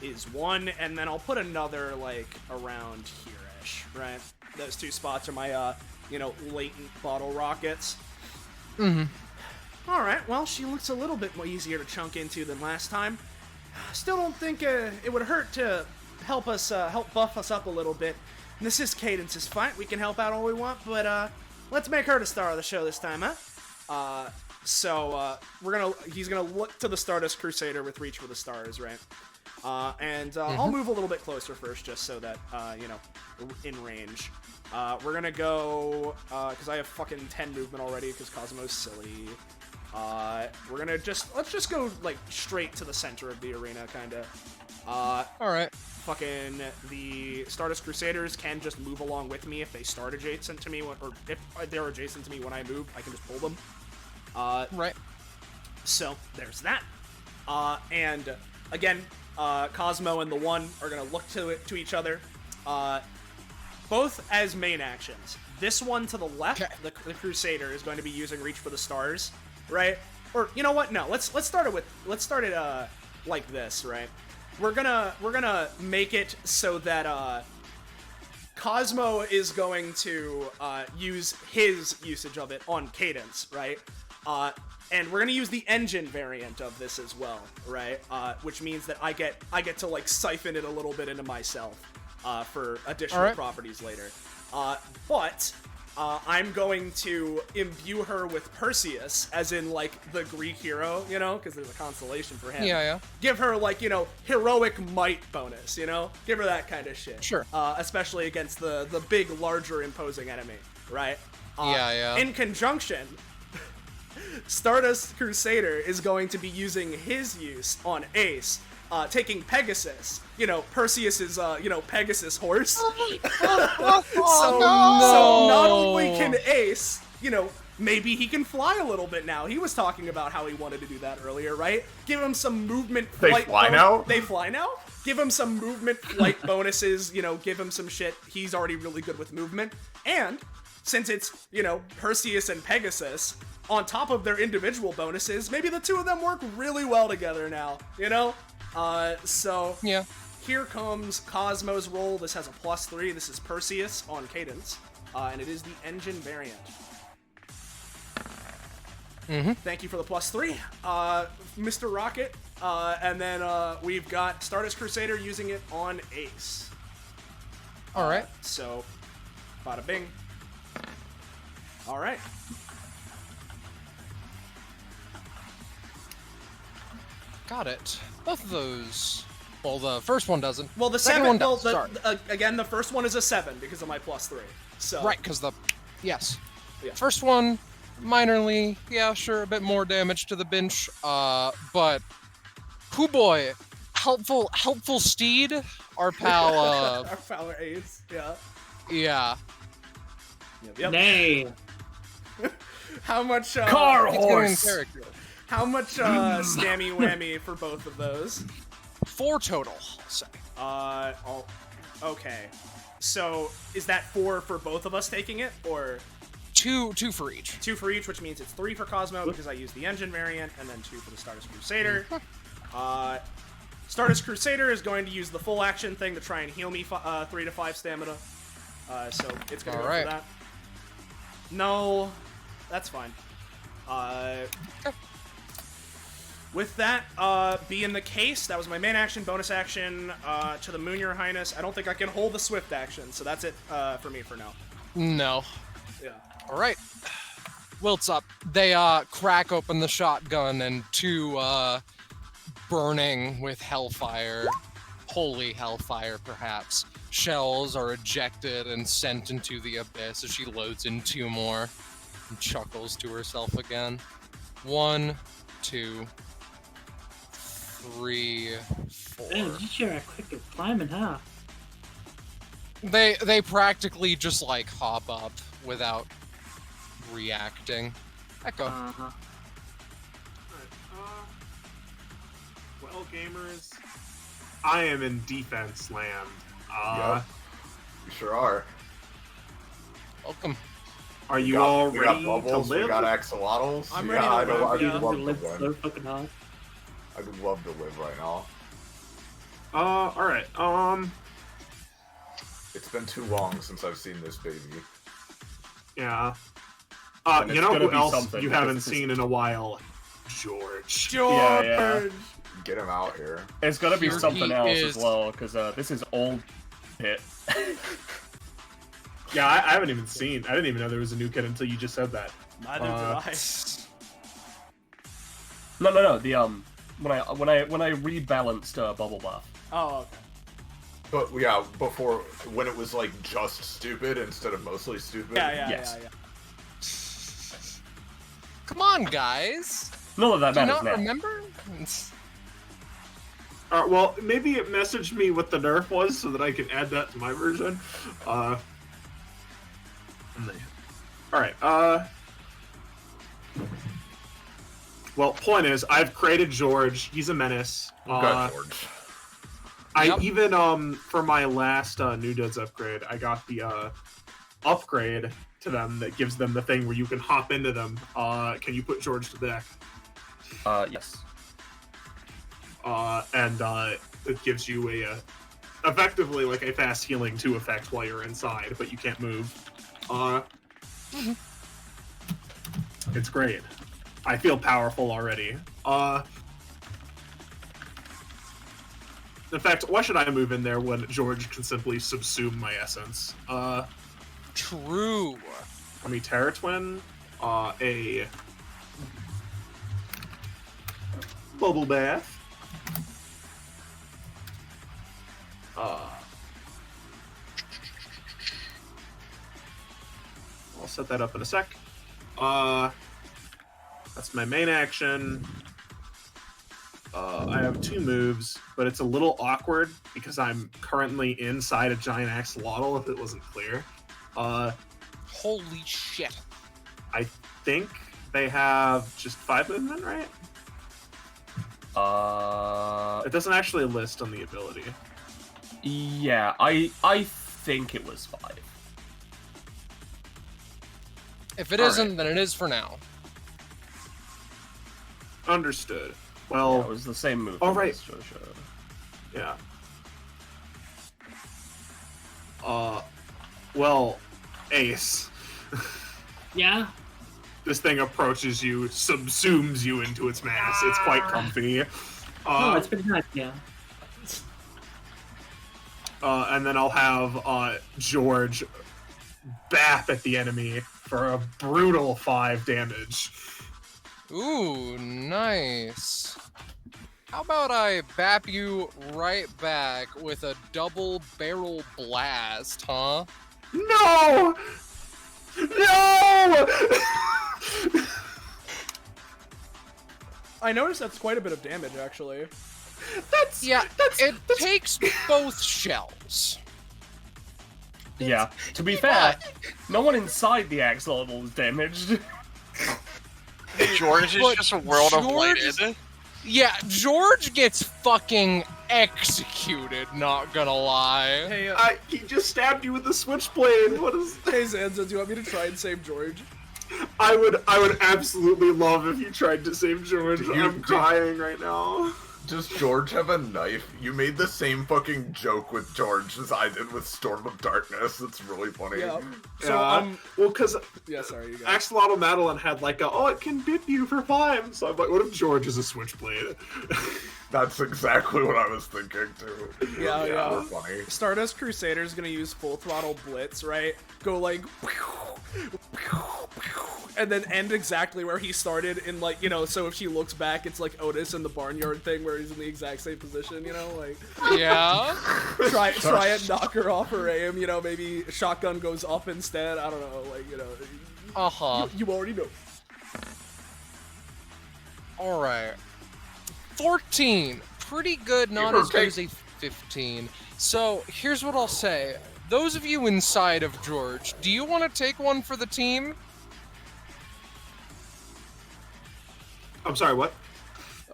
is 1, and then I'll put another, like, around here-ish, right? Those 2 spots are my, latent bottle rockets. Alright, well, she looks a little bit more easier to chunk into than last time. Still don't think it would hurt to help buff us up a little bit. And this is Cadence's fight. We can help out all we want, but let's make her the star of the show this time, huh? He's gonna look to the Stardust Crusader with Reach for the Stars, right? I'll move a little bit closer first, just so that, in range. We're gonna go, because I have fucking 10 movement already, because Cosmo's silly. Let's just go, like, straight to the center of the arena, kinda. Alright. Fucking, the Stardust Crusaders can just move along with me if they start adjacent to me, or if they're adjacent to me when I move, I can just pull them. Right. So, there's that. And, again, Cosmo and the One are gonna look to each other. Both as main actions. This one to the left, the Crusader, is going to be using Reach for the Stars, right? Or, you know what? No, let's start it like this, right? We're gonna make it so that, Cosmo is going to, use his usage of it on Cadence, right? And we're gonna use the engine variant of this as well, right? Which means that I get to, like, siphon it a little bit into myself, for additional properties later. But I'm going to imbue her with Perseus, as in, like, the Greek hero, because there's a constellation for him. Yeah. Give her, like, heroic might bonus, Give her that kind of shit. Sure. Especially against the big, larger, imposing enemy, right? Yeah. In conjunction, Stardust Crusader is going to be using his use on Ace, taking Pegasus, Perseus's, Pegasus horse. So not only can Ace, maybe he can fly a little bit now. He was talking about how he wanted to do that earlier, right? Give him some movement flight. They fly now? They fly now? Give him some movement flight bonuses, give him some shit. He's already really good with movement. And since it's, Perseus and Pegasus, on top of their individual bonuses, maybe the two of them work really well together now, So, yeah. Here comes Cosmo's roll. This has a +3. This is Perseus on Cadence, and it is the engine variant. Thank you for the +3, Mr. Rocket. And then we've got Stardust Crusader using it on Ace. Alright. So, bada bing. Alright. Got it. Both of those. Well, the first one doesn't. Well, the second 7, one does. again, the first one is a 7 because of my +3. So. Right, because yes. Yeah. First one, minorly, yeah, sure, a bit more damage to the bench, but, hoo boy, helpful steed, our pal, our pal Ace, yeah. Yeah. Yep. Nay. How much, Car It's horse! getting in character. How much, stammy whammy for both of those? 4 total, I'll say. Okay. So, is that 4 for both of us taking it, or? 2 for each. 2 for each, which means it's 3 for Cosmo, because I used the engine variant, and then 2 for the Stardust Crusader. Stardust Crusader is going to use the full action thing to try and heal me 3 to 5 stamina. So, it's going to go for that. No, that's fine. With that being the case, that was my main action, bonus action to the moon, Your Highness. I don't think I can hold the swift action, so that's it for me for now. No. Yeah. Alright. Wilt's up. They crack open the shotgun, and 2 burning with hellfire, holy hellfire perhaps, shells are ejected and sent into the abyss as she loads in 2 more and chuckles to herself again. 1, 2, 3, 4. Man, you sure are quick at climbing, huh? They practically just like hop up without reacting. Echo. Uh-huh. Well, gamers, I am in defense land. Yep. You sure are. Welcome. Are We you got- all we ready got to bubbles, live? We got axolotls. I'm yeah, ready to I live, would yeah. love We to lived win. so fucking hard. I would love to live right now. All right. It's been too long since I've seen this baby. Yeah. And You it's know gonna who be else something, you because haven't this is- seen in a while? George. George. Yeah. Get him out here. It's gotta be Here something he else is. as well, because this is old pit. Yeah, I haven't even seen. I didn't even know there was a new kid until you just said that. Neither did I. No. The when I rebalanced Bubble Bath. Oh, okay. But yeah, before when it was like just stupid instead of mostly stupid. Yeah. Yes. Come on, guys. None of that Do you matters not now. remember? Well, maybe it messaged me what the nerf was so that I can add that to my version. Alright, well, point is, I've created George. He's a menace. Got George. I Yep. even, for my last New Dudes upgrade, I got the upgrade to them that gives them the thing where you can hop into them. Can you put George to the deck? Yes. And it gives you a effectively like a fast healing 2 effect while you're inside, but you can't move. It's great. I feel powerful already. In fact, why should I move in there when George can simply subsume my essence? True. Let me Terra Twin, a Bubble Bath. I'll set that up in a sec. That's my main action. I have 2 moves, but it's a little awkward because I'm currently inside a giant axolotl, if it wasn't clear. Holy shit. I think they have just 5 movement, right? It doesn't actually list on the ability. Yeah, I think it was 5. If it All isn't, right. then it is for now. Understood. Yeah, Well, it was the same move. all from right. this Jojo. yeah. Well, Ace. Yeah? This thing approaches you, subsumes you into its mass. It's quite comfy. Oh, it's pretty nice, yeah. And then I'll have George bap at the enemy for a brutal 5 damage. Ooh, nice. How about I bap you right back with a double barrel blast, huh? No! No! I noticed that's quite a bit of damage, actually. It takes both shells. Yeah. To be fair, no one inside the axolotl is damaged. George is But just a world of George- lighted. Yeah, George gets fucking executed, not gonna lie. Hey, He just stabbed you with the switchblade. What is? hey Zanza, do you want me to try and save George? I would absolutely love if you tried to save George. I'm crying right now. Does George have a knife? You made the same fucking joke with George as I did with Storm of Darkness. It's really funny. Yeah. So, Yeah. Well, because yeah, sorry, you guys. Axolotl Madeline had like it can bit you for 5. So I'm like, what if George is a switchblade? That's exactly what I was thinking too. Yeah, yeah. Funny. Stardust Crusader is gonna use full throttle blitz, right? Go like, and then end exactly where he started in like, so if she looks back, it's like Otis in the barnyard thing where he's in the exact same position, like Yeah? try and knock her off her aim, maybe shotgun goes up instead. I don't know, Uh-huh. you already know. Alright. 14. Pretty good, not Give or as good as a 15. So, here's what I'll say. Those of you inside of George, do you want to take one for the team? I'm sorry, what?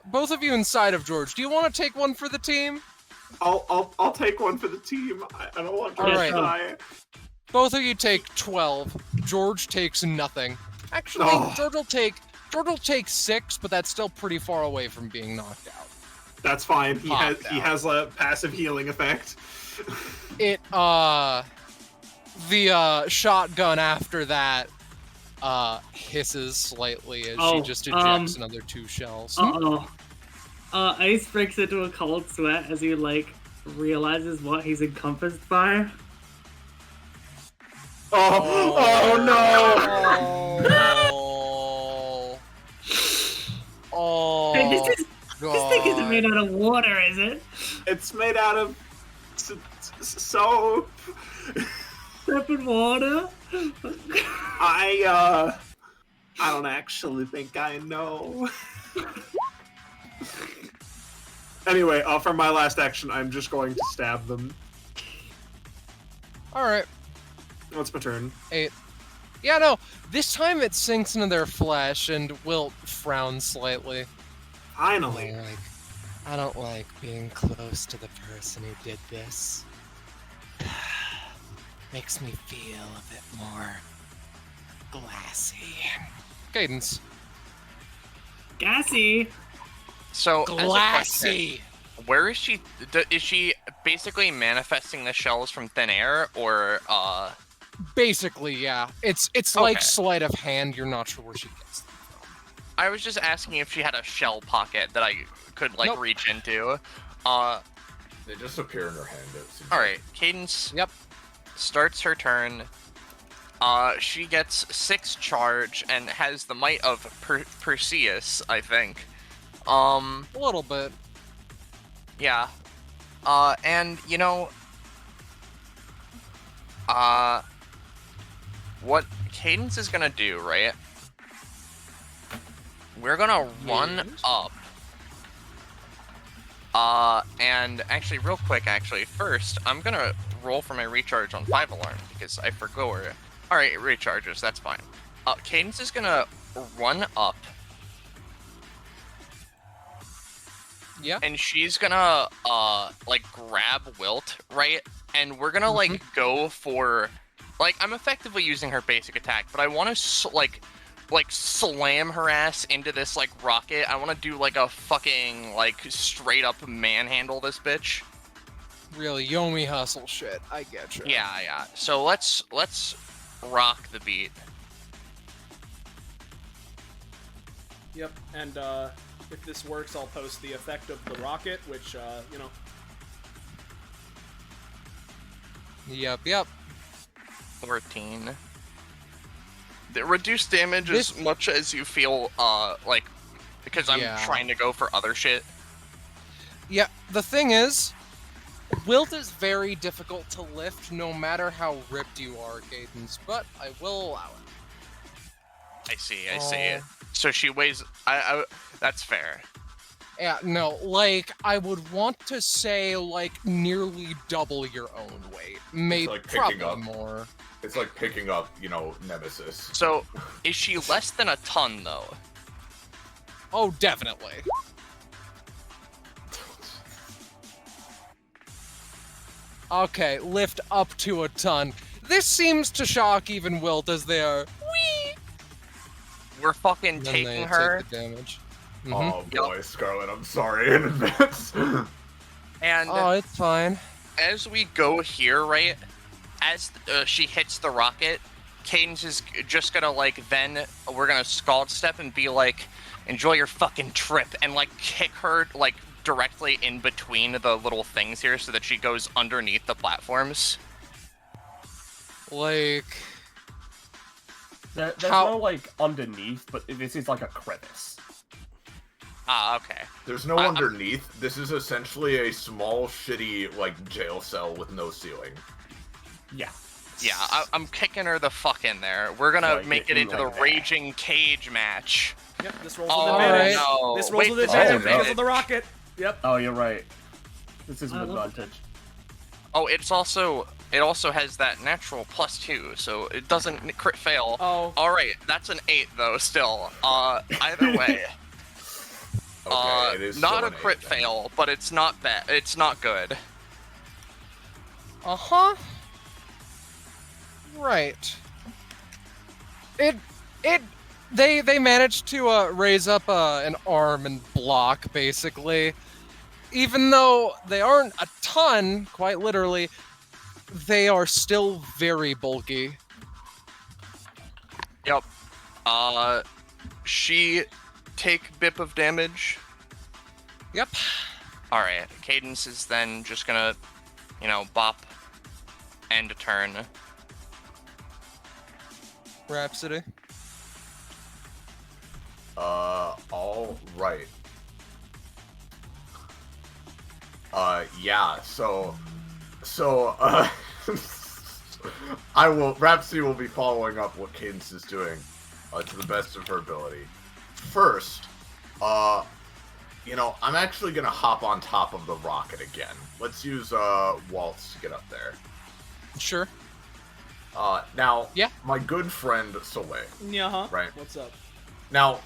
Both of you inside of George, do you want to take one for the team? I'll take one for the team. I don't want George to die. Both of you take 12. George takes nothing. Actually, George will take 6, but that's still pretty far away from being knocked out. That's fine. He has a passive healing effect. The shotgun after that hisses slightly as she just ejects another 2 shells. Ice breaks into a cold sweat as he realizes what he's encompassed by. Oh no! Oh, hey, this thing isn't made out of water, is it? It's made out of soap. Soap and water? I don't actually think I know. Anyway, for my last action, I'm just going to stab them. Alright. What's my turn? 8. Yeah, no, this time it sinks into their flesh and Wilt frowns slightly. Finally. I don't like being close to the person who did this. Makes me feel a bit more glassy. Cadence. Gassy. So, Glassy. Where is she? Is she basically manifesting the shells from thin air, or Basically, yeah. It's like sleight of hand. You're not sure where she gets them from. I was just asking if she had a shell pocket that I could reach into. They just appear in her hand. All right, Cadence. Yep. Starts her turn. She gets 6 charge and has the might of Perseus, I think. A little bit. Yeah. And what Cadence is gonna do, right? We're gonna run up. And actually, real quick, first, I'm gonna roll for my recharge on 5 alarm because I forgot where. Alright, it recharges, that's fine. Cadence is gonna run up. Yeah. And she's gonna, grab Wilt, right? And we're gonna, go for... I'm effectively using her basic attack, but I want to, slam her ass into this, rocket. I want to do, a fucking, straight-up manhandle this bitch. Really, Yomi hustle shit. I get you. Yeah. So let's rock the beat. Yep, and, if this works, I'll post the effect of the rocket, which, Yep. 14. The reduced damage as much as you feel, because I'm trying to go for other shit. Yeah, the thing is, Wilt is very difficult to lift no matter how ripped you are, Cadence, but I will allow it. I see. So she weighs... that's fair. Yeah, no, I would want to say, nearly double your own weight. Maybe, probably more. It's like picking up, Nemesis. So, is she less than a ton, though? Oh, definitely. Okay, lift up to a ton. This seems to shock even Wilt as they are... Whee! We're fucking taking her. Take the damage. Oh boy, Scarlet, I'm sorry in advance. And it's fine. As we go here, right, as she hits the rocket, Cadence is just gonna then we're gonna scald step and be like, enjoy your fucking trip, and kick her directly in between the little things here so that she goes underneath the platforms. There's no underneath, but this is a crevice. Ah, okay. There's no underneath. This is essentially a small, shitty, jail cell with no ceiling. Yeah. Yeah, I'm kicking her the fuck in there. We're gonna make it into the raging cage match. Yep, this rolls with advantage. No. This rolls with advantage because of the rocket. Yep. Oh, you're right. This is an advantage. Oh, it also has that natural +2, so it doesn't crit fail. Oh. Alright, that's an 8 though, still. Either way. Okay, it is not still a an crit 8 then. fail, but it's not bad. It's not good. Right. They managed to raise up an arm and block, basically. Even though they aren't a ton, quite literally, they are still very bulky. Yep. She take bip of damage. Yep. Alright, Cadence is then just gonna, bop, end a turn. Rhapsody. All right. Yeah, so, Rhapsody will be following up what Cadence is doing, to the best of her ability. First, I'm actually gonna hop on top of the rocket again. Let's use, Waltz to get up there. Sure. Now, Yeah. my good friend Soleil. Yeah. Right. What's up? Now,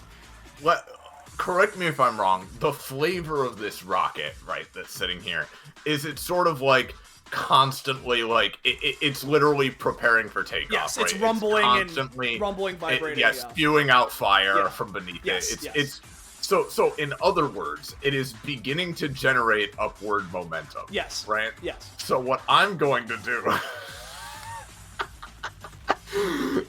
correct me if I'm wrong, the flavor of this rocket, right, that's sitting here, is it sort of like constantly, like, it's literally preparing for takeoff, Yes, right? it's rumbling constantly, and rumbling, vibrating. yeah, spewing out fire Yeah. from beneath Yes, it. yes. It's so in other words, it is beginning to generate upward momentum. Yes. Right? Yes. So what I'm going to do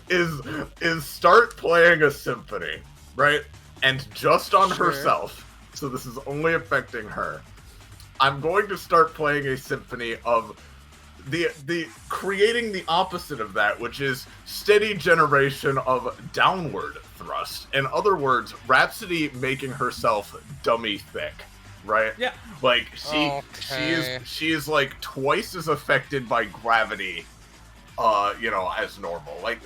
is start playing a symphony, right? And just on Sure. herself, so this is only affecting her. I'm going to start playing a symphony of the creating the opposite of that, which is steady generation of downward thrust. In other words, Rhapsody making herself dummy thick, right? Yeah. Like Okay. she is like twice as affected by gravity as normal. Like,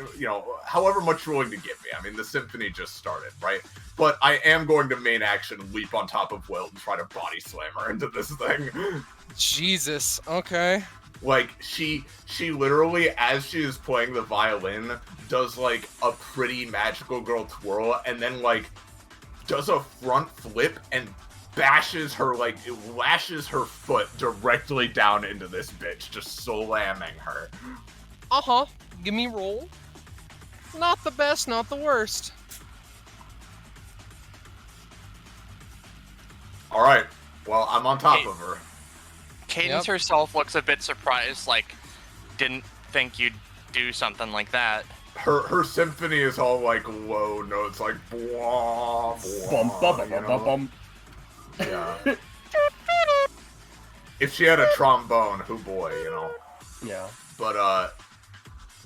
however much you're willing to give me. I mean, the symphony just started, right? But I am going to main action leap on top of Wilt and try to body slam her into this thing. Jesus. Okay. Like, she literally, as she is playing the violin, does, like, a pretty magical girl twirl, and then, like, does a front flip and lashes her foot directly down into this bitch, just slamming her. Give me roll. Not the best, not the worst. Alright, well, I'm on top of her. Cadence Yep. herself looks a bit surprised, like, didn't think you'd do something like that. Her symphony is all, like, low notes, like, blah, Bum, blah, bum, bum, you bum, know? bum. Yeah. If she had a trombone, who boy, Yeah. But,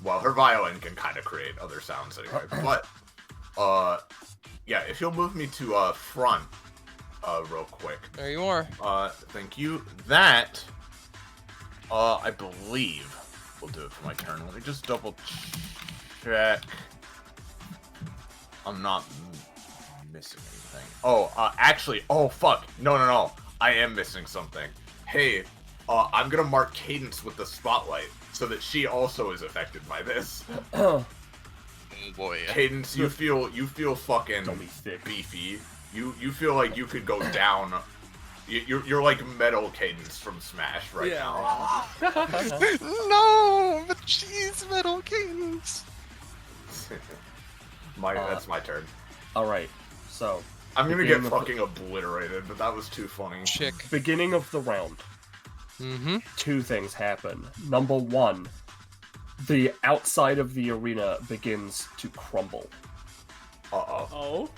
well, her violin can kind of create other sounds anyway. But, yeah, if you'll move me to, front, real quick. There you are. Thank you. That, I believe will do it for my turn. Let me just double check. I'm not missing anything. Oh, actually, oh, fuck. No. I am missing something. Hey, I'm gonna mark Cadence with the spotlight so that she also is affected by this. Oh boy. Cadence, you feel fucking Don't be thick. beefy. You feel like you could go down. You're like Metal Cadence from Smash right now. No, but she's Metal Cadence. That's my turn. Alright, so, I'm gonna get Beginning of fucking obliterated, but that was too funny. Chick. beginning of the round, Mm-hmm. two things happen. Number one, the outside of the arena begins to crumble. Uh-oh. Oh.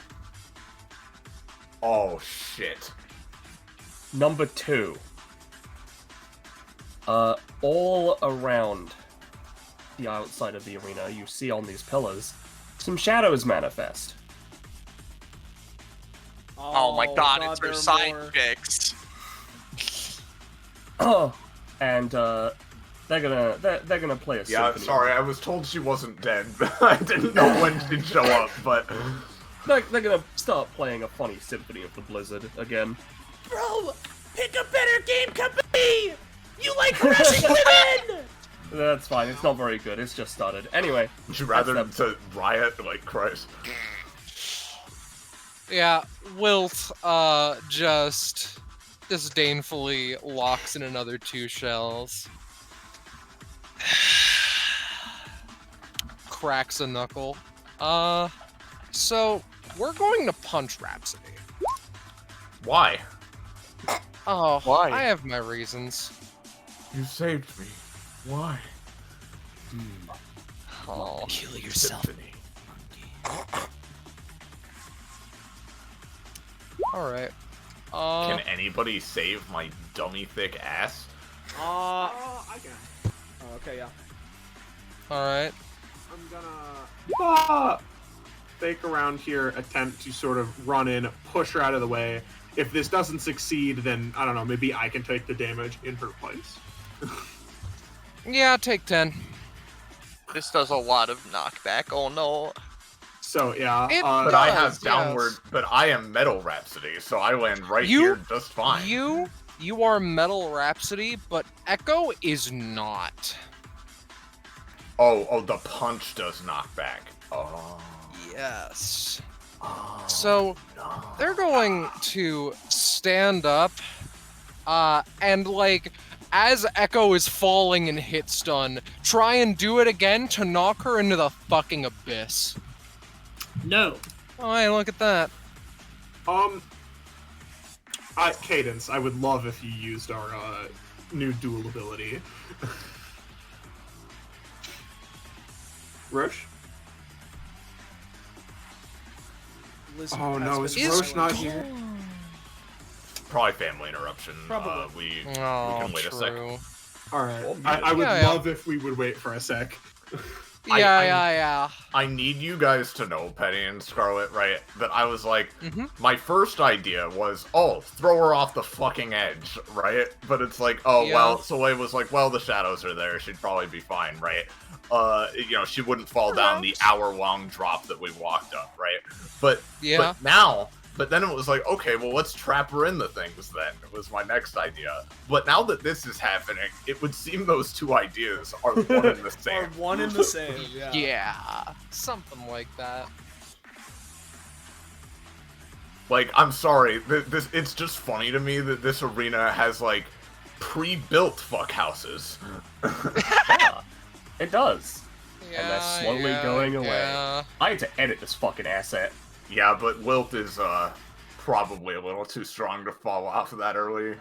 Oh, shit. Number two, all around the outside of the arena, you see on these pillars, some shadows manifest. Oh my god, it's her there are side more. chicks. And they're gonna play a Yeah, symphony. sorry, I was told she wasn't dead. I didn't know when she'd show up, but... They're gonna start playing a funny symphony of the Blizzard again. Bro, pick a better game company! You like harassing women! That's fine. It's not very good. It's just started. Anyway, Would you rather That's to riot? Like, Christ. Yeah, Wilt just disdainfully locks in another 2 shells. Cracks a knuckle. So we're going to punch Rhapsody. Why? Oh, Why? I have my reasons. You saved me. Why? Oh. Kill yourself. Symphony. Alright. Can anybody save my dummy thick ass? I can. Oh, okay, yeah. Alright. I'm gonna fake around here, attempt to sort of run in, push her out of the way. If this doesn't succeed, then I don't know, maybe I can take the damage in her place. Yeah, take 10. This does a lot of knockback. Oh no. So yeah, But I have Yes. downward. But I am Metal Rhapsody, so I land right You- here just fine. You are Metal Rhapsody, but Echo is not. Oh, the punch does knock back. Oh. Yes. Oh, So no. they're going to stand up, and like, as Echo is falling and hit stun, try and do it again to knock her into the fucking abyss. No. Oh, hey, look at that. Cadence, I would love if you used our new dual ability. Roche? Lizzie Oh no, has is been Roche silent. not here? Probably family interruption. Probably. We Oh, can wait a sec. true. Alright. Well, I would yeah. love if we would wait for a sec. Yeah. I need you guys to know, Penny and Scarlet, right? That I was like, Mhm. my first idea was, throw her off the fucking edge, right? But it's like, Soleil was like, well, the shadows are there. She'd probably be fine, right? She wouldn't fall down the hour-long drop that we walked up, right? But then it was like, okay, well, let's trap her in the things then. It was my next idea. But now that this is happening, it would seem those two ideas are one and the same. Or one in the same, yeah. Yeah, something like that. Like, I'm sorry, it's just funny to me that this arena has, like, pre-built fuck houses. Yeah, it does. Yeah, And that's slowly going away. yeah. I had to edit this fucking asset. Yeah, but Wilt is, probably a little too strong to fall off that early.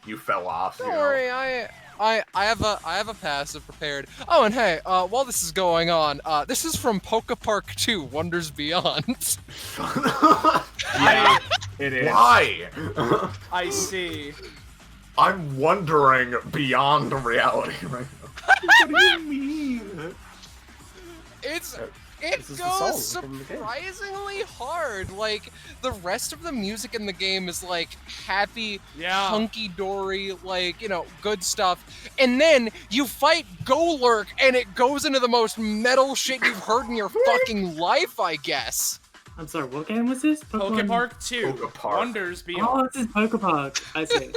You fell off, Don't worry, I have a passive prepared. Oh, and hey, while this is going on, this is from Poke Park 2, Wonders Beyond. Yeah, it is. Why? I see. I'm wondering beyond reality right now. What do you mean? It This is the song goes from the game. surprisingly hard. Like, the rest of the music in the game is like happy, Yeah. hunky-dory, like, good stuff. And then you fight Golurk and it goes into the most metal shit you've heard in your fucking life, I guess. I'm sorry, what game was this? Poke Park 2, Poke Park. Wonders Oh, Beyond. this is Poke Park. I see.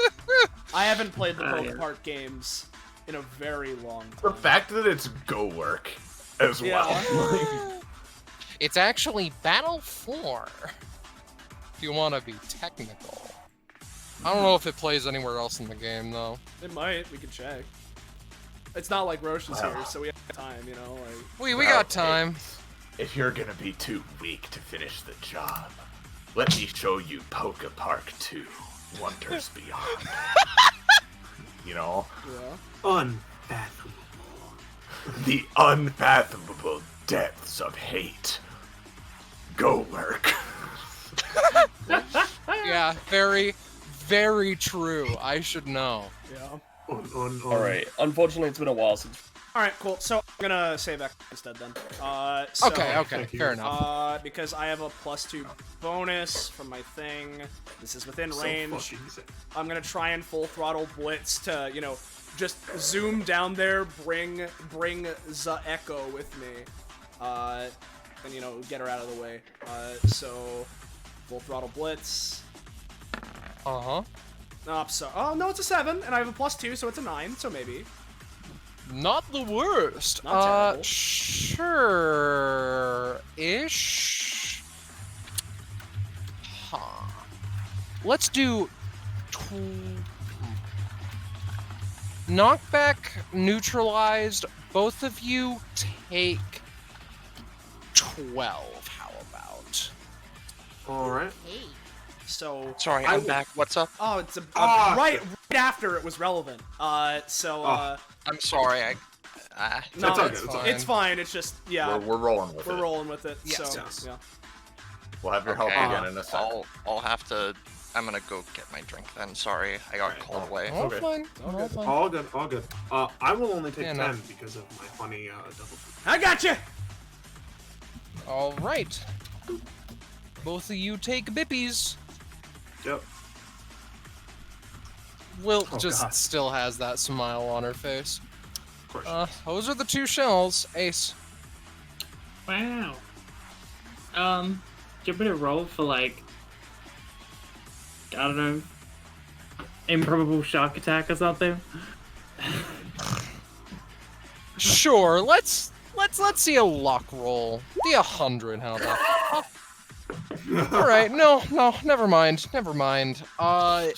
I haven't played the Poke yeah. Park games in a very long The time. fact that it's Go Work as well. Yeah. It's actually Battle 4, if you want to be technical. I don't know if it plays anywhere else in the game, though. It might, we can check. It's not like Roche is Wow. here, so we have time, like... We got time. If you're gonna be too weak to finish the job, let me show you Poke Park 2, Wonders Beyond. Yeah. Unfathomable. The unfathomable depths of hate. Go Work. Yeah, very, very true. I should know. Yeah. Alright, unfortunately it's been a while since... Alright, cool. So, I'm gonna save Echo instead then. So, Okay, thank you. fair enough. because I have a +2 bonus from my thing. This is within So range. fucking sick. I'm gonna try and full throttle blitz to, just zoom down there, bring the Echo with me, and get her out of the way. So full throttle blitz. Uh-huh. Oh no, it's a 7, and I have a +2, so it's a 9. So maybe. Not the worst. Not terrible. Sure-ish. let's do knockback neutralized. Both of you take 12. How about? All right. So Sorry, I'm back. What's up? Oh, it's right after it was relevant. I'm sorry. No, It's okay, it's it's fine. okay. It's fine. It's just We're rolling with it. we're rolling with it. Yes, so yes. yeah. We'll have your help Okay. again in a second. I'll have to. I'm gonna go get my drink then. Sorry, I got called away. All Okay. fine. All fine. All good, all good. I will only take Yeah, 10 no. because of my funny double. I got you. All right. Both of you take bippies. Yep. Wilt Oh, just God. still has that smile on her face. Of course. Those are the 2 shells. Ace. Wow. Do you want me to roll for like, I don't know, improbable shark attack or something? Sure. Let's see a luck roll. The 100. How about? All right. No. Never mind. I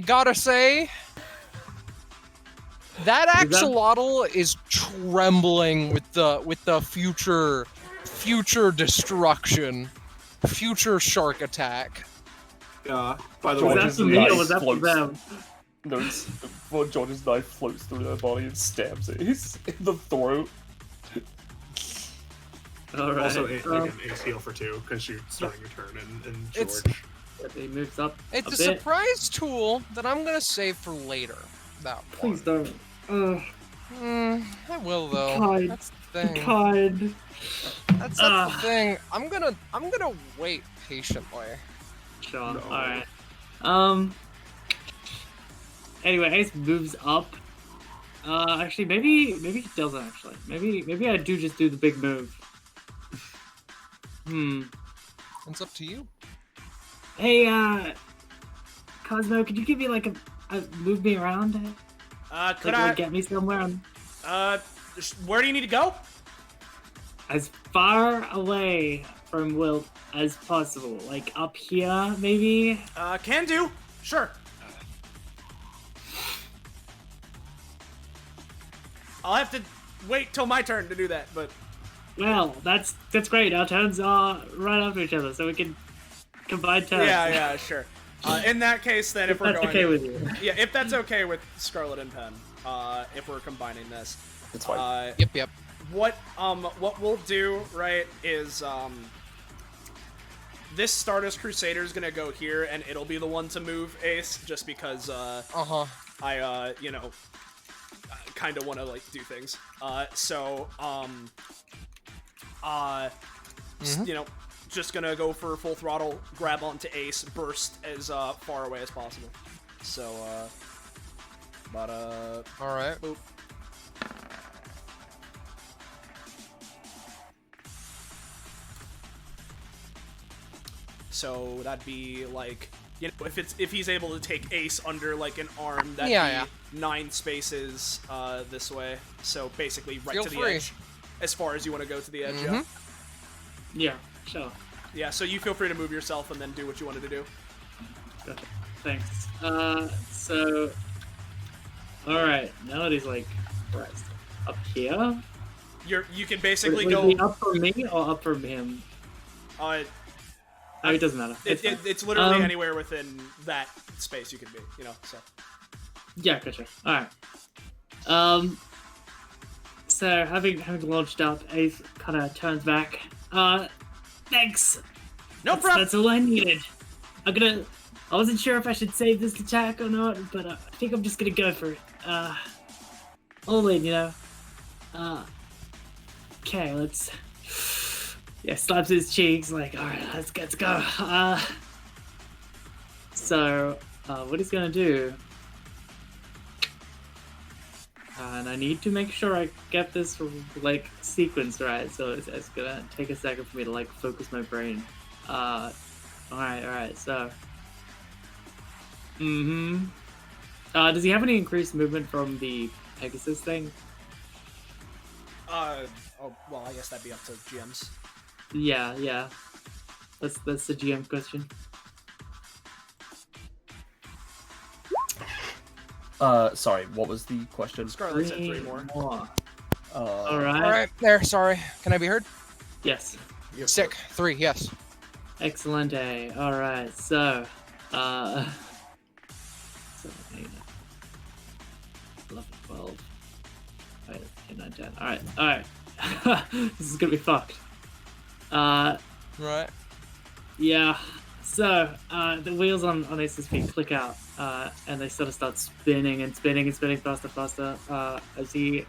gotta say, that axolotl is trembling with the future destruction, future shark attack. Yeah. By the Was way, that for me or was that for them? George's knife floats through their body and stabs Ace in the throat. Alright. also again, Ace heal for 2 because you're starting your turn, and It's- George. He moves up It's a a bit. surprise tool that I'm gonna save for later. That one. Please don't. I will though. Kind. That's the thing. Kind. That's the thing. I'm gonna wait patiently. Sure. No. Alright. Anyway, Ace moves up. Actually, maybe he doesn't actually. Maybe I do just do the big move. It's up to you. Hey, Cosmo, could you give me like a move me around? Could Like get me somewhere? where do you need to go? As far away from Wilt as possible. Like up here, maybe? Can do. Sure. I'll have to wait till my turn to do that, but Well, that's great. Our turns are right after each other, so we can combine turns. yeah, sure. In that case, then if we're that's going, okay with you. yeah, if that's okay with Scarlet and Pen, if we're combining this, It's fine. Yep. what we'll do, right, is this Stardust Crusader is gonna go here, and it'll be the one to move Ace, just because I kind of want to like do things. Just gonna go for full throttle, grab onto Ace, burst as far away as possible. So, All right. boop. So that'd be like, if he's able to take Ace under like an arm, that'd be 9 spaces this way. So basically right Feel to the free. edge, as far as you want to go to the edge. Yeah, sure. Yeah. So you feel free to move yourself and then do what you wanted to do. Thanks. So, alright, now that he's like, up here? You can basically Would go. it be up from me or up from him? It doesn't matter. It's literally anywhere within that space you can be. So. Yeah, gotcha. Alright. So having launched up, Ace kind of turns back. Thanks. No problem. That's all I needed. I wasn't sure if I should save this attack or not, but I think I'm just gonna go for it. All in, okay, let's. Yeah, slaps his cheeks like, all right, let's go. So, what he's gonna do? And I need to make sure I get this like sequence right. So it's gonna take a second for me to like focus my brain. All right. So, does he have any increased movement from the Pegasus thing? Oh, well, I guess that'd be up to GMs. Yeah. That's the GM question. Sorry, what was the question? Scarlet said 3 more. All right. All right, there. Sorry. Can I be heard? Yes. Sick. 3. Yes. Excellent. All right. So, 7, 8, 11, 12. Wait, 10, 9, 10. All right. This is gonna be fucked. Right. Yeah. So, the wheels on Ace's feet click out, and they sort of start spinning and spinning and spinning faster, as he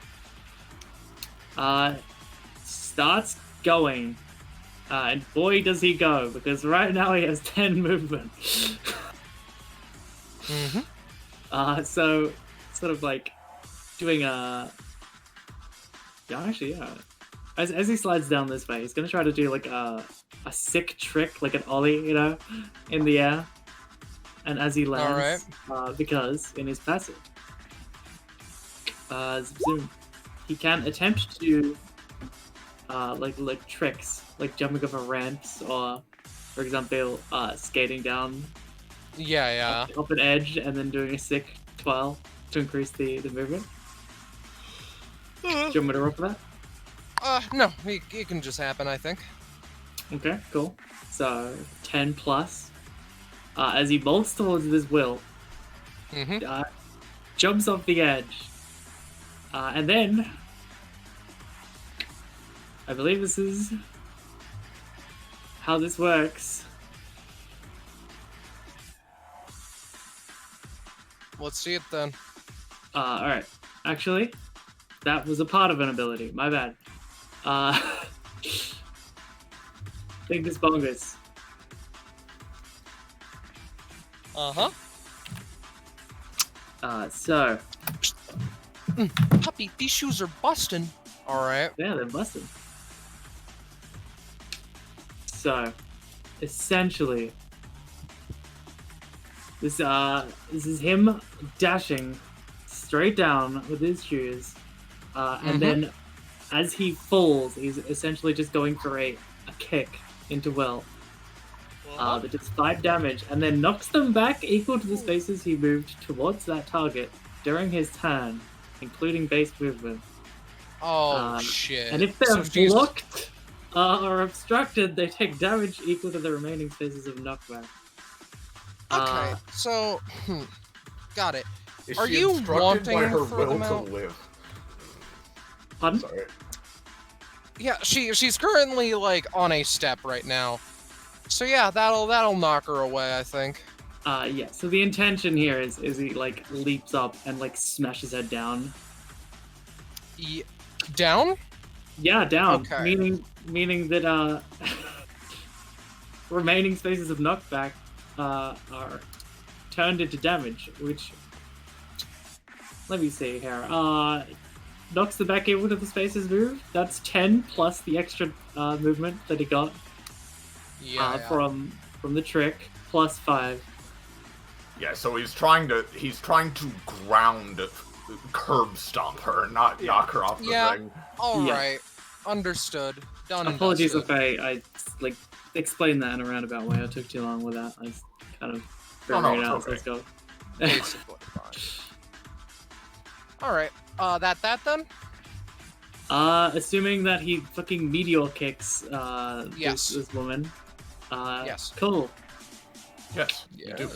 starts going. And boy, does he go, because right now he has 10 movement. So, sort of like doing a... Yeah. As he slides down this way, he's going to try to do like a sick trick, like an ollie, in the air. And as he lands, because in his passive, zoom, he can attempt to like tricks, like jumping over ramps, or for example, skating down up an edge and then doing a sick twirl to increase the movement. Do you want me to roll for that? No, it can just happen, I think. Okay, cool. So 10 plus. As he bolts towards this wheel, jumps off the edge, and then I believe this is how this works. Let's see it then. Alright. Actually, that was a part of an ability. My bad. Dingus bongus. So. Puppy, these shoes are busting. Alright. Yeah, they're busted. So, essentially, this is him dashing straight down with his shoes, and then as he falls, he's essentially just going for a kick into Will. That does 5 damage, and then knocks them back equal to the spaces he moved towards that target during his turn, including base movement. Oh, shit. And if they're blocked or obstructed, they take damage equal to the remaining spaces of knockback. Okay, so, got it. Is Are she you obstructed wanting by her for them will to out? live? Pardon? Sorry. Yeah, she's currently like on a step right now. So yeah, that'll knock her away, I think. Yeah. So the intention here is he like leaps up and like smashes her down. Down? Yeah, down. Okay. Meaning that remaining spaces of knockback are turned into damage, which, let me see here. Knocks the back equal to the spaces moved. That's 10 plus the extra movement that he got from the trick, plus 5. Yeah, so he's trying to ground curb stomp her, not knock her off the thing. Alright. Understood. Done. Apologies if I like explained that in a roundabout way. I took too long with that. I kind of figured it out. So let's go. Basically, fine. Alright. That then? Assuming that he fucking meteor kicks this woman. Yes. Cool. Yes, you do.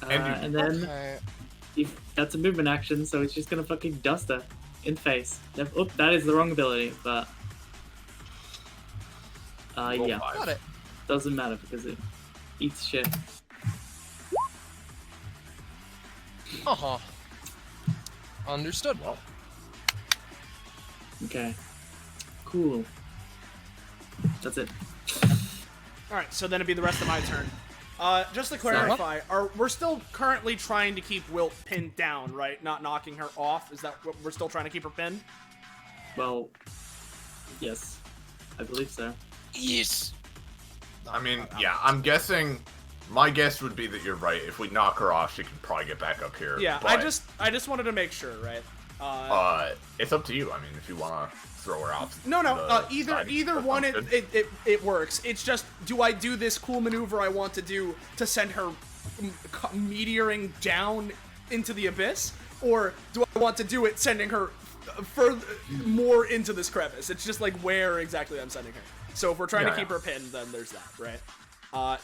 And then that's a movement action, so he's just gonna fucking dust her in face. Oh, that is the wrong ability, but yeah. Got it. Doesn't matter because it eats shit. Understood. Well. Okay. Cool. That's it. Alright, so then it'd be the rest of my turn. Just to clarify, we're still currently trying to keep Wilt pinned down, right? Not knocking her off? Is that what we're still trying to keep her pinned? Well, yes. I believe so. Yes. I mean, yeah, I'm guessing. My guess would be that you're right. If we knock her off, she can probably get back up here. Yeah, but, I just wanted to make sure, right? It's up to you. I mean, if you want to throw her out. No. Either one, it works. It's just, do I do this cool maneuver I want to do to send her meteoring down into the abyss, or do I want to do it sending her further more into this crevice? It's just like where exactly I'm sending her. So if we're trying to keep her pinned, then there's that, right?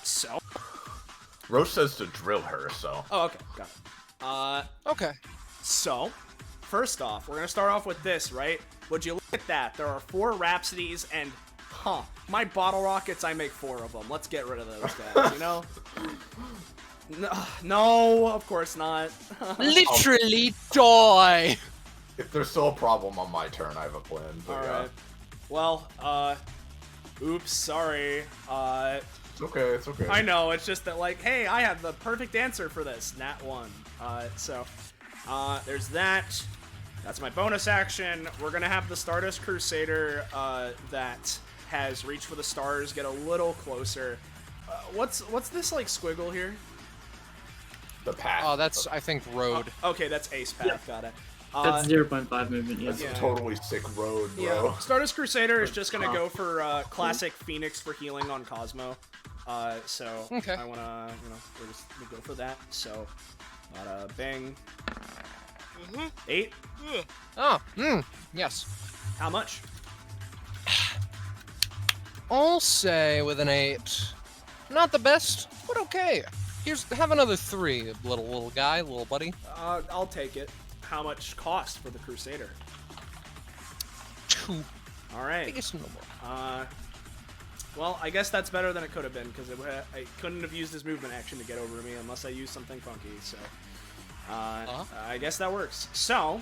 So Roche says to drill her, so. Oh, okay, got it. Okay. So first off, we're gonna start off with this, right? Would you look at that? There are 4 Rhapsodies, and my bottle rockets, I make 4 of them. Let's get rid of those guys, you know? No, of course not. Literally die. If there's still a problem on my turn, I have a plan. But Alright. Well, oops, sorry. It's okay, it's okay. I know, it's just that, like, hey, I have the perfect answer for this. Nat 1. There's that. That's my bonus action. We're gonna have the Stardust Crusader, that has reached for the stars, get a little closer. What's this, like, squiggle here? The path. Oh, that's, I think, road. Okay, that's Ace Path, Yep. got it. That's 0.5 movement, yeah. That's a totally sick road, bro. Yeah, Stardust Crusader is just gonna go for classic Phoenix for healing on Cosmo. So Okay. I wanna, we'll go for that. So, bang. 8. Oh, yes. How much? I'll say with an 8. Not the best, but okay. Have another 3, little guy, little buddy. I'll take it. How much cost for the Crusader? 2. All right. Biggest number. Well, I guess that's better than it could have been, because I couldn't have used his movement action to get over me unless I used something funky, so... I guess that works. So,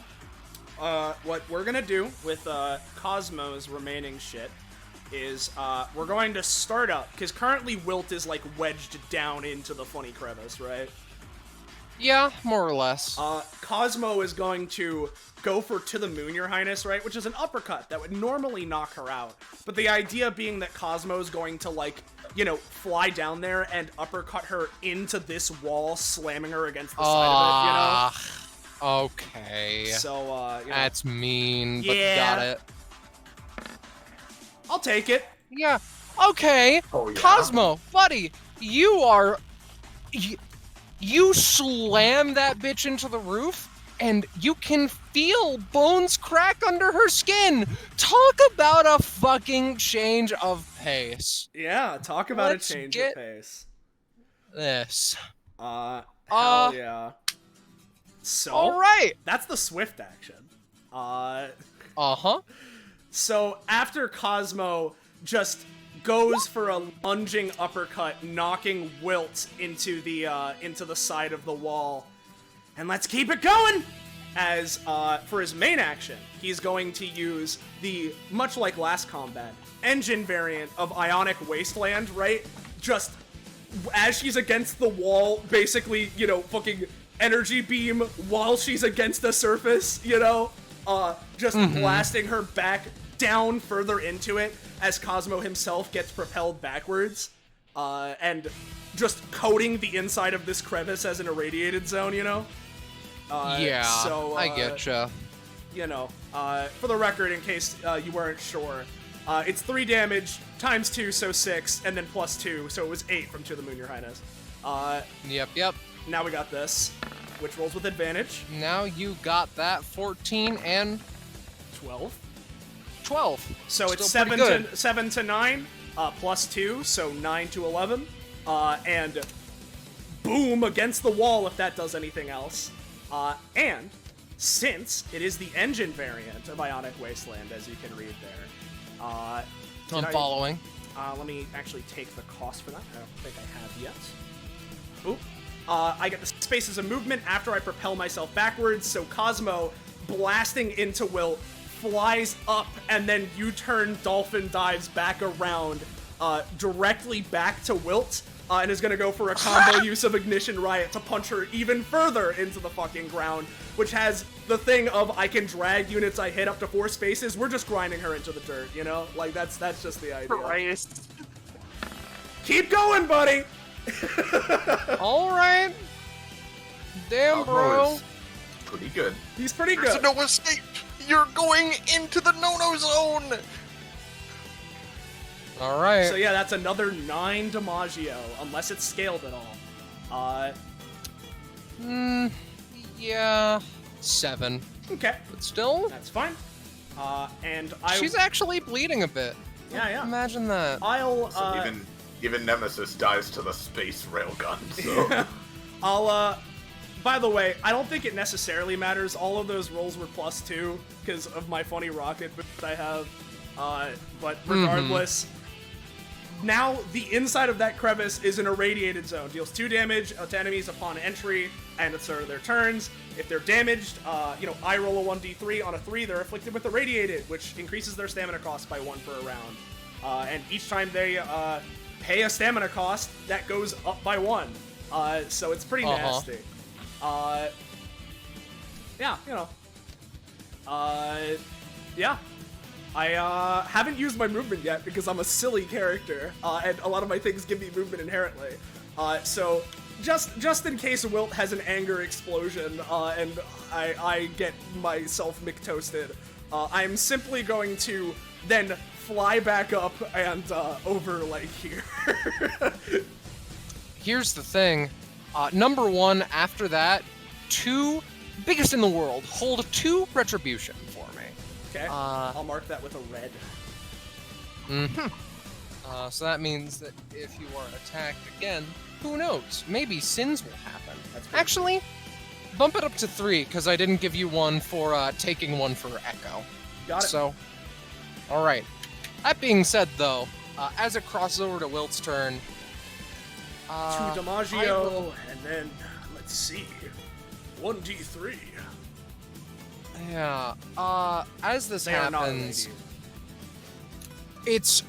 what we're gonna do with Cosmo's remaining shit is we're going to start up, because currently Wilt is, like, wedged down into the funny crevice, right? Yeah, more or less. Cosmo is going to go for To the Moon, Your Highness, right? Which is an uppercut that would normally knock her out. But the idea being that Cosmo is going to, like, fly down there and uppercut her into this wall, slamming her against the side of it, Okay. So, That's mean, but Yeah. got it. I'll take it. Yeah. Okay. Oh, yeah? Cosmo, buddy, you are... You slam that bitch into the roof, and you can feel bones crack under her skin. Talk about a fucking change of pace. Yeah, talk about Let's a change get of pace. This. Hell yeah. So, Alright. that's the swift action. Uh-huh. So, after Cosmo just goes for a lunging uppercut, knocking Wilt into the side of the wall. And let's keep it going! As, for his main action, he's going to use the, much like last combat, engine variant of Ionic Wasteland, right? Just, as she's against the wall, basically, fucking energy beam while she's against the surface, just blasting her back down further into it as Cosmo himself gets propelled backwards, and just coating the inside of this crevice as an irradiated zone, Yeah, so, I getcha. For the record, in case you weren't sure, it's 3 damage, times 2, so 6, and then plus 2, so it was 8 from To the Moon, Your Highness. Yep. Now we got this, which rolls with advantage. Now you got that 14 and 12. 12. So it's Still 7 to 9, plus 2, so 9 to 11, and boom against the wall if that does anything else. And since it is the engine variant of Ionic Wasteland, as you can read there, I'm following. let me actually take the cost for that. I don't think I have yet. Oop. I get the spaces of movement after I propel myself backwards, so Cosmo, blasting into Wilt, flies up and then U-turn dolphin dives back around, directly back to Wilt, and is gonna go for a combo use of Ignition Riot to punch her even further into the fucking ground, which has the thing of I can drag units I hit up to 4 spaces. We're just grinding her into the dirt, Like, that's just the idea. Christ. Keep going, buddy! Alright. Damn, bro. is pretty good. He's pretty There's good. no escape. You're going into the no-no zone. Alright. So yeah, that's another 9 DiMaggio, unless it's scaled at all. Yeah, 7. Okay, But still, that's fine. And she's actually bleeding a bit. Yeah. Imagine that. I'll So even Nemesis dies to the space railgun. So I'll by the way, I don't think it necessarily matters. All of those rolls were +2 because of my funny rocket boost I have. But regardless, now the inside of that crevice is an irradiated zone. Deals 2 damage to enemies upon entry and at the start of their turns. If they're damaged, I roll a 1d3. On a 3, they're afflicted with irradiated, which increases their stamina cost by 1 per round. And each time they pay a stamina cost, that goes up by 1. So it's pretty nasty. Yeah. I haven't used my movement yet because I'm a silly character, and a lot of my things give me movement inherently. So just in case Wilt has an anger explosion and I get myself McToasted, I'm simply going to then fly back up and over like here. Here's the thing. Number 1, after that, 2, biggest in the world, hold 2 retribution for me. Okay, I'll mark that with a red. So that means that if you are attacked again, who knows? Maybe sins will happen. Actually, bump it up to 3, because I didn't give you 1 for taking 1 for Echo. Got it. So, alright. That being said, though, as it crosses over to Wilt's turn, 2 DiMaggio, and then, let's see, 1d3. Yeah, as this They are not happens, irradiated.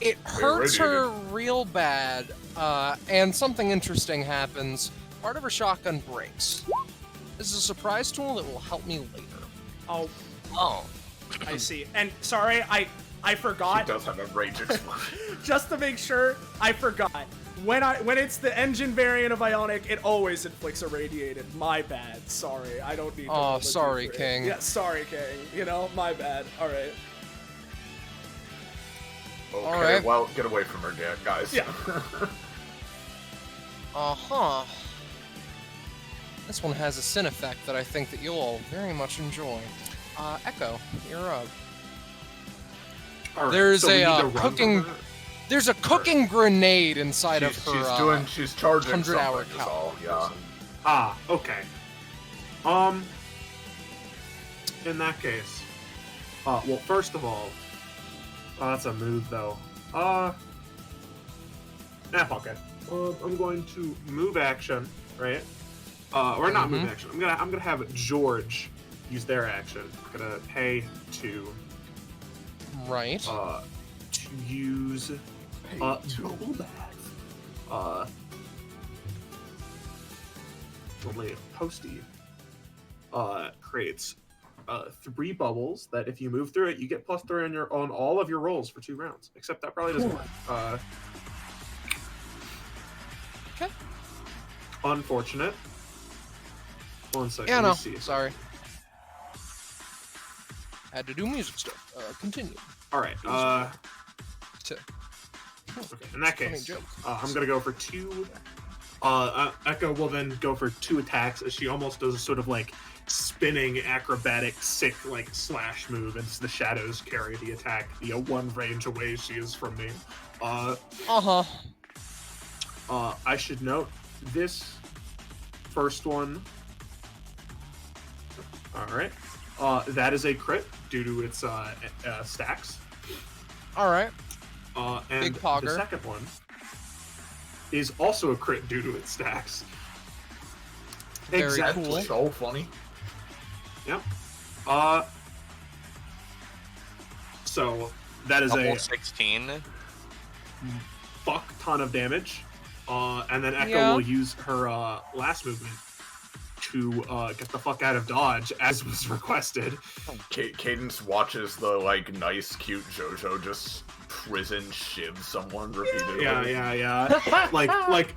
it hurts her real bad, and something interesting happens. Part of her shotgun breaks. This is a surprise tool that will help me later. Oh, I see. And sorry, I forgot. She does have a rage explosion. Just to make sure, I forgot. When it's the engine variant of Ionic, it always inflicts irradiated. My bad. Sorry, I don't need to roll the sorry, D3. King. Yeah, sorry, King. My bad. Alright. Okay, Alright. well, get away from her, guys. Yeah. This one has a sin effect that I think that you'll all very much enjoy. Echo, you're up. Alright, There's so we need to a run cooking. from her? There's a cooking grenade inside of her. She's charging 100-hour something, is all, calories. yeah. Okay. In that case, well, first of all, that's a move though. Fuck it. I'm going to move action, right? Or not move action. I'm gonna have George use their action. I'm gonna pay 2. Right. To use bubble bags. Only Posty creates 3 bubbles that if you move through it, you get +3 on all of your rolls for 2 rounds. Except that probably doesn't work. Okay. Unfortunate. 1 second. Yeah, let no. me see. Sorry. Had to do music stuff. Continue. All right. To Okay. In that funny case, joke. I'm gonna go for 2. Echo will then go for 2 attacks as she almost does a sort of like spinning acrobatic sick like slash move, and the shadows carry the attack the 1 range away she is from me. I should note this first one. All right. That is a crit due to its stacks. All right. And Big pogger. the second one is also a crit due to its stacks. Very Exactly. cool. So funny. Yep. So that is Double a 16. fuck ton of damage. And then Echo Yeah. will use her last movement to get the fuck out of dodge, as was requested. Cadence watches the nice, cute JoJo just prison shiv someone repeatedly. Yeah.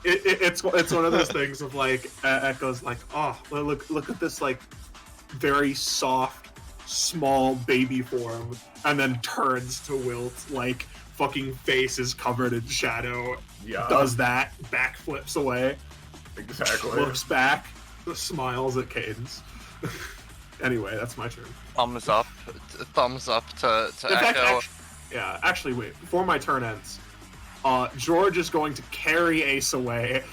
It's one of those things of Echo's like, oh, look at this very soft, small baby form, and then turns to Wilt fucking face is covered in shadow. Yeah. Does that, backflips away, Exactly. looks back, smiles at Cadence. Anyway, that's my turn. Thumbs up to In fact, Echo. actually, wait. Before my turn ends, George is going to carry Ace away.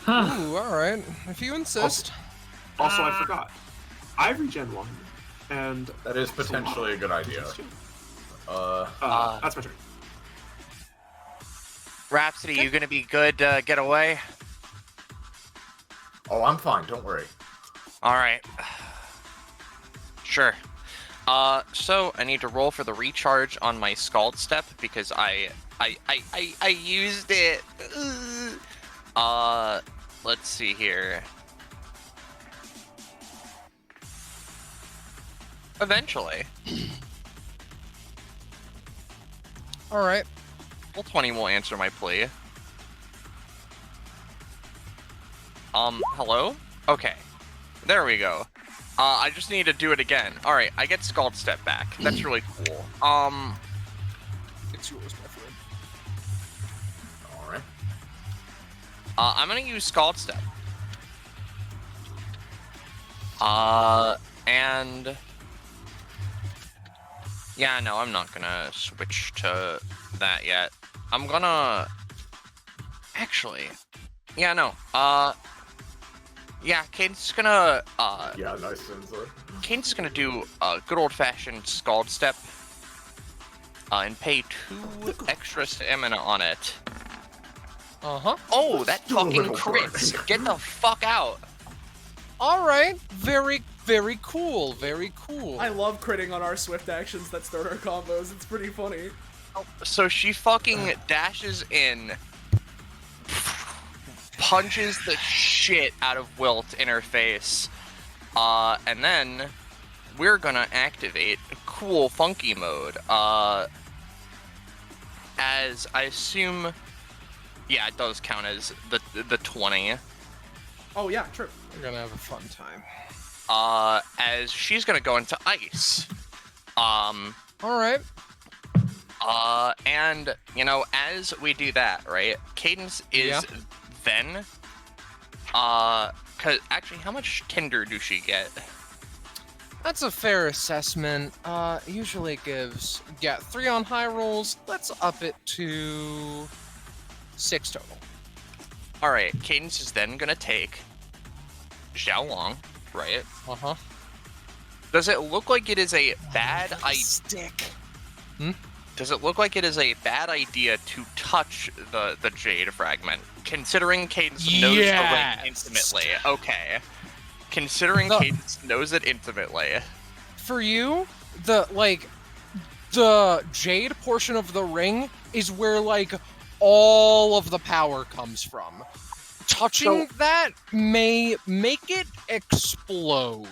Ooh, all right. If you insist. Also, I forgot. I regen 1, and That is potentially a good idea. that's my turn. Rhapsody, you gonna be good to get away? Oh, I'm fine. Don't worry. All right. Sure. So I need to roll for the recharge on my Scald Step because I used it. Let's see here. Eventually. All right. Well, 20 will answer my plea. Hello? Okay. There we go. I just need to do it again. Alright, I get Scald Step back. That's really cool. It's yours, my friend. Alright. I'm gonna use Scald Step. And... Yeah, no, I'm not gonna switch to that yet. I'm gonna... Actually... Yeah, no, yeah, Cadence is gonna, Yeah, nice sensor. Cadence is gonna do a good old-fashioned Scald Step, and pay 2 extra stamina on it. Uh-huh. Oh, that Do a fucking little crits! Get the fuck out! All right. Very, very cool. Very cool. I love critting on our swift actions that start our combos. It's pretty funny. So she fucking dashes in, punches the shit out of Wilt in her face, and then we're gonna activate cool funky mode, as I assume, yeah, it does count as the 20, Oh yeah, true. We're gonna have a fun time. as she's gonna go into ice, All right. and, you know, as we do that, right, Cadence is Yeah. then, cause actually, how much Tinder do she get? That's a fair assessment. Usually it gives, 3 on high rolls. Let's up it to 6 total. Alright, Cadence is then gonna take Xiaolong, right? Uh-huh. Does it look like it is a bad idea? Stick. Does it look like it is a bad idea to touch the Jade fragment? Considering Cadence knows the Yes. ring intimately. Okay. Considering Cadence knows it intimately. For you, the jade portion of the ring is where, all of the power comes from. Touching that may make it explode.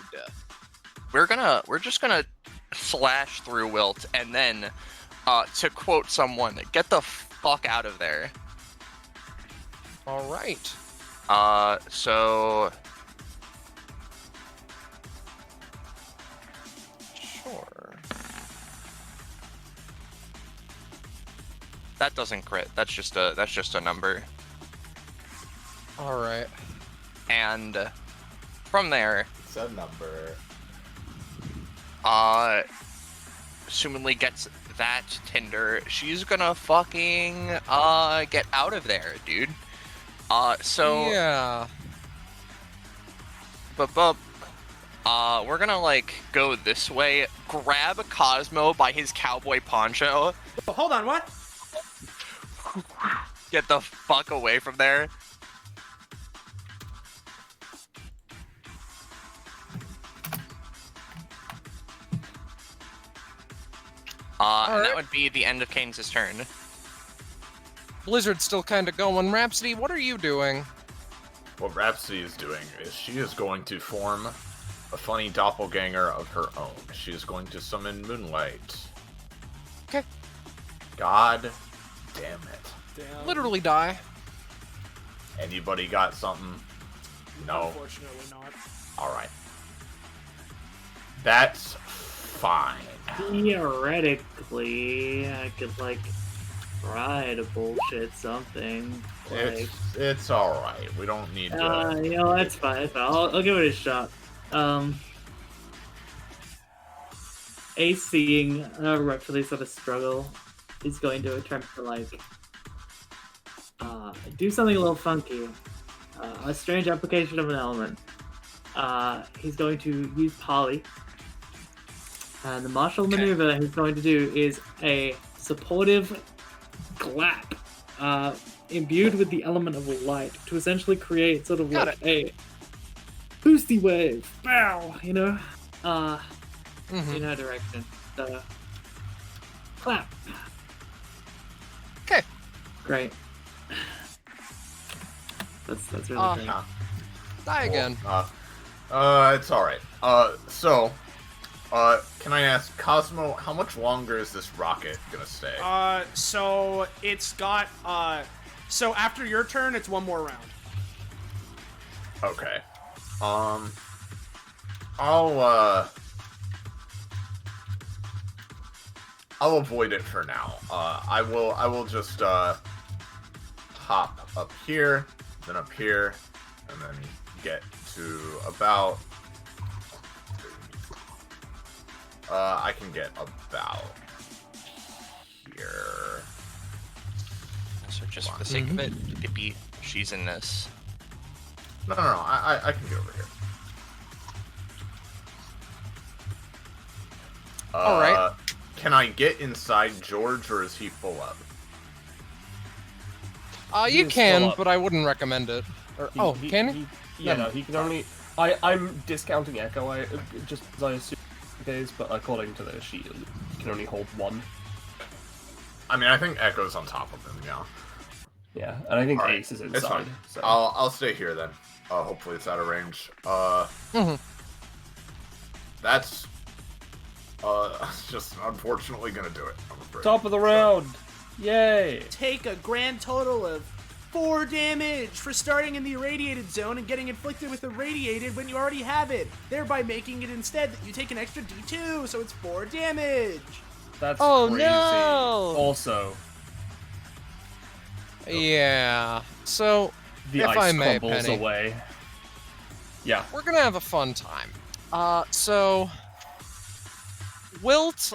We're just gonna slash through Wilt and then, to quote someone, get the fuck out of there. All right. So... Sure. That doesn't crit. That's just a number. All right. And from there, It's a number. assumingly gets that Tinder, she's gonna fucking get out of there, dude. So Yeah. we're gonna go this way, grab Cosmo by his cowboy poncho, Oh, hold on, what? get the fuck away from there. And that would be the end of Caden's turn. Blizzard's still kind of going. Rhapsody, what are you doing? What Rhapsody is doing is she is going to form a funny doppelganger of her own. She is going to summon Moonlight. Okay. God damn it. Damn. Literally die. Anybody got something? No. Unfortunately not. Alright. That's fine. Theoretically, I could try to bullshit something. Like, It's all right. We don't need to. That's fine. I'll give it a shot. Ace, seeing rightfully sort of struggle, is going to attempt to do something a little funky. A strange application of an element. He's going to use Poly. And the martial maneuver he's going to do is a supportive glap, imbued with the element of light, to essentially create sort of a boosty wave. Bow, in her direction. So, clap. Okay. Great. That's really great. Die again. It's all right. Can I ask Cosmo, how much longer is this rocket gonna stay? So it's got, so after your turn, it's one more round. Okay. I'll avoid it for now. I will just, hop up here, then up here, and then get to about... I can get about here. So just for the sake of it, she's in this. No, I can get over here. Alright. Can I get inside George, or is he full up? You can, but I wouldn't recommend it. Can he? No, he can only... I'm discounting Echo, just as I assume days, but according to this, she can only hold one. I mean, I think Echo's on top of him, yeah. Yeah, and I think All right. Ace is inside. It's fine. So. I'll stay here then. Hopefully it's out of range. That's just unfortunately gonna do it, I'm afraid. Top of the round! Yay! Take a grand total of 4 damage for starting in the irradiated zone and getting inflicted with irradiated when you already have it, thereby making it instead that you take an extra D2, so it's 4 damage. That's crazy. No! Also, yeah. So the if ice I may, crumbles Penny, away. Yeah. we're gonna have a fun time. So Wilt,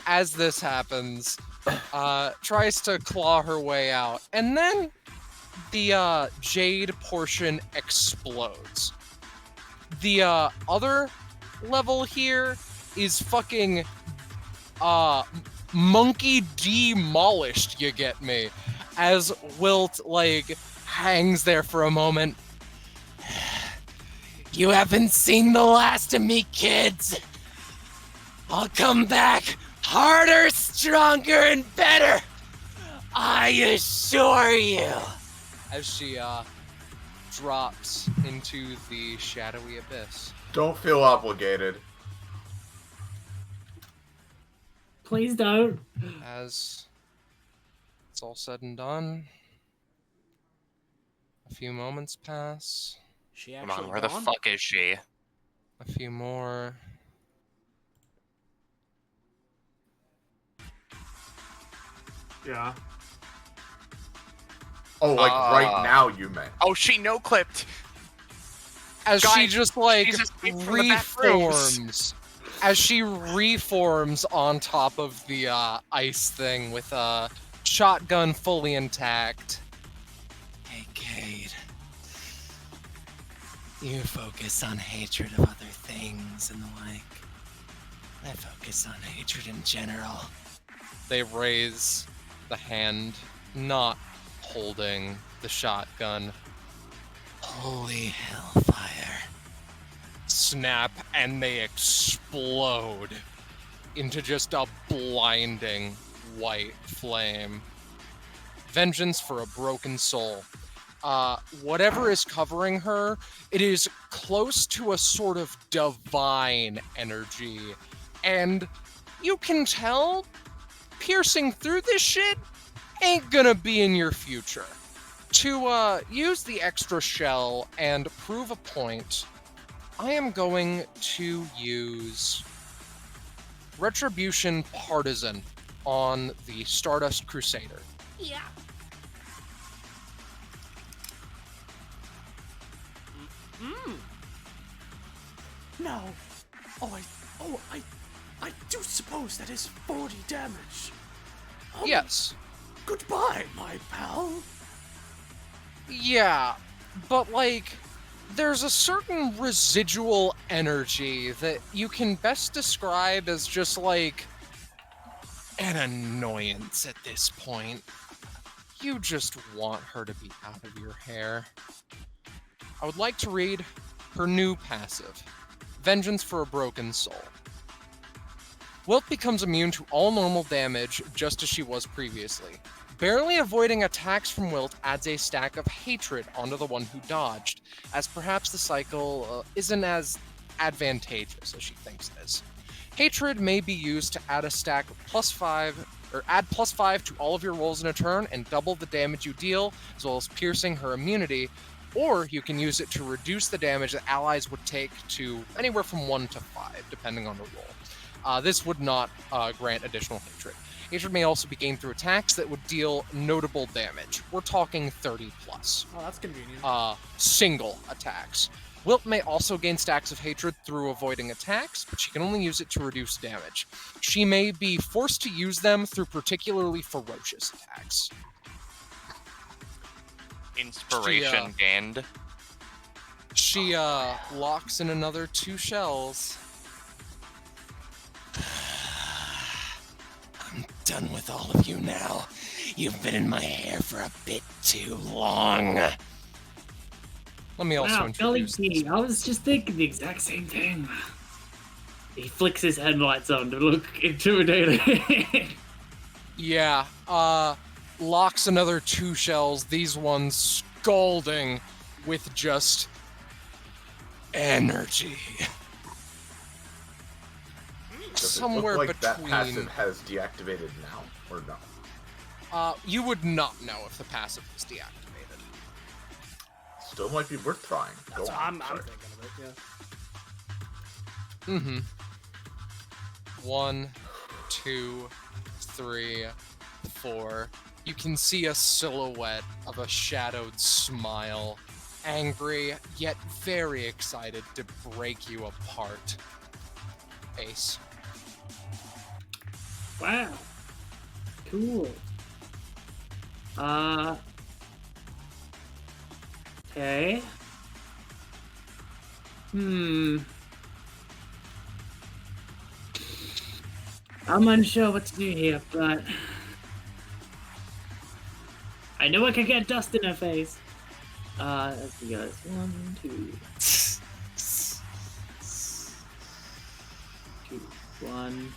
as this happens, tries to claw her way out, and then the jade portion explodes. The other level here is fucking monkey demolished, you get me, as Wilt hangs there for a moment. You haven't seen the last of me, kids. I'll come back harder, stronger, and better. I assure you. As she drops into the shadowy abyss. Don't feel obligated. Please don't. As it's all said and done, a few moments pass. She Come actually on, where the gone? fuck is she? A few more. Yeah. Oh, right now you meant. Oh, she no-clipped! As she Guys, just she's escaped from the back rooms. reforms. As she reforms on top of the ice thing with a shotgun fully intact. Hey, Cade. You focus on hatred of other things and the like. I focus on hatred in general. They raise the hand, not holding the shotgun. Holy hellfire. Snap, and they explode into just a blinding white flame. Vengeance for a broken soul. Whatever is covering her, it is close to a sort of divine energy. And you can tell, piercing through this shit ain't gonna be in your future. To use the extra shell and prove a point, I am going to use Retribution Partisan on the Stardust Crusader. Yeah. No. I do suppose that is 40 damage. Yes. Goodbye, my pal. Yeah, but like, there's a certain residual energy that you can best describe as just like an annoyance at this point. You just want her to be out of your hair. I would like to read her new passive, Vengeance for a Broken Soul. Wilt becomes immune to all normal damage just as she was previously. Barely avoiding attacks from Wilt adds a stack of hatred onto the one who dodged, as perhaps the cycle isn't as advantageous as she thinks it is. Hatred may be used to add a stack of +5, or add +5 to all of your rolls in a turn and double the damage you deal, as well as piercing her immunity, or you can use it to reduce the damage that allies would take to anywhere from 1 to 5, depending on the roll. This would not grant additional hatred. Hatred may also be gained through attacks that would deal notable damage. We're talking 30 plus. Oh, that's convenient. Single attacks. Wilt may also gain stacks of hatred through avoiding attacks, but she can only use it to reduce damage. She may be forced to use them through particularly ferocious attacks. Inspiration gained. She locks in another 2 shells. I'm done with all of you now. You've been in my hair for a bit too long. Let me also Wow, Golly introduce gee, I was just thinking the exact same thing. He flicks his headlights on to look intimidating. Yeah, locks another 2 shells, these ones scalding with just energy. Does Somewhere it look like between. that passive has deactivated now, or no? You would not know if the passive was deactivated. Still might be worth trying. That's Go what on, I'm sorry. thinking of it, yeah. 1, 2, 3, 4. You can see a silhouette of a shadowed smile, angry yet very excited to break you apart. Ace. Wow. Cool. Okay. I'm unsure what to do here, but I know I can get dust in her face. Let's see, guys. 1, 2. 1,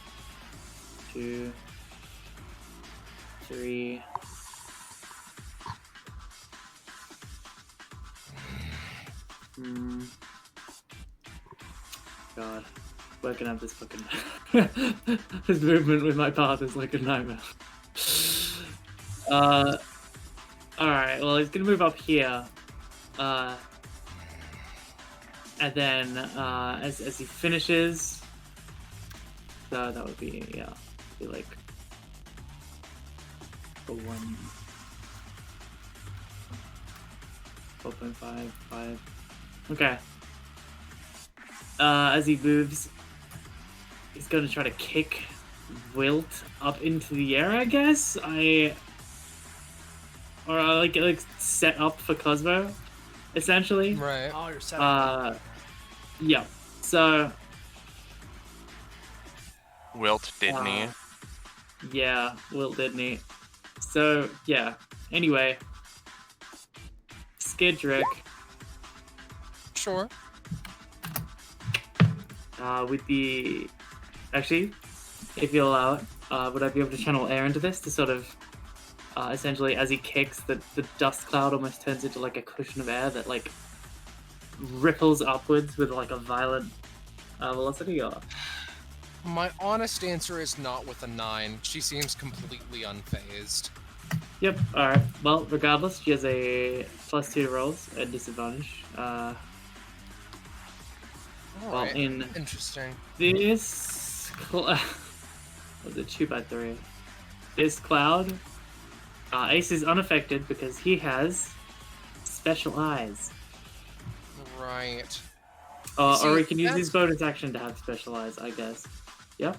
2, 3. God, working out this fucking this movement with my path is like a nightmare. All right. Well, he's gonna move up here, and then as he finishes, so that would be be like a 1. 4.5, 5. Okay. As he moves, he's gonna try to kick Wilt up into the air, I guess. Or like set up for Cosmo, essentially. Right. Oh, you're setting Yeah. So. Wilt, didn't he? Yeah, Wilt, didn't he? So yeah. Anyway. Skidrick. Sure. With the... Actually, if you allow it, would I be able to channel air into this to sort of, essentially, as he kicks, the dust cloud almost turns into like a cushion of air that like ripples upwards with like a violent velocity? Or... My honest answer is not with a 9. She seems completely unfazed. Yep, alright. Well, regardless, she has a +2 rolls at disadvantage. Well, Alright, in interesting. this was it 2x3? This cloud Ace is unaffected because he has special eyes. Right. Or See, he can use his that's- bonus action to have special eyes, I guess. Yep.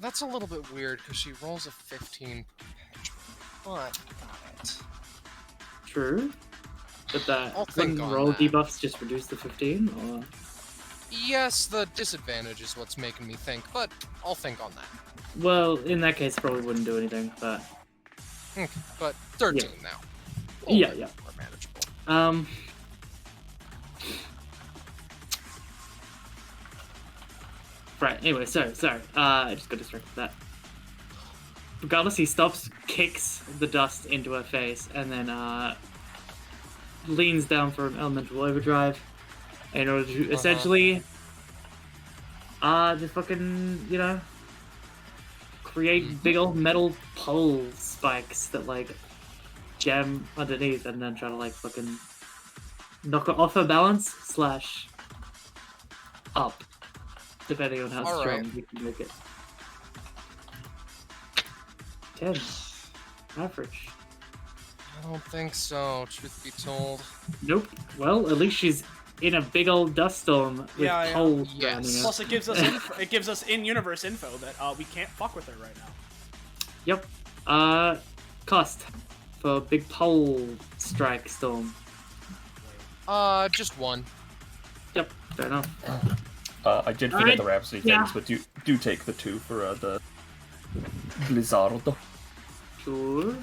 That's a little bit weird because she rolls a 15 but got it. True. But that I'll think on roll that. debuffs just reduce the 15, or Yes, the disadvantage is what's making me think, but I'll think on that. well, in that case, probably wouldn't do anything. But Okay, but 13 now. Yeah, Already yeah. More manageable. Right. Anyway, sorry. I just got distracted with that. Regardless, he stops, kicks the dust into her face, and then leans down for an elemental overdrive in order to essentially just fucking, create big old metal pole spikes that like jam underneath and then try to like fucking knock her off her balance / up, depending on how All strong right. you can make it. 10. Average. I don't think so, truth be told. Nope. Well, at least she's in a big old dust storm with Yeah, yeah. poles Yes. surrounding her. Plus, it gives us in-universe info that we can't fuck with her right now. Yep. Cost for big pole strike storm. Just one. Yep. Fair enough. I did forget Alright, the Rhapsody yeah. things, but do take the 2 for the Blizzard. Sure.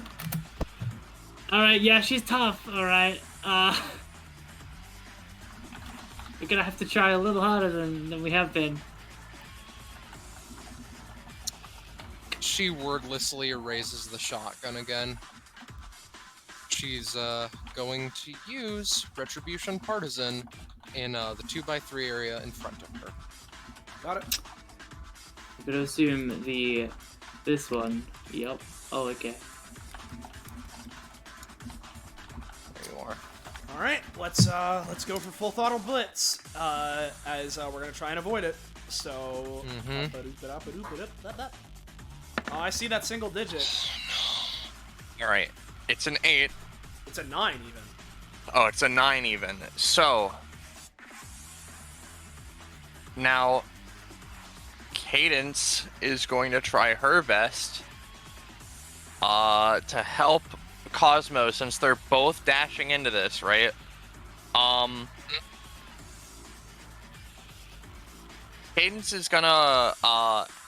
Alright, yeah, she's tough, alright. We're gonna have to try a little harder than we have been. She wordlessly erases the shotgun again. She's going to use Retribution Partisan in the 2x3 area in front of her. Got it. I'm gonna assume this one. Yep. Oh, okay. There you are. All right, let's go for full throttle blitz. As we're gonna try and avoid it. So. Oh, I see that single digit. Alright. It's an 8. It's a 9 even. Oh, it's a 9 even. So. Now. Cadence is going to try her best. To help Cosmo since they're both dashing into this, right? Cadence is gonna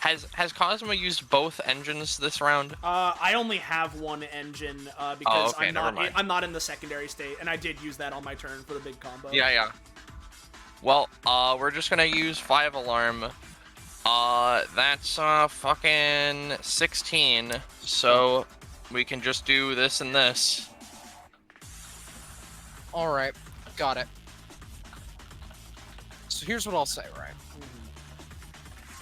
has Cosmo used both engines this round? I only have one engine because okay, never mind. I'm not in the secondary state, and I did use that on my turn for the big combo. Yeah. Well, we're just gonna use 5 alarm. That's fucking 16. So we can just do this and this. Alright, got it. So here's what I'll say, right?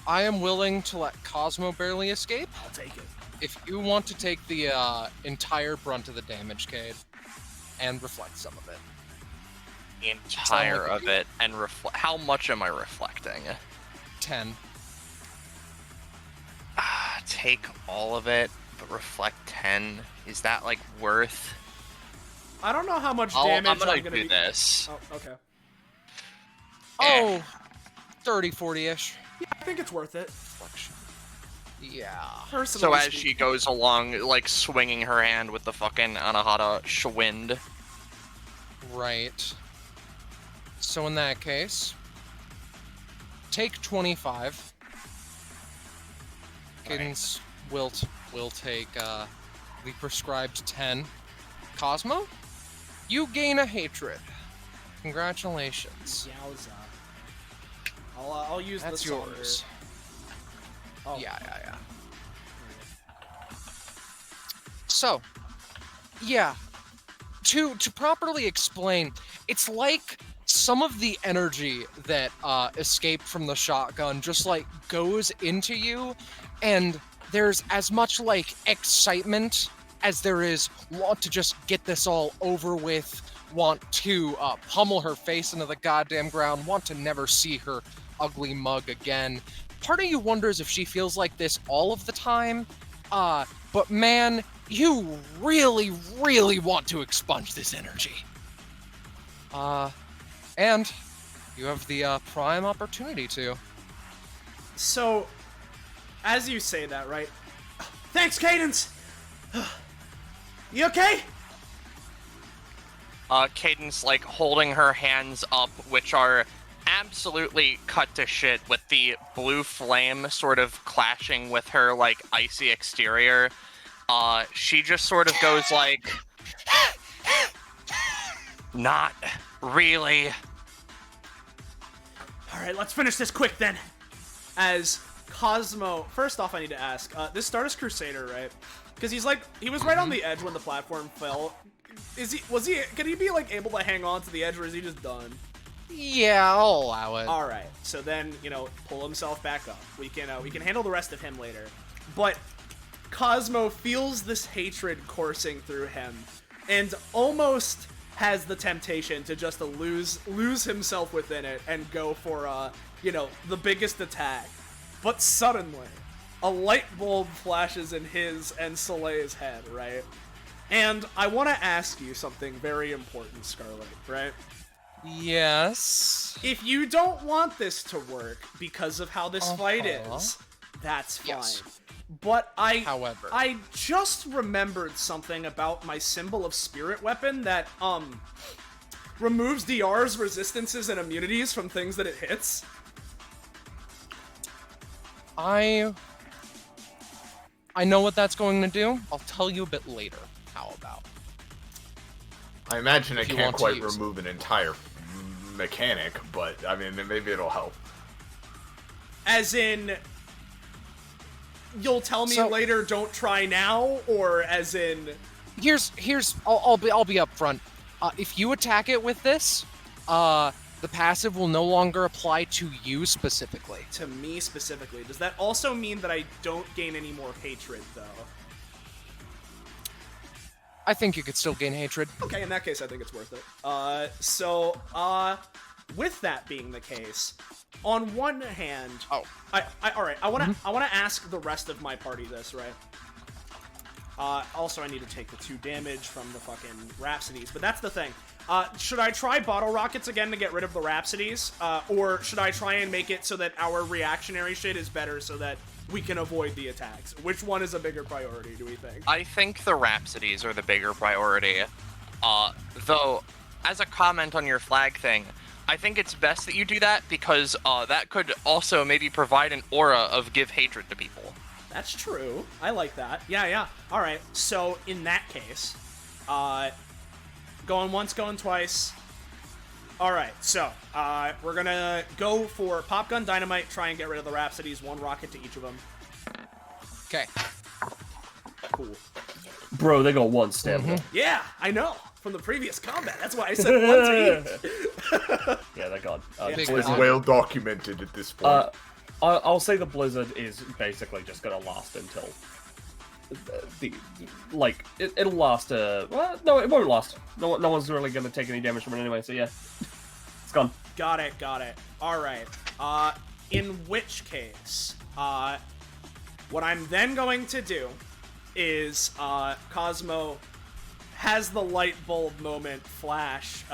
I am willing to let Cosmo barely escape. I'll take it. If you want to take the entire brunt of the damage, Cade, and reflect some of it. The entire of it and how much am I reflecting? 10. Take all of it, but reflect 10. Is that like worth? I don't know how much damage I'm gonna do do this. Oh, okay. Oh, 30, 40-ish. Yeah, I think it's worth it. Reflection. Yeah. Personally So as speaking. she goes along, like swinging her hand with the fucking Anahata Schwind. Right. So in that case, take 25. Cadence will take the prescribed 10. Cosmo, you gain a hatred. Congratulations. Yowza. I'll use That's the yours. Oh. Yeah. So, yeah, to properly explain, it's like some of the energy that escaped from the shotgun just like goes into you, and there's as much like excitement as there is want to just get this all over with, want to pummel her face into the goddamn ground, want to never see her ugly mug again. Part of you wonders if she feels like this all of the time, but man, you really, really want to expunge this energy. And you have the prime opportunity to. So, as you say that, right? Thanks, Cadence! You okay? Cadence, like, holding her hands up, which are absolutely cut to shit, with the blue flame sort of clashing with her, like, icy exterior. She just sort of goes like, not really. Alright, let's finish this quick then. As Cosmo, first off I need to ask, this Stardust Crusader, right? Because he was right on the edge when the platform fell. Can he be like able to hang on to the edge, or is he just done? Yeah, I'll allow it. Alright, so then, pull himself back up. We can handle the rest of him later. But Cosmo feels this hatred coursing through him, and almost has the temptation to just lose himself within it and go for, the biggest attack. But suddenly, a light bulb flashes in his and Soleil's head, right? And I want to ask you something very important, Scarlet, right? Yes. If you don't want this to work because of how this fight is, that's fine. Yes. But However, I just remembered something about my symbol of spirit weapon that removes DR's resistances and immunities from things that it hits. I know what that's going to do. I'll tell you a bit later. How about? I imagine it If you can't want to quite use remove an entire mechanic, but I mean, maybe it'll help. As in, you'll tell me So- later, don't try now, or as in... I'll be upfront. If you attack it with this, the passive will no longer apply to you specifically. To me specifically. Does that also mean that I don't gain any more hatred, though? I think you could still gain hatred. Okay, in that case, I think it's worth it. With that being the case, on one hand... Alright, I wanna ask the rest of my party this, right? Also, I need to take the 2 damage from the fucking Rhapsodies, but that's the thing. Should I try Bottle Rockets again to get rid of the Rhapsodies? Or should I try and make it so that our reactionary shit is better so that we can avoid the attacks? Which one is a bigger priority, do we think? I think the Rhapsodies are the bigger priority. Though, as a comment on your flag thing, I think it's best that you do that because that could also maybe provide an aura of give hatred to people. That's true. I like that. Yeah. Alright, so in that case, going once, going twice. Alright, so, we're gonna go for Pop Gun Dynamite, try and get rid of the Rhapsodies, 1 rocket to each of them. Okay. Cool. Bro, they got 1 stamina. Yeah, I know. From the previous combat. That's why I said 1 to each. Yeah, they got. Big It's one. well documented at this point. I'll say the blizzard is basically just gonna last until it'll last. Well, no, it won't last. No one's really gonna take any damage from it anyway. So yeah, it's gone. Got it. Alright. In which case, what I'm then going to do is, Cosmo has the light bulb moment flash,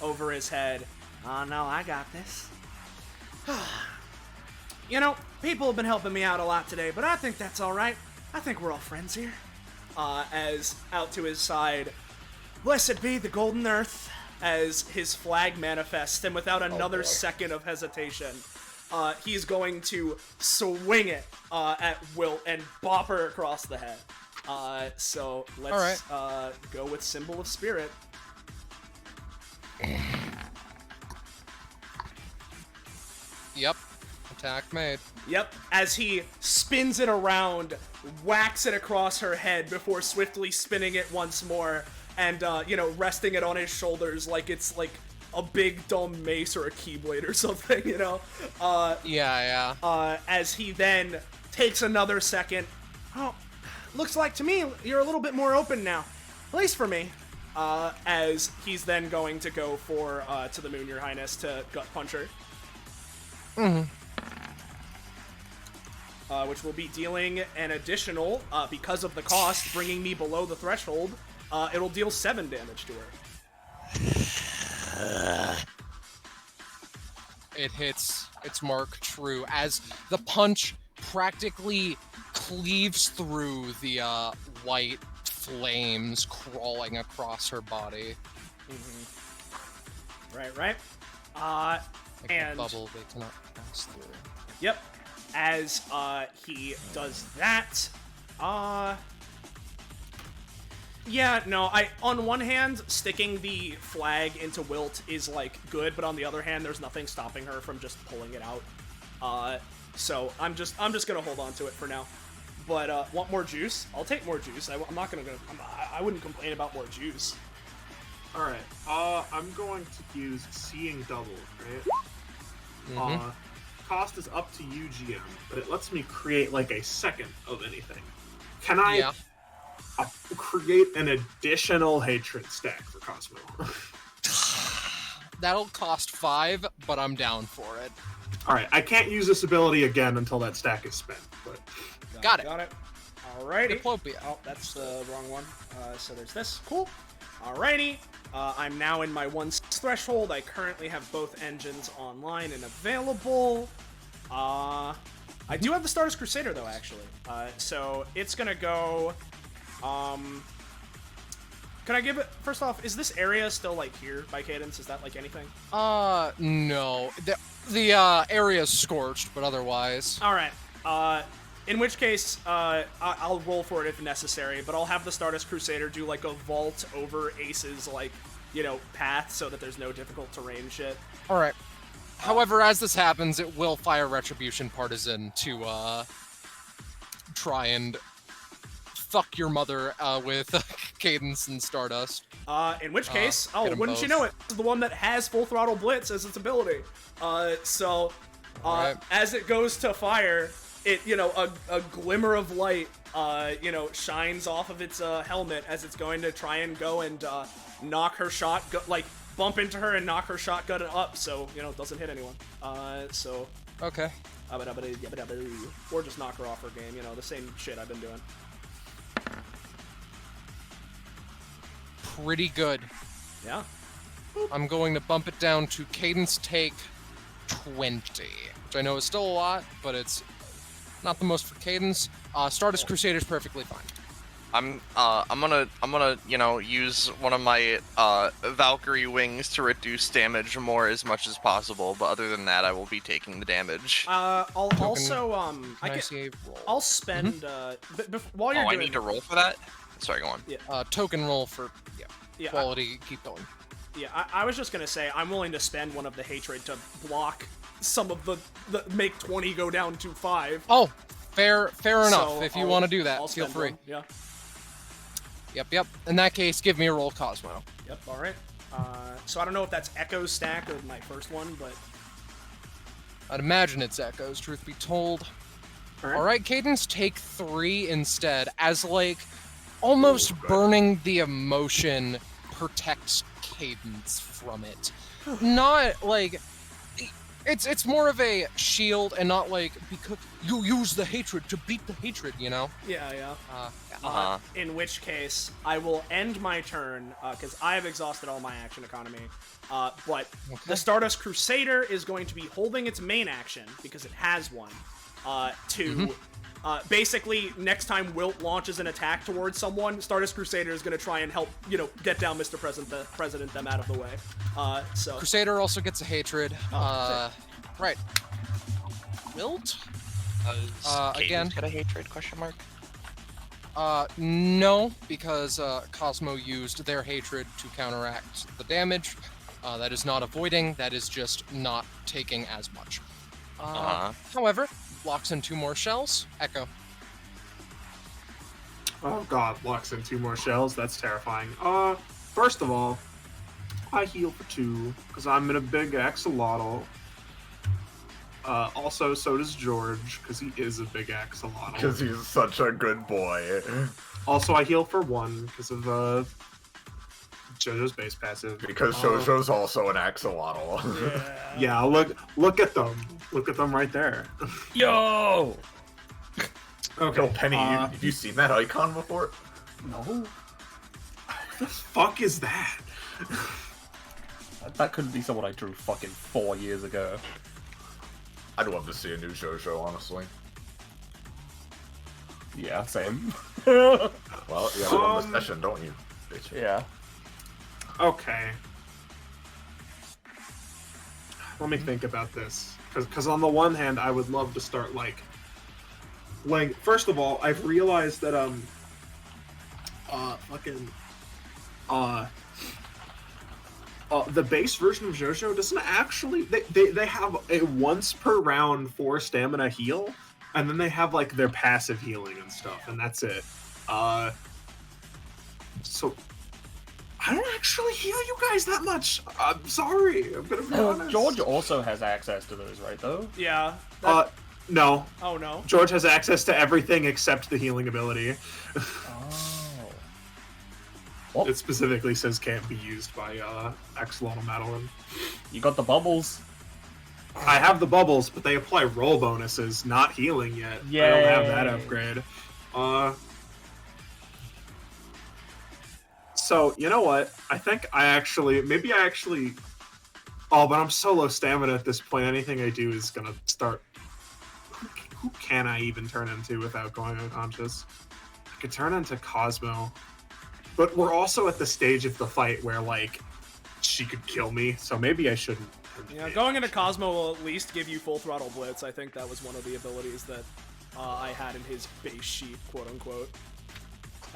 over his head. Oh no, I got this. People have been helping me out a lot today, but I think that's alright. I think we're all friends here. As out to his side, blessed be the golden earth, as his flag manifests, and without another second of hesitation, he's going to swing it at Wilt and bop her across the head. So let's go with Symbol of Spirit. Yep. Attack made. Yep, as he spins it around, whacks it across her head before swiftly spinning it once more, and, resting it on his shoulders like it's like a big dumb mace or a keyblade or something, Yeah. As he then takes another second. Oh, looks like to me you're a little bit more open now, at least for me. As he's then going to go for, to the moon, your highness, to gut punch her. which will be dealing an additional, because of the cost, bringing me below the threshold. It'll deal 7 damage to her. It hits its mark true as the punch practically cleaves through the white flames crawling across her body. Right. Like And a bubble they cannot pass through. Yep. As he does that, yeah, no, on one hand, sticking the flag into Wilt is, like, good, but on the other hand, there's nothing stopping her from just pulling it out. So I'm just gonna hold on to it for now. But, want more juice? I'll take more juice. I'm not gonna go, I wouldn't complain about more juice. Alright, I'm going to use Seeing Double, right? Cost is up to you, GM, but it lets me create, like, a second of anything. Can I create an additional hatred stack for Cosmo? That'll cost 5, but I'm down for it. Alright, I can't use this ability again until that stack is spent, but... Got it. Alrighty. Diplopia. Oh, that's the wrong one. So there's this. Cool. Alrighty. I'm now in my 1 threshold. I currently have both engines online and available. I do have the Stardust Crusader, though, actually. So it's gonna go... Can I give it... First off, is this area still, like, here by Cadence? Is that, like, anything? No. The area's scorched, but otherwise... Alright. In which case, I'll roll for it if necessary, but I'll have the Stardust Crusader do, like, a vault over Ace's, like, you know, path so that there's no difficult terrain shit. Alright. However, as this happens, it will fire Retribution Partisan to, try and fuck your mother, with Cadence and Stardust. In which case, Hit 'em wouldn't you both. know it, it's the one that has Full Throttle Blitz as its ability. Alright. As it goes to fire, it, you know, a glimmer of light, you know, shines off of its helmet as it's going to try and go and knock her shotgun, like, bump into her and knock her shotgun up, so, you know, it doesn't hit anyone. Okay. Or just knock her off her game, you know, the same shit I've been doing. Pretty good. Yeah. I'm going to bump it down to Cadence take 20, which I know is still a lot, but it's not the most for Cadence. Stardust Crusader's perfectly fine. I'm gonna, you know, use one of my Valkyrie wings to reduce damage more as much as possible. But other than that, I will be taking the damage. I'll also I see a roll. I'll spend while you're I doing need to roll for that. Sorry, go on. Token roll for Yeah, quality. Keep going. Yeah, I was just gonna say I'm willing to spend one of the hatred to block some of the make 20 go down to 5. Oh, fair enough. So If you want to do that, I'll feel spend free. one, yeah. Yep. In that case, give me a roll, Cosmo. Yep. All right. So I don't know if that's Echo's stack or my first one, but I'd imagine it's Echoes, truth be told. Alright, Cadence, take 3 instead, as, like, almost burning the emotion protects Cadence from it. Not, like... It's more of a shield and not, like, because you use the hatred to beat the hatred, you know? yeah. Uh-huh. In which case, I will end my turn, because I have exhausted all my action economy. But the Stardust Crusader is going to be holding its main action, because it has one, to basically, next time Wilt launches an attack towards someone, Stardust Crusader is going to try and help, you know, get down Mr. President them out of the way. So Crusader also gets a hatred. Right. Wilt? Again. Got a hatred? Question mark. No, because Cosmo used their hatred to counteract the damage. That is not avoiding, that is just not taking as much. However, blocks in 2 more shells. Echo. Oh god, blocks in 2 more shells. That's terrifying. First of all, I heal for 2, because I'm in a big axolotl. Also, so does George, because he is a big axolotl. Because he's such a good boy. Also, I heal for 1, because of, JoJo's base passive. Because Shoujo's also an axolotl. Yeah, look at them. Look at them right there. Yo! Okay. Yo, Penny, have you seen that icon before? No, What the fuck is that? that couldn't be someone I drew fucking 4 years ago. I'd love to see a new JoJo, honestly. Yeah, same. Well, you have it on the session, don't you, bitch? Yeah. Okay. Let me think about this. Because on the one hand, I would love to start, like... First of all, I've realized that, the base version of JoJo doesn't actually... They have a once per round 4 stamina heal, and then they have, like, their passive healing and stuff, and that's it. So... I don't actually heal you guys that much. I'm sorry. I'm gonna be honest. George also has access to those, right, though? Yeah. No. Oh, no. George has access to everything except the healing ability. Oh. Well, It specifically says can't be used by Axolotl Madeline. you got the bubbles. I have the bubbles, but they apply roll bonuses, not healing yet. I don't have that upgrade. So, you know what? I think maybe I actually... Oh, but I'm so low stamina at this point, anything I do is gonna start... Who can I even turn into without going unconscious? I could turn into Cosmo. But we're also at the stage of the fight where, like, she could kill me, so maybe I shouldn't. Yeah, going into Cosmo will at least give you full throttle blitz. I think that was one of the abilities that I had in his base sheet, quote unquote.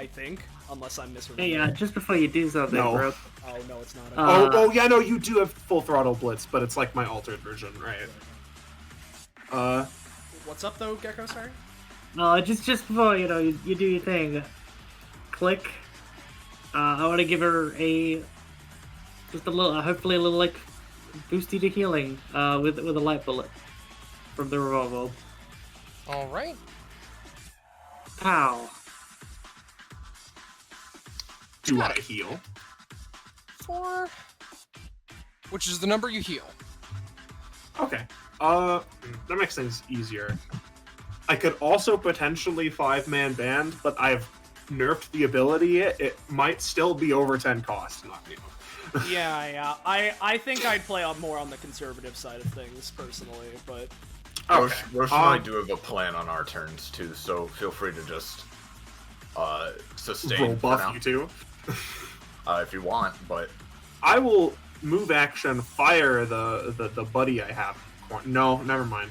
I think, unless I'm misremembering. Hey, just before you do something, No. bro. Oh no, it's not. Oh yeah, no, you do have full throttle blitz, but it's like my altered version, right? What's up though, Gecko? Sorry. Just before you do your thing, click. I want to give her hopefully a little like boosty to healing with a light bullet from the revolver. All right. Pow. Do I heal? 4. Which is the number you heal. Okay. That makes things easier. I could also potentially 5-man band, but I've nerfed the ability. It might still be over 10 cost. Yeah. I think I'd play more on the conservative side of things personally, but. Okay. Roche and I do have a plan on our turns too, so feel free to just sustain. Roll for now, buff you too. if you want, but I will move action fire the buddy I have. No, never mind.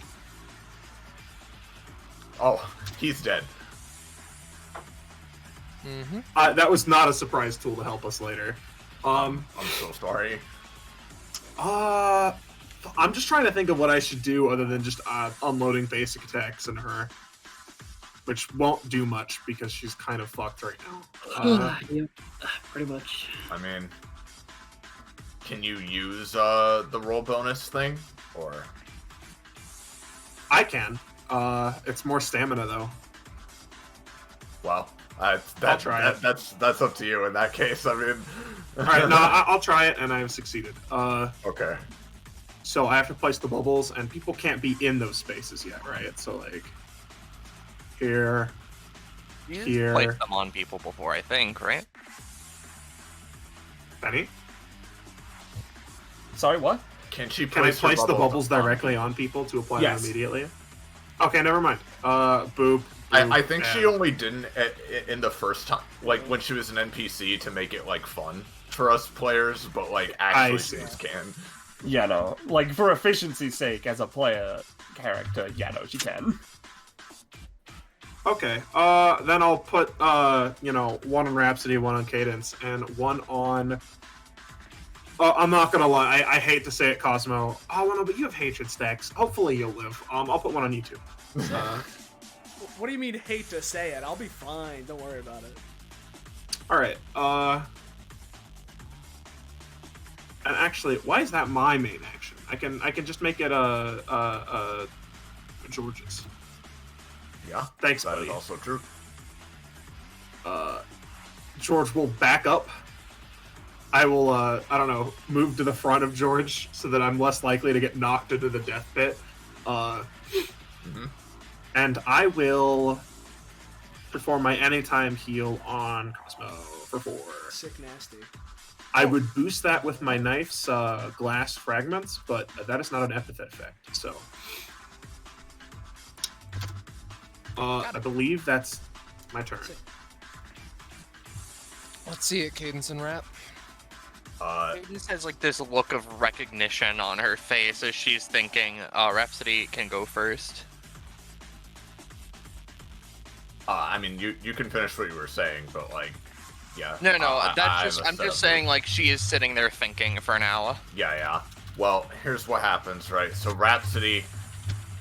oh, he's dead. Mm-hmm. That was not a surprise tool to help us later. I'm so sorry. I'm just trying to think of what I should do other than just unloading basic attacks in her, which won't do much because she's kind of fucked right now. Yep, pretty much. I mean, can you use the roll bonus thing, or? I can. It's more stamina though. Well, I'll try it. That's up to you in that case. I mean, All right, no, I'll try it, and I've succeeded. okay. So I have to place the bubbles, and people can't be in those spaces yet, right? So like, here, You here. placed them on people before, I think, right? Benny, Sorry, what? Can she can I place the bubbles on- directly on people to apply Yes. them immediately? Okay, never mind. Boop. I think she and- only didn't in the first time, like when she was an NPC, to make it like fun for us players, but like actually see. these can. Yeah, no. Like, for efficiency's sake, as a player character, yeah, no, she can. Okay, then I'll put, one on Rhapsody, one on Cadence, and one on... I'm not gonna lie, I hate to say it, Cosmo. Oh, no, but you have hatred stacks. Hopefully you'll live. I'll put one on you too. What do you mean hate to say it? I'll be fine. Don't worry about it. Alright, and actually, why is that my main action? I can just make it George's. Yeah, Thanks, that buddy. is also true. George will back up. I will, move to the front of George so that I'm less likely to get knocked into the death pit. And I will perform my anytime heal on Cosmo for 4. Sick nasty. I would boost that with my knife's glass fragments, but that is not an epithet effect. So, I believe that's my turn. Let's see it, Cadence and Rap. Cadence has like this look of recognition on her face as she's thinking, Rhapsody can go first. I mean, you can finish what you were saying, but like, yeah. No, I'm just saying like she is sitting there thinking for now. Yeah. Well, here's what happens, right? So Rhapsody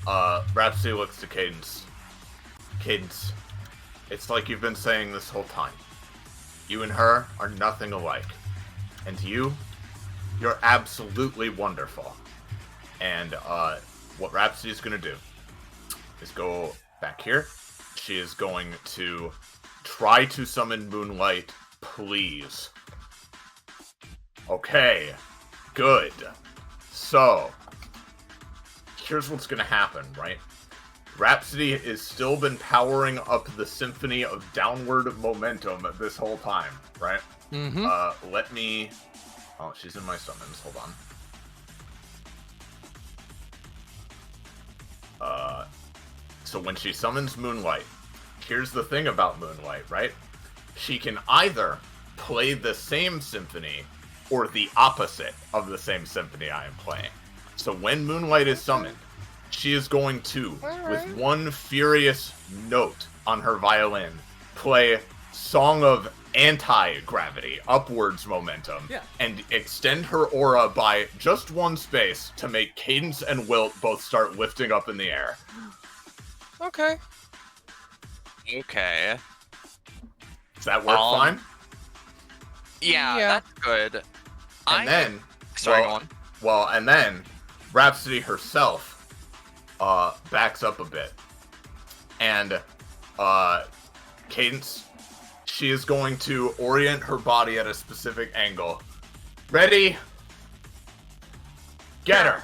looks to Cadence. Cadence, it's like you've been saying this whole time. You and her are nothing alike. And you're absolutely wonderful. And what Rhapsody's gonna do is go back here. She is going to try to summon Moonlight, please. Okay, good. So, here's what's gonna happen, right? Rhapsody has still been powering up the symphony of downward momentum this whole time, right? Mm-hmm. Let me... Oh, she's in my summons. Hold on. So when she summons Moonlight, here's the thing about Moonlight, right? She can either play the same symphony or the opposite of the same symphony I am playing. So when Moonlight is summoned, she is going to, with one furious note on her violin, play Song of Anti-Gravity, upwards momentum, and extend her aura by just one space to make Cadence and Wilt both start lifting up in the air. Okay. Does that work fine? Yeah, that's good. And then... Sorry, go on. Well, and then Rhapsody herself backs up a bit. And Cadence, she is going to orient her body at a specific angle. Ready? Get her!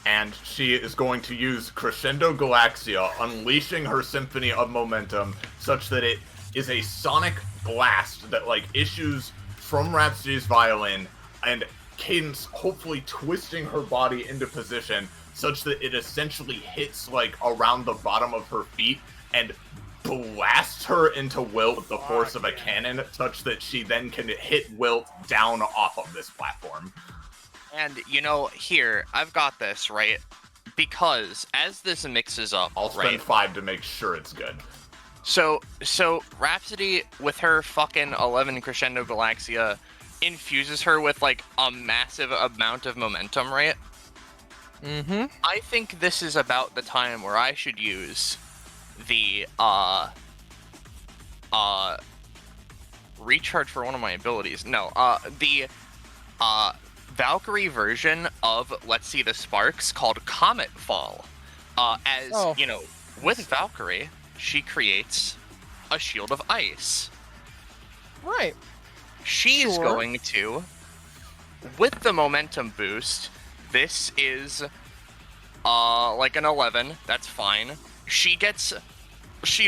And she is going to use Crescendo Galaxia, unleashing her symphony of momentum, such that it is a sonic blast that, like, issues from Rhapsody's violin, and Cadence hopefully twisting her body into position, such that it essentially hits, like, around the bottom of her feet, and blasts her into Wilt with the force of a cannon, such that she then can hit Wilt down off of this platform. And, you know, here, I've got this, right? Because as this mixes up, I'll spend 5 to make sure it's good. So Rhapsody, with her fucking 11 Crescendo Galaxia, infuses her with, like, a massive amount of momentum, right? Mm-hmm. I think this is about the time where I should use the, recharge for one of my abilities. No, the Valkyrie version of Let's See the Sparks called Comet Fall. You know, with Valkyrie, she creates a shield of ice. Right. She's going to, with the momentum boost, this is like an 11, that's fine. She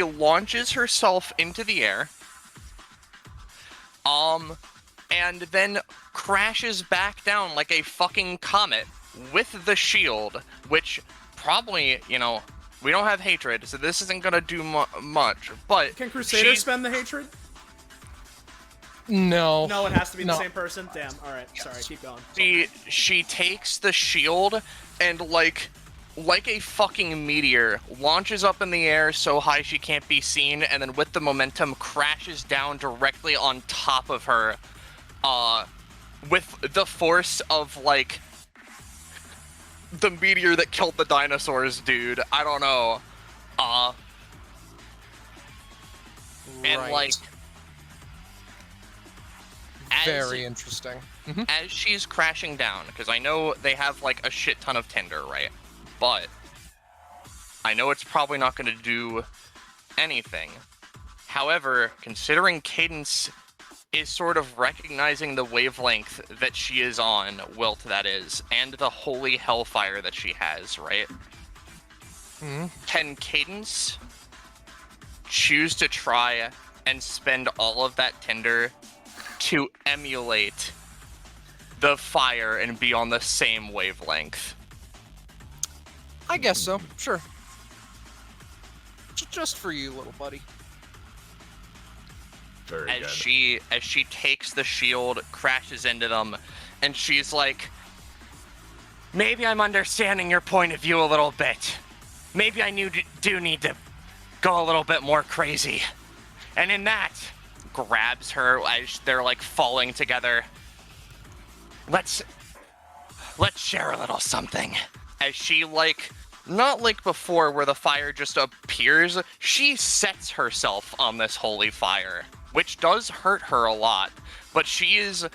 launches herself into the air, and then crashes back down like a fucking comet with the shield, which probably, you know, we don't have hatred, so this isn't gonna do much, but... Can Crusader spend the hatred? No. No, it has to be the same person? Damn, alright, sorry, keep going. She takes the shield and, like a fucking meteor, launches up in the air so high she can't be seen, and then with the momentum crashes down directly on top of her, with the force of, like, the meteor that killed the dinosaurs, dude. I don't know. And, like... Very interesting. Mm-hmm. As she's crashing down, because I know they have, like, a shit ton of tinder, right? But I know it's probably not going to do anything. However, considering Cadence is sort of recognizing the wavelength that she is on, Wilt that is, and the holy hellfire that she has, right? Mm-hmm. Can Cadence choose to try and spend all of that tinder to emulate the fire and be on the same wavelength. I guess so. Sure. Just for you, little buddy. Very As good. she takes the shield, crashes into them, and she's like, maybe I'm understanding your point of view a little bit. Maybe I do need to go a little bit more crazy. And in that, grabs her as they're like falling together. Let's share a little something. As she not like before where the fire just appears, she sets herself on this holy fire, which does hurt her a lot, but she is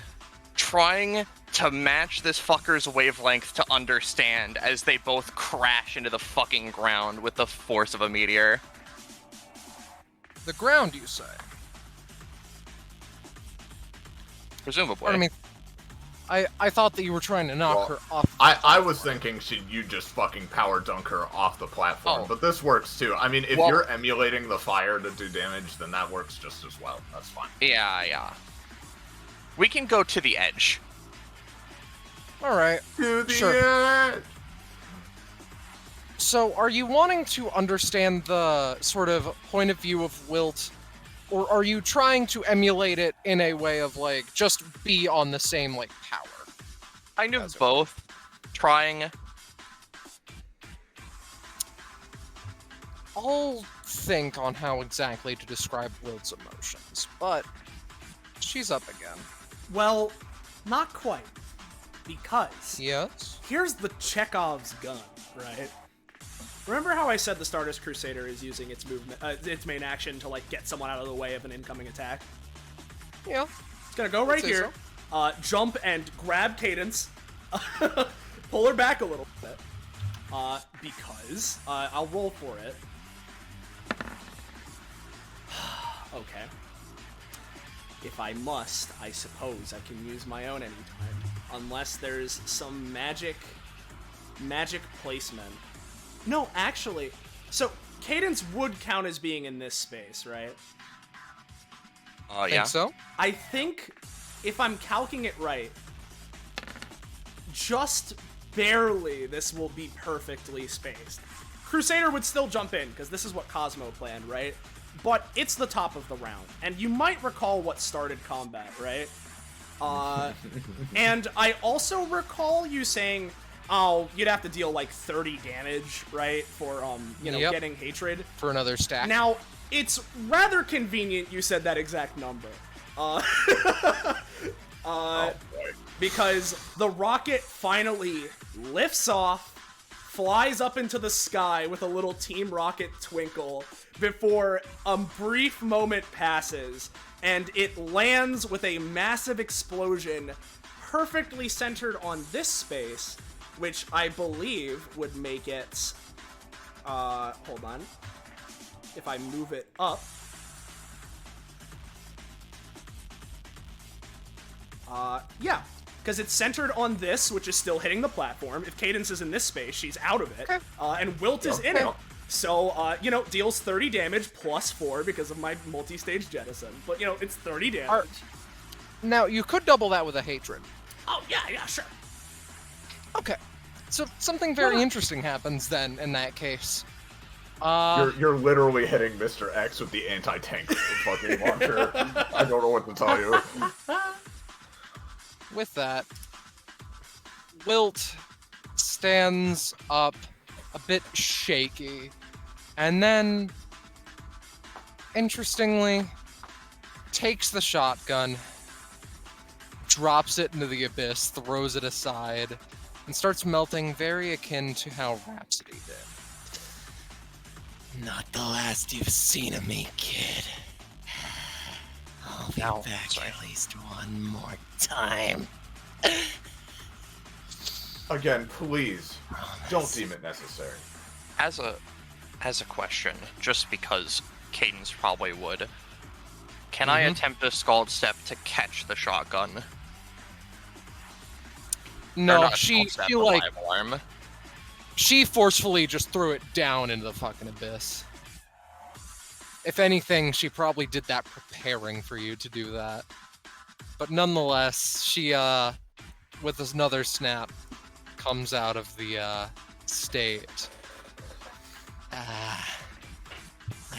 trying to match this fucker's wavelength to understand as they both crash into the fucking ground with the force of a meteor. The ground, you say? Presumably. I mean, I thought that you were trying to knock her off. I was thinking you just fucking power dunk her off the platform, but this works too. I mean, if you're emulating the fire to do damage, then that works just as well. That's fine. Yeah. We can go to the edge. Alright. To the Sure. So, are you wanting to understand the sort of point of view of Wilt, or are you trying to emulate it in a way of, like, just be on the same, like, power? Kind of both. Trying. I'll think on how exactly to describe Wilt's emotions, but she's up again. Well, not quite. Because Yes? here's the Chekhov's gun, right? Remember how I said the Stardust Crusader is using its movement, its main action to like get someone out of the way of an incoming attack? Yeah. It's gonna go right here, jump and grab Cadence, pull her back a little bit, because I'll roll for it. Okay. If I must, I suppose I can use my own anytime, unless there's some magic placement. No, actually, so Cadence would count as being in this space, right? Yeah. Think so? I think, if I'm calcing it right, just barely this will be perfectly spaced. Crusader would still jump in, because this is what Cosmo planned, right? But it's the top of the round, and you might recall what started combat, right? And I also recall you saying, oh, you'd have to deal like 30 damage, right? For, getting hatred. For another stack. Now, it's rather convenient you said that exact number. Because the rocket finally lifts off, flies up into the sky with a little Team Rocket twinkle before a brief moment passes, and it lands with a massive explosion perfectly centered on this space, which I believe would make it, hold on, if I move it up, yeah, because it's centered on this, which is still hitting the platform. If Cadence is in this space, she's out of it, and Wilt is in it. So, deals 30 damage plus 4 because of my multi-stage jettison. But, it's 30 damage. Now, you could double that with a hatred. Oh, yeah, sure. Okay. So, something very interesting happens then, in that case. You're literally hitting Mr. X with the anti-tank fucking launcher. I don't know what to tell you. With that, Wilt stands up a bit shaky, and then, interestingly, takes the shotgun, drops it into the abyss, throws it aside, and starts melting very akin to how Rhapsody did. Not the last you've seen of me, kid. I'll be back at least one more time. Again, please, don't deem it necessary. As a question, just because Cadence probably would, can I attempt a Scald Step to catch the shotgun? No, she she forcefully just threw it down into the fucking abyss. If anything, she probably did that preparing for you to do that. But nonetheless, she, with another snap, comes out of the, state. I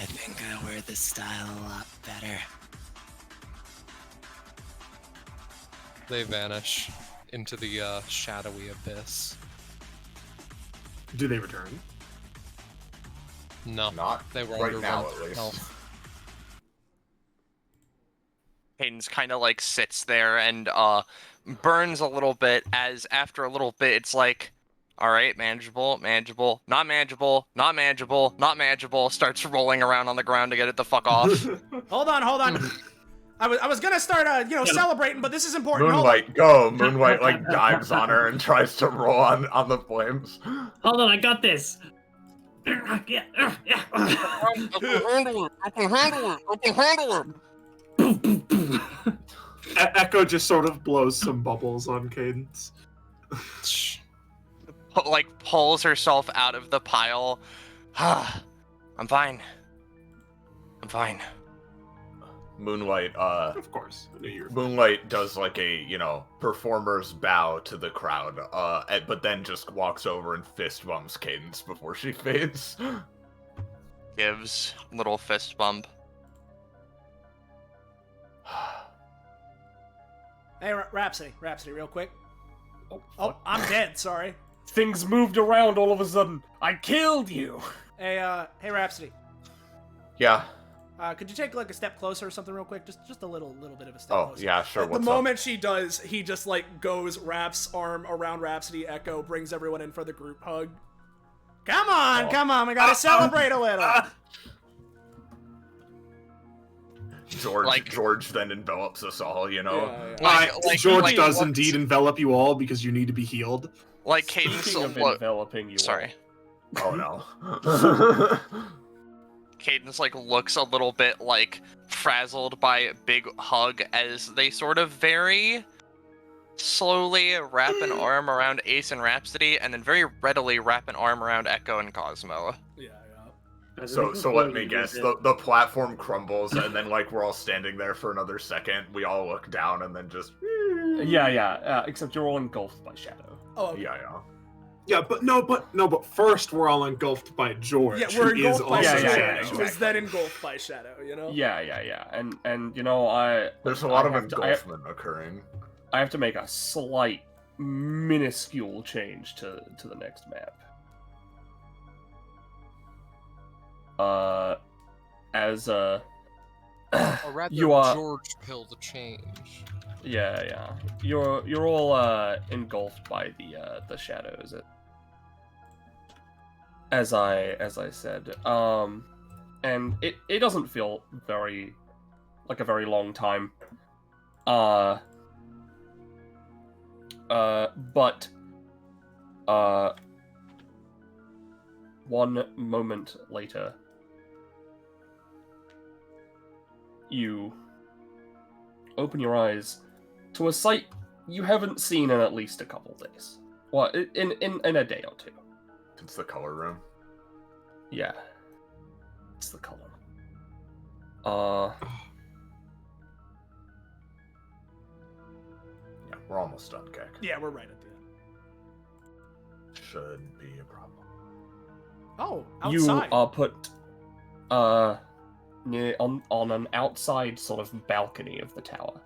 think I wear this style a lot better. They vanish into the, shadowy abyss. Do they return? No, Not they were right under now, one at least. health. Hayden's kind of like sits there and burns a little bit as after a little bit it's like, all right, manageable, manageable, not manageable, not manageable, not manageable, starts rolling around on the ground to get it the fuck off. Hold on. I was gonna start, celebrating, but this is important. Moonlight, go! Moonlight like dives on her and tries to roll on the flames. Hold on, I got this. I can handle it. I can handle it. I can handle it. Echo just sort of blows some bubbles on Cadence. Like pulls herself out of the pile. I'm fine. I'm fine. Moonlight, Of course. I knew you were. Moonlight does like a, performer's bow to the crowd, but then just walks over and fist bumps Cadence before she fades. Gives a little fist bump. Hey, Rhapsody, real quick. Oh, I'm dead. Sorry. Things moved around all of a sudden. I killed you. Hey, Rhapsody. Yeah. Could you take like a step closer or something real quick? Just a little bit of a step Oh, closer. yeah, sure. The What's moment she does, he just like goes, wraps arm around Rhapsody. Echo brings everyone in for the group hug. Come on, we gotta celebrate a little. George then envelops us all, Yeah. George does looks- indeed envelop you all because you need to be healed. Like Cadence. Speaking of enveloping you. Sorry. Oh no. Cadence like looks a little bit like frazzled by a big hug as they sort of very slowly wrap an arm around Ace and Rhapsody and then very readily wrap an arm around Echo and Cosmo. Yeah. So let me guess. The platform crumbles and then like we're all standing there for another second. We all look down and then just Yeah. Except you're all engulfed by shadow. Oh, okay. yeah. Yeah, but first we're all engulfed by George. Yeah, we're who is engulfed by also Shadow. Shadow. Who is then engulfed by Shadow, Yeah. And There's a lot of I engulfment occurring. have to make a slight, minuscule change to the next map. As Or rather, You are- George pill the change. Yeah. You're all engulfed by the shadows. As I said. And it doesn't feel like a very long time. But one moment later, you open your eyes to a sight you haven't seen in at least a couple days. Well, in a day or two. It's the color room. Yeah. It's the color. Yeah, we're almost done, Keck. Yeah, we're right at the end. Shouldn't be a problem. Oh, You outside. are put near on an outside sort of balcony of the tower.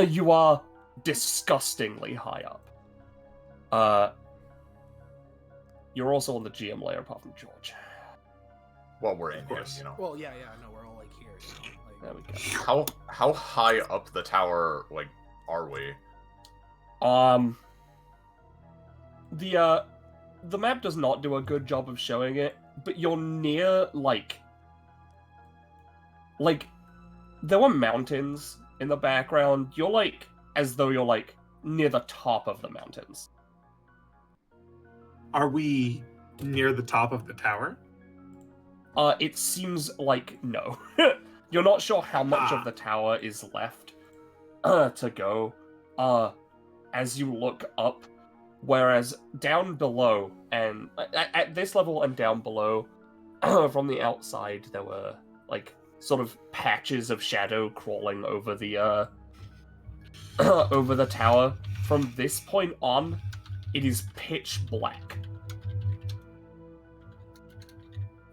You are disgustingly high up. You're also on the GM layer apart from George. Well, we're in here, course. Well, yeah, no, we're all like here. There we go. How high up the tower like are we? The map does not do a good job of showing it, but you're near like there were mountains in the background. You're like as though you're like near the top of the mountains. Are we near the top of the tower? It seems like no. You're not sure how much of the tower is left to go. As you look up, whereas down below and at this level and down below, from the outside, there were like sort of patches of shadow crawling over the over the tower. From this point on, it is pitch black.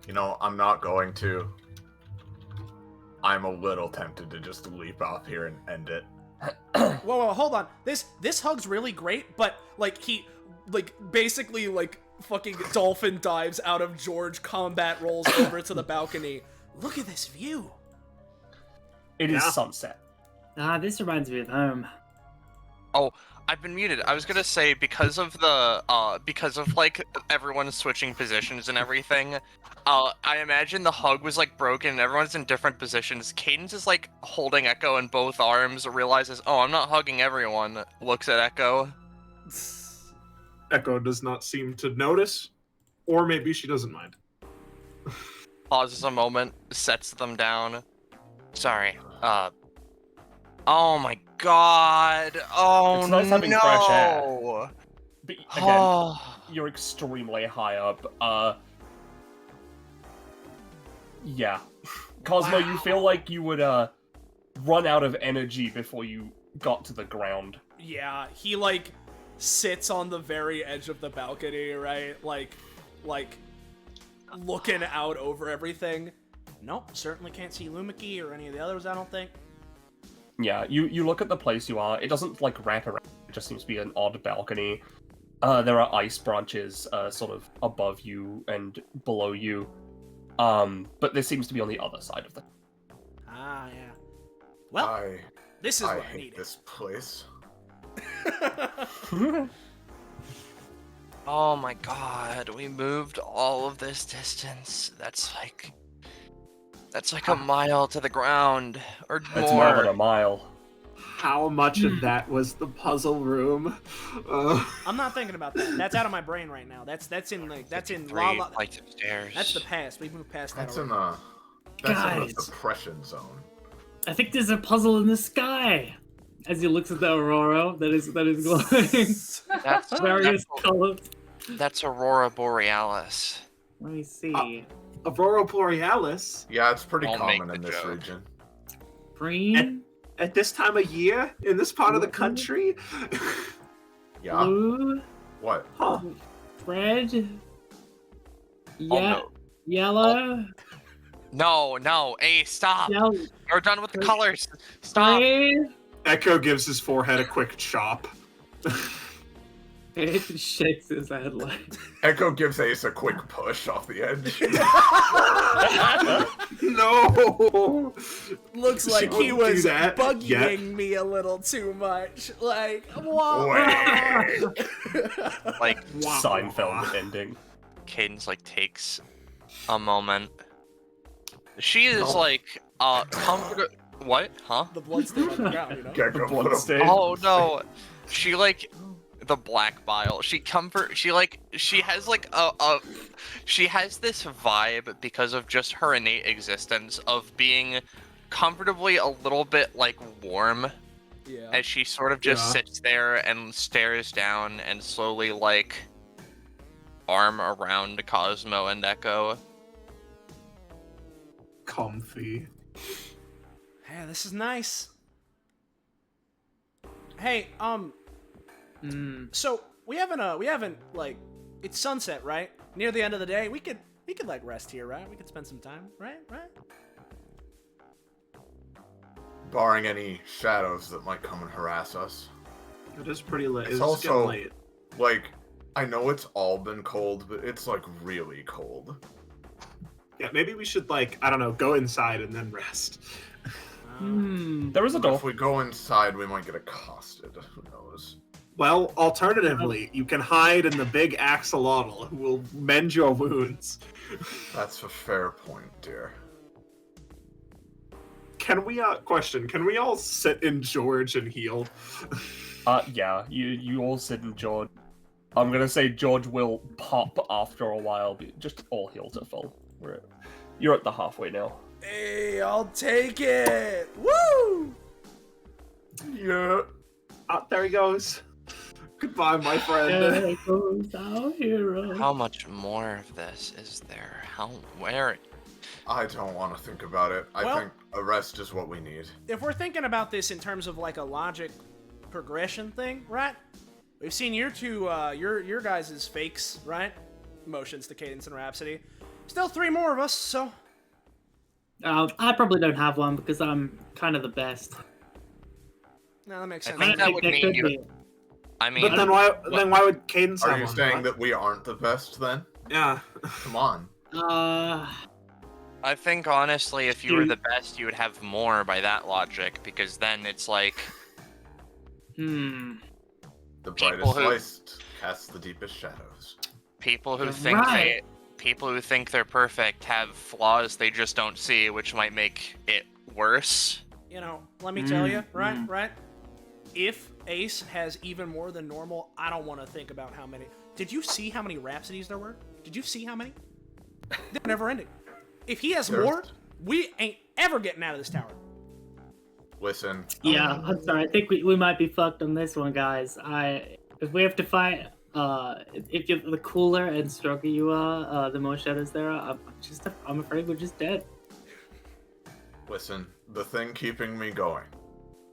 You know, I'm not going to. I'm a little tempted to just leap off here and end it. Whoa, hold on. This hug's really great, but like he basically fucking dolphin dives out of George, combat rolls over to the balcony. Look at this view. It is sunset. Ah, this reminds me of home. Oh, I've been muted. I was gonna say because of like everyone switching positions and everything. I imagine the hug was like broken and everyone's in different positions. Cadence is like holding Echo in both arms, realizes, oh, I'm not hugging everyone. Looks at Echo. Echo does not seem to notice, or maybe she doesn't mind. Pauses a moment, sets them down. Sorry. Oh my god. Oh It's nice having no. fresh air. But again, you're extremely high up. Yeah. Cosmo, you feel like you would run out of energy before you got to the ground. Yeah, he sits on the very edge of the balcony, right? Like looking out over everything. Nope, certainly can't see Lumiki or any of the others, I don't think. Yeah, you look at the place you are. It doesn't wrap around. It just seems to be an odd balcony. There are ice branches sort of above you and below you. But this seems to be on the other side of the... Ah, yeah. Well, this is what I hate needed. this place. Oh my god, we moved all of this distance. That's like a mile to the ground, or more. It's more than a mile. How much of that was the puzzle room? I'm not thinking about that. That's out of my brain right now. That's in La La. Flights of stairs. That's the past. We've moved past that. That's in already. the depression zone. I think there's a puzzle in the sky. As he looks at the aurora that is glowing. That's Various colors. That's Aurora Borealis. Let me see. Aurora Borealis? Yeah, it's pretty I'll common make in the this joke. region. Green, At this time of year? In this part of the country? Yeah. blue, What? Huh. red, no. yellow, No, hey, stop! yellow, You're done with the colors. Stop. green. Echo gives his forehead a quick chop. It shakes his head like. Echo gives Ace a quick push off the edge. No! Looks She like he wouldn't do was that buggying yet. me a little too much. Like, whoa. Wait. Like Seinfeld ending. Cadence takes a moment. She is comfortable. What? Huh? The bloodstain on the ground, you know? Gecko put Blood a- stain. Oh no. She the black bile. She has she has this vibe because of just her innate existence of being comfortably a little bit warm. Yeah. As she sort of just sits there and stares down and slowly arm around Cosmo and Echo. Comfy. Yeah, this is nice. Hey, so we haven't it's sunset, right? Near the end of the day, we could rest here, right? We could spend some time, right? Barring any shadows that might come and harass us. It is pretty late. It's also I know it's all been cold, but it's really cold. Yeah, maybe we should I don't know, go inside and then rest. There is a But door. if we go inside, we might get accosted. Who knows? Well, alternatively, you can hide in the big axolotl who will mend your wounds. That's a fair point, dear. Can we, question, can we all sit in George and heal? Yeah, you all sit in George. I'm gonna say George will pop after a while, but just all heal to full. You're at the halfway now. Hey, I'll take it. Woo! Yeah. There he goes. Goodbye, my friend. There goes our hero. How much more of this is there? Where? I don't want to think about it. I Well- think a rest is what we need. If we're thinking about this in terms of like a logic progression thing, right? We've seen your guys' fakes, right? Motions to Cadence and Rhapsody. Still 3 more of us, so I probably don't have one because I'm kind of the best. no, that makes I sense. think that would there mean could you. be. I mean, But then why would Cadence have Are you one? saying that we aren't the best then? Yeah. Come on. I think honestly, if you were the best, you would have more by that logic, because then it's like The People brightest who- light casts the deepest shadows. people who You're think right. people who think they're perfect have flaws they just don't see, which might make it worse. You know, let me tell you, right? If Ace has even more than normal, I don't want to think about how many. Did you see how many Rhapsodies there were? Did you see how many? They're never ending. If he has more, we ain't ever getting out of this tower. Listen. Yeah, I'm sorry. I think we might be fucked on this one, guys. If we have to fight, if you're the cooler and stronger you are, the more shadows there are. I'm afraid we're just dead. Listen, the thing keeping me going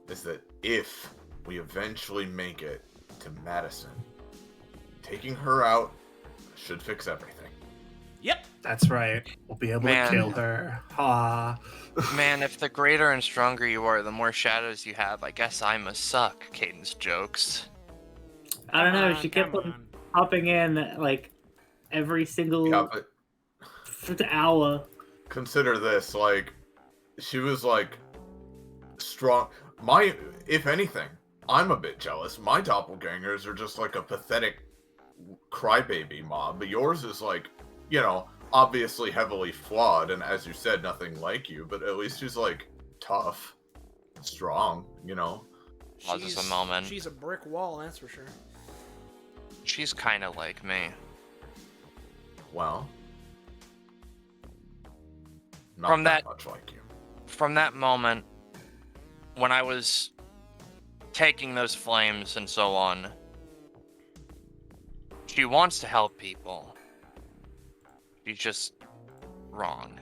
is that if we eventually make it to Madison, taking her out should fix everything. Yep. That's right. We'll be able Man. to kill her. Ha. Man, if the greater and stronger you are, the more shadows you have, I guess I must suck. Cadence jokes. I don't know. Come She on, kept come on on. popping in like every single Yeah, but hour. consider this, like, she was like strong. If anything, I'm a bit jealous. My doppelgangers are just like a pathetic crybaby mob, but yours is like, you know, obviously heavily flawed, and as you said, nothing like you, but at least she's like tough, strong, you know. Pauses a moment. She's a brick wall, that's for sure. She's kind of like me. Well, not From that- much like you. From that moment, when I was taking those flames and so on, she wants to help people. She's just wrong.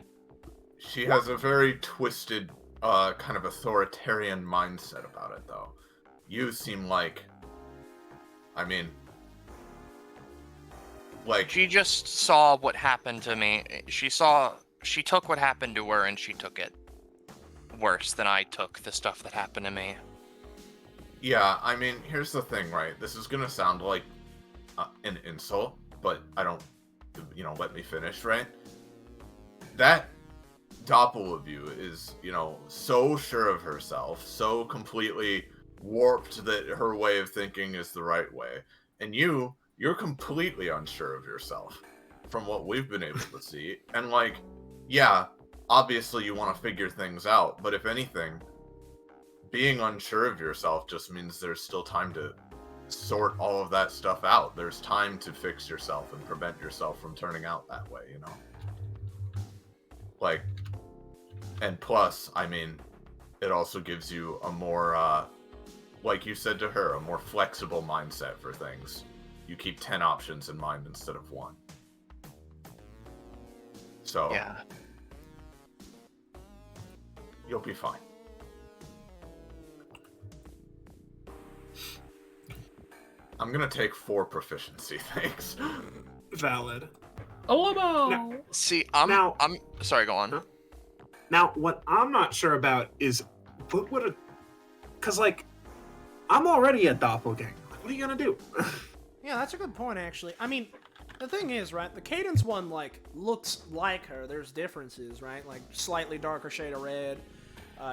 She has a very twisted, kind of authoritarian mindset about it, though. You seem like, I mean, like, She just saw what happened to me. She took what happened to her and she took it worse than I took the stuff that happened to me. yeah, I mean, here's the thing, right? This is gonna sound like an insult, but I don't, you know, let me finish, right? That doppel of you is, you know, so sure of herself, so completely warped that her way of thinking is the right way. And you're completely unsure of yourself from what we've been able to see. And like, yeah, obviously you want to figure things out, but if anything, being unsure of yourself just means there's still time to sort all of that stuff out. There's time to fix yourself and prevent yourself from turning out that way, you know? Like, and plus, I mean, it also gives you a more, like you said to her, a more flexible mindset for things. You keep 10 options in mind instead of 1. So, Yeah. you'll be fine. I'm gonna take 4 proficiency, thanks. Valid. Oh, See, Now- I'm sorry, go on. Huh? Now, what I'm not sure about is what would a, cause like, I'm already a doppelganger. Like, what are you gonna do? Yeah, that's a good point, actually. I mean, the thing is, right, the Cadence one, like, looks like her. There's differences, right? Like, slightly darker shade of red,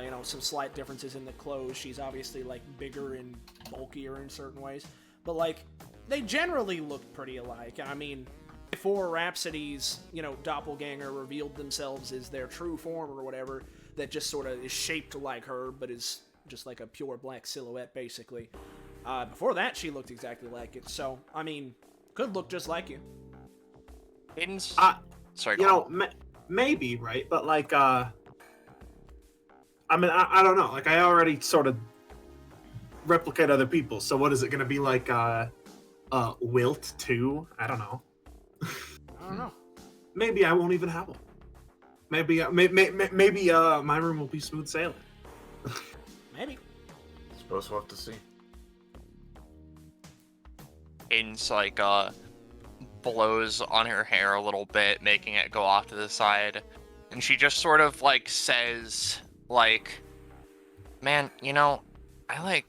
you know, some slight differences in the clothes. She's obviously, like, bigger and bulkier in certain ways. But, like, they generally look pretty alike. I mean, before Rhapsody's, you know, doppelganger revealed themselves as their true form or whatever, that just sort of is shaped like her, but is just like a pure black silhouette, basically. Before that, she looked exactly like it. So, I mean, could look just like you. Cadence. Sorry, You go on. know, maybe, right? But like, I mean, I don't know. Like, I already sort of replicate other people. So what is it gonna be like? Wilt too. I don't know. I don't know. Maybe I won't even have one. Maybe my room will be smooth sailing. Maybe. Suppose we'll have to see. Cadence like blows on her hair a little bit, making it go off to the side, and she just sort of like says, like, man, you know, I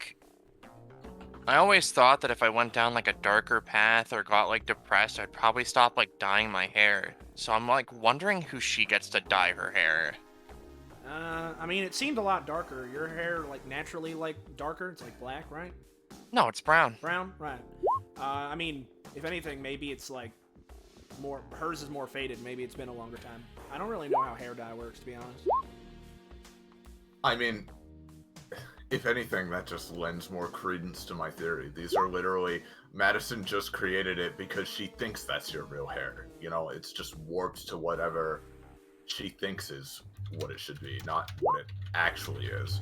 always thought that if I went down like a darker path or got like depressed, I'd probably stop like dyeing my hair. So I'm like wondering who she gets to dye her hair. I mean, it seemed a lot darker. Your hair, like, naturally, like, darker. It's, like, black, right? No, it's brown. Brown? Right. I mean, if anything, maybe it's, like, more... Hers is more faded. Maybe it's been a longer time. I don't really know how hair dye works, to be honest. I mean, if anything, that just lends more credence to my theory. These are literally... Madison just created it because she thinks that's your real hair. You know, it's just warped to whatever she thinks is what it should be, not what it actually is.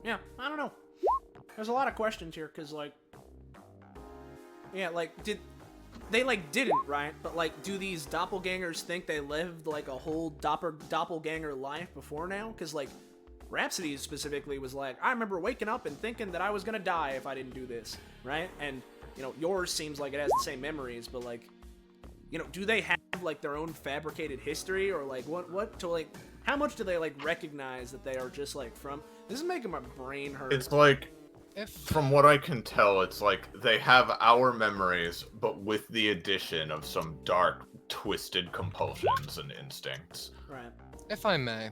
Yeah, I don't know. There's a lot of questions here, because, like... Yeah, like, they, like, didn't, right? But, like, do these doppelgangers think they lived, like, a whole doppelganger life before now? Because, like, Rhapsody specifically was like, I remember waking up and thinking that I was gonna die if I didn't do this, right? And, you know, yours seems like it has the same memories, but, like, you know, do they have, like, their own fabricated history? Or, like, what to, like, how much do they, like, recognize that they are just, like, from... This is making my brain hurt. It's like... From what I can tell, it's like they have our memories, but with the addition of some dark, twisted compulsions and instincts. Right. If I may,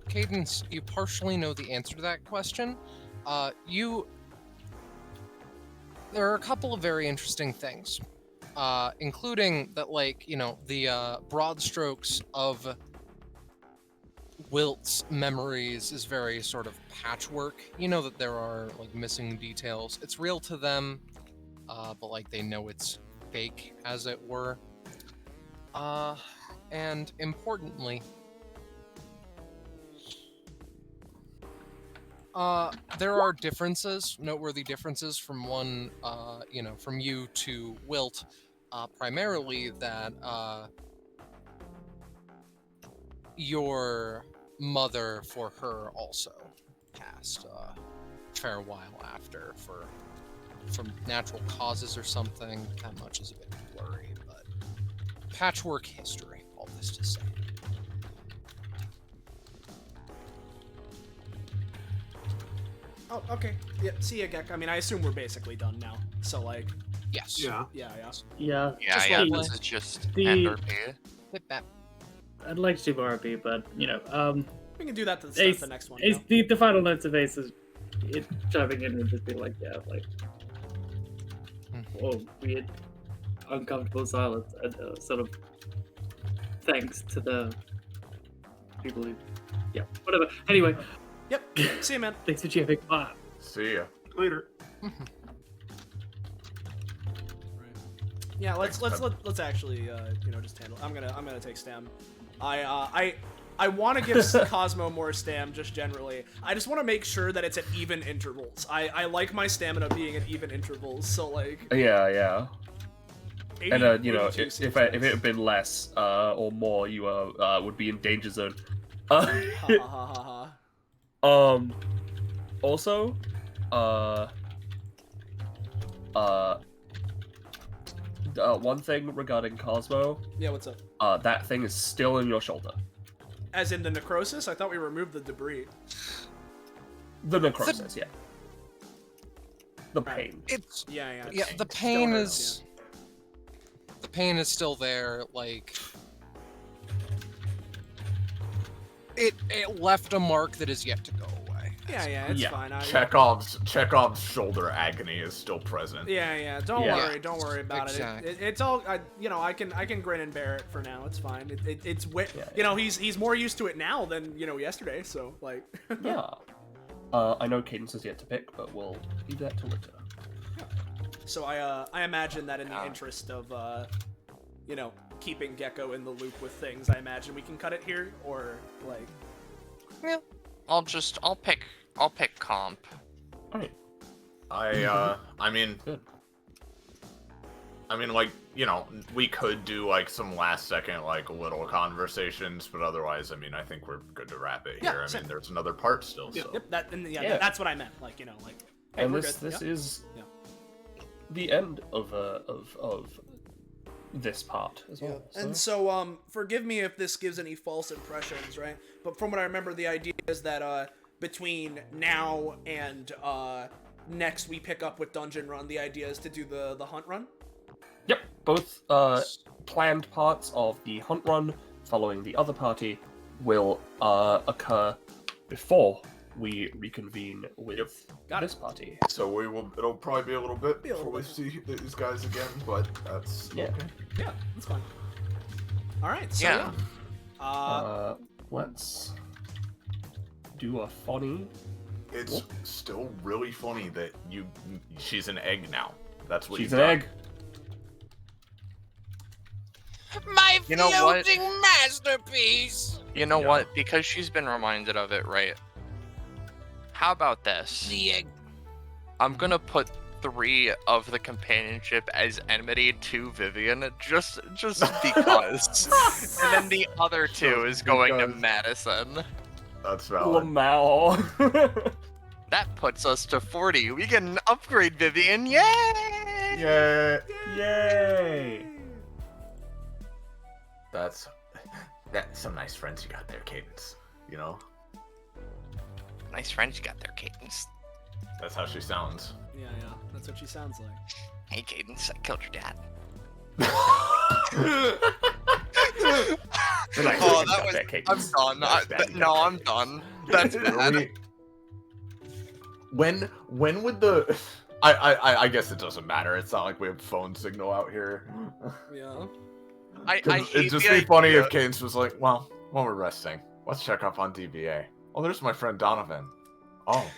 Cadence, you partially know the answer to that question. There are a couple of very interesting things, including that, like, you know, the broad strokes of Wilt's memories is very sort of patchwork. You know that there are, like, missing details. It's real to them, but, like, they know it's fake, as it were. And importantly, there are differences, noteworthy differences from one, you know, from you to Wilt, primarily that, your mother for her also passed a fair while after from natural causes or something. That much is a bit blurry, but patchwork history, all this to say. Oh, okay. Yeah, see ya, Gek. I mean, I assume we're basically done now. So, like... Yes. Yeah. Yeah. Yeah, Just yeah, roleplay. this is just The- end RP. Hit that. I'd like to do more RP, but you know, We can do that to the start of Ace, the next one. Ace, the final notes of Ace is it chiming in and just be like, yeah, like, oh, weird, uncomfortable silence, and sort of thanks to the people who, yeah, whatever. Anyway, Yep. See you, man. thanks for jamming. Bye. See ya. Later. Yeah, let's actually you know, just handle. I'm gonna take stem. I want to give Cosmo more stam just generally. I just want to make sure that it's at even intervals. I like my stamina being at even intervals. So, like, Yeah. 80, And you know, 82 if seems it nice. had been less or more, you would be in danger zone. Ha ha ha ha. Also, one thing regarding Cosmo, Yeah, what's up? that thing is still in your shoulder. As in the necrosis? I thought we removed the debris. The necrosis, yeah. The pain. It's Yeah. yeah. It's The still pain hurts, is the pain is still there. Like it left a mark that is yet to go away. Yeah, it's Yeah. fine. Chekhov's shoulder agony is still present. Yeah. Don't Yeah. worry about Exactly. it. It's all. You know, I can grin and bear it for now. It's fine. It's Yeah. you know, he's more used to it now than, you know, yesterday. So, like. Yeah. I know Cadence is yet to pick, but we'll leave that to later. So I imagine that in the interest of you know, keeping Gecko in the loop with things, I imagine we can cut it here, or like. Yeah. I'll pick comp. Alright. I mean, Good. like, you know, we could do like some last second like little conversations, but otherwise, I mean, I think we're good to wrap it here. Yeah, I same. mean, there's another part still. Yep, So. yep, Yeah. that's what I meant. Like, you know, like. Hey, And we're this good. Yeah. is Yeah. the end of this part as well. And so, forgive me if this gives any false impressions, right? But from what I remember, the idea is that, between now and, next we pick up with Dungeon Run, the idea is to do the hunt run? Yep, both planned parts of the hunt run following the other party will occur before we reconvene with this party. So it'll probably be a little bit before we see these guys again, but that's Yeah. okay. Yeah, that's fine. Alright, so Yeah. Let's do a funny. It's still really funny that she's an egg now. That's what She's you an got. egg. My You know what? floating masterpiece. You know what? Because she's been reminded of it, right? How about this? The egg. I'm gonna put 3 of the companionship as enmity to Vivian, just because. And then the other 2 is going to Because- Madison. That's valid. Lamau. That puts us to 40. We can upgrade Vivian. Yay! Yeah. Yay! That's some nice friends you got there, Cadence. You know? Nice friends you got there, Cadence. That's how she sounds. yeah, that's what she sounds like. Hey, Cadence, I killed your dad. Oh, that was. I'm done. No, I'm done. That's bad. When would the I guess it doesn't matter. It's not like we have phone signal out here. Yeah. I hate It'd just the be funny idea. if Cadence was like, well, while we're resting, let's check up on DBA. Oh, there's my friend Donovan. Oh.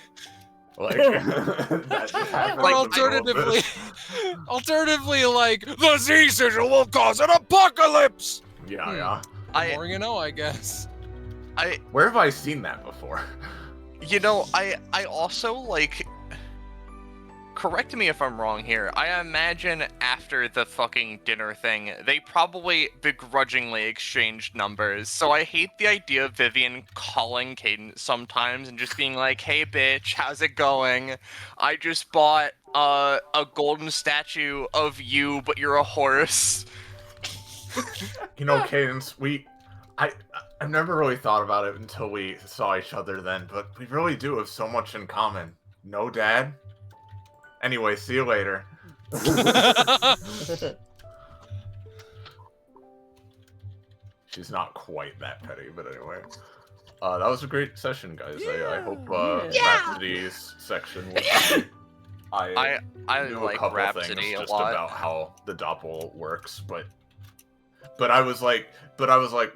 Like, that just happened Or in the middle of this. alternatively, like the Z sigil will cause an apocalypse. Yeah. The more you know, I guess. Where have I seen that before? You know, I also, like, correct me if I'm wrong here. I imagine after the fucking dinner thing, they probably begrudgingly exchanged numbers. So I hate the idea of Vivian calling Cadence sometimes and just being like, hey bitch, how's it going? I just bought a golden statue of you, but you're a horse. You know, Cadence, I've never really thought about it until we saw each other then, but we really do have so much in common. No, Dad? Anyway, see you later. She's not quite that petty, but anyway. That was a great session, guys. I hope Rhapsody's section was great. I knew a like couple Rhapsody things a just lot. about how the doppel works, but I was like,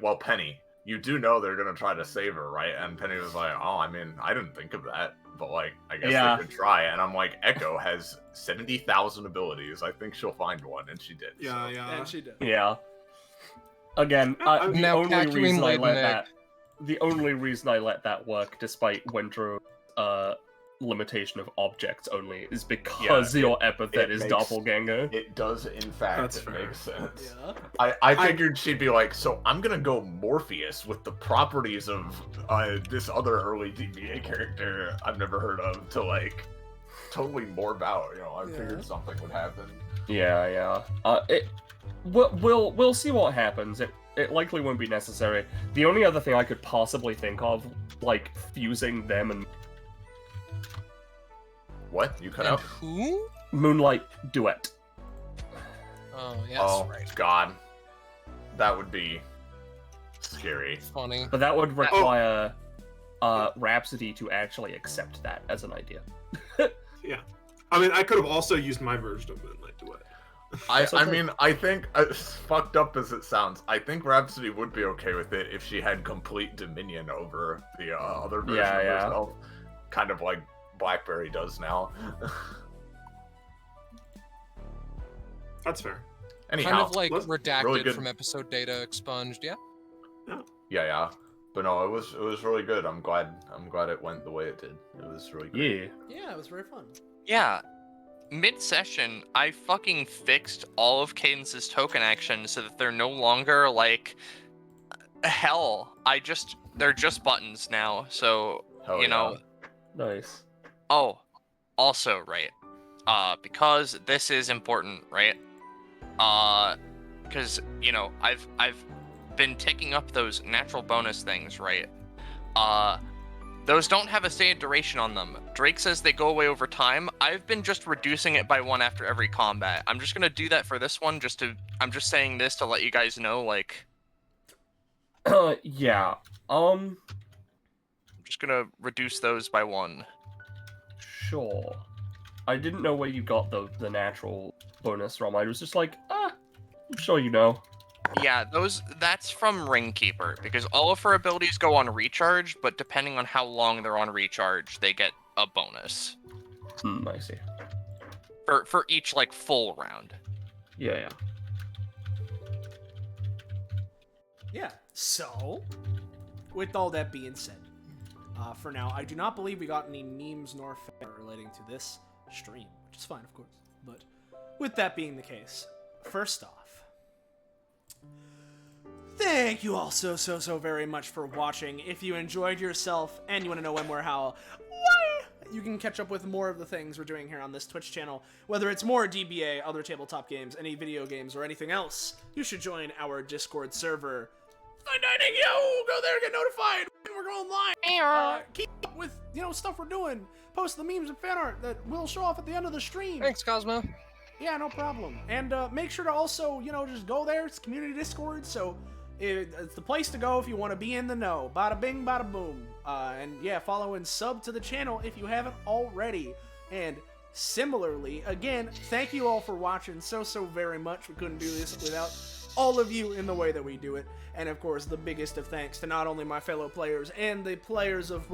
well, Penny, you do know they're gonna try to save her, right? And Penny was like, oh, I mean, I didn't think of that, but like, I guess they could try. And I'm like, Echo has 70,000 abilities. I think she'll find one, and she did. Yeah, so. yeah. And she did. Yeah. Again, the Now only Catherine reason I laid let an egg. the only reason I let that work, despite Wendro's limitation of objects only, is because your epithet is doppelganger. It does, in fact, That's fair. make sense. Yeah. I figured she'd be like, so I'm gonna go Morpheus with the properties of this other early DBA character I've never heard of to like totally morph out. You know, I figured something would happen. Yeah. We'll see what happens. It likely won't be necessary. The only other thing I could possibly think of, like fusing them and What? You cut And out? who? Moonlight duet. Oh, yes, Oh right. God, that would be scary. Funny. But that would require Rhapsody to actually accept that as an idea. Yeah. I mean, I could have also used my version of Moonlight Duet. I mean, I think, as fucked up as it sounds, I think Rhapsody would be okay with it if she had complete dominion over the other version of herself. Kind of like Blackberry does now. That's fair. Anyhow, Kind of like really redacted good. from episode data expunged, yeah? Yeah. But no, it was really good. I'm glad it went the way it did. It was really good. Yeah, it was very fun. Yeah. Mid-session, I fucking fixed all of Cadence's token actions so that they're no longer like hell. They're just buttons now. So Hell you know. Nice. Oh, also right. Because this is important, right? Because I've been ticking up those natural bonus things, right? Those don't have a stated duration on them. Drake says they go away over time. I've been just reducing it by 1 after every combat. I'm just gonna do that for this one. I'm just saying this to let you guys know, like. Yeah. I'm just gonna reduce those by 1. Sure. I didn't know where you got the natural bonus from. I was just like, I'm sure you know. Yeah, that's from Ringkeeper, because all of her abilities go on recharge, but depending on how long they're on recharge, they get a bonus. I see. For each, like, full round. Yeah. Yeah, so, with all that being said, for now, I do not believe we got any memes nor fan relating to this stream, which is fine, of course. But with that being the case, first off, thank you all so very much for watching. If you enjoyed yourself and you want to know when, where, how, why, you can catch up with more of the things we're doing here on this Twitch channel. Whether it's more DBA, other tabletop games, any video games, or anything else, you should join our Discord server. Finding you! Go there, get notified when we're going live. Keep up with, stuff we're doing. Post the memes and fan art that we'll show off at the end of the stream. Thanks, Cosmo. Yeah, no problem. And make sure to also, just go there. It's community Discord, so it's the place to go if you want to be in the know. Bada bing, bada boom. And yeah, follow and sub to the channel if you haven't already. And similarly, again, thank you all for watching so very much. We couldn't do this without all of you in the way that we do it. And of course, the biggest of thanks to not only my fellow players and the players of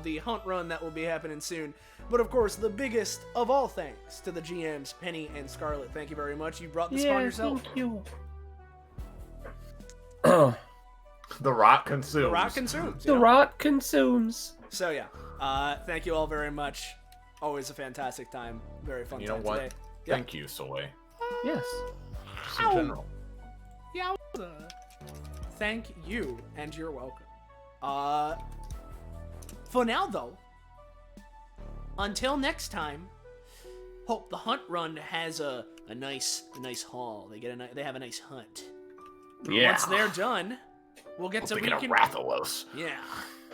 the Hunt Run that will be happening soon, but of course, the biggest of all thanks to the GMs, Penny and Scarlet. Thank you very much. You brought this upon yourself. Thank you. The rot consumes. The rot consumes. The rot consumes. So yeah, thank you all very much. Always a fantastic time. Very fun You time know what? today. Thank you, Soleil. Yes. Just in general. Yeah. Thank you, and you're welcome. For now, though, until next time, hope the Hunt Run has a nice haul. They have a nice hunt. Yeah. Once they're done, we'll get to Get a Rathalos. Yeah.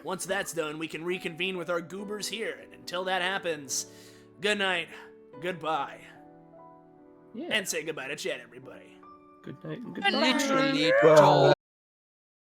Once that's done, we can reconvene with our goobers here. And until that happens, good night, goodbye, Yeah. and say goodbye to chat, everybody. Good night and I goodbye. literally told